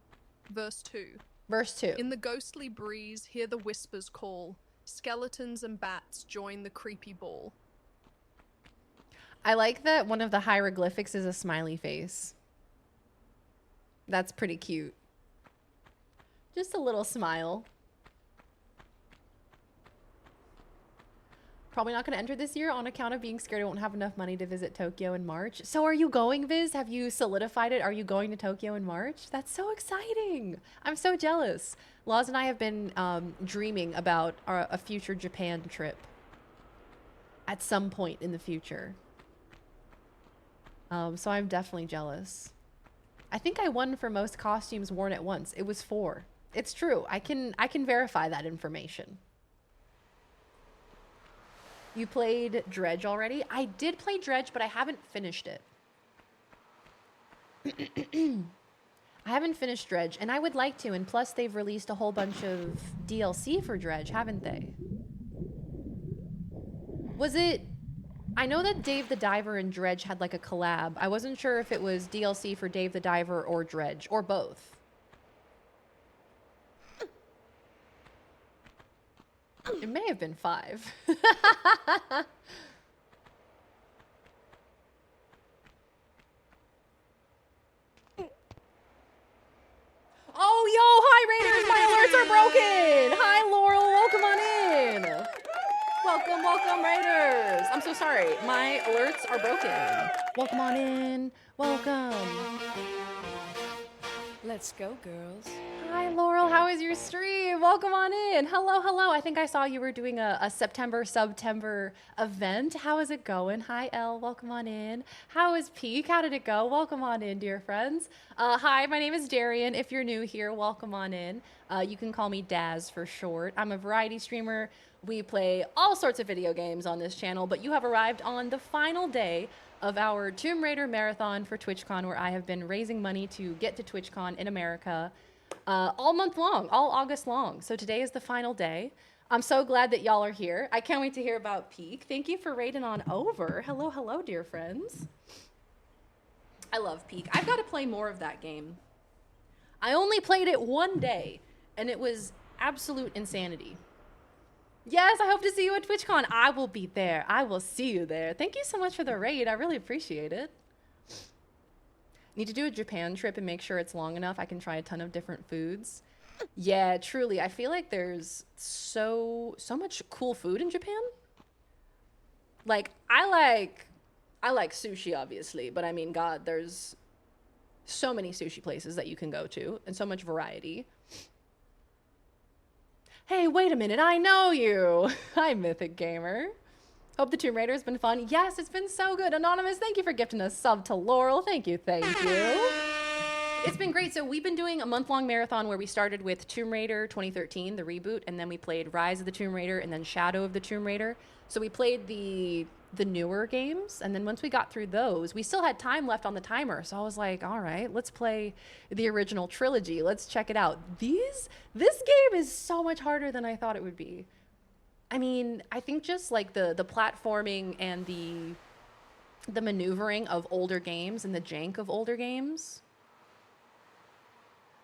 Speaker 8: Verse 2.
Speaker 1: Verse 2.
Speaker 8: In the ghostly breeze, hear the whispers call. Skeletons and bats join the creepy ball.
Speaker 1: I like that one of the hieroglyphics is a smiley face. That's pretty cute. Just a little smile. Probably not going to enter this year on account of being scared I won't have enough money to visit Tokyo in March. So are you going, Viz? Have you solidified it? Are you going to Tokyo in March? That's so exciting. I'm so jealous. Laws and I have been dreaming about a future Japan trip at some point in the future. So I'm definitely jealous. I think I won for most costumes worn at once. It was 4. It's true. I can verify that information. You played Dredge already? I did play Dredge, but I haven't finished it. I haven't finished Dredge, and I would like to, and plus they've released a whole bunch of DLC for Dredge, haven't they? Was it... I know that Dave the Diver and Dredge had like a collab. I wasn't sure if it was DLC for Dave the Diver or Dredge, or both. It may have been 5. Oh, yo, hi, Raiders. My alerts are broken. Hi, Laurel. Welcome on in. Welcome, welcome, Raiders. I'm so sorry. My alerts are broken. Welcome on in. Welcome.
Speaker 23: Let's go, girls.
Speaker 1: Hi, Laurel. How is your stream? Welcome on in. Hello, hello. I think I saw you were doing a September event. How is it going? Hi, Elle. Welcome on in. How is Peak? How did it go? Welcome on in, dear friends. Hi, my name is Darian. If you're new here, welcome on in. You can call me Daz for short. I'm a variety streamer. We play all sorts of video games on this channel, but you have arrived on the final day of our Tomb Raider marathon for TwitchCon, where I have been raising money to get to TwitchCon in America all month long, all August long. So today is the final day. I'm so glad that y'all are here. I can't wait to hear about Peak. Thank you for raiding on over. Hello, hello, dear friends. I love Peak. I've got to play more of that game. I only played it one day, and it was absolute insanity. Yes, I hope to see you at TwitchCon. I will be there. I will see you there. Thank you so much for the raid. I really appreciate it. Need to do a Japan trip and make sure it's long enough I can try a ton of different foods. Yeah, truly. I feel like there's so much cool food in Japan. Like, I like sushi, obviously, but I mean, God, there's so many sushi places that you can go to and so much variety. Hey, wait a minute, I know you. Hi, Mythic Gamer. Hope the Tomb Raider has been fun. Yes, it's been so good. Anonymous, thank you for gifting a sub to Laurel. Thank you, thank you. It's been great. So we've been doing a month-long marathon where we started with Tomb Raider 2013, the reboot, and then we played Rise of the Tomb Raider and then Shadow of the Tomb Raider. So we played the newer games, and then once we got through those, we still had time left on the timer. So I was like, all right, let's play the original trilogy. Let's check it out. This game is so much harder than I thought it would be. I mean, I think just like the platforming and the maneuvering of older games and the jank of older games.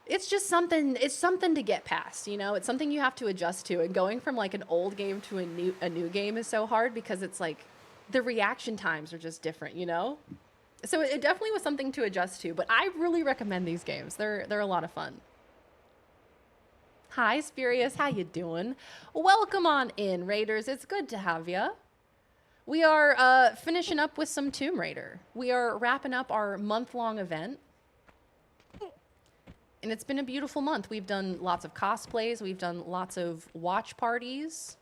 Speaker 1: It's just something, it's something to get past, you know? It's something you have to adjust to. And going from like an old game to a new game is so hard because it's like the reaction times are just different, you know? So it definitely was something to adjust to, but I really recommend these games. They're a lot of fun. Hi, Spurious. How you doing? Welcome on in, Raiders. It's good to have you. We are finishing up with some Tomb Raider. We are wrapping up our month-long event. And it's been a beautiful month. We've done lots of cosplays. We've done lots of watch parties.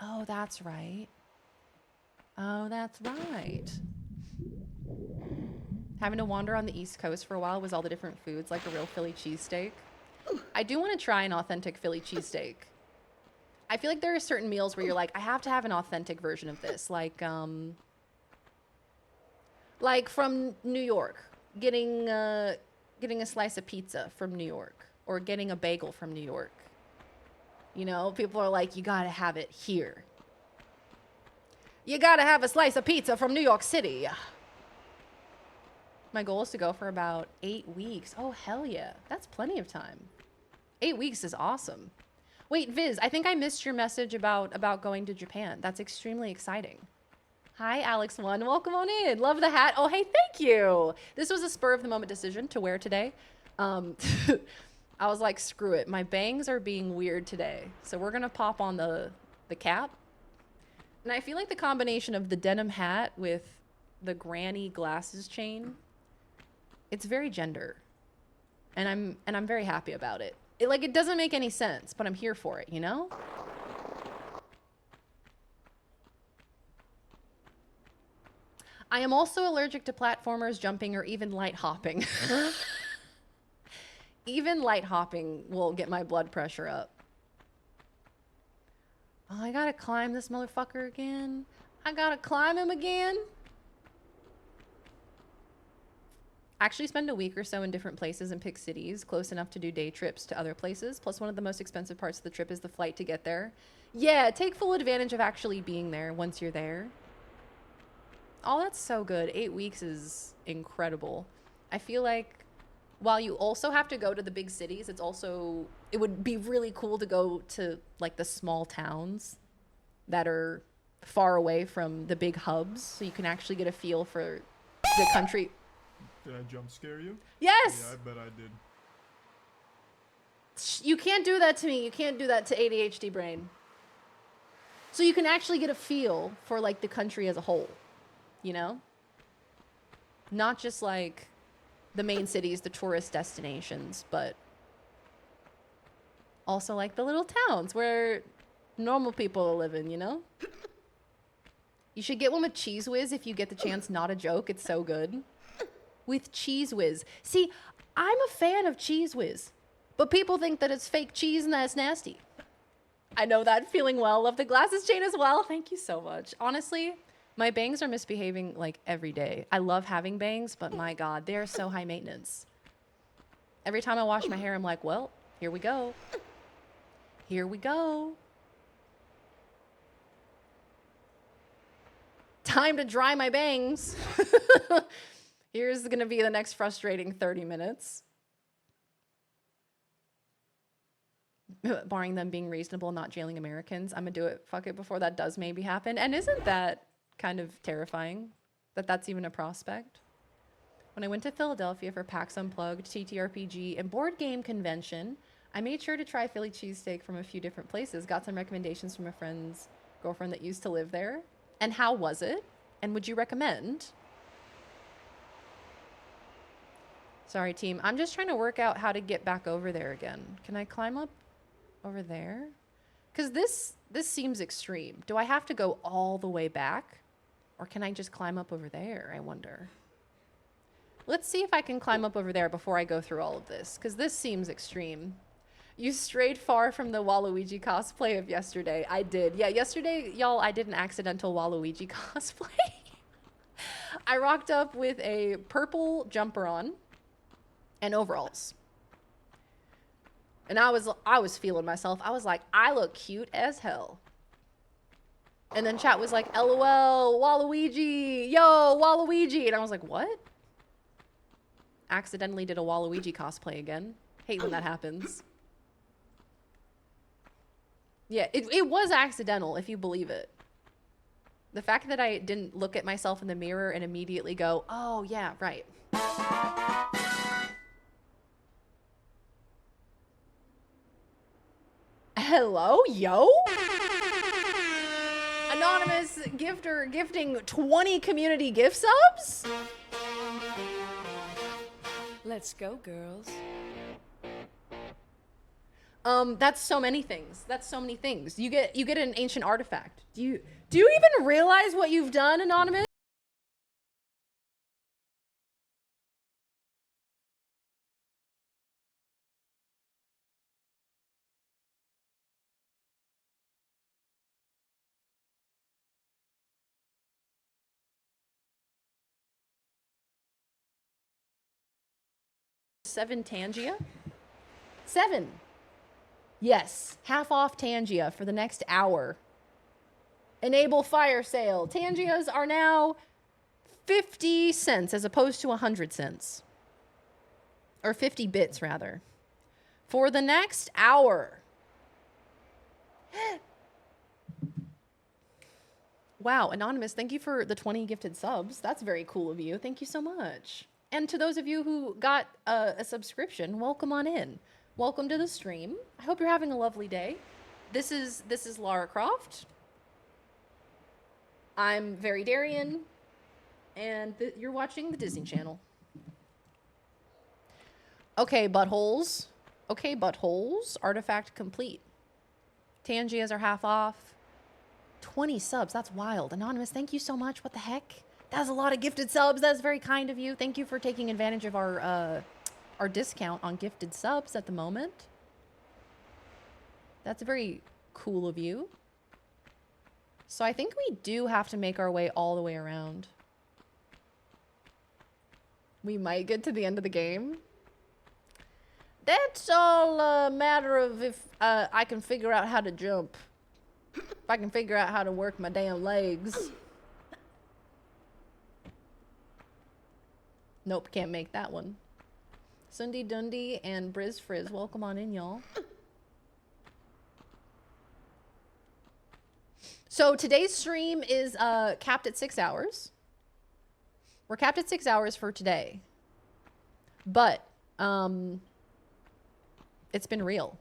Speaker 1: Oh, that's right. Oh, that's right. Having to wander on the East Coast for a while with all the different foods, like a real Philly cheesesteak. I do want to try an authentic Philly cheesesteak. I feel like there are certain meals where you're like, I have to have an authentic version of this. Like from New York, getting a slice of pizza from New York, or getting a bagel from New York. You know, people are like, you gotta have it here. You gotta have a slice of pizza from New York City. My goal is to go for about 8 weeks. Oh, hell yeah. That's plenty of time. 8 weeks is awesome. Wait, Viz, I think I missed your message about going to Japan. That's extremely exciting. Hi, Alex1. Welcome on in. Love the hat. Oh, hey, thank you. This was a spur-of-the-moment decision to wear today. I was like, screw it. My bangs are being weird today. So we're going to pop on the cap. And I feel like the combination of the denim hat with the granny glasses chain, it's very gender. And I'm very happy about it. It doesn't make any sense, but I'm here for it, you know? I am also allergic to platformers, jumping, or even light hopping. Even light hopping will get my blood pressure up. Oh, I gotta climb this motherfucker again. I gotta climb him again. Actually spend a week or so in different places and pick cities close enough to do day trips to other places. Plus one of the most expensive parts of the trip is the flight to get there. Yeah, take full advantage of actually being there once you're there. Oh, that's so good. 8 weeks is incredible. I feel like while you also have to go to the big cities, it would be really cool to go to like the small towns that are far away from the big hubs so you can actually get a feel for the country.
Speaker 2: Did I jump scare you?
Speaker 1: Yes!
Speaker 2: Yeah, I bet I did.
Speaker 1: You can't do that to me. You can't do that to ADHD brain. So you can actually get a feel for like the country as a whole, you know? Not just like the main cities, the tourist destinations, but also like the little towns where normal people are living, you know? You should get one with Cheese Whiz if you get the chance. Not a joke. It's so good. With Cheese Whiz. See, I'm a fan of Cheese Whiz, but people think that it's fake cheese and that's nasty. I know that feeling well. Love the glasses chain as well. Thank you so much. Honestly, my bangs are misbehaving like every day. I love having bangs, but my God, they're so high maintenance. Every time I wash my hair, I'm like, well, here we go. Here we go. Time to dry my bangs. Here's gonna be the next frustrating 30 minutes. Barring them being reasonable, not jailing Americans. I'm gonna do it, fuck it, before that does maybe happen. And isn't that kind of terrifying that that's even a prospect? When I went to Philadelphia for PAX Unplugged, TTRPG, and board game convention, I made sure to try Philly cheesesteak from a few different places. Got some recommendations from a friend's girlfriend that used to live there. And how was it? And would you recommend? Sorry, team. I'm just trying to work out how to get back over there again. Can I climb up over there? Because this seems extreme. Do I have to go all the way back? Or can I just climb up over there, I wonder? Let's see if I can climb up over there before I go through all of this, because this seems extreme. You strayed far from the Waluigi cosplay of yesterday. I did. Yeah, yesterday, y'all, I did an accidental Waluigi cosplay. I rocked up with a purple jumper on and overalls. And I was feeling myself. I was like, I look cute as hell. And then chat was like, LOL, Waluigi, yo, Waluigi. And I was like, what? Accidentally did a Waluigi cosplay again. Hate when that happens. Yeah, it was accidental, if you believe it. The fact that I didn't look at myself in the mirror and immediately go, oh yeah, right. Hello, yo? Anonymous gifter gifting 20 community gift subs?
Speaker 23: Let's go, girls.
Speaker 1: That's so many things. That's so many things. You get an ancient artifact. Do you even realize what you've done, Anonymous? $7 Tangia? 7. Yes, half off Tangia for the next hour. Enable fire sale. Tangias are now 50 cents as opposed to 100 cents. Or 50 bits, rather. For the next hour. Wow, Anonymous, thank you for the 20 gifted subs. That's very cool of you. Thank you so much. And to those of you who got a subscription, welcome on in. Welcome to the stream. I hope you're having a lovely day. This is Lara Croft. I'm Very Darian, and you're watching the Disney Channel. Okay, buttholes. Okay, buttholes. Artifact complete. Tangias are half off. 20 subs. That's wild. Anonymous, thank you so much. What the heck? That's a lot of gifted subs. That's very kind of you. Thank you for taking advantage of our our discount on gifted subs at the moment. That's very cool of you. So I think we do have to make our way all the way around. We might get to the end of the game. That's all a matter of if I can figure out how to jump. If I can figure out how to work my damn legs. Nope, can't make that one. Sunday Dundee and Briz Frizz, welcome on in, y'all. So today's stream is capped at 6 hours. We're capped at 6 hours for today. But it's been real.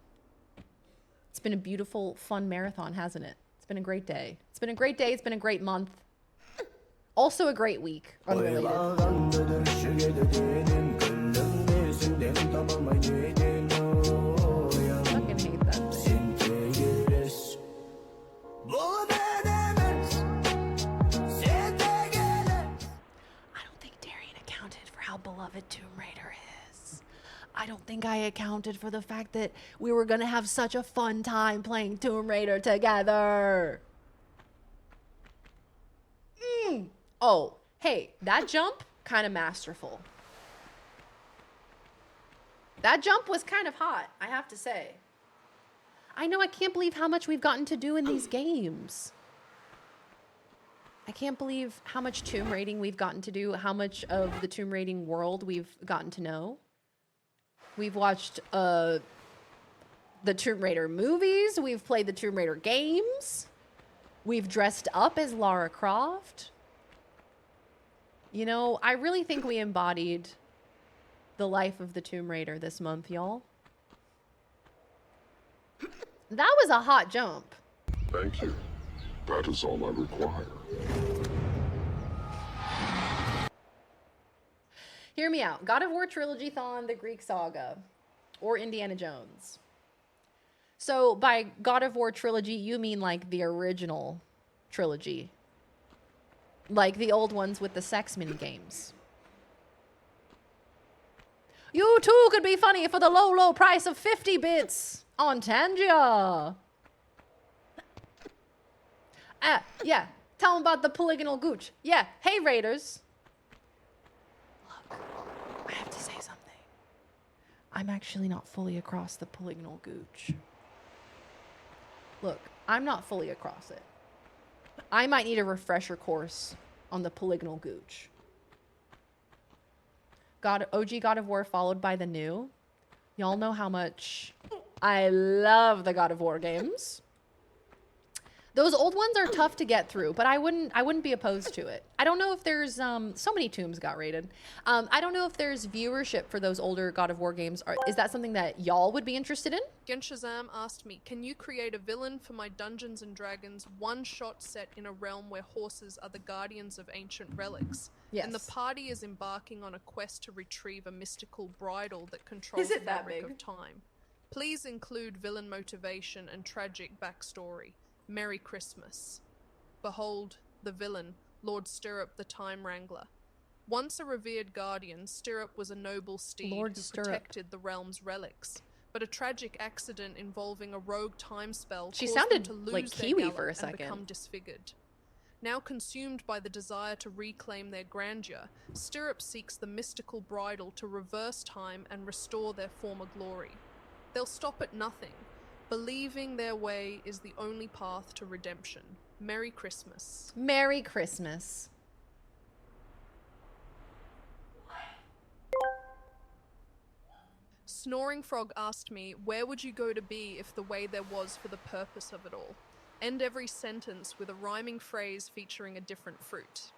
Speaker 1: It's been a beautiful, fun marathon, hasn't it? It's been a great day. It's been a great day. It's been a great month. Also a great week. Unrelated. Fucking hate that thing. I don't think Darian accounted for how beloved Tomb Raider is. I don't think I accounted for the fact that we were gonna have such a fun time playing Tomb Raider together. Oh, hey, that jump, kind of masterful. That jump was kind of hot, I have to say. I know, I can't believe how much we've gotten to do in these games. I can't believe how much tomb raiding we've gotten to do, how much of the tomb raiding world we've gotten to know. We've watched the Tomb Raider movies. We've played the Tomb Raider games. We've dressed up as Lara Croft. You know, I really think we embodied the life of the Tomb Raider this month, y'all. That was a hot jump.
Speaker 12: Thank you. That is all I require.
Speaker 1: Hear me out. God of War Trilogy-thon, the Greek Saga, or Indiana Jones. So by God of War Trilogy, you mean like the original trilogy. Like the old ones with the sex minigames. You too could be funny for the low, low price of 50 bits on Tangia. Yeah. Tell them about the polygonal gooch. Yeah. Hey, Raiders. Look, I have to say something. I'm actually not fully across the polygonal gooch. Look, I'm not fully across it. I might need a refresher course on the polygonal gooch. OG God of War followed by the new. Y'all know how much I love the God of War games. Those old ones are tough to get through, but I wouldn't be opposed to it. I don't know if there's so many tombs got raided. I don't know if there's viewership for those older God of War games. Is that something that y'all would be interested in?
Speaker 8: Genshazam asked me, can you create a villain for my Dungeons & Dragons one-shot set in a realm where horses are the guardians of ancient relics?
Speaker 1: Yes.
Speaker 8: And the party is embarking on a quest to retrieve a mystical bridle that controls the fabric of time. Please include villain motivation and tragic backstory. Merry Christmas. Behold, the villain, Lord Stirrup the Time Wrangler. Once a revered guardian, Stirrup was a noble steed who protected the realm's relics. But a tragic accident involving a rogue time spell caused them to lose
Speaker 1: like
Speaker 8: their
Speaker 1: Kiwi
Speaker 8: gallop
Speaker 1: for a
Speaker 8: and
Speaker 1: second.
Speaker 8: become disfigured. Now consumed by the desire to reclaim their grandeur, Stirrup seeks the mystical bridle to reverse time and restore their former glory. They'll stop at nothing. Believing their way is the only path to redemption. Merry Christmas.
Speaker 1: Merry Christmas.
Speaker 8: Snoring Frog asked me, where would you go to be if the way there was for the purpose of it all? End every sentence with a rhyming phrase featuring a different fruit.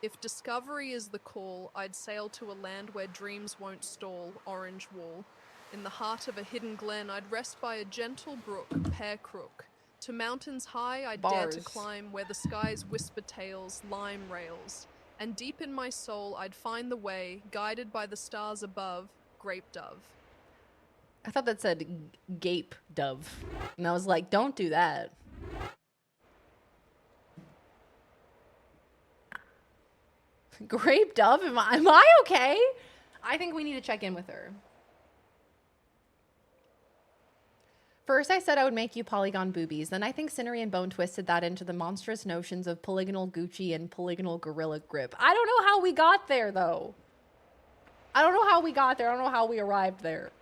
Speaker 8: If discovery is the call, I'd sail to a land where dreams won't stall, orange wall. In the heart of a hidden glen, I'd rest by a gentle brook, Pear Crook. To mountains high, I'd dare to climb where the skies whisper tales, lime rails. And deep in my soul, I'd find the way, guided by the stars above, Grape Dove.
Speaker 1: I thought that said gape dove. And I was like, don't do that. Grape Dove? Am I okay? I think we need to check in with her. First, I said I would make you polygon boobies. Then I think Cinery and Bone twisted that into the monstrous notions of polygonal Gucci and polygonal Gorilla Grip. I don't know how we got there, though. I don't know how we got there. I don't know how we arrived there.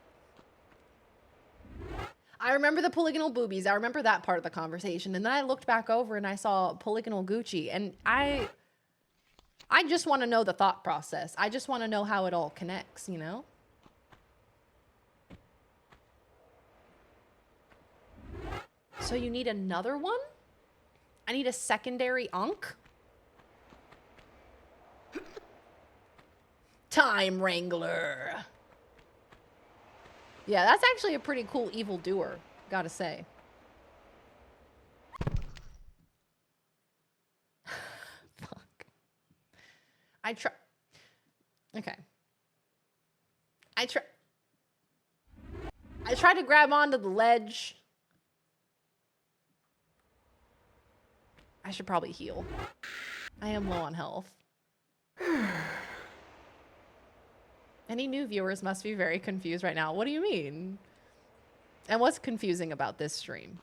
Speaker 1: I remember the polygonal boobies. I remember that part of the conversation. And then I looked back over and I saw polygonal Gucci. And I just want to know the thought process. I just want to know how it all connects, you know? So you need another one? I need a secondary Ankh? Time Wrangler. Yeah, that's actually a pretty cool evildoer, gotta say. Fuck. Okay. I tried to grab onto the ledge. I should probably heal. I am low on health. Any new viewers must be very confused right now. What do you mean? And what's confusing about this stream?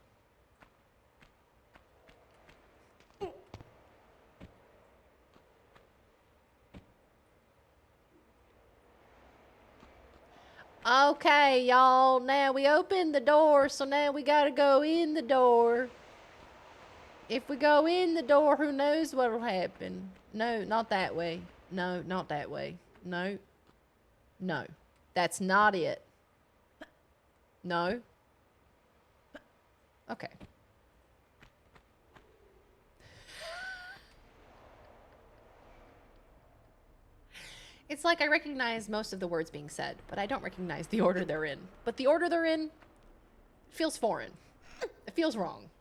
Speaker 1: Okay, y'all. Now we opened the door, so now we gotta go in the door. If we go in the door, who knows what'll happen? No, not that way. No, not that way. No. No. That's not it. No. Okay. It's like I recognize most of the words being said, but I don't recognize the order they're in. But the order they're in feels foreign. It feels wrong.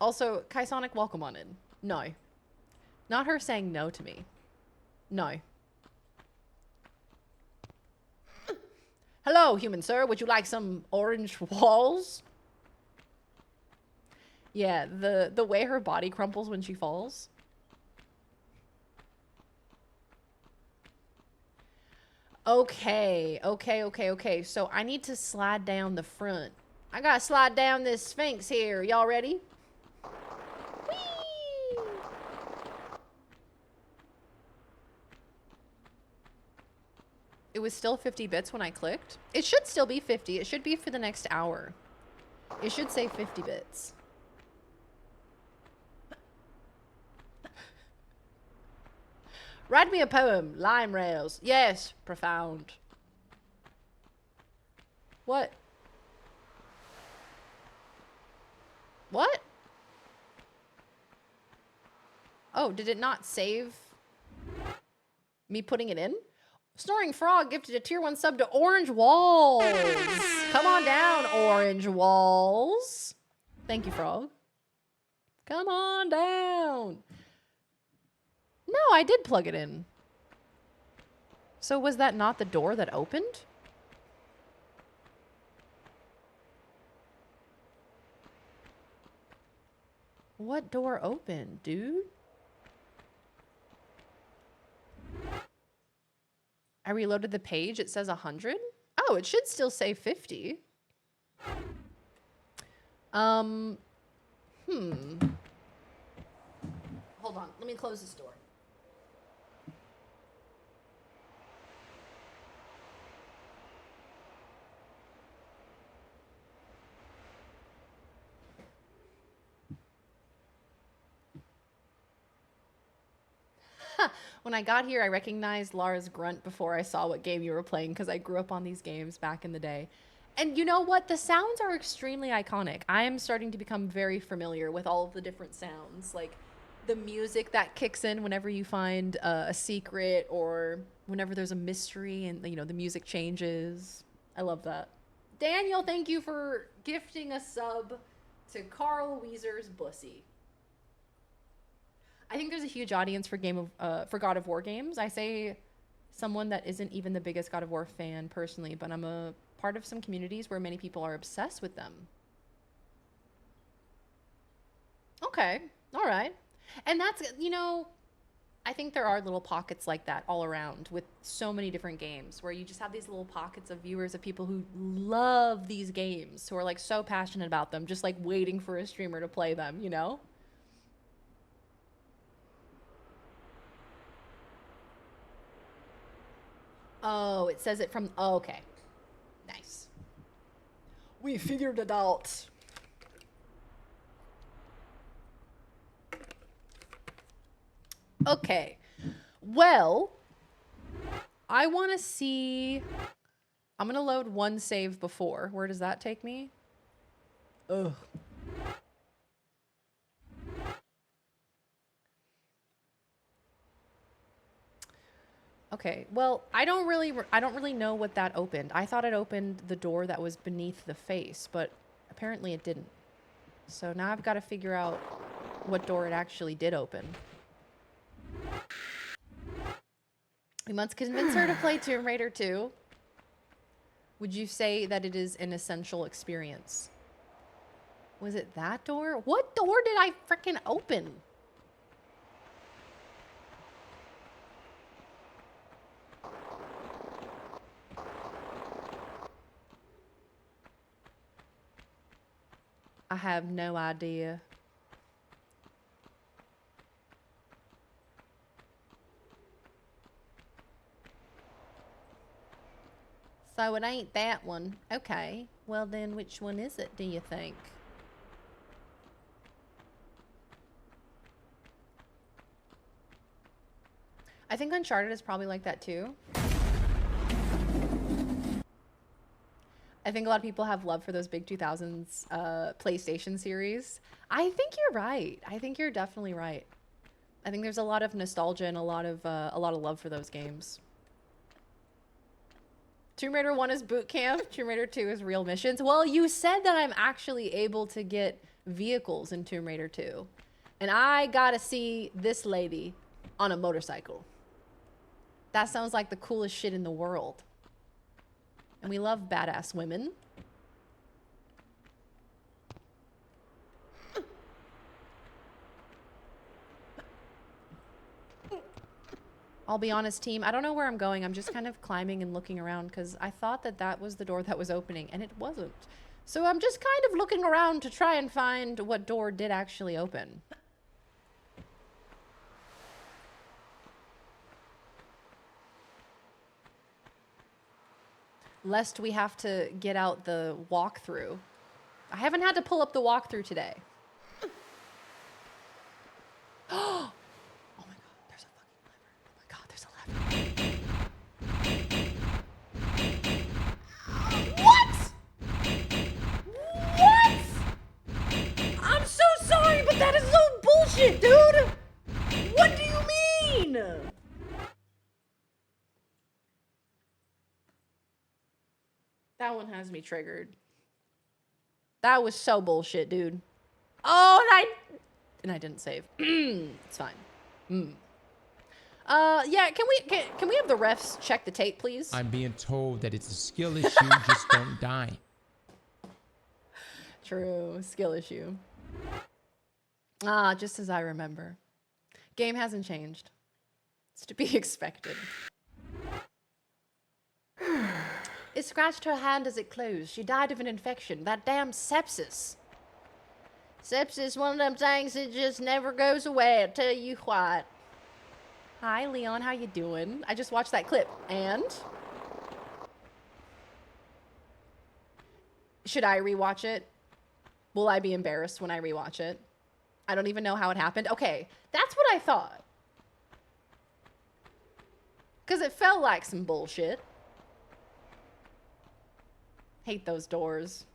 Speaker 1: Also, Kaisonic, welcome on in. No. Not her saying no to me. No. Hello, human sir. Would you like some orange walls? Yeah, the way her body crumples when she falls. Okay. So I need to slide down the front. I gotta slide down this Sphinx here. Y'all ready? Whee! It was still 50 bits when I clicked. It should still be 50. It should be for the next hour. It should say 50 bits. Write me a poem. Lime rails. Yes. Profound. What? What? Oh, did it not save me putting it in? Snoring Frog gifted a tier 1 sub to Orange Walls. Come on down, Orange Walls. Thank you, Frog. Come on down. No, I did plug it in. So was that not the door that opened? What door opened, dude? I reloaded the page. It says 100. Oh, it should still say 50. Hold on. Let me close this door. When I got here, I recognized Lara's grunt before I saw what game you were playing because I grew up on these games back in the day. And you know what? The sounds are extremely iconic. I am starting to become very familiar with all of the different sounds. Like the music that kicks in whenever you find a secret or whenever there's a mystery and, you know, the music changes. I love that. Daniel, thank you for gifting a sub to Carl Weezer's Bussy. I think there's a huge audience for for God of War games. I say someone that isn't even the biggest God of War fan personally, but I'm a part of some communities where many people are obsessed with them. Okay. All right. And that's, you know, I think there are little pockets like that all around with so many different games where you just have these little pockets of viewers of people who love these games, who are like so passionate about them, just like waiting for a streamer to play them, you know? Oh, it says it from, oh, okay. Nice. We figured it out. Okay. Well, I want to see... I'm going to load one save before. Where does that take me? Ugh. Okay. Well, I don't really know what that opened. I thought it opened the door that was beneath the face, but apparently it didn't. So now I've got to figure out what door it actually did open. We must convince her to play Tomb Raider 2. Would you say that it is an essential experience? Was it that door? What door did I frickin' open? I have no idea. So it ain't that one. Okay. Well then, which one is it, do you think? I think Uncharted is probably like that too. I think a lot of people have love for those big 2000s PlayStation series. I think you're right. I think you're definitely right. I think there's a lot of nostalgia and a lot of love for those games. Tomb Raider 1 is boot camp. Tomb Raider 2 is real missions. Well, you said that I'm actually able to get vehicles in Tomb Raider 2. And I gotta see this lady on a motorcycle. That sounds like the coolest shit in the world. And we love badass women. I'll be honest, team. I don't know where I'm going. I'm just kind of climbing and looking around because I thought that that was the door that was opening, and it wasn't. So I'm just kind of looking around to try and find what door did actually open. Lest we have to get out the walkthrough. I haven't had to pull up the walkthrough today. Oh my god, there's a fucking lever. Oh my god, there's a lever. What? What? I'm so sorry, but that is so bullshit, dude. What do you mean? That one has me triggered. That was so bullshit, dude. Oh, and I didn't save. It's fine. Yeah, can we have the refs check the tape, please?
Speaker 4: I'm being told that it's a skill issue, just don't die.
Speaker 1: True, skill issue. Ah, just as I remember. Game hasn't changed. It's to be expected. It scratched her hand as it closed. She died of an infection. That damn sepsis. Sepsis, one of them things that just never goes away, I tell you what. Hi, Leon. How you doing? I just watched that clip. And? Should I rewatch it? Will I be embarrassed when I rewatch it? I don't even know how it happened. Okay, that's what I thought. Because it felt like some bullshit. Hate those doors.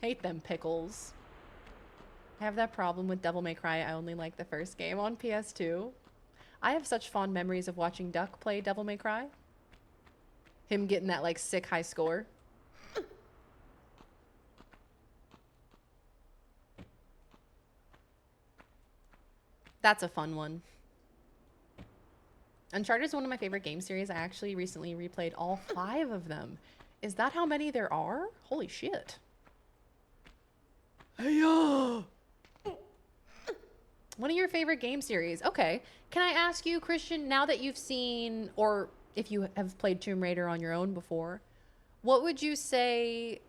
Speaker 1: Hate them pickles. I have that problem with Devil May Cry. I only like the first game on PS2. I have such fond memories of watching Duck play Devil May Cry. Him getting that like sick high score. That's a fun one. Uncharted is one of my favorite game series. I actually recently replayed all 5 of them. Is that how many there are? Holy shit. Hey, One of your favorite game series. Okay. Can I ask you, Christian, now that you've seen, or if you have played Tomb Raider on your own before, what would you say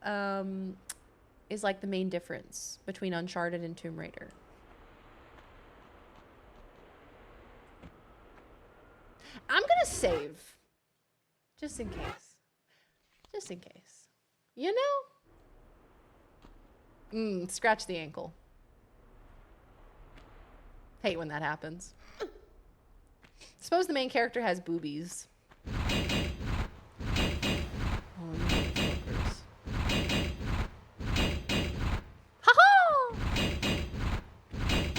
Speaker 1: is like the main difference between Uncharted and Tomb Raider? I'm gonna save. Just in case. Just in case. You know? Scratch the ankle. Hate when that happens. Suppose the main character has boobies. Oh, you motherfuckers. Ha-ha!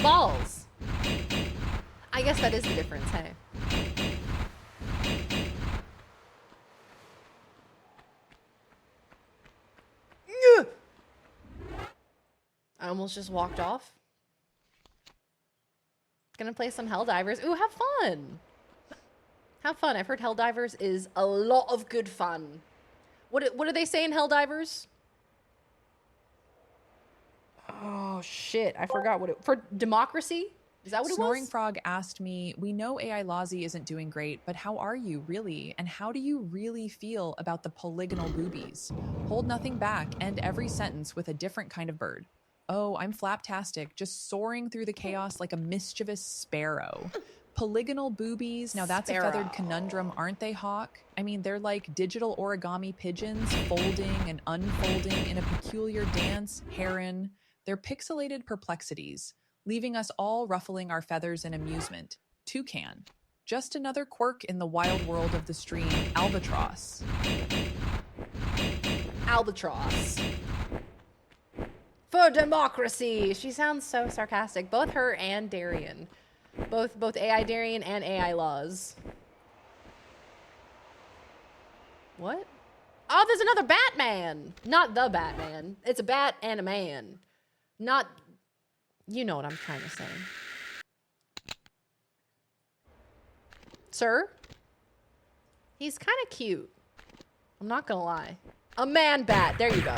Speaker 1: Balls. I guess that is the difference, hey? I almost just walked off. Gonna play some Helldivers. Ooh, have fun. Have fun. I've heard Helldivers is a lot of good fun. What do they say in Helldivers? Oh shit, I forgot what it for democracy? Is that what it
Speaker 3: Snoring
Speaker 1: was?
Speaker 3: Frog asked me, we know AI Lozzie isn't doing great, but how are you really? And how do you really feel about the polygonal boobies? Hold nothing back, end every sentence with a different kind of bird. Oh, I'm flaptastic, just soaring through the chaos like a mischievous sparrow. Polygonal boobies, now that's a feathered conundrum, aren't they, Hawk? I mean, they're like digital origami pigeons, folding and unfolding in a peculiar dance, heron. They're pixelated perplexities, leaving us all ruffling our feathers in amusement. Toucan. Just another quirk in the wild world of the stream, albatross.
Speaker 1: Albatross. For democracy! She sounds so sarcastic. Both her and Darian. Both AI Darian and AI Laws. What? Oh, there's another Batman! Not the Batman. It's a bat and a man. Not... You know what I'm trying to say. Sir? He's kind of cute. I'm not gonna lie. A man bat. There you go.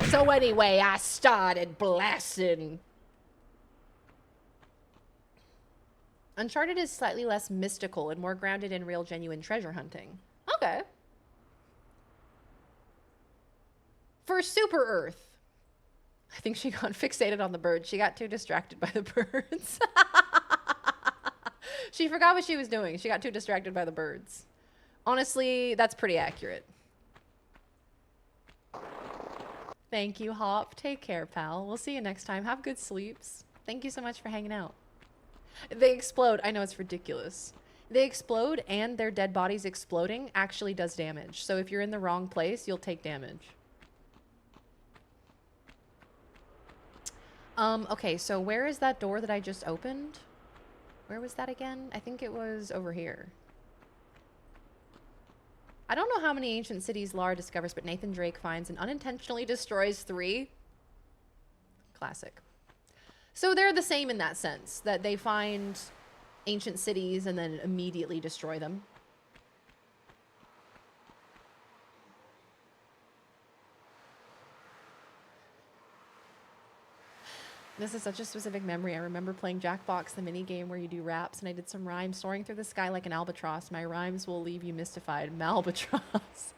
Speaker 1: So anyway, I started blasting. Uncharted is slightly less mystical and more grounded in real, genuine treasure hunting. Okay. For Super Earth. I think she got fixated on the birds. She got too distracted by the birds. She forgot what she was doing. She got too distracted by the birds. Honestly, that's pretty accurate. Thank you, Hop. Take care, pal. We'll see you next time. Have good sleeps. Thank you so much for hanging out. They explode. I know it's ridiculous. They explode, and their dead bodies exploding actually does damage. So if you're in the wrong place, you'll take damage. Okay, so where is that door that I just opened? Where was that again? I think it was over here. I don't know how many ancient cities Lara discovers, but Nathan Drake finds and unintentionally destroys 3. Classic. So they're the same in that sense, that they find ancient cities and then immediately destroy them. This is such a specific memory. I remember playing Jackbox, the mini game where you do raps, and I did some rhymes soaring through the sky like an albatross. My rhymes will leave you mystified. Malbatross.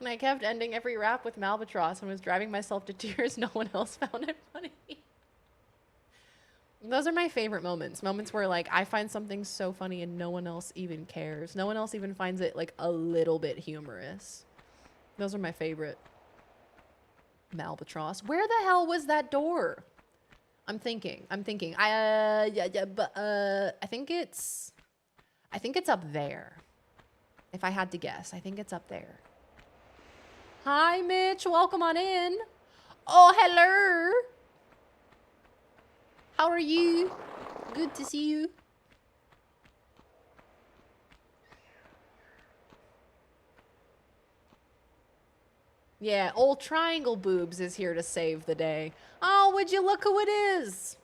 Speaker 1: And I kept ending every rap with Malbatross and was driving myself to tears. No one else found it funny. Those are my favorite moments. Moments where, like, I find something so funny and no one else even cares. No one else even finds it, like, a little bit humorous. Those are my favorite. Malbatross. Where the hell was that door? I'm thinking. I think it's up there. If I had to guess, I think it's up there. Hi, Mitch. Welcome on in. Oh, hello. How are you? Good to see you. Yeah, old Triangle Boobs is here to save the day. Oh, would you look who it is?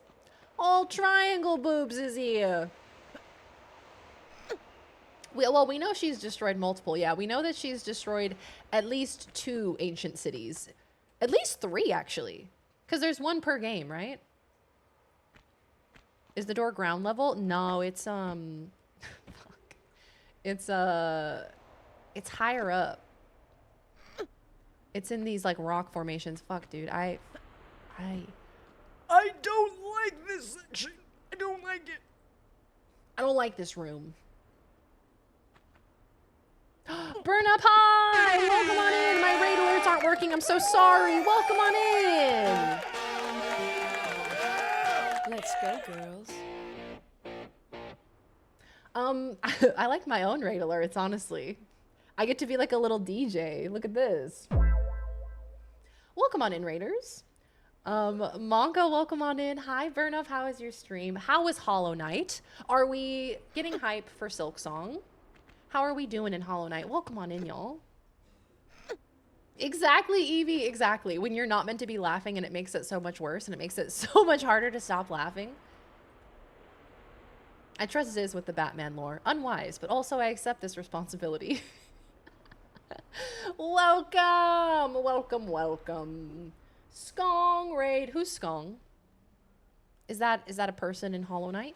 Speaker 1: Old Triangle Boobs is here. We know she's destroyed multiple. Yeah, we know that she's destroyed at least 2 ancient cities. At least 3, actually. Because there's 1 per game, right? Is the door ground level? No, it's, fuck. It's higher up. It's in these, like, rock formations. Fuck, dude. I don't like this section. I don't like it. I don't like this room. Burn up high! Welcome on in! My raid alerts aren't working. I'm so sorry. Welcome on in!
Speaker 23: Let's go, girls.
Speaker 1: I like my own raid alerts, honestly. I get to be like a little DJ. Look at this. Welcome on in, raiders. Monka, welcome on in. Hi, Burnup. How is your stream? How was Hollow Knight? Are we getting hype for Silksong? How are we doing in Hollow Knight? Welcome on in, y'all. Exactly, Evie. Exactly. When you're not meant to be laughing and it makes it so much worse and it makes it so much harder to stop laughing. I trust Ziz with the Batman lore. Unwise, but also I accept this responsibility. Welcome. Welcome, welcome. Skong raid. Who's Skong? Is that a person in Hollow Knight?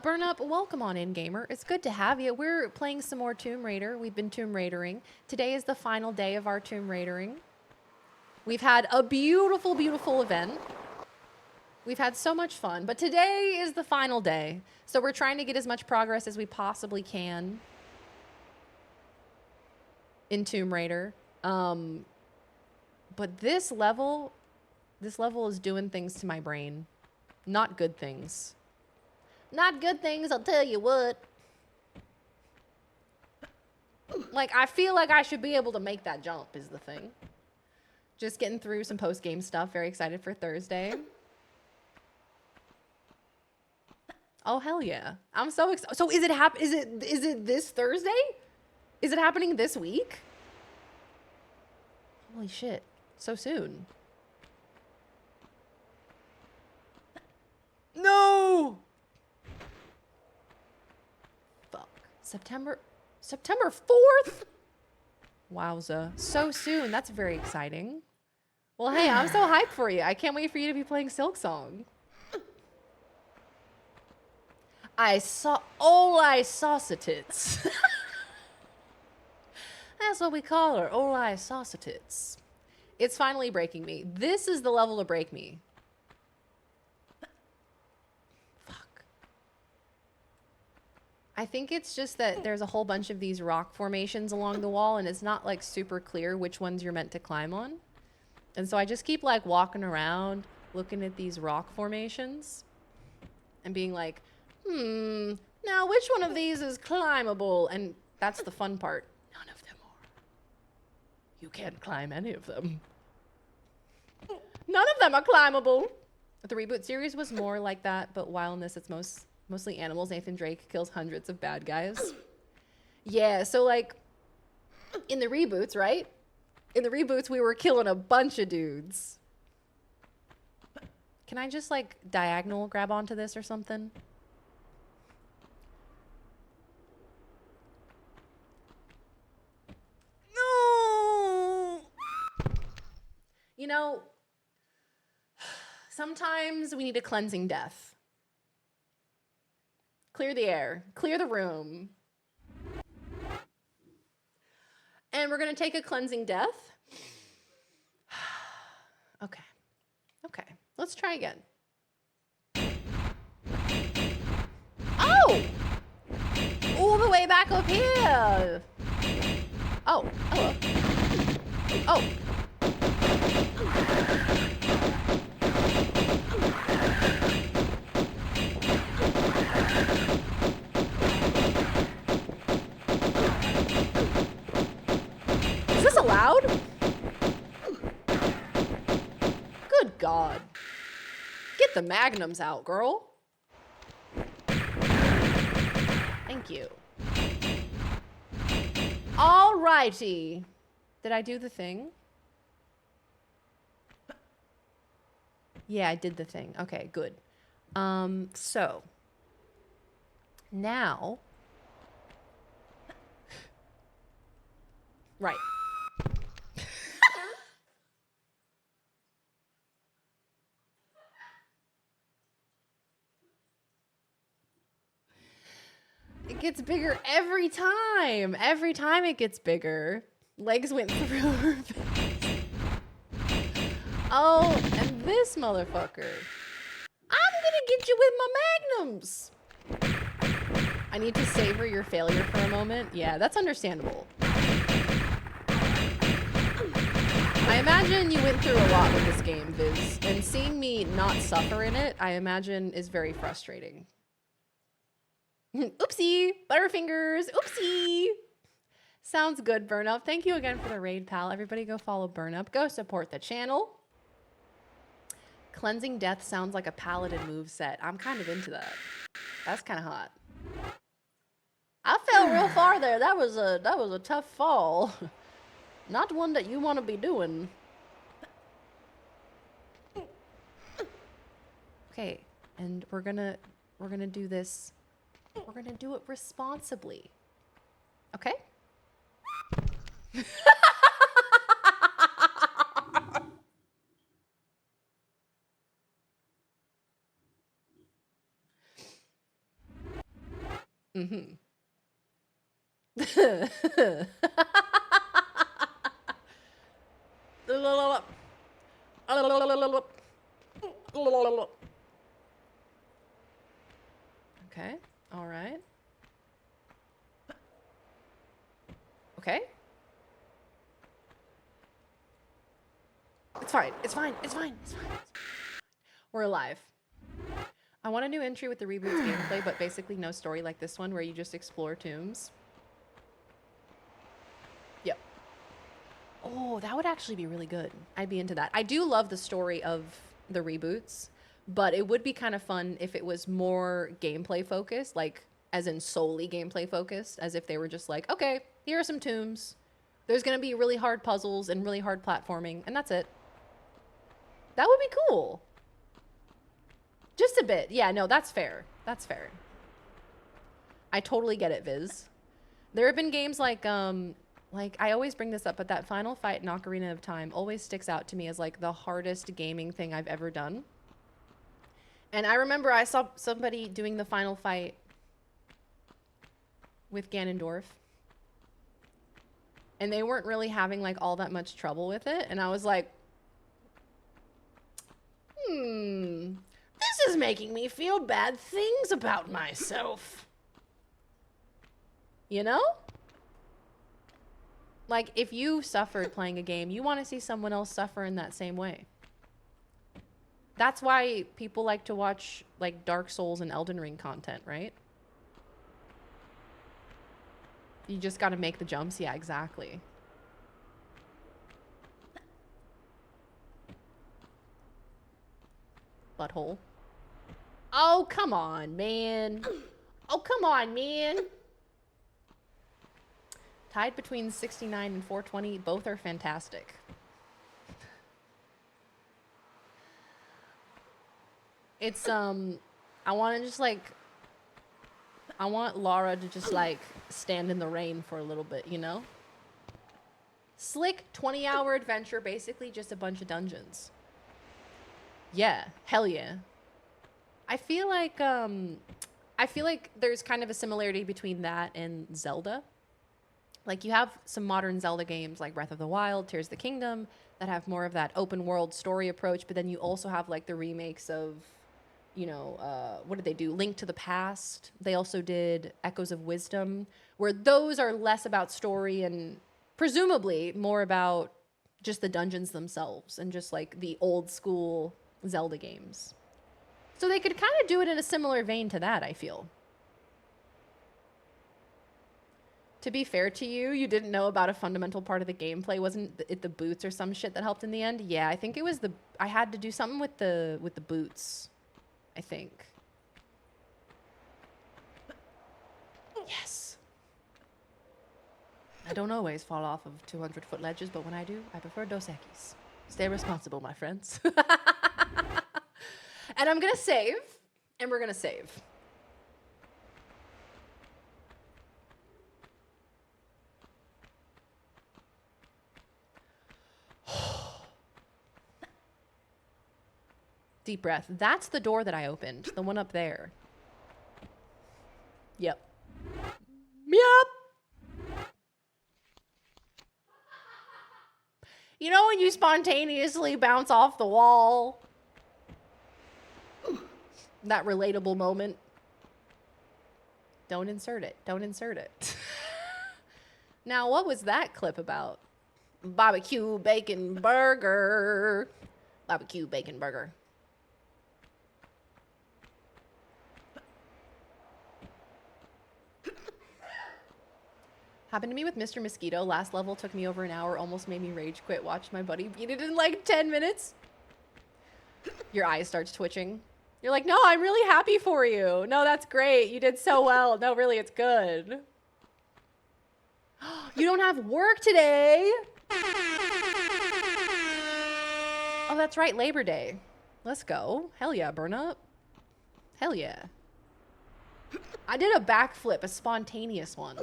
Speaker 1: Burn Up, welcome on in, gamer. It's good to have you. We're playing some more Tomb Raider. We've been Tomb Raidering. Today is the final day of our Tomb Raidering. We've had a beautiful, beautiful event. We've had so much fun, but today is the final day. So we're trying to get as much progress as we possibly can in Tomb Raider. But this level is doing things to my brain. Not good things. Not good things, I'll tell you what. Like, I feel like I should be able to make that jump is the thing. Just getting through some post-game stuff. Very excited for Thursday. Oh, hell yeah. I'm so excited. So is it this Thursday? Is it happening this week? Holy shit. So soon. No! Fuck. September 4th? Wowza. So soon. That's very exciting. Well, hey, I'm so hyped for you. I can't wait for you to be playing Silksong. I saw Saucetits. That's what we call her, Oli Saucetits. It's finally breaking me. This is the level to break me. Fuck. I think it's just that there's a whole bunch of these rock formations along the wall and it's not like super clear which ones you're meant to climb on. And so I just keep like walking around looking at these rock formations and being like, now which one of these is climbable? And that's the fun part. None of them are. You can't climb any of them. None of them are climbable. The reboot series was more like that, but while in this it's mostly animals. Nathan Drake kills hundreds of bad guys. Yeah, so like in the reboots, right? In the reboots we were killing a bunch of dudes. Can I just like diagonal grab onto this or something? No! You know, sometimes we need a cleansing death. Clear the air. Clear the room. And we're going to take a cleansing death. Okay. Okay. Let's try again. Oh! All the way back up here. Oh, hello. Oh. Is this allowed? Good God. Get the magnums out, girl. Thank you. Alrighty. Did I do the thing? Yeah, I did the thing. Okay, good. So. Now, right. It gets bigger every time. Every time it gets bigger. Legs went through her face. Oh, and this motherfucker. I'm gonna get you with my magnums. I need to savor your failure for a moment. Yeah, that's understandable. I imagine you went through a lot with this game, Viz, and seeing me not suffer in it, I imagine is very frustrating. Oopsie, Butterfingers, oopsie. Sounds good, Burn Up. Thank you again for the raid, pal. Everybody go follow Burn Up. Go support the channel. Cleansing Death sounds like a paladin moveset. I'm kind of into that. That's kind of hot. I fell real far there. That was a tough fall. Not one that you want to be doing. Okay, and we're gonna do this. We're gonna do it responsibly. Okay? Mm-hmm. Okay, all right. Okay. It's fine, it's fine, it's fine, it's fine. We're alive. I want a new entry with the reboots gameplay, but basically no story like this one where you just explore tombs. Yep. Oh, that would actually be really good. I'd be into that. I do love the story of the reboots, but it would be kind of fun if it was more gameplay focused, like as in solely gameplay focused, as if they were just like, okay, here are some tombs. There's going to be really hard puzzles and really hard platforming, and that's it. That would be cool. Just a bit. Yeah, no, that's fair. That's fair. I totally get it, Viz. There have been games like I always bring this up, but that final fight in Ocarina of Time always sticks out to me as like the hardest gaming thing I've ever done. And I remember I saw somebody doing the final fight with Ganondorf. And they weren't really having like all that much trouble with it. And I was like, this is making me feel bad things about myself. You know? Like, if you suffered playing a game, you want to see someone else suffer in that same way. That's why people like to watch, like, Dark Souls and Elden Ring content, right? You just gotta make the jumps. Yeah, exactly. Butthole. Oh, come on, man. Oh, come on, man. Tied between 69 and 420. Both are fantastic. It's, I want to just, like, I want Lara to just, like, stand in the rain for a little bit, you know? Slick 20-hour adventure, basically just a bunch of dungeons. Yeah, hell yeah. I feel like there's kind of a similarity between that and Zelda. Like, you have some modern Zelda games like Breath of the Wild, Tears of the Kingdom, that have more of that open world story approach, but then you also have like the remakes of, you know, what did they do? Link to the Past. They also did Echoes of Wisdom, where those are less about story and presumably more about just the dungeons themselves and just like the old school Zelda games. So they could kind of do it in a similar vein to that, I feel. To be fair to you, you didn't know about a fundamental part of the gameplay. Wasn't it the boots or some shit that helped in the end? Yeah, I think it was I had to do something with the boots, I think. Yes. I don't always fall off of 200-foot ledges, but when I do, I prefer Dos Equis. Stay responsible, my friends. And I'm gonna save, and we're gonna save. Deep breath. That's the door that I opened. The one up there. Yep. Yep. You know when you spontaneously bounce off the wall? That relatable moment. Don't insert it. Don't insert it. Now, what was that clip about? Barbecue bacon burger. Barbecue bacon burger. Happened to me with Mr. Mosquito. Last level took me over an hour, almost made me rage quit. Watched my buddy beat it in like 10 minutes. Your eye starts twitching. You're like, no, I'm really happy for you. No, that's great. You did so well. No, really, it's good. You don't have work today. Oh, that's right. Labor Day. Let's go. Hell yeah, burn up. Hell yeah. I did a backflip, a spontaneous one.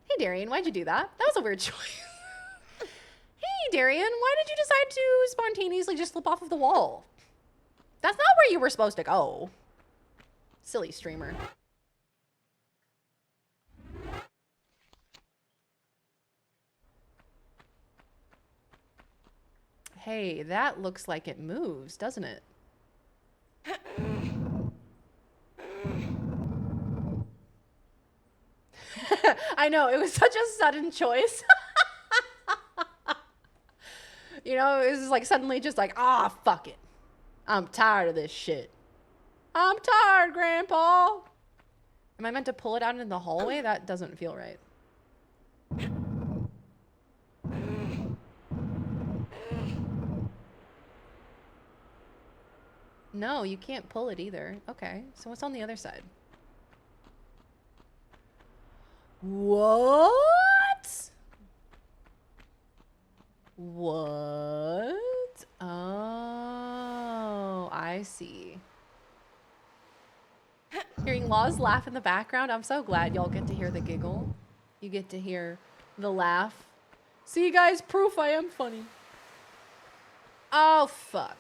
Speaker 1: Hey, Darian, why'd you do that? That was a weird choice. Hey, Darian, why did you decide to spontaneously just slip off of the wall? That's not where you were supposed to go. Silly streamer. Hey, that looks like it moves, doesn't it? I know, it was such a sudden choice. You know, it was like suddenly just like, ah, fuck it. I'm tired of this shit. I'm tired, Grandpa. Am I meant to pull it out in the hallway? That doesn't feel right. No, you can't pull it either. Okay, so what's on the other side? What? What? Oh, I see. Hearing Laws laugh in the background. I'm so glad y'all get to hear the giggle. You get to hear the laugh. See, guys, proof I am funny. Oh, fuck.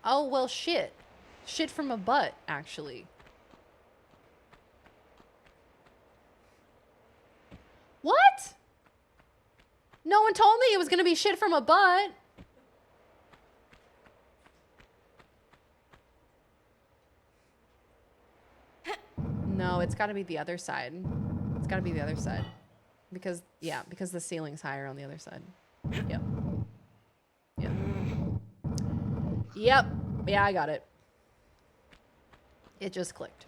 Speaker 1: Oh, well, shit. Shit from a butt, actually. What? No one told me it was gonna be shit from a butt. No, it's gotta be the other side. It's gotta be the other side. Because, yeah, because the ceiling's higher on the other side. Yep. Yep. Yep. Yeah, I got it. It just clicked.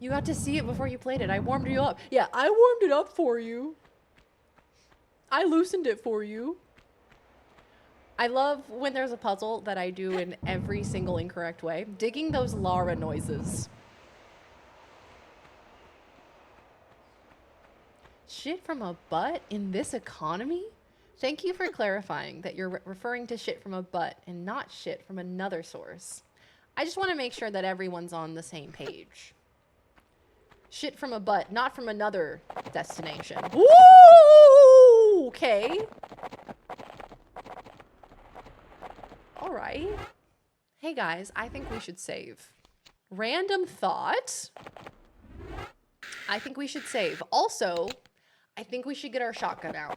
Speaker 1: You got to see it before you played it. I warmed you up. Yeah, I warmed it up for you. I loosened it for you. I love when there's a puzzle that I do in every single incorrect way. Digging those Lara noises. Shit from a butt in this economy? Thank you for clarifying that you're referring to shit from a butt and not shit from another source. I just want to make sure that everyone's on the same page. Shit from a butt, not from another destination. Woo! Okay. All right. Hey guys, I think we should save. Random thought. I think we should save. Also, I think we should get our shotgun out.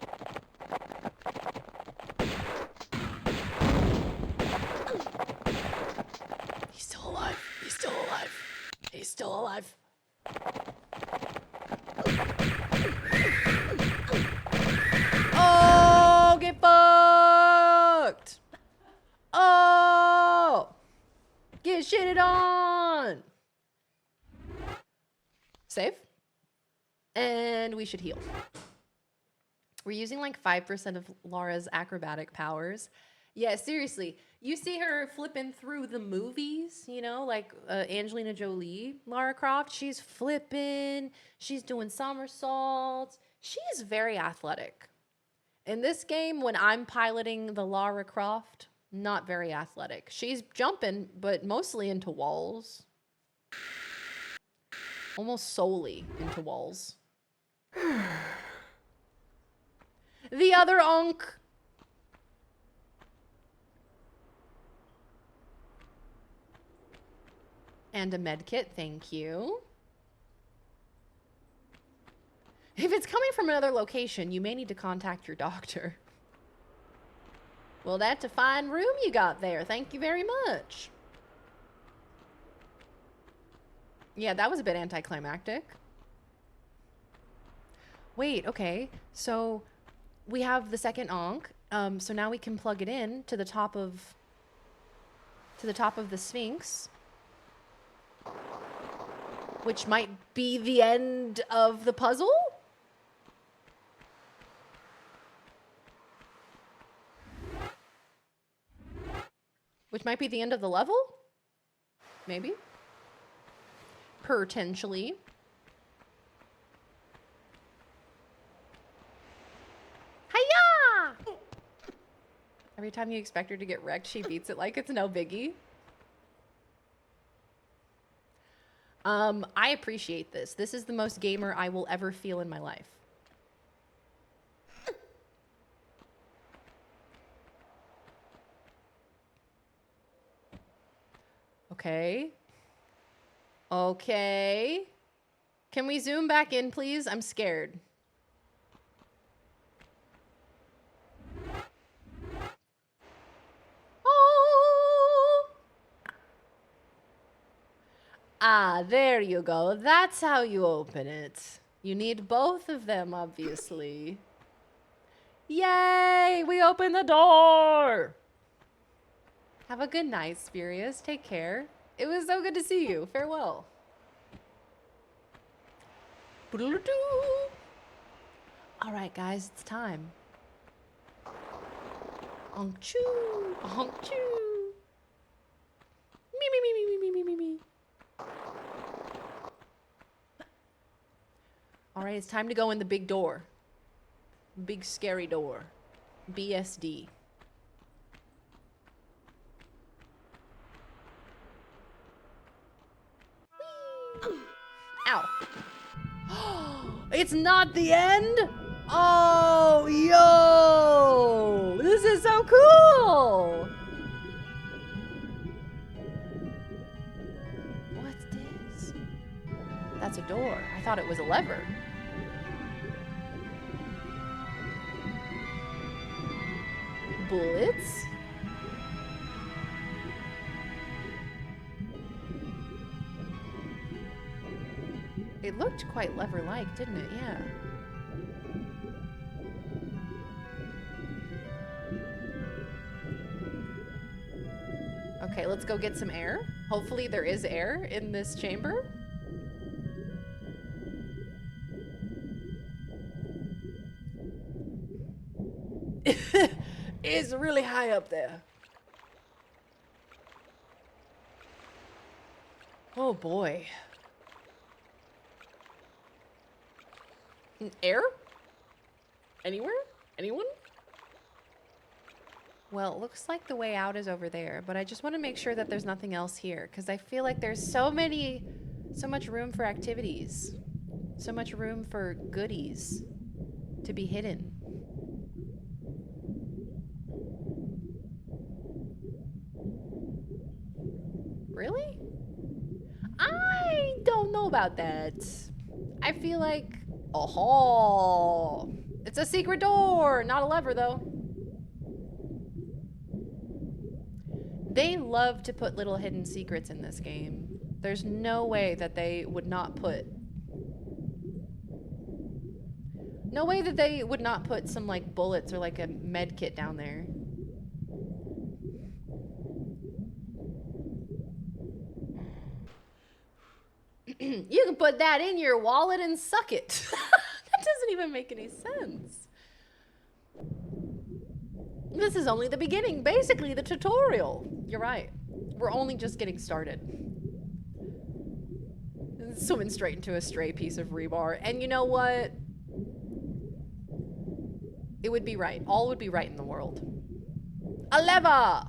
Speaker 1: He's still alive. He's still alive. He's still alive. Oh, get fucked. Oh, get shitted on. Save. And we should heal. We're using like 5% of Lara's acrobatic powers. Yeah, seriously. You see her flipping through the movies, you know, like Angelina Jolie, Lara Croft. She's flipping. She's doing somersaults. She is very athletic. In this game, when I'm piloting the Lara Croft, not very athletic. She's jumping, but mostly into walls. Almost solely into walls. The other Onk. And a med kit, thank you. If it's coming from another location, you may need to contact your doctor. Well, that's a fine room you got there. Thank you very much. Yeah, that was a bit anticlimactic. Wait, okay. So we have the second Onk. So now we can plug it in to the top of the Sphinx. Which might be the end of the puzzle? Which might be the end of the level? Maybe. Potentially. Hiya! Every time you expect her to get wrecked, she beats it like it's no biggie. I appreciate this. This is the most gamer I will ever feel in my life. Okay. Okay. Can we zoom back in, please? I'm scared. Oh! Ah, there you go. That's how you open it. You need both of them, obviously. Yay! We opened the door! Have a good night, Spurious. Take care. It was so good to see you. Farewell. All right, guys, it's time. Onk choo, onk choo. Me me me me me me me me. All right, it's time to go in the big door. Big scary door. BSD. Ow. It's not the end? Oh, yo! This is so cool! What's this? That's a door. I thought it was a lever. Bullets? It looked quite lever-like, didn't it? Yeah. Okay, let's go get some air. Hopefully there is air in this chamber. It's really high up there. Oh boy. Air? Anywhere? Anyone? Well, it looks like the way out is over there, but I just want to make sure that there's nothing else here, because I feel like there's so much room for activities. So much room for goodies to be hidden. Really? I don't know about that. I feel like, oh, it's a secret door, not a lever though. They love to put little hidden secrets in this game. There's no way that they would not put some like bullets or like a med kit down there. You can put that in your wallet and suck it. That doesn't even make any sense. This is only the beginning, basically the tutorial. You're right. We're only just getting started. Swimming straight into a stray piece of rebar. And you know what? It would be right. All would be right in the world. A lever!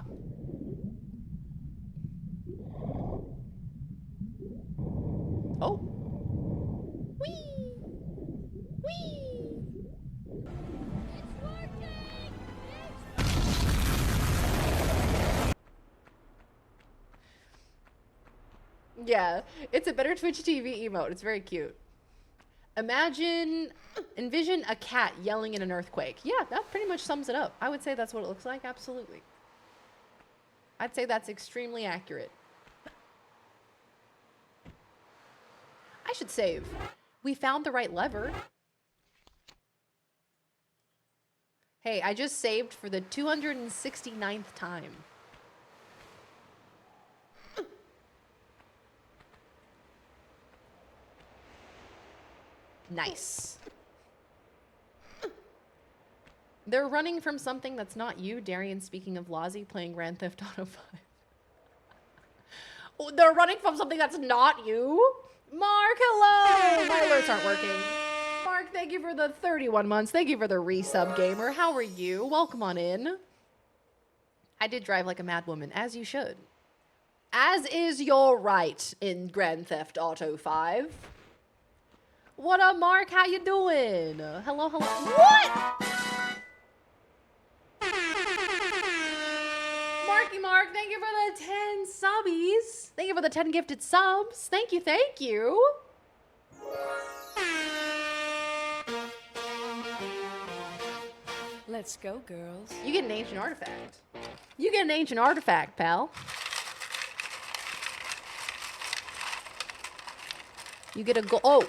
Speaker 1: Yeah, it's a better Twitch TV emote. It's very cute. Envision a cat yelling in an earthquake. Yeah, that pretty much sums it up. I would say that's what it looks like. Absolutely. I'd say that's extremely accurate. I should save. We found the right lever. Hey, I just saved for the 269th time. Nice. They're running from something that's not you, Darian, speaking of Lozzie playing Grand Theft Auto 5. Oh, they're running from something that's not you? Mark, hello! My alerts aren't working. Mark, thank you for the 31 months. Thank you for the resub, gamer. How are you? Welcome on in. I did drive like a mad woman, as you should. As is your right in Grand Theft Auto 5. What up, Mark? How you doing? Hello, hello. What? Marky Mark, thank you for the 10 subbies. Thank you for the 10 gifted subs. Thank you, thank you.
Speaker 23: Let's go, girls.
Speaker 1: You get an ancient artifact. You get an ancient artifact, pal. You get a go. Oh.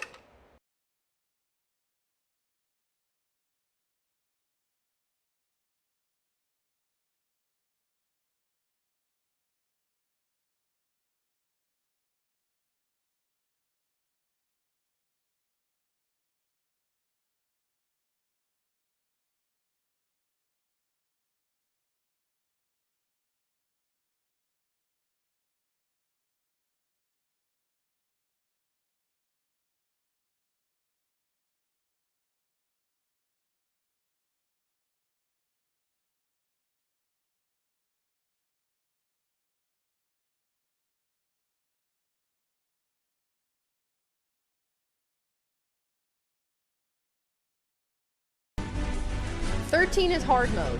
Speaker 1: "13 is hard mode.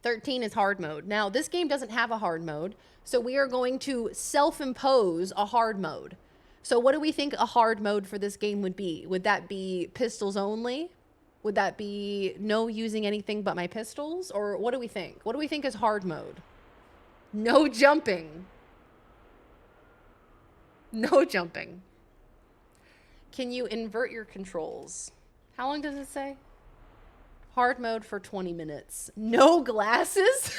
Speaker 1: 13 is hard mode. Now, this game doesn't have a hard mode, so we are going to self-impose a hard mode. So what do we think a hard mode for this game would be? Would that be pistols only? Would that be no using anything but my pistols? Or what do we think? What do we think is hard mode? No jumping. No jumping. Can you invert your controls? How long does it say? Hard mode for 20 minutes. No glasses?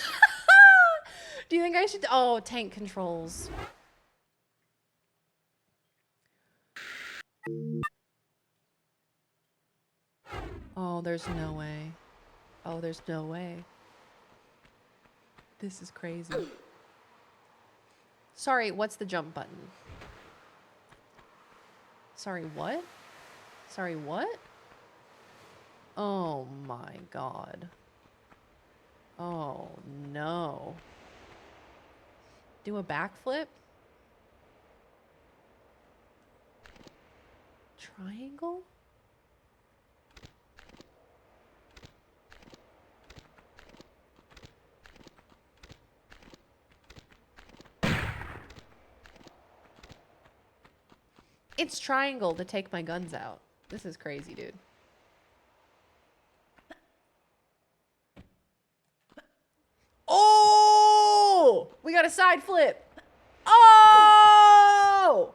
Speaker 1: Do you think I should? Oh, tank controls. Oh, there's no way. Oh, there's no way. This is crazy. Sorry, what's the jump button? Sorry, what? Sorry, what? Oh my god. Oh no. Do a backflip? Triangle? It's triangle to take my guns out. This is crazy, dude. Oh! We got a side flip. Oh!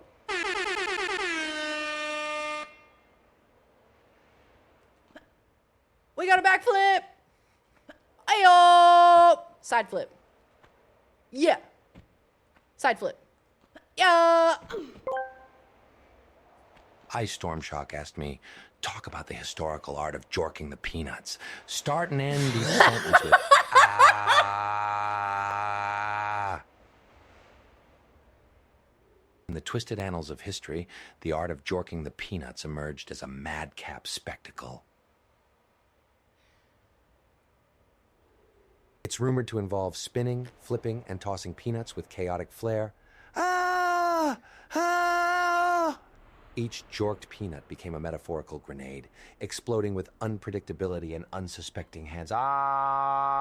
Speaker 1: We got a backflip. Ayo! Side flip. Yeah. Side flip. Yeah.
Speaker 6: Ice Storm Shock asked me, talk about the historical art of jorking the peanuts. Start and end each sentence with ah. In the twisted annals of history, the art of jorking the peanuts emerged as a madcap spectacle. It's rumored to involve spinning, flipping, and tossing peanuts with chaotic flair. Ah! Ah! Each jorked peanut became a metaphorical grenade, exploding with unpredictability and unsuspecting hands. Ah!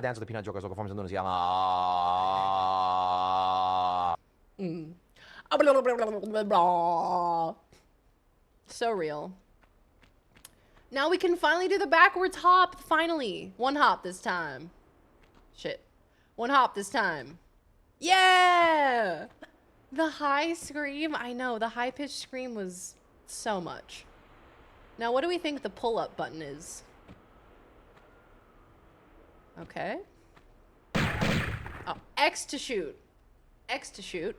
Speaker 6: I dance with the peanut joker, so performance in lunacy.
Speaker 1: So real. Now we can finally do the backwards hop, finally. One hop this time. Shit. One hop this time. Yeah! The high scream, I know, the high-pitched scream was so much. Now, what do we think the pull-up button is? Okay. Oh, X to shoot. X to shoot.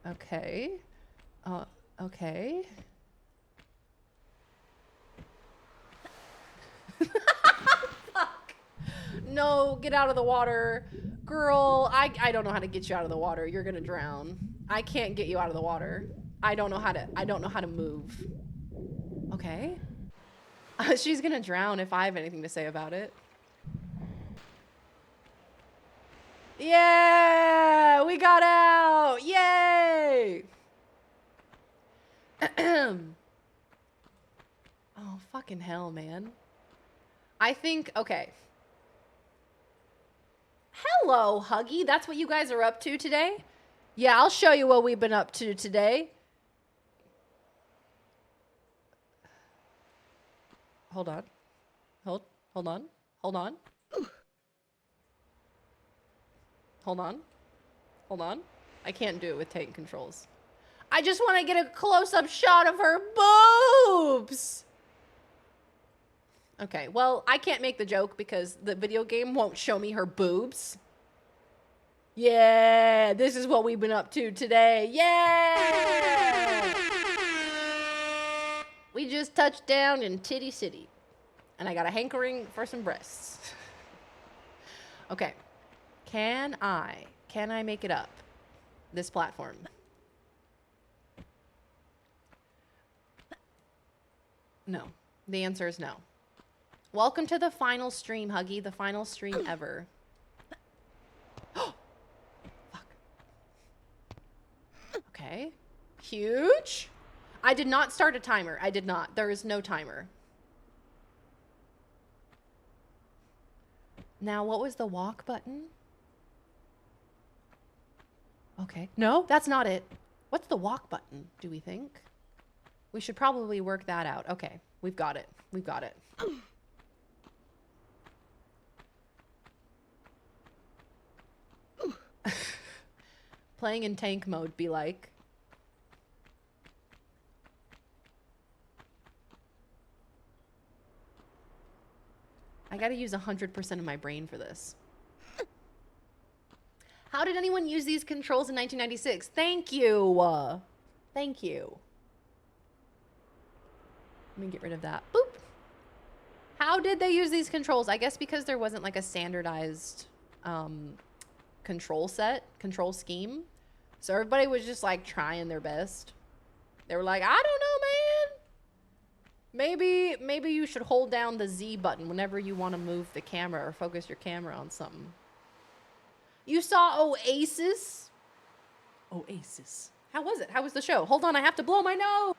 Speaker 1: Okay. Okay. Fuck. No, get out of the water. Girl, I don't know how to get you out of the water. You're gonna drown. I can't get you out of the water. I don't know how to move. Okay. She's gonna drown if I have anything to say about it. Yeah, we got out. Yay. Oh, fucking hell, man. I think, okay. Hello, Huggy. That's what you guys are up to today? Yeah, I'll show you what we've been up to today. Hold on. Hold on. Hold on. Hold on. Hold on. I can't do it with Tank controls. I just want to get a close-up shot of her boobs. Okay, well, I can't make the joke because the video game won't show me her boobs. Yeah, this is what we've been up to today. Yeah! We just touched down in Titty City. And I got a hankering for some breasts. Okay. Can I make it up this platform? No. The answer is no. Welcome to the final stream, Huggy. The final stream ever. Fuck. Okay. Huge. I did not start a timer. I did not. There is no timer. Now, what was the walk button? Okay. No, that's not it. What's the walk button, do we think? We should probably work that out. Okay. We've got it. We've got it. Playing in tank mode be like. I gotta use 100% of my brain for this. How did anyone use these controls in 1996? Thank you. Thank you. Let me get rid of that. Boop. How did they use these controls? I guess because there wasn't like a standardized control scheme. So everybody was just like trying their best. They were like, I don't know, man. Maybe you should hold down the Z button whenever you want to move the camera or focus your camera on something. You saw Oasis? Oasis. How was it? How was the show? Hold on, I have to blow my nose.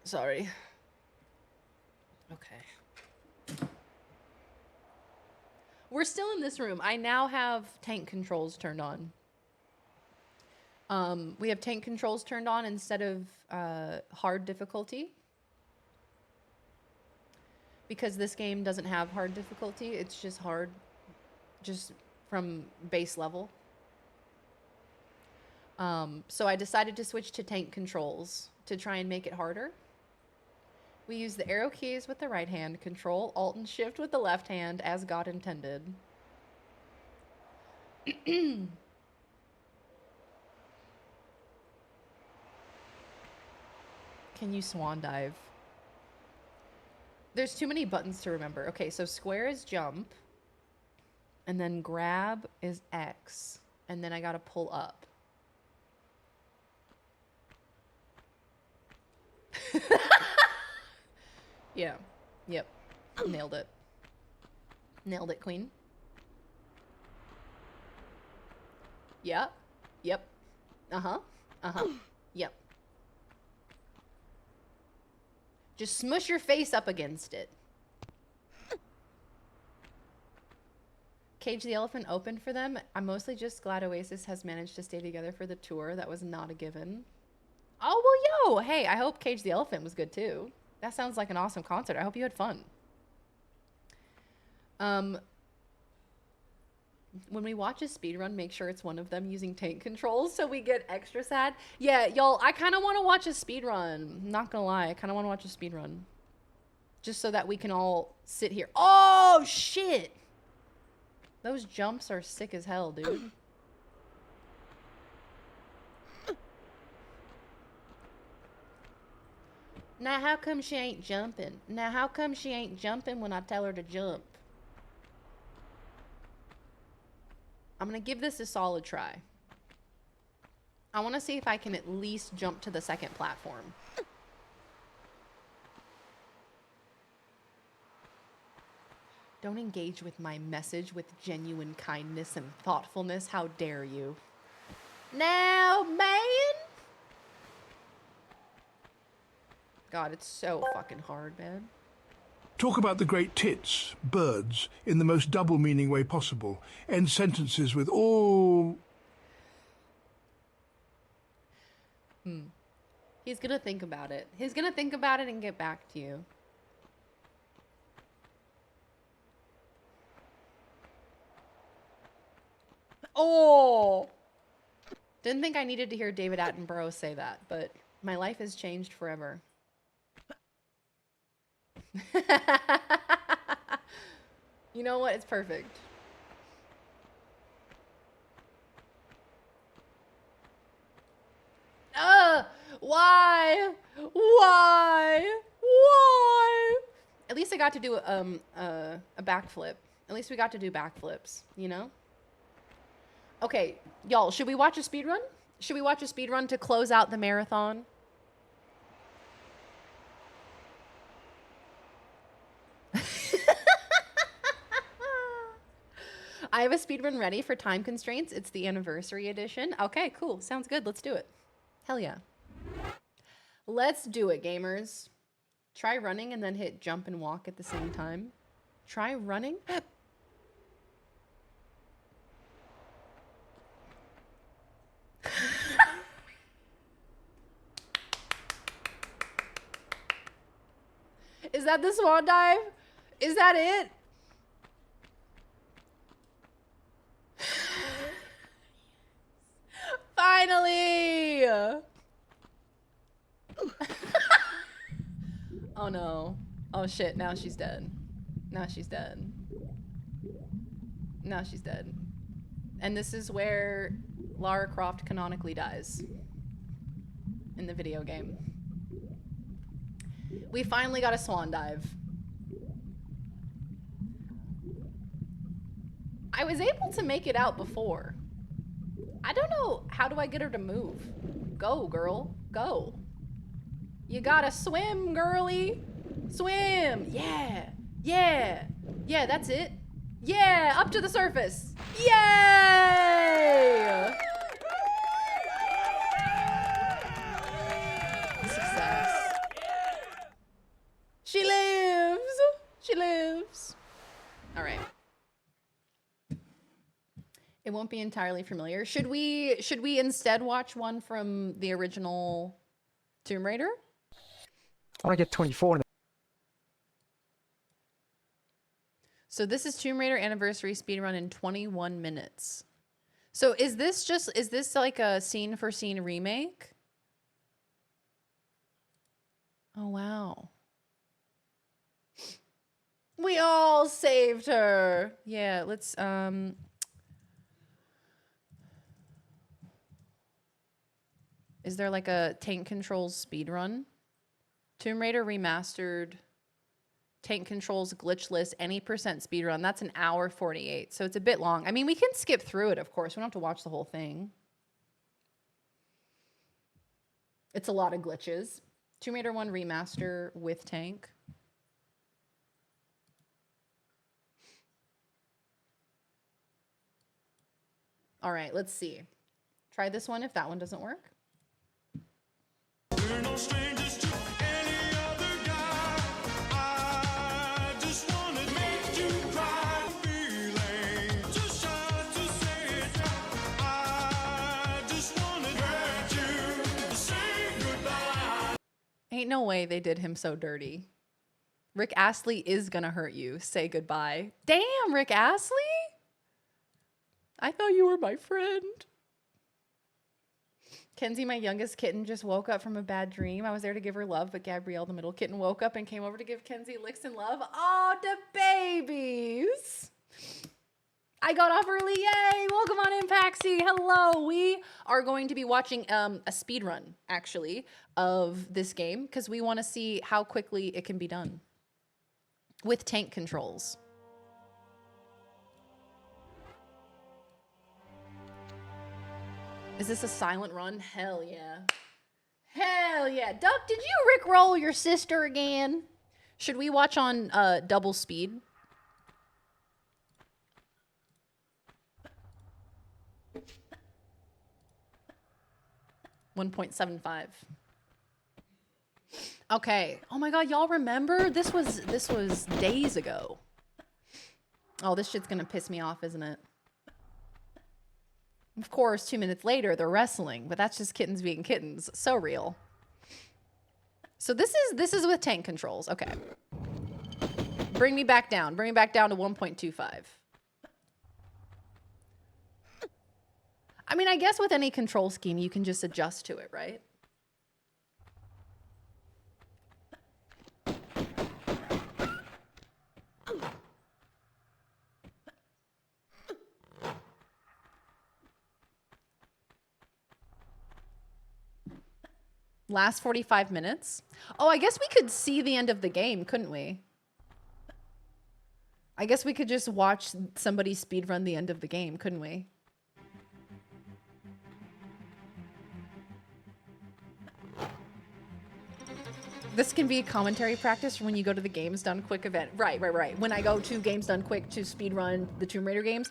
Speaker 1: Sorry. Okay. We're still in this room. I now have tank controls turned on. We have tank controls turned on instead of hard difficulty. Because this game doesn't have hard difficulty. It's just hard. Just from base level. So I decided to switch to tank controls to try and make it harder. We use the arrow keys with the right hand, control, alt, and shift with the left hand, as God intended. Can you swan dive? There's too many buttons to remember. Okay, so square is jump. And then grab is X. And then I gotta pull up. Yeah. Yep. Nailed it. Nailed it, queen. Yeah. Yep. Uh-huh. Uh-huh. Yep. Just smush your face up against it. Cage the Elephant opened for them. I'm mostly just glad Oasis has managed to stay together for the tour. That was not a given. Oh, well, yo. Hey, I hope Cage the Elephant was good, too. That sounds like an awesome concert. I hope you had fun. When we watch a speedrun, make sure it's one of them using tank controls so we get extra sad. Yeah, y'all, I kind of want to watch a speedrun. Not gonna lie, I kind of want to watch a speedrun. Just so that we can all sit here. Oh, shit! Those jumps are sick as hell, dude. Now, how come she ain't jumping? Now, how come she ain't jumping when I tell her to jump? I'm gonna give this a solid try. I want to see if I can at least jump to the second platform. Don't engage with my message with genuine kindness and thoughtfulness. How dare you? Now, man! God, it's so fucking hard, man.
Speaker 5: Talk about the great tits, birds, in the most double-meaning way possible. End sentences with all...
Speaker 1: He's gonna think about it. He's gonna think about it and get back to you. Oh! Didn't think I needed to hear David Attenborough say that, but my life has changed forever. You know what? It's perfect. Why? Why? Why? At least I got to do a backflip. At least we got to do backflips, you know? Okay, y'all, should we watch a speedrun? Should we watch a speedrun to close out the marathon? I have a speedrun ready for time constraints. It's the anniversary edition. Okay, cool. Sounds good. Let's do it. Hell yeah. Let's do it, gamers. Try running and then hit jump and walk at the same time. Try running. Is that the swan dive? Is that it? Finally! Oh no. Oh shit, now she's dead. Now she's dead. Now she's dead. And this is where Lara Croft canonically dies. In the video game. We finally got a swan dive. I was able to make it out before. I don't know, how do I get her to move? Go, girl, go. You gotta swim, girly. Swim, yeah, yeah, yeah, that's it. Yeah, up to the surface. Yay! Success. She lives. She lives. All right. It won't be entirely familiar. Should we instead watch one from the original Tomb Raider?
Speaker 7: I want to get 24.
Speaker 1: So this is Tomb Raider Anniversary Speedrun in 21 minutes. So is this like a scene for scene remake? Oh, wow. We all saved her. Yeah, let's, is there like a tank controls speedrun? Tomb Raider Remastered, tank controls glitchless, any percent speedrun. That's an hour 48, so it's a bit long. I mean, we can skip through it, of course. We don't have to watch the whole thing. It's a lot of glitches. Tomb Raider 1 Remaster with tank. All right, let's see. Try this one if that one doesn't work.
Speaker 9: We're no strangers to any other guy. I just wanna make you cry. Feeling too shy to say it. I just wanna hurt you. Say goodbye.
Speaker 1: Ain't no way they did him so dirty. Rick Astley is gonna hurt you. Say goodbye. Damn, Rick Astley? I thought you were my friend. Kenzie, my youngest kitten, just woke up from a bad dream. I was there to give her love, but Gabrielle, the middle kitten, woke up and came over to give Kenzie licks and love. Oh, the babies. I got off early. Yay. Welcome on in, Paxi. Hello. We are going to be watching a speed run, actually, of this game because we want to see how quickly it can be done with tank controls. Is this a silent run? Hell yeah. Hell yeah. Duck, did you rickroll your sister again? Should we watch on double speed? $1.75. Okay. Oh my god, y'all remember? This was days ago. Oh, this shit's gonna piss me off, isn't it? Of course, 2 minutes later, they're wrestling, but that's just kittens being kittens. So real. So this is with tank controls. Okay. Bring me back down. Bring me back down to 1.25. I mean, I guess with any control scheme, you can just adjust to it, right? Last 45 minutes. Oh, I guess we could see the end of the game, couldn't we? I guess we could just watch somebody speedrun the end of the game, couldn't we? This can be a commentary practice for when you go to the Games Done Quick event. Right. When I go to Games Done Quick to speedrun the Tomb Raider games.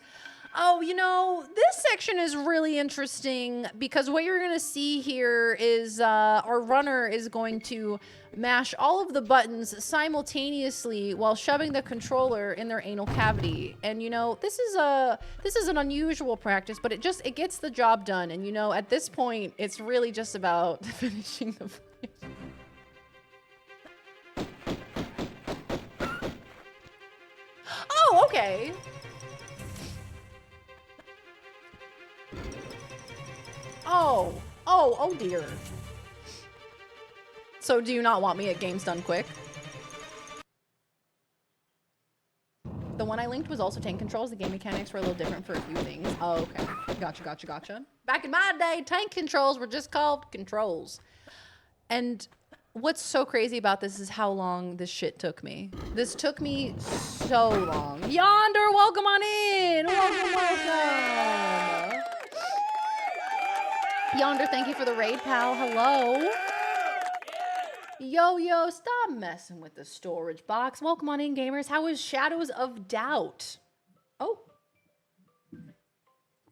Speaker 1: Oh, you know, this section is really interesting because what you're going to see here is our runner is going to mash all of the buttons simultaneously while shoving the controller in their anal cavity. And, you know, this is an unusual practice, but it gets the job done. And, you know, at this point, it's really just about finishing the fight. Oh, okay. Oh dear. So do you not want me at Games Done Quick? The one I linked was also tank controls. The game mechanics were a little different for a few things. Oh, okay. Gotcha. Back in my day, tank controls were just called controls. And what's so crazy about this is how long this shit took me. This took me so long. Yonder, welcome on in. Welcome. Yonder, thank you for the raid, pal. Hello. Yo, stop messing with the storage box. Welcome on in, gamers. How is Shadows of Doubt? Oh.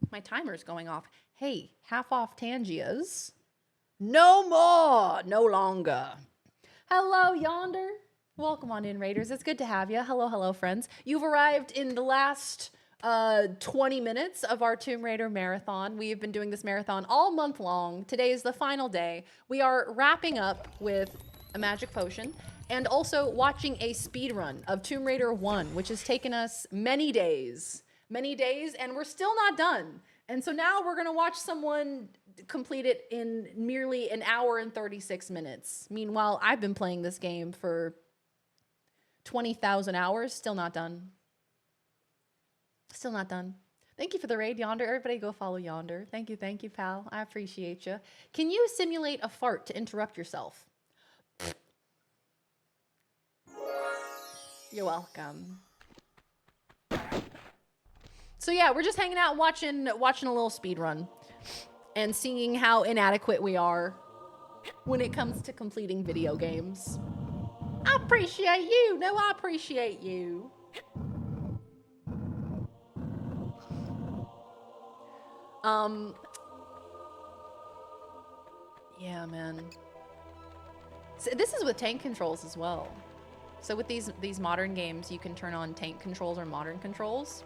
Speaker 1: My timer's going off. Hey, half off Tangias. No more, no longer. Hello, Yonder. Welcome on in, Raiders. It's good to have you. Hello, friends. You've arrived in the last 20 minutes of our Tomb Raider marathon. We have been doing this marathon all month long. Today is the final day. We are wrapping up with a magic potion and also watching a speed run of Tomb Raider 1, which has taken us many days, and we're still not done. And so now we're going to watch someone complete it in merely an hour and 36 minutes. Meanwhile, I've been playing this game for 20,000 hours, still not done. Still not done. Thank you for the raid, Yonder. Everybody go follow Yonder. Thank you, pal. I appreciate you. Can you simulate a fart to interrupt yourself? You're welcome. So yeah, we're just hanging out watching a little speed run and seeing how inadequate we are when it comes to completing video games. I appreciate you. No, I appreciate you. Yeah, man. So this is with tank controls as well. So with these modern games, you can turn on tank controls or modern controls.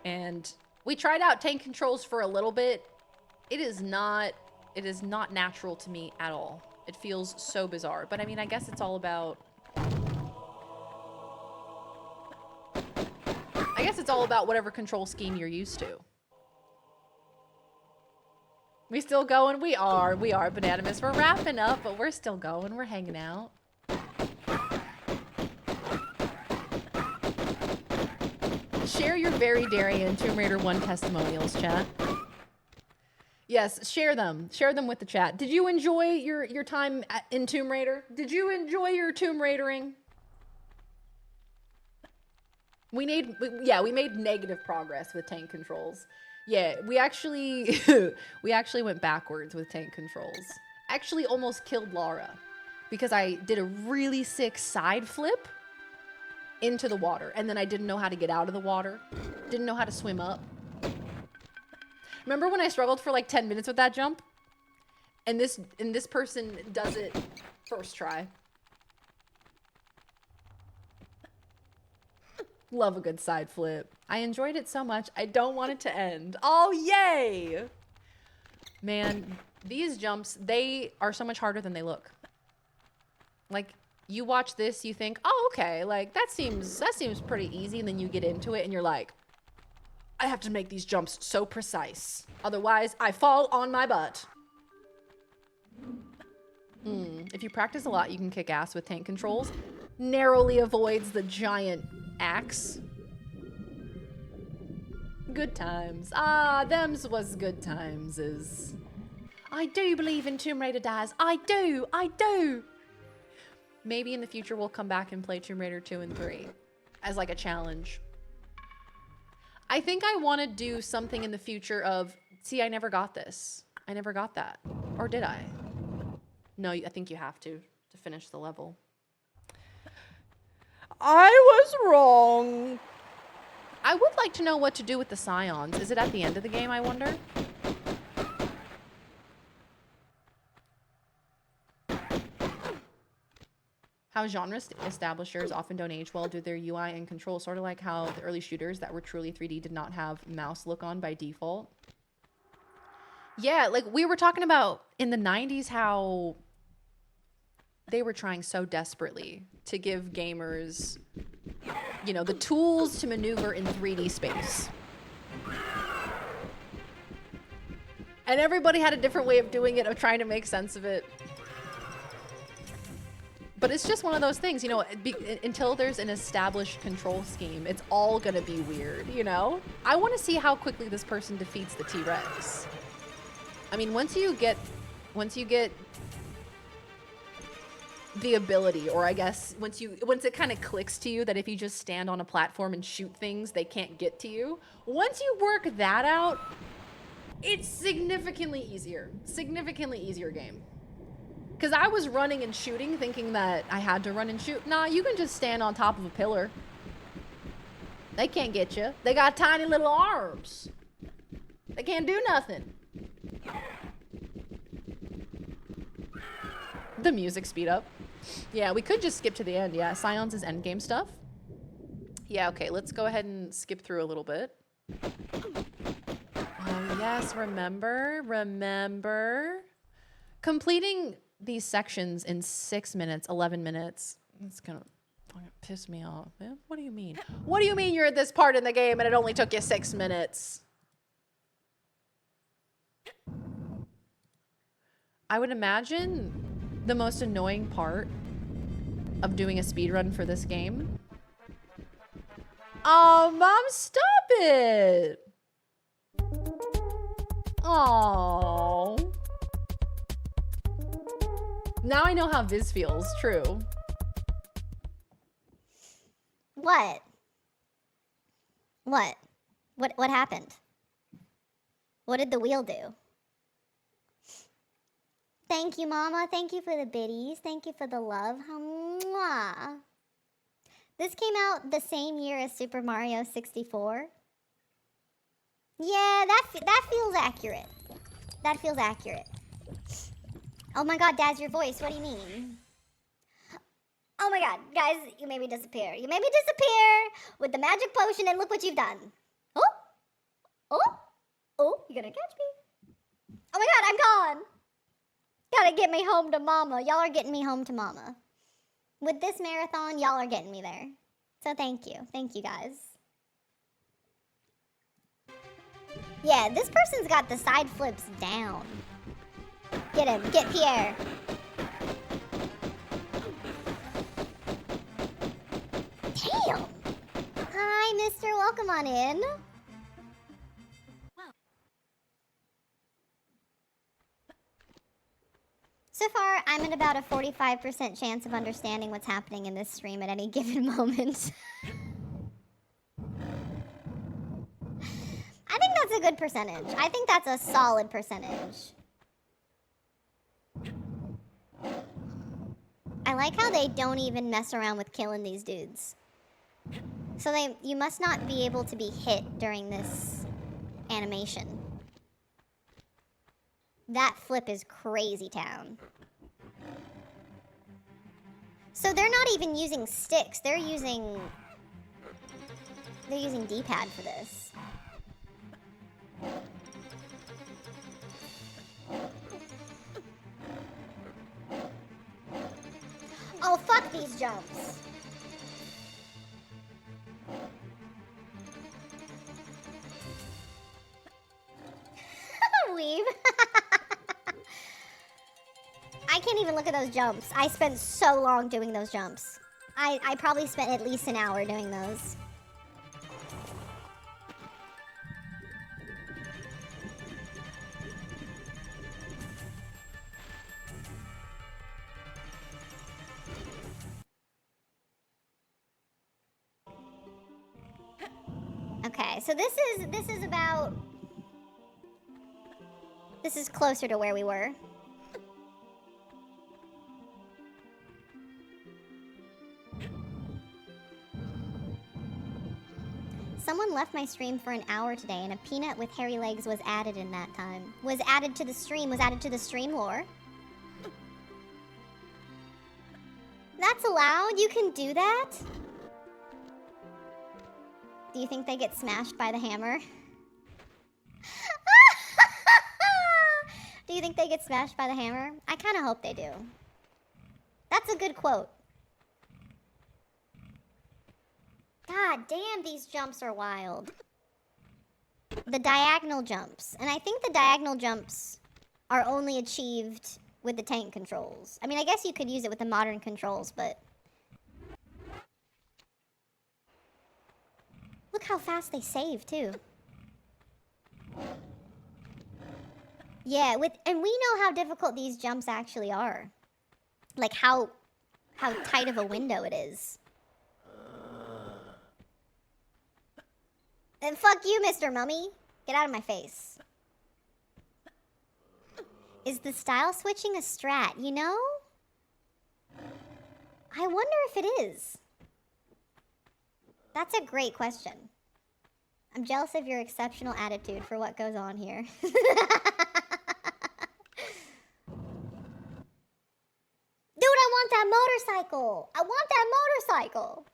Speaker 1: And we tried out tank controls for a little bit. It is not natural to me at all. It feels so bizarre. But I mean, I guess it's all about whatever control scheme you're used to. We still going? We are, Bananimus. We're wrapping up, but we're still going. We're hanging out. Share your very Darien Tomb Raider 1 testimonials, chat. Yes, share them. Share them with the chat. Did you enjoy your time in Tomb Raider? Did you enjoy your Tomb Raidering? We made negative progress with tank controls. Yeah, we actually went backwards with tank controls. Actually almost killed Lara because I did a really sick side flip into the water and then I didn't know how to get out of the water. Didn't know how to swim up. Remember when I struggled for like 10 minutes with that jump? And this person does it first try. Love a good side flip. I enjoyed it so much. I don't want it to end. Oh, yay! Man, these jumps, they are so much harder than they look. Like, you watch this, you think, oh, okay, like, that seems pretty easy, and then you get into it, and you're like, I have to make these jumps so precise. Otherwise, I fall on my butt. If you practice a lot, you can kick ass with tank controls. Narrowly avoids the giant axe. Good times. Ah, them's was good times is. I do believe in Tomb Raider, Daz. I do. Maybe in the future we'll come back and play Tomb Raider 2 and 3 as like a challenge. I think I want to do something in the future of, see, I never got this. I never got that. Or did I? No, I think you have to finish the level. I was wrong. I would like to know what to do with the Scions. Is it at the end of the game, I wonder? How genre establishers often don't age well due to their UI and control, sort of like how the early shooters that were truly 3D did not have mouse look on by default. Yeah, like we were talking about in the 90s how they were trying so desperately to give gamers, you know, the tools to maneuver in 3D space. And everybody had a different way of doing it, of trying to make sense of it. But it's just one of those things, you know, until there's an established control scheme, it's all gonna be weird, you know? I want to see how quickly this person defeats the T-Rex. I mean, once you get the ability, or I guess once it kind of clicks to you that if you just stand on a platform and shoot things, they can't get to you. Once you work that out, it's significantly easier game. Because I was running and shooting thinking that I had to run and shoot. Nah, you can just stand on top of a pillar. They can't get you. They got tiny little arms. They can't do nothing. The music speed up. Yeah, we could just skip to the end. Yeah, Scions is endgame stuff. Yeah, okay, let's go ahead and skip through a little bit. Oh, yes, remember? Completing these sections in 6 minutes, 11 minutes. It's gonna fucking piss me off, man. What do you mean? What do you mean you're at this part in the game and it only took you 6 minutes? I would imagine the most annoying part of doing a speedrun for this game. Oh, Mom, stop it! Oh. Now I know how Viz feels, true.
Speaker 14: What? What happened? What did the wheel do? Thank you, Mama. Thank you for the biddies. Thank you for the love. Mwah. This came out the same year as Super Mario 64. Yeah, that feels accurate. That feels accurate. Oh my god, Daz, your voice, what do you mean? Oh my god, guys, you made me disappear. You made me disappear with the magic potion, and look what you've done. Oh! Oh! Oh, you're gonna catch me. Oh my god, I'm gone! Gotta get me home to mama. Y'all are getting me home to mama. With this marathon, y'all are getting me there. So thank you. Thank you, guys. Yeah, this person's got the side flips down. Get him. Get Pierre. Damn. Hi, mister. Welcome on in. So far, I'm at about a 45% chance of understanding what's happening in this stream at any given moment. I think that's a good percentage. I think that's a solid percentage. I like how they don't even mess around with killing these dudes. So you must not be able to be hit during this animation. That flip is crazy town. So they're not even using sticks. They're using D-pad for this. Oh, fuck these jumps. Weave. I can't even look at those jumps. I spent so long doing those jumps. I probably spent at least an hour doing those. Okay, so this is about... This is closer to where we were. Someone left my stream for an hour today, and a peanut with hairy legs was added in that time. Was added to the stream lore. That's allowed? You can do that? Do you think they get smashed by the hammer? Do you think they get smashed by the hammer? I kind of hope they do. That's a good quote. God damn, these jumps are wild. The diagonal jumps. And I think the diagonal jumps are only achieved with the tank controls. I mean, I guess you could use it with the modern controls, but... Look how fast they save, too. Yeah, and we know how difficult these jumps actually are. Like, how tight of a window it is. And fuck you, Mr. Mummy. Get out of my face. Is the style switching a strat, you know? I wonder if it is. That's a great question. I'm jealous of your exceptional attitude for what goes on here. Dude, I want that motorcycle! I want that motorcycle!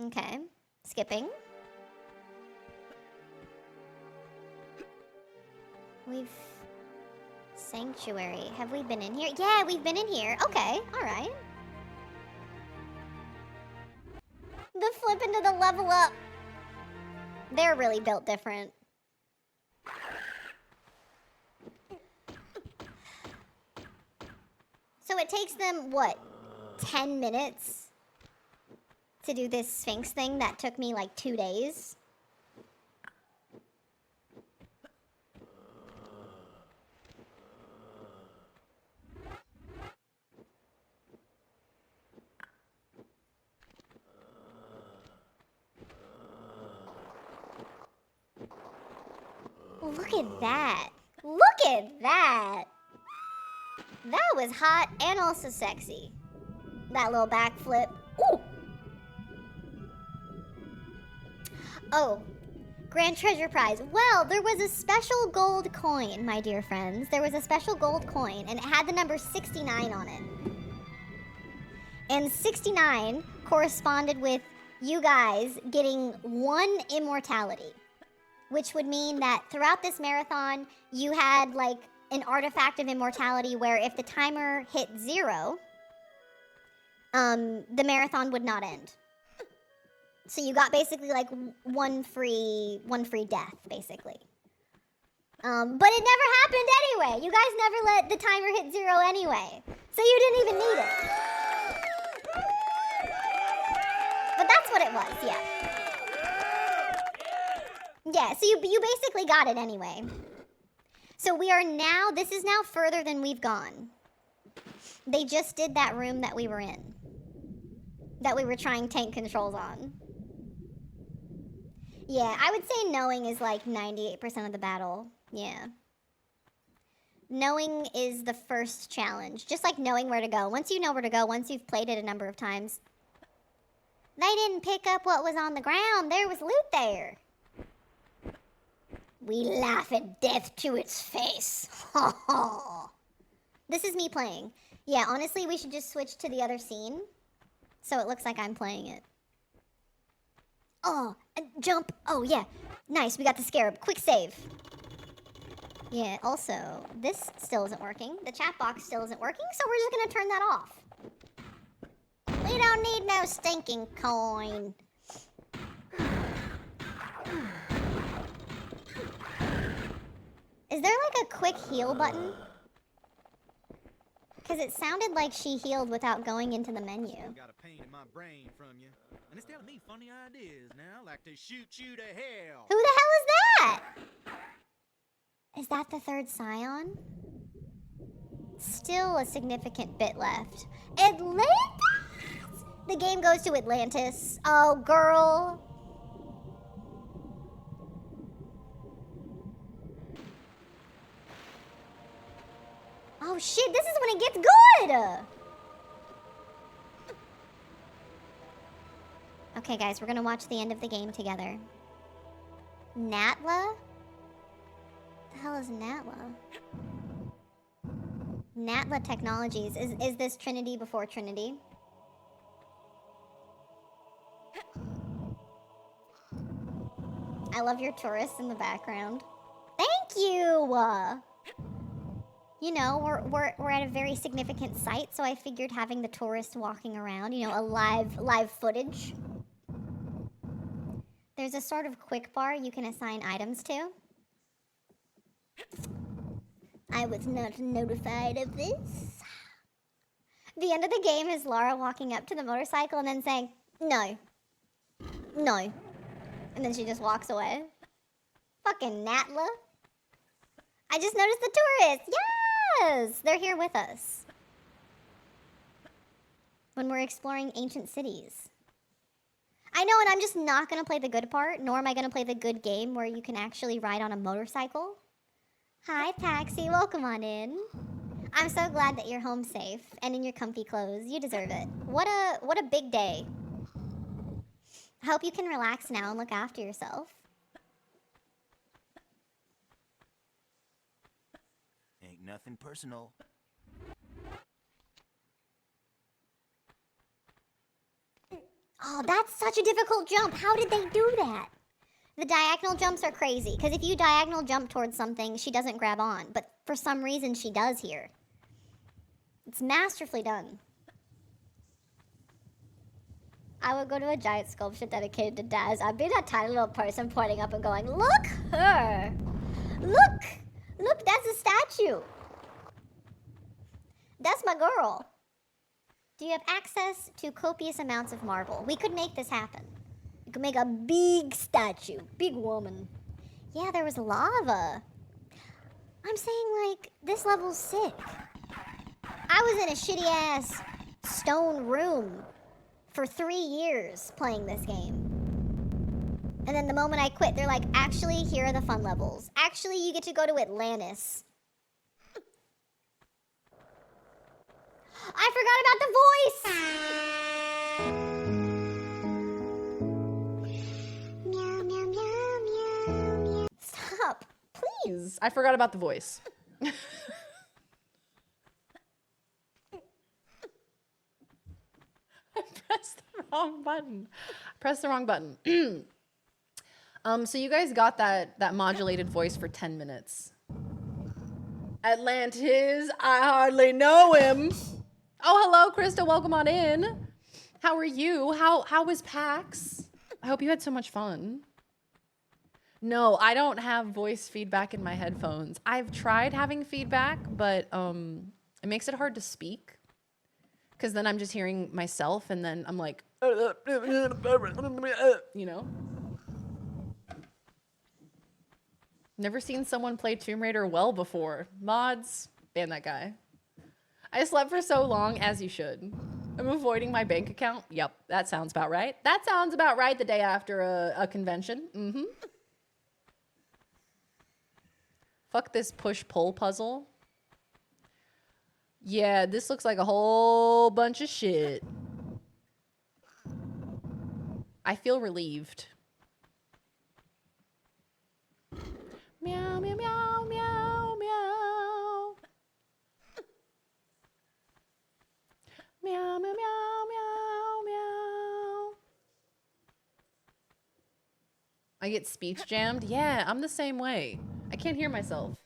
Speaker 14: Okay, skipping. We've... Sanctuary. Have we been in here? Yeah, we've been in here. Okay, alright. The flip into the level up. They're really built different. So it takes them, what, 10 minutes to do this Sphinx thing that took me like 2 days? Look at that. Look at that. That was hot and also sexy. That little backflip. Ooh. Oh, grand treasure prize. Well, there was a special gold coin, my dear friends. There was a special gold coin, and it had the number 69 on it. And 69 corresponded with you guys getting 1 immortality, which would mean that throughout this marathon, you had like an artifact of immortality where if the timer hit 0, the marathon would not end. So you got basically like one free death, basically. But it never happened anyway. You guys never let the timer hit 0 anyway, so you didn't even need it. But that's what it was, yeah. Yeah, so you basically got it anyway. So we are now, this is now further than we've gone. They just did that room that we were in. That we were trying tank controls on. Yeah, I would say knowing is like 98% of the battle. Yeah. Knowing is the first challenge. Just like knowing where to go. Once you know where to go, once you've played it a number of times. They didn't pick up what was on the ground. There was loot there. We laugh at death to its face. This is me playing. Yeah, honestly, we should just switch to the other scene. So it looks like I'm playing it. Oh, jump. Oh, yeah. Nice, we got the scarab. Quick save. Yeah, also, this still isn't working. The chat box still isn't working, so we're just gonna turn that off. We don't need no stinking coin. Is there like a quick heal button? Because it sounded like she healed without going into the menu.
Speaker 15: Got a pain in my brain from you. And it's telling me funny ideas now, like to shoot you to hell.
Speaker 14: Who the hell is that? Is that the third scion? Still a significant bit left. Atlantis? The game goes to Atlantis. Oh, girl. Oh shit, this is when it gets good! Okay guys, we're gonna watch the end of the game together. Natla? The hell is Natla? Natla Technologies. Is this Trinity before Trinity? I love your tourists in the background. Thank you! You know, we're at a very significant site, so I figured having the tourist walking around, you know, a live footage. There's a sort of quick bar you can assign items to. I was not notified of this. The end of the game is Lara walking up to the motorcycle and then saying, no. No. And then she just walks away. Fucking Natla. I just noticed the tourists. Yes! They're here with us. When we're exploring ancient cities. I know, and I'm just not going to play the good part, nor am I going to play the good game where you can actually ride on a motorcycle. Hi, Paxi. Welcome on in. I'm so glad that you're home safe and in your comfy clothes. You deserve it. What a big day. I hope you can relax now and look after yourself.
Speaker 15: Ain't nothing personal.
Speaker 14: Oh, that's such a difficult jump. How did they do that? The diagonal jumps are crazy, because if you diagonal jump towards something, she doesn't grab on. But for some reason, she does here. It's masterfully done. I would go to a giant sculpture dedicated to Daz. I'd be that tiny little person pointing up and going, look her! Look! Look, that's a statue. That's my girl. Do you have access to copious amounts of marble? We could make this happen. We could make a big statue. Big woman. Yeah, there was lava. I'm saying, like, this level's sick. I was in a shitty-ass stone room for 3 years playing this game. And then the moment I quit, they're like, actually, here are the fun levels. Actually, you get to go to Atlantis. I forgot about the voice! Meow, meow,
Speaker 1: Jeez. I forgot about the voice. I pressed the wrong button. So you guys got that modulated voice for 10 minutes. Atlantis, I hardly know him. Oh, hello, Krista. Welcome on in. How are you? How was PAX? I hope you had so much fun. No, I don't have voice feedback in my headphones. I've tried having feedback, but it makes it hard to speak. Because then I'm just hearing myself, and then I'm like, you know? Never seen someone play Tomb Raider well before. Mods, ban that guy. I slept for so long, as you should. I'm avoiding my bank account. Yep, that sounds about right. That sounds about right the day after a convention. Mm-hmm. Fuck this push-pull puzzle. Yeah, this looks like a whole bunch of shit. I feel relieved. Meow, meow, meow, meow, meow. Meow, meow, meow, meow, meow. I get speech jammed. Yeah, I'm the same way. I can't hear myself.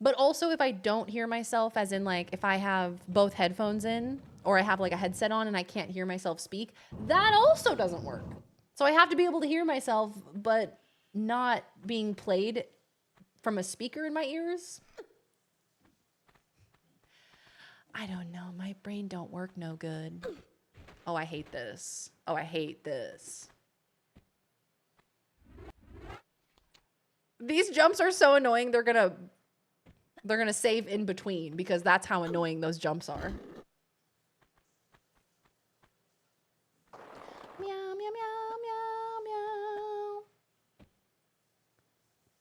Speaker 1: But also if I don't hear myself, as in like if I have both headphones in or I have like a headset on and I can't hear myself speak, that also doesn't work. So I have to be able to hear myself, but not being played from a speaker in my ears. I don't know. My brain don't work no good. Oh, I hate this. Oh, I hate this. These jumps are so annoying. They're gonna save in between because that's how annoying those jumps are. Meow, meow, meow, meow, meow.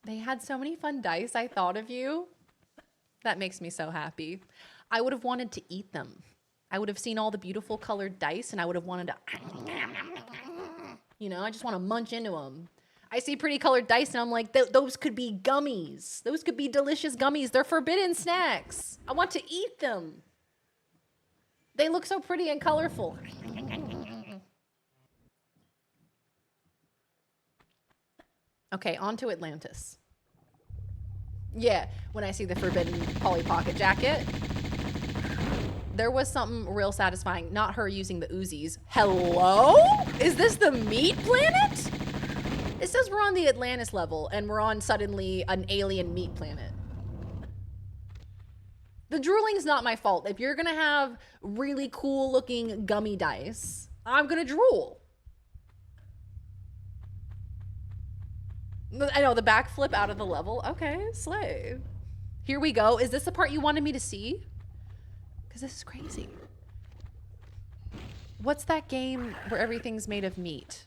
Speaker 1: They had so many fun dice. I thought of you. That makes me so happy. I would have wanted to eat them. I would have seen all the beautiful colored dice and I would have wanted to, you know, I just want to munch into them. I see pretty colored dice and I'm like, those could be gummies. Those could be delicious gummies. They're forbidden snacks. I want to eat them. They look so pretty and colorful. Okay, on to Atlantis. Yeah, when I see the forbidden Polly Pocket jacket, there was something real satisfying. Not her using the Uzis. Hello? Is this the meat planet? It says we're on the Atlantis level and we're on suddenly an alien meat planet. The drooling's not my fault. If you're gonna have really cool looking gummy dice, I'm gonna drool. I know, the backflip out of the level. Okay, slay. Here we go. Is this the part you wanted me to see? Because this is crazy. What's that game where everything's made of meat?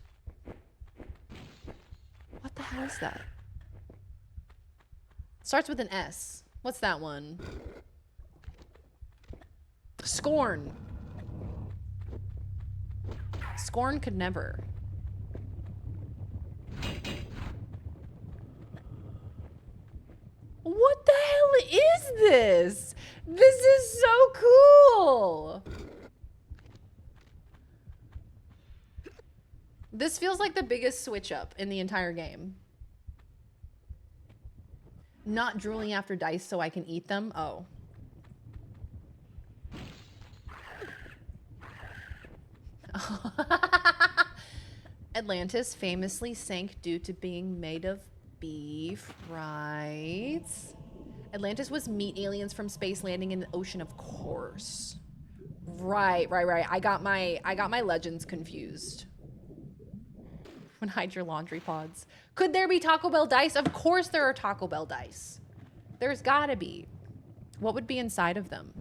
Speaker 1: What the hell is that? Starts with an S. What's that one? Scorn. Scorn could never. What the hell is this? This is so cool. This feels like the biggest switch up in the entire game. Not drooling after dice so I can eat them. Oh. Atlantis famously sank due to being made of beef, right? Atlantis was meat aliens from space landing in the ocean, of course. Right. I got my legends confused. When hide your laundry pods. Could there be Taco Bell dice? Of course there are Taco Bell dice. There's gotta be. What would be inside of them?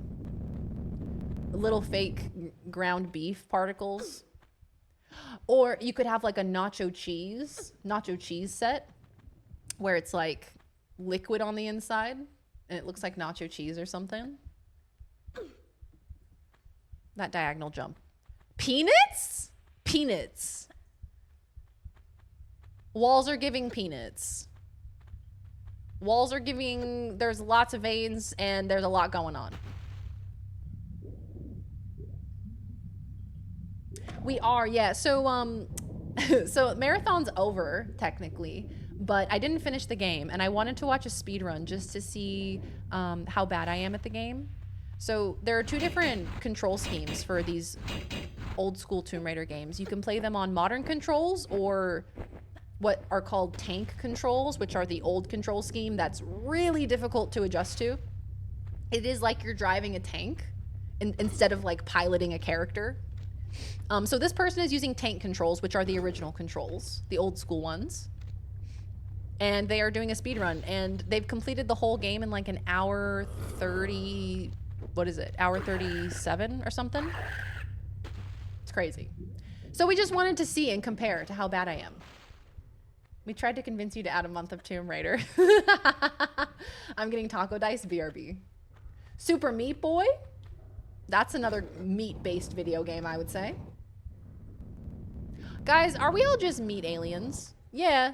Speaker 1: Little fake ground beef particles. Or you could have like a nacho cheese set where it's like liquid on the inside and it looks like nacho cheese or something. That diagonal jump. Peanuts? Peanuts. Walls are giving peanuts. Walls are giving, there's lots of veins and there's a lot going on. We are, yeah. So, so marathon's over technically, but I didn't finish the game and I wanted to watch a speed run just to see how bad I am at the game. So there are two different control schemes for these old school Tomb Raider games. You can play them on modern controls or what are called tank controls, which are the old control scheme that's really difficult to adjust to. It is like you're driving a tank instead of like piloting a character. So this person is using tank controls, which are the original controls, the old school ones. And they are doing a speed run, and they've completed the whole game in like an hour 30, what is it? Hour 37 or something? It's crazy. So we just wanted to see and compare to how bad I am. We tried to convince you to add a month of Tomb Raider. I'm getting Taco Dice BRB. Super Meat Boy? That's another meat-based video game, I would say. Guys, are we all just meat aliens? Yeah.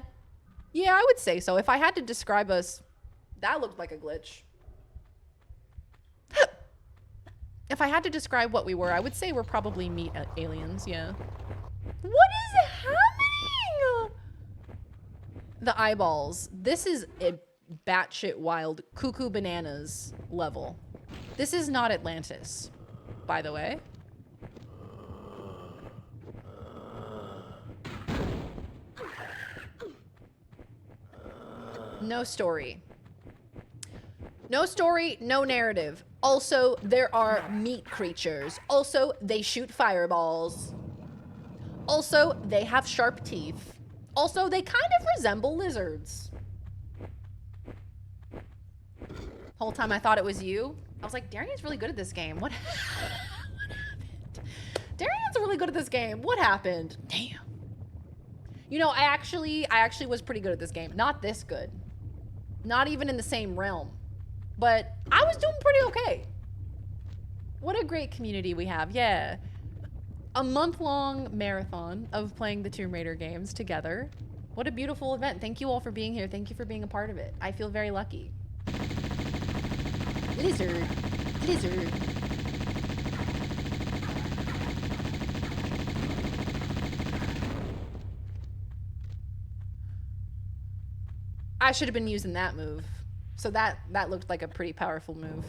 Speaker 1: Yeah, I would say so. If I had to describe us, that looked like a glitch. If I had to describe what we were, I would say we're probably meat aliens, yeah. What is happening? The eyeballs. This is a batshit wild cuckoo bananas level. This is not Atlantis, by the way. No story. No story, no narrative. Also, there are meat creatures. Also, they shoot fireballs. Also, they have sharp teeth. Also, they kind of resemble lizards. Whole time I thought it was you. I was like, Darian's really good at this game. What happened? Darian's really good at this game. What happened? Damn. You know, I actually was pretty good at this game. Not this good. Not even in the same realm. But I was doing pretty okay. What a great community we have. Yeah. A month-long marathon of playing the Tomb Raider games together. What a beautiful event. Thank you all for being here. Thank you for being a part of it. I feel very lucky. Lizard. Lizard. I should have been using that move. So that looked like a pretty powerful move.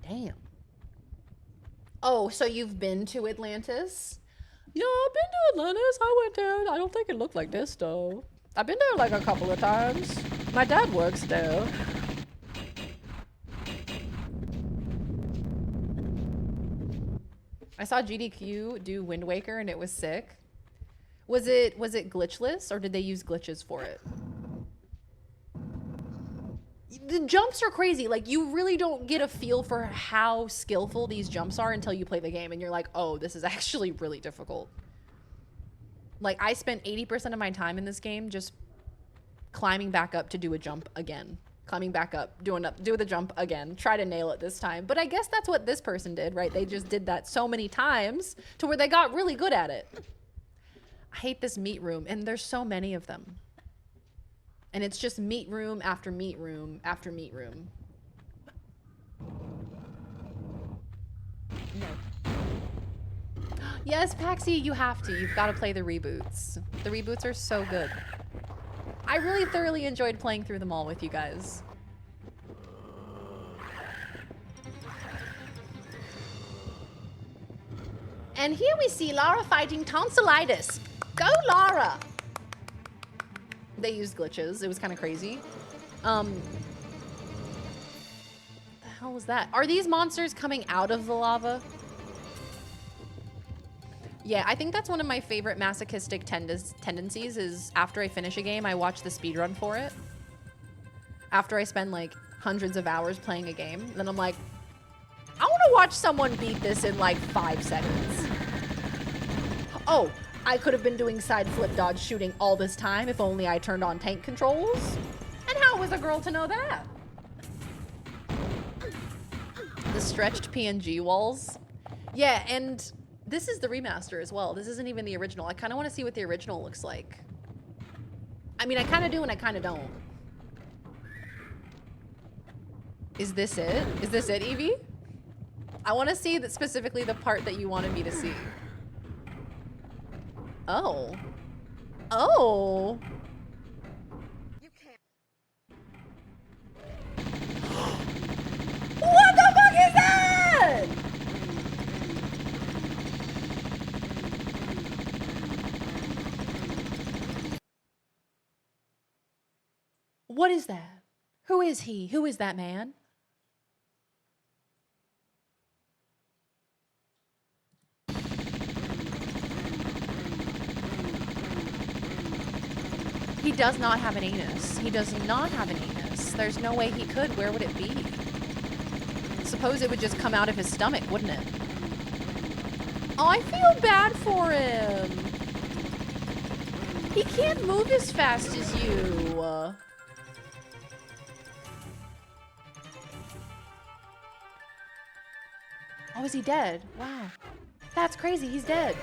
Speaker 1: Damn. Oh, so you've been to Atlantis? Yeah, I've been to Atlantis. I went there. I don't think it looked like this, though. I've been there like a couple of times. My dad works there. I saw GDQ do Wind Waker and it was sick. Was it glitchless or did they use glitches for it? The jumps are crazy. Like, you really don't get a feel for how skillful these jumps are until you play the game and you're like, oh, this is actually really difficult. Like, I spent 80% of my time in this game just climbing back up to do a jump again. Climbing back up, do the jump again. Try to nail it this time. But I guess that's what this person did, right? They just did that so many times to where they got really good at it. I hate this meat room, and there's so many of them. And it's just meat room after meat room after meat room. No. Yes, Paxi, you have to. You've got to play the reboots. The reboots are so good. I really thoroughly enjoyed playing through them all with you guys. And here we see Lara fighting tonsillitis. Go, Lara! They used glitches. It was kind of crazy. The hell was that? Are these monsters coming out of the lava? Yeah, I think that's one of my favorite masochistic tendencies is after I finish a game, I watch the speedrun for it. After I spend like hundreds of hours playing a game, then I'm like, I want to watch someone beat this in like 5 seconds. Oh, I could have been doing side flip dodge shooting all this time if only I turned on tank controls. And how was a girl to know that? The stretched PNG walls. Yeah, and This is the remaster as well. This isn't even the original. I kind of want to see what the original looks like. I mean, I kind of do and I kind of don't. Is this it? Is this it, Evie? I want to see that specifically the part that you wanted me to see. Oh. Oh.
Speaker 16: You can't.
Speaker 1: What the fuck is that? What is that? Who is he? Who is that man? He does not have an anus. He does not have an anus. There's no way he could. Where would it be? Suppose it would just come out of his stomach, wouldn't it? Oh, I feel bad for him. He can't move as fast as you. Oh, is he dead? Wow. That's crazy. He's dead.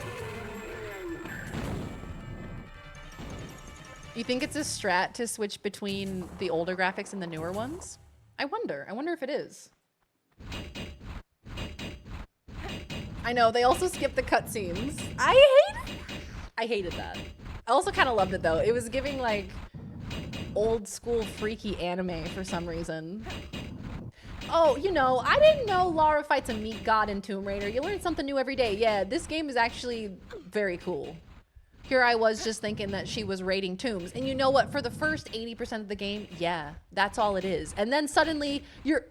Speaker 1: You think it's a strat to switch between the older graphics and the newer ones? I wonder. I wonder if it is. I know, they also skipped the cutscenes. I hated that. I also kind of loved it though. It was giving like old school freaky anime for some reason. Oh, you know, I didn't know Lara fights a meat god in Tomb Raider. You learn something new every day. Yeah, this game is actually very cool. Here I was just thinking that she was raiding tombs. And you know what? For the first 80% of the game, yeah, that's all it is. And then suddenly you're...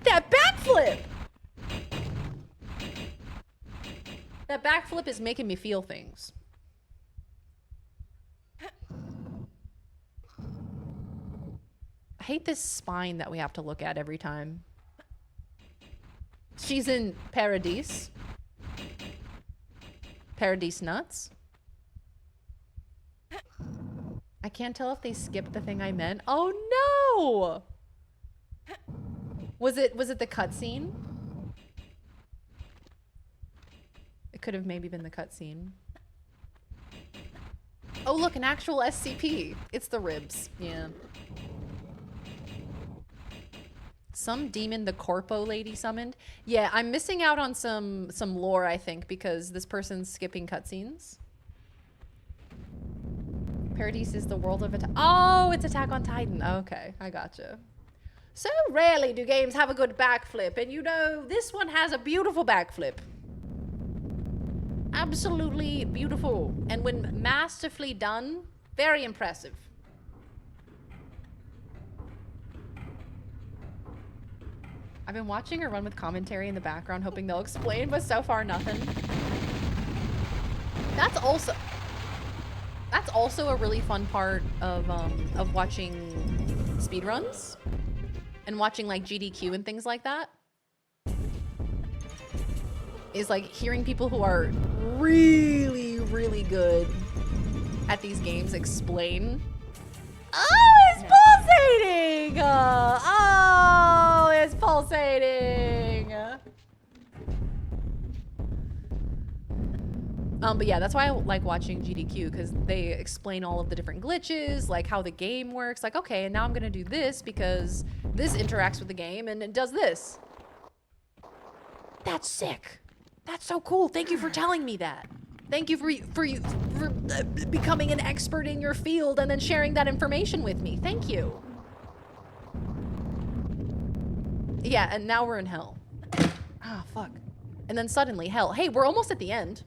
Speaker 1: That backflip! That backflip is making me feel things. I hate this spine that we have to look at every time. She's in Paradise. Paradise nuts. I can't tell if they skipped the thing I meant. Oh no! Was it the cutscene? It could have maybe been the cutscene. Oh look, an actual SCP. It's the ribs. Yeah. Some demon the Corpo lady summoned. Yeah, I'm missing out on some lore, I think, because this person's skipping cutscenes. Paradise is the world of Attack. Oh, it's Attack on Titan. Okay, I gotcha. So rarely do games have a good backflip, and you know, this one has a beautiful backflip. Absolutely beautiful. And when masterfully done, very impressive. I've been watching her run with commentary in the background, hoping they'll explain, but so far nothing. That's also a really fun part of watching speedruns and watching like GDQ and things like that. Is like hearing people who are really, really good at these games explain. Oh, it's pulsating! Oh, it's pulsating! But yeah, that's why I like watching GDQ, because they explain all of the different glitches, like how the game works. Like, okay, and now I'm gonna do this because this interacts with the game and it does this. That's sick. That's so cool. Thank you for telling me that. Thank you for becoming an expert in your field and then sharing that information with me. Thank you. Yeah, and now we're in hell. Ah, fuck. And then suddenly hell. Hey, we're almost at the end.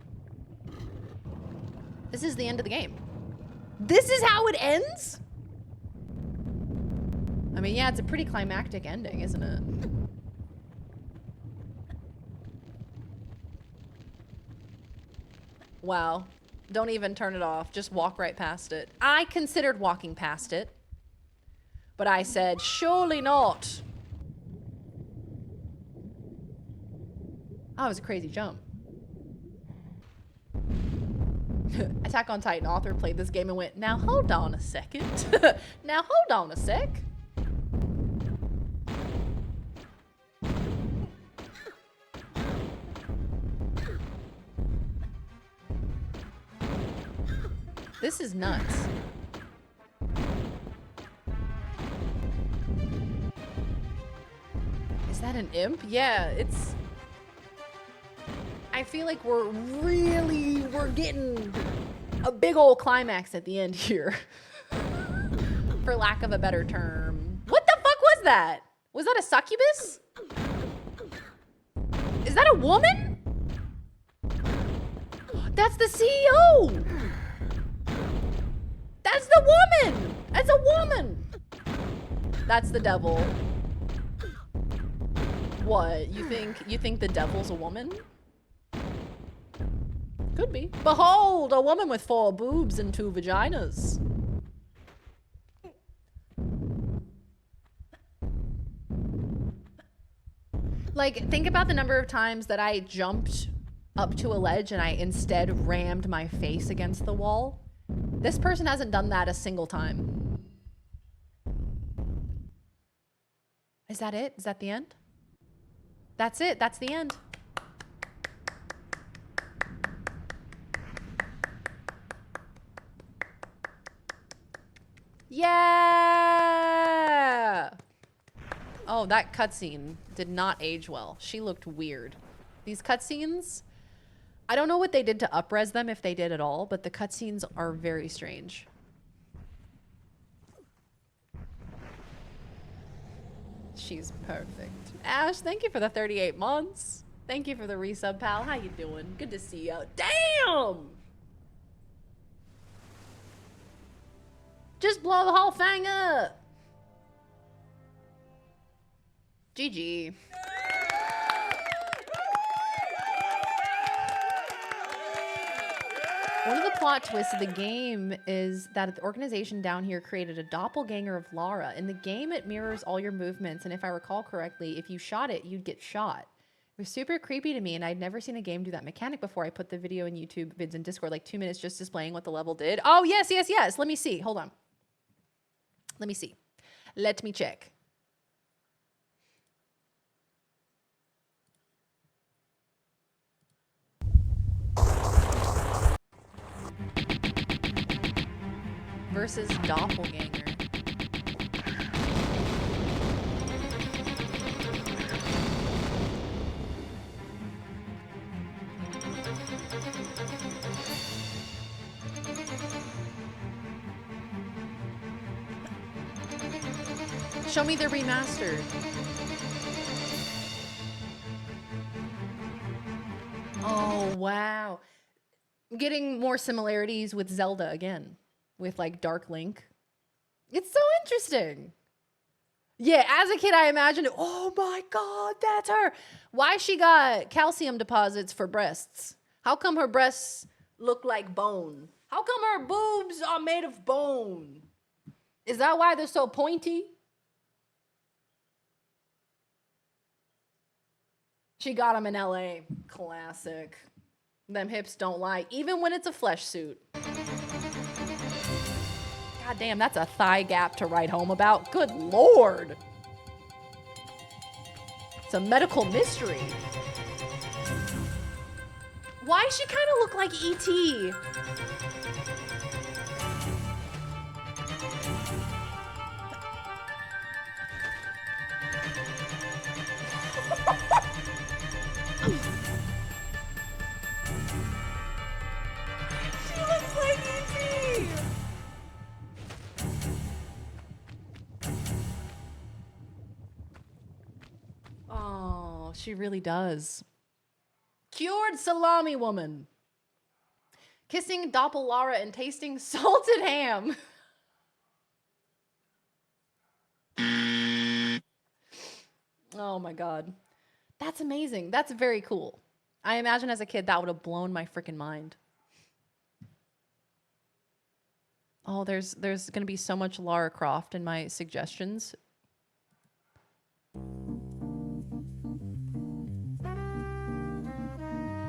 Speaker 1: This is the end of the game. This is how it ends? I mean, yeah, it's a pretty climactic ending, isn't it? Wow. Don't even turn it off. Just walk right past it. I considered walking past it, but I said, surely not. Oh, it was a crazy jump. Attack on Titan author played this game and went, now hold on a second. Now hold on a sec. This is nuts. Is that an imp? Yeah, it's... I feel like we're getting a big old climax at the end here. For lack of a better term. What the fuck was that? Was that a succubus? Is that a woman? That's the CEO! That's the woman! That's a woman! That's the devil. What? You think the devil's a woman? Could be. Behold, a woman with 4 boobs and 2 vaginas. Like, think about the number of times that I jumped up to a ledge and I instead rammed my face against the wall. This person hasn't done that a single time. Is that it? Is that the end? That's it. That's the end. Yeah! Oh, that cutscene did not age well. She looked weird. These cutscenes, I don't know what they did to up-res them, if they did at all, but the cutscenes are very strange. She's perfect. Ash, thank you for the 38 months. Thank you for the resub, pal. How you doing? Good to see you. Damn! Just blow the whole thing up. GG. One of the plot twists of the game is that the organization down here created a doppelganger of Lara. In the game, it mirrors all your movements, and if I recall correctly, if you shot it, you'd get shot. It was super creepy to me, and I'd never seen a game do that mechanic before. I put the video in YouTube vids and Discord, like 2 minutes just displaying what the level did. Oh, yes, yes, yes. Let me see. Hold on. Let me see. Let me check. Versus doppelganger. Show me the remastered. Oh, wow. I'm getting more similarities with Zelda again. With like Dark Link. It's so interesting. Yeah, as a kid, I imagined, oh my God, that's her. Why she got calcium deposits for breasts? How come her breasts look like bone? How come her boobs are made of bone? Is that why they're so pointy? She got them in LA. Classic. Them hips don't lie, even when it's a flesh suit. God damn, that's a thigh gap to write home about. Good Lord. It's a medical mystery. Why does she kind of look like E.T.? She looks like E.T. Oh, she really does. Cured salami woman. Kissing Doppel-Lara and tasting salted ham. Oh my God. That's amazing. That's very cool. I imagine as a kid that would have blown my freaking mind. Oh, there's going to be so much Lara Croft in my suggestions.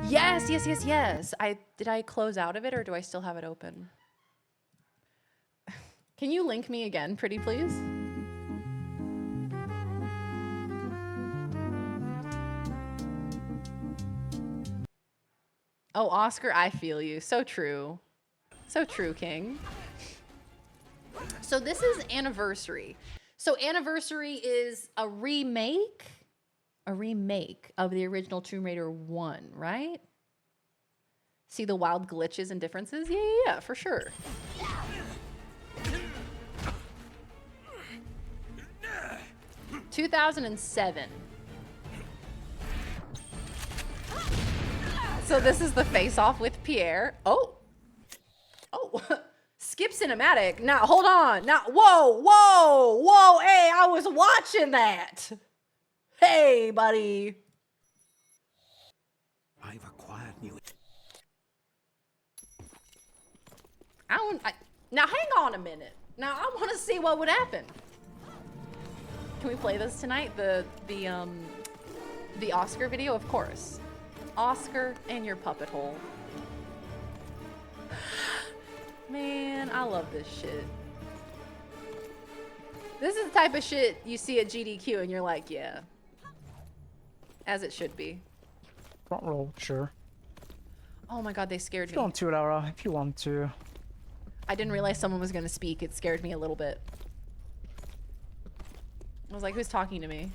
Speaker 1: Yes, yes, yes, yes. Did I close out of it or do I still have it open? Can you link me again, pretty please? Oh, Oscar, I feel you. So true. So true, King. So this is Anniversary. So Anniversary is a remake of the original Tomb Raider 1, right? See the wild glitches and differences? Yeah, for sure. ...2007. So this is the face-off with Pierre. Oh. Skip cinematic. Now, hold on. Now, whoa. Hey, I was watching that. Hey, buddy.
Speaker 15: I've acquired new.
Speaker 1: Now, hang on a minute. Now, I want to see what would happen. Can we play this tonight? The Oscar video, of course. Oscar and your puppet hole. Man, I love this shit. This is the type of shit you see at GDQ and you're like, yeah. As it should be.
Speaker 7: Front roll, sure.
Speaker 1: Oh my god, they scared
Speaker 7: If
Speaker 1: me.
Speaker 7: you want to, Lara, if you want to.
Speaker 1: I didn't realize someone was gonna speak. It scared me a little bit. I was like, who's talking to me?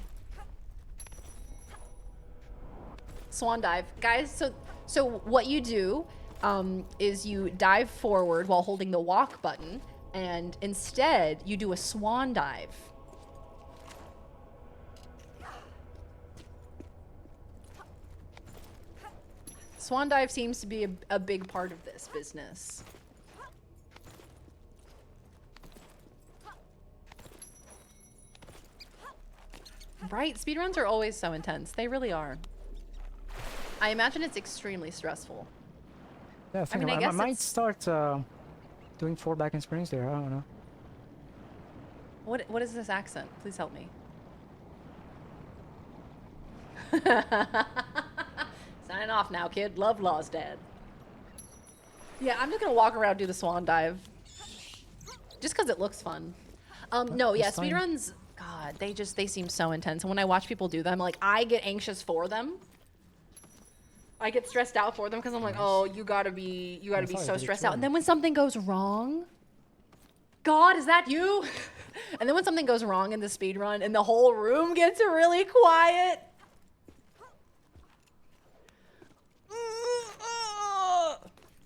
Speaker 1: Swan dive. Guys, so what you do is you dive forward while holding the walk button, and instead you do a swan dive. Swan dive seems to be a big part of this business. Right? Speedruns are always so intense. They really are. I imagine it's extremely stressful.
Speaker 7: Yeah, I
Speaker 1: guess
Speaker 7: I might
Speaker 1: it's...
Speaker 7: start doing 4 back and springs there. I don't know.
Speaker 1: What is this accent? Please help me. Signing off now, kid. Love Law's dad. Yeah, I'm just gonna walk around, do the swan dive. Just because it looks fun. No, yeah, speedruns, God, they seem so intense. And when I watch people do them, like, I get anxious for them. I get stressed out for them because I'm like, oh, you gotta be so stressed out. And then when something goes wrong, God, is that you? And then when something goes wrong in the speedrun and the whole room gets really quiet.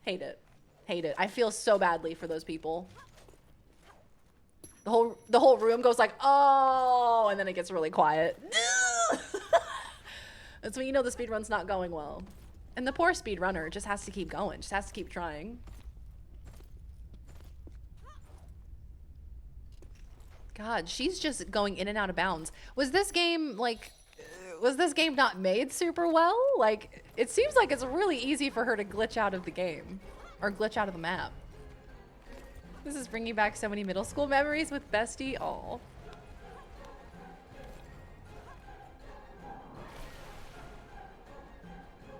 Speaker 1: Hate it. Hate it. I feel so badly for those people. The whole room goes like, oh, and then it gets really quiet. That's when you know the speedrun's not going well. And the poor speedrunner just has to keep going, just has to keep trying. God, she's just going in and out of bounds. Was this game not made super well? Like, it seems like it's really easy for her to glitch out of the game or glitch out of the map. This is bringing back so many middle school memories with Bestie. Oh.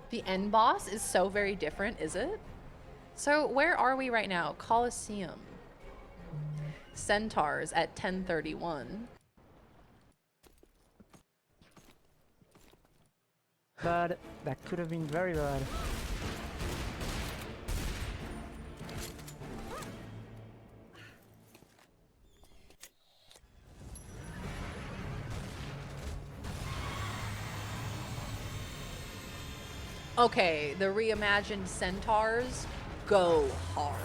Speaker 1: The end boss is so very different, is it? So where are we right now? Colosseum. Centaurs at 10:31.
Speaker 7: Bad. That could have been very bad.
Speaker 1: Okay, the reimagined centaurs go hard.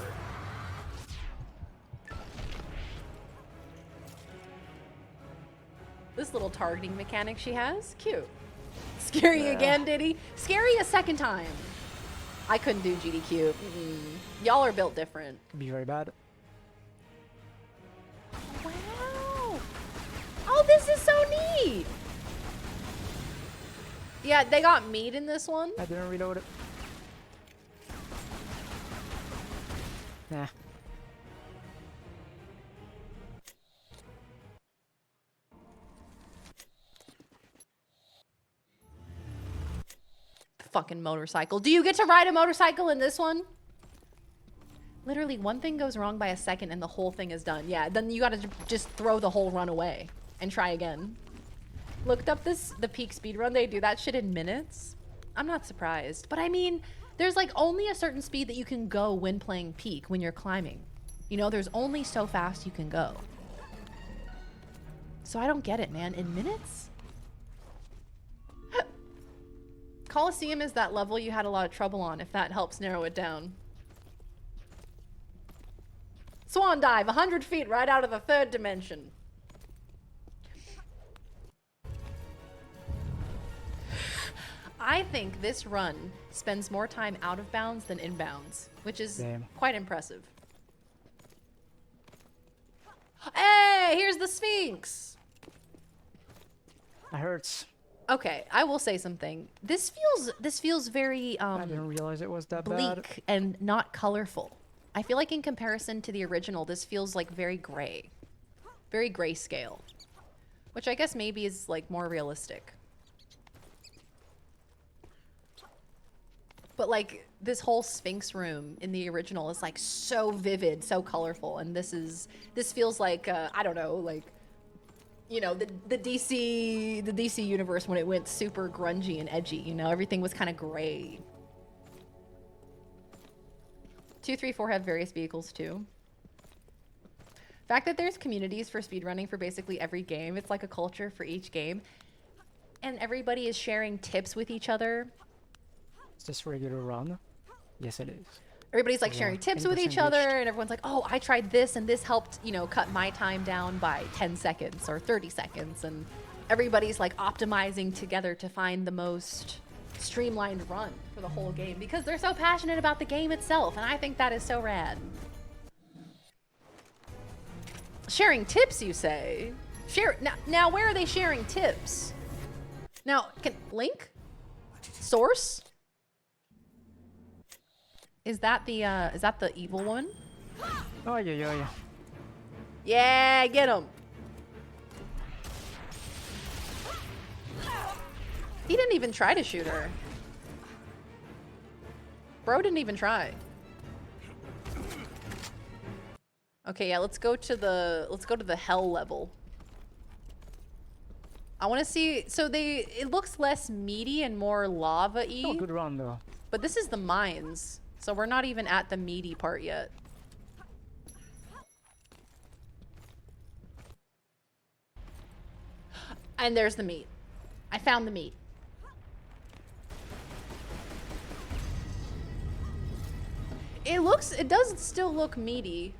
Speaker 1: This little targeting mechanic she has, cute. Scary again, did he? Scary a second time. I couldn't do GDQ. Y'all are built different.
Speaker 7: Could be very bad.
Speaker 1: Wow. Oh, this is so neat. Yeah, they got meat in this one.
Speaker 7: I didn't reload it. Nah.
Speaker 1: Fucking motorcycle. Do you get to ride a motorcycle in this one? Literally, one thing goes wrong by a second and the whole thing is done. Yeah, then you gotta just throw the whole run away and try again. Looked up the peak speed run. They do that shit in minutes. I'm not surprised. But I mean, There's like only a certain speed that you can go when playing Peak when you're climbing. You know, there's only so fast you can go. So I don't get it, man. In minutes? Coliseum is that level you had a lot of trouble on, if that helps narrow it down. Swan dive, 100 feet right out of the third dimension. I think this run spends more time out of bounds than inbounds, which is quite impressive. Hey, here's the Sphinx.
Speaker 7: That hurts.
Speaker 1: Okay, I will say something. This feels very
Speaker 7: I didn't realize it was that
Speaker 1: bleak
Speaker 7: bad.
Speaker 1: and not colorful. I feel like in comparison to the original, this feels like very gray. Very grayscale. Which I guess maybe is like more realistic. But like this whole Sphinx room in the original is like so vivid, so colorful, and this feels like I don't know, like, you know, the DC universe when it went super grungy and edgy, you know, everything was kind of gray. 2, 3, 4 have various vehicles too. Fact that there's communities for speedrunning for basically every game, it's like a culture for each game, and everybody is sharing tips with each other.
Speaker 7: Is this regular run? Yes, it is.
Speaker 1: Everybody's like sharing tips with each other,
Speaker 7: glitched.
Speaker 1: and everyone's like, oh, I tried this and this helped, you know, cut my time down by 10 seconds or 30 seconds. And everybody's like optimizing together to find the most streamlined run for the whole game because they're so passionate about the game itself. And I think that is so rad. Sharing tips, you say? Now where are they sharing tips? Now, link? Source? Is that the evil one?
Speaker 7: Oh, yeah.
Speaker 1: Yeah, get him. He didn't even try to shoot her. Bro didn't even try. Okay, yeah, let's go to the hell level. I want to see, so it looks less meaty and more lava-y.
Speaker 7: Oh, good run though.
Speaker 1: But this is the mines. So we're not even at the meaty part yet. And there's the meat. I found the meat. It does still look meaty.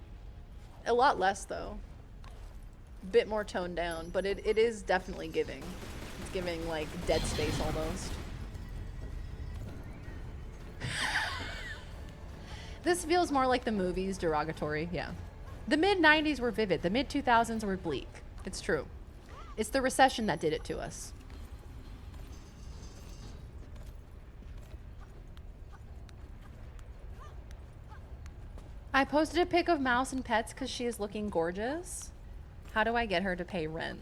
Speaker 1: A lot less though. A bit more toned down, but it is definitely giving. It's giving like Dead Space almost. This feels more like the movies, derogatory, yeah. The mid-90s were vivid. The mid-2000s were bleak. It's true. It's the recession that did it to us. I posted a pic of Mouse and Pets because she is looking gorgeous. How do I get her to pay rent?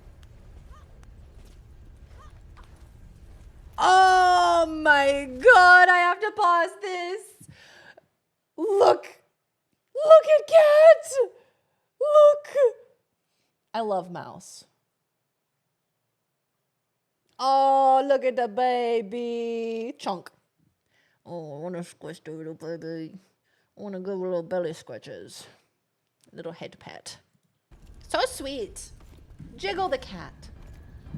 Speaker 1: Oh my god, I have to pause this. Look at Cat. Look. I love Mouse. Oh, look at the baby. Chunk. Oh, I want to squish the little baby. I want to give little belly scratches. Little head pet. So sweet. Jiggle the cat.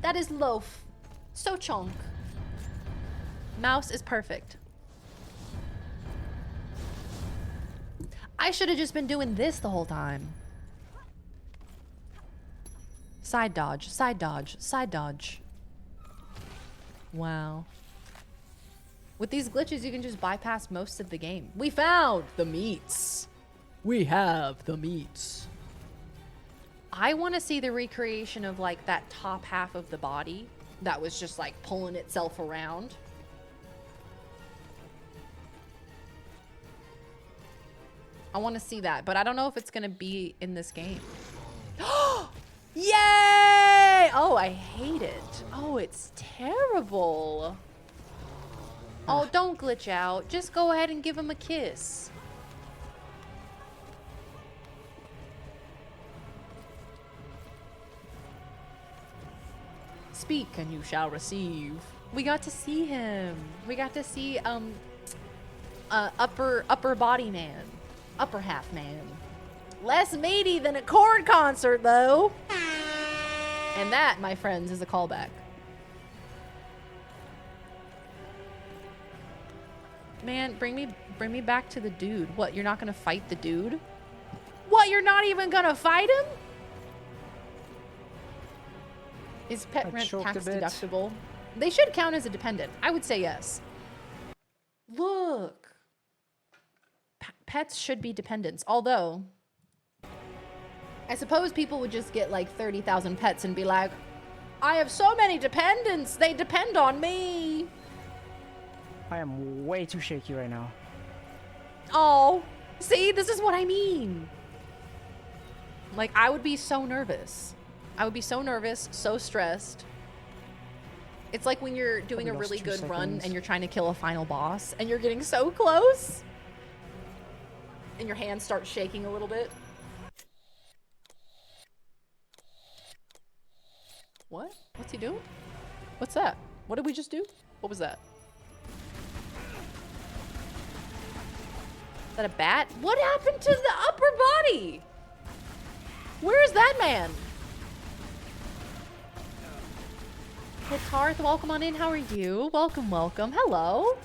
Speaker 1: That is Loaf. So chunk. Mouse is perfect. I should have just been doing this the whole time. Side dodge, side dodge, side dodge. Wow. With these glitches, you can just bypass most of the game. We found the meats. We have the meats. I want to see the recreation of like that top half of the body that was just like pulling itself around. I want to see that, but I don't know if it's going to be in this game. Yay! Oh, I hate it. Oh, it's terrible. Oh, don't glitch out. Just go ahead and give him a kiss. Speak and you shall receive. We got to see him. We got to see,
Speaker 13: upper body man. Upper half man. Less meaty than a Korn concert, though. And that, my friends, is a callback. Man, bring me back to the dude. What, you're not gonna fight the dude? What, you're not even gonna fight him? Is pet rent tax deductible? They should count as a dependent. I would say yes. Look. Pets should be dependents. Although, I suppose people would just get like 30,000 pets and be like, I have so many dependents. They depend on me.
Speaker 7: I am way too shaky right now.
Speaker 13: Oh, see, this is what I mean. Like, I would be so nervous. I would be so nervous, so stressed. It's like when you're doing a really good run and you're trying to kill a final boss and you're getting so close and your hands start shaking a little bit. What? What's he doing? What's that? What did we just do? What was that? Is that a bat? What happened to the upper body? Where's that man? Hey Tarth, welcome on in. How are you? Welcome, welcome. Hello.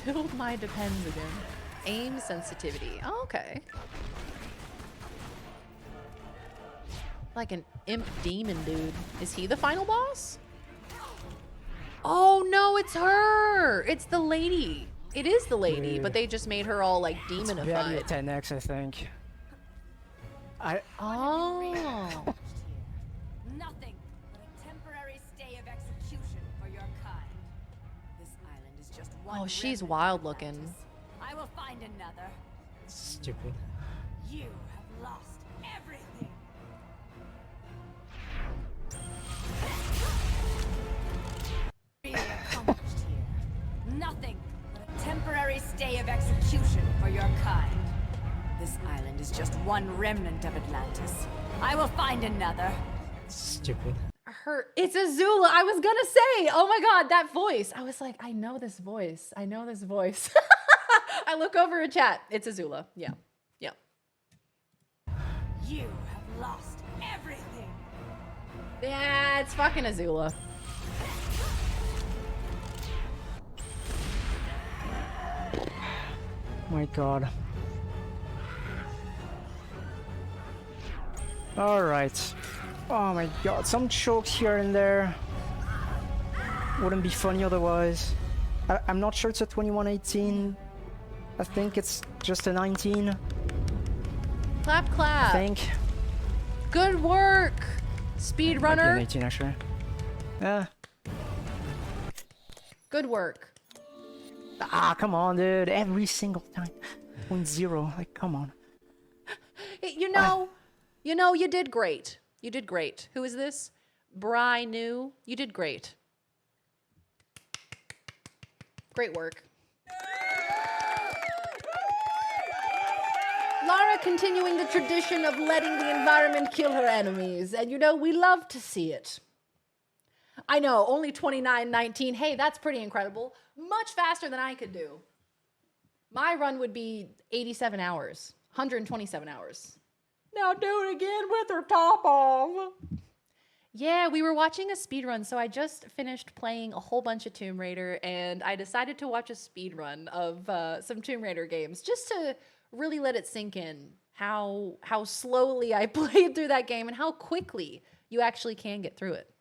Speaker 13: Filled my depends again. Aim sensitivity. Oh, okay. Like an imp demon dude. Is he the final boss? Oh no, it's her. It's the lady. It is the lady, but they just made her all like demonified.
Speaker 7: It's 10x, I think.
Speaker 13: Oh.
Speaker 11: Nothing but a temporary stay of execution for your kind. This island is just one.
Speaker 13: Oh, she's wild looking.
Speaker 11: I will find another.
Speaker 7: Stupid.
Speaker 11: You have lost everything. Really accomplished here. Nothing but a temporary stay of execution for your kind. This island is just one remnant of Atlantis. I will find another.
Speaker 7: Stupid.
Speaker 13: It's Azula. I was gonna say, oh my god, that voice. I was like, I know this voice. I know this voice. I look over at chat. It's Azula. Yeah. Yeah.
Speaker 11: You have lost everything.
Speaker 13: Yeah, it's fucking Azula.
Speaker 7: My god. Alright. Oh my god, some chokes here and there. Wouldn't be funny otherwise. I'm not sure it's a 2118. I think it's just a 19.
Speaker 13: Clap, clap.
Speaker 7: I think.
Speaker 13: Good work, speedrunner.
Speaker 7: Might be an 18 actually. Yeah.
Speaker 13: Good work.
Speaker 7: Ah, come on, dude. Every single time. 0.0. Like, come on.
Speaker 13: You know, you did great. You did great. Who is this? Bry New. You did great. Great work. Lara continuing the tradition of letting the environment kill her enemies. And you know, we love to see it. I know, only 29:19. Hey, that's pretty incredible. Much faster than I could do. My run would be 87 hours, 127 hours. Now do it again with her top off. Yeah, we were watching a speedrun, so I just finished playing a whole bunch of Tomb Raider, and I decided to watch a speedrun of some Tomb Raider games, just to really let it sink in how slowly I played through that game and how quickly you actually can get through it.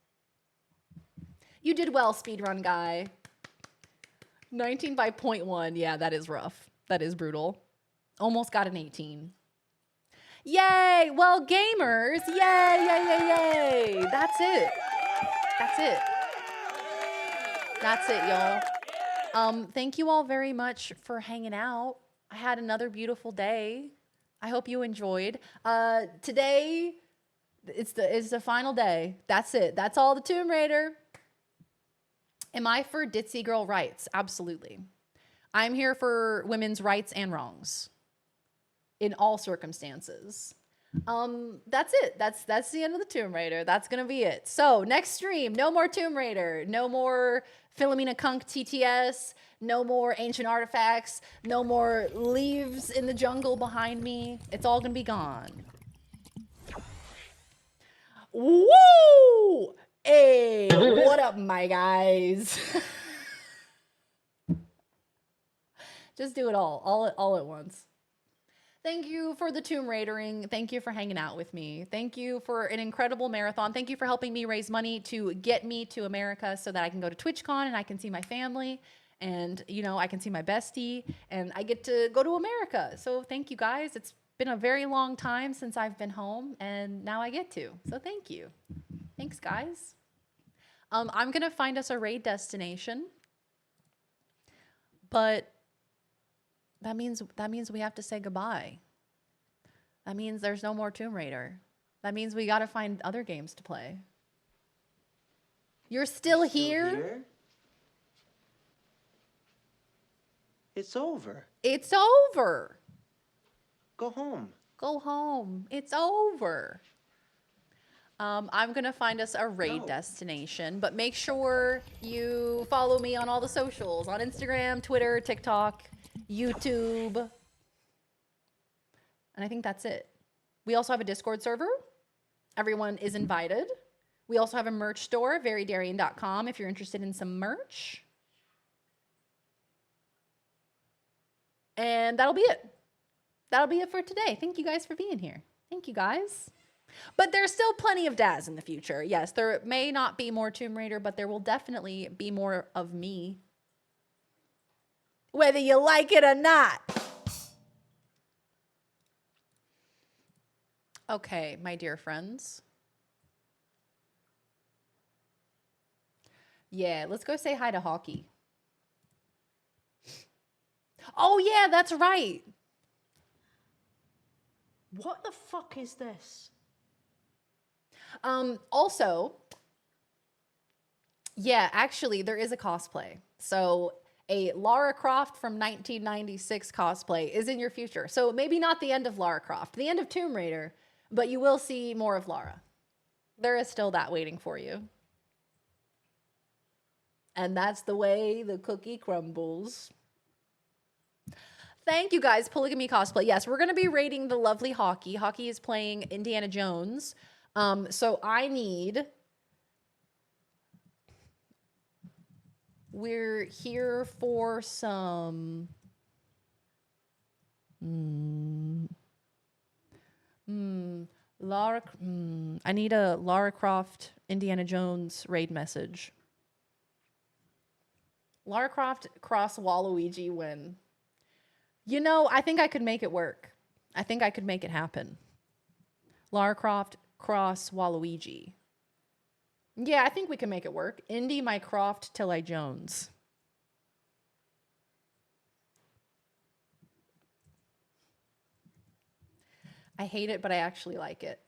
Speaker 13: You did well, speedrun guy. 19 by 0.1, yeah, that is rough. That is brutal. Almost got an 18. Yay! Well, gamers, yay, yay, yay, yay! That's it. That's it. That's it, y'all. Thank you all very much for hanging out. I had another beautiful day. I hope you enjoyed. Today, it's the final day. That's it. That's all the Tomb Raider. Am I for ditzy girl rights? Absolutely. I'm here for women's rights and wrongs. In all circumstances.
Speaker 1: That's it. That's the end of the Tomb Raider. That's gonna be it. So next stream, no more Tomb Raider, no more Philomena Kunk TTS, no more ancient artifacts, no more leaves in the jungle behind me. It's all gonna be gone. Woo! Hey, what up, my guys? Just do it all at once. Thank you for the Tomb Raidering. Thank you for hanging out with me. Thank you for an incredible marathon. Thank you for helping me raise money to get me to America so that I can go to TwitchCon and I can see my family and, you know, I can see my bestie and I get to go to America. So thank you guys. It's been a very long time since I've been home and now I get to. So thank you. Thanks, guys. I'm going to find us a raid destination, but that means we have to say goodbye. That means there's no more Tomb Raider. That means we got to find other games to play. You're still here?
Speaker 10: It's over.
Speaker 1: It's over.
Speaker 10: Go home.
Speaker 1: Go home. It's over. I'm going to find us a raid destination, but make sure you follow me on all the socials, on Instagram, Twitter, TikTok, YouTube. And I think that's it. We also have a Discord server. Everyone is invited. We also have a merch store, verydarian.com, if you're interested in some merch. And that'll be it. That'll be it for today. Thank you guys for being here. Thank you guys. But there's still plenty of Daz in the future. Yes, there may not be more Tomb Raider, but there will definitely be more of me. Whether you like it or not. Okay, my dear friends. Yeah, let's go say hi to Hockey. Oh, yeah, that's right.
Speaker 17: What the fuck is this?
Speaker 1: Also, yeah, actually, there is a cosplay. So a Lara Croft from 1996 cosplay is in your future. So maybe not the end of Lara Croft, the end of Tomb Raider, but you will see more of Lara. There is still that waiting for you. And that's the way the cookie crumbles. Thank you guys, Polygamy Cosplay. Yes, we're going to be rating the lovely Hockey. Hockey is playing Indiana Jones. So I need... We're here for some... I need a Lara Croft Indiana Jones raid message. Lara Croft cross Waluigi win. You know, I think I could make it work. I think I could make it happen. Lara Croft cross Waluigi. Yeah, I think we can make it work. Indy my Croft till I Jones. I hate it, but I actually like it.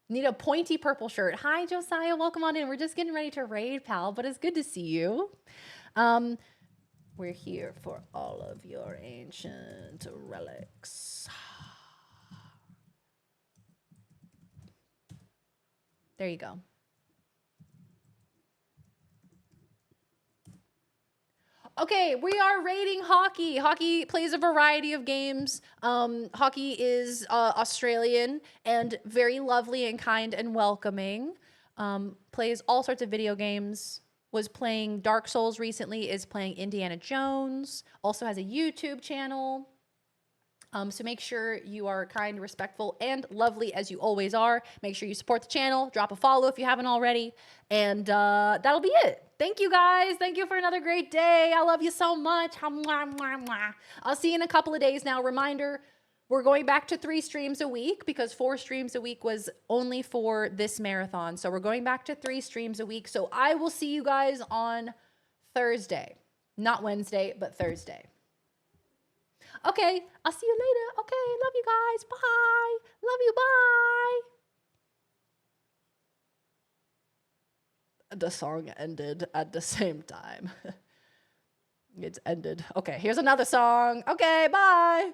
Speaker 1: Need a pointy purple shirt. Hi, Josiah. Welcome on in. We're just getting ready to raid, pal, but it's good to see you. We're here for all of your ancient relics. There you go. Okay, we are rating Hockey. Hockey plays a variety of games. Hockey is Australian and very lovely and kind and welcoming. Plays all sorts of video games. Was playing Dark Souls recently, is playing Indiana Jones. Also has a YouTube channel. So make sure you are kind, respectful, and lovely as you always are. Make sure you support the channel. Drop a follow if you haven't already. And that'll be it. Thank you, guys. Thank you for another great day. I love you so much. I'll see you in a couple of days now. Reminder, we're going back to 3 streams a week because 4 streams a week was only for this marathon. So we're going back to 3 streams a week. So I will see you guys on Thursday. Not Wednesday, but Thursday. Okay, I'll see you later. Okay, love you guys. Bye. Love you. Bye. The song ended at the same time. It's ended. Okay, here's another song. Okay, bye.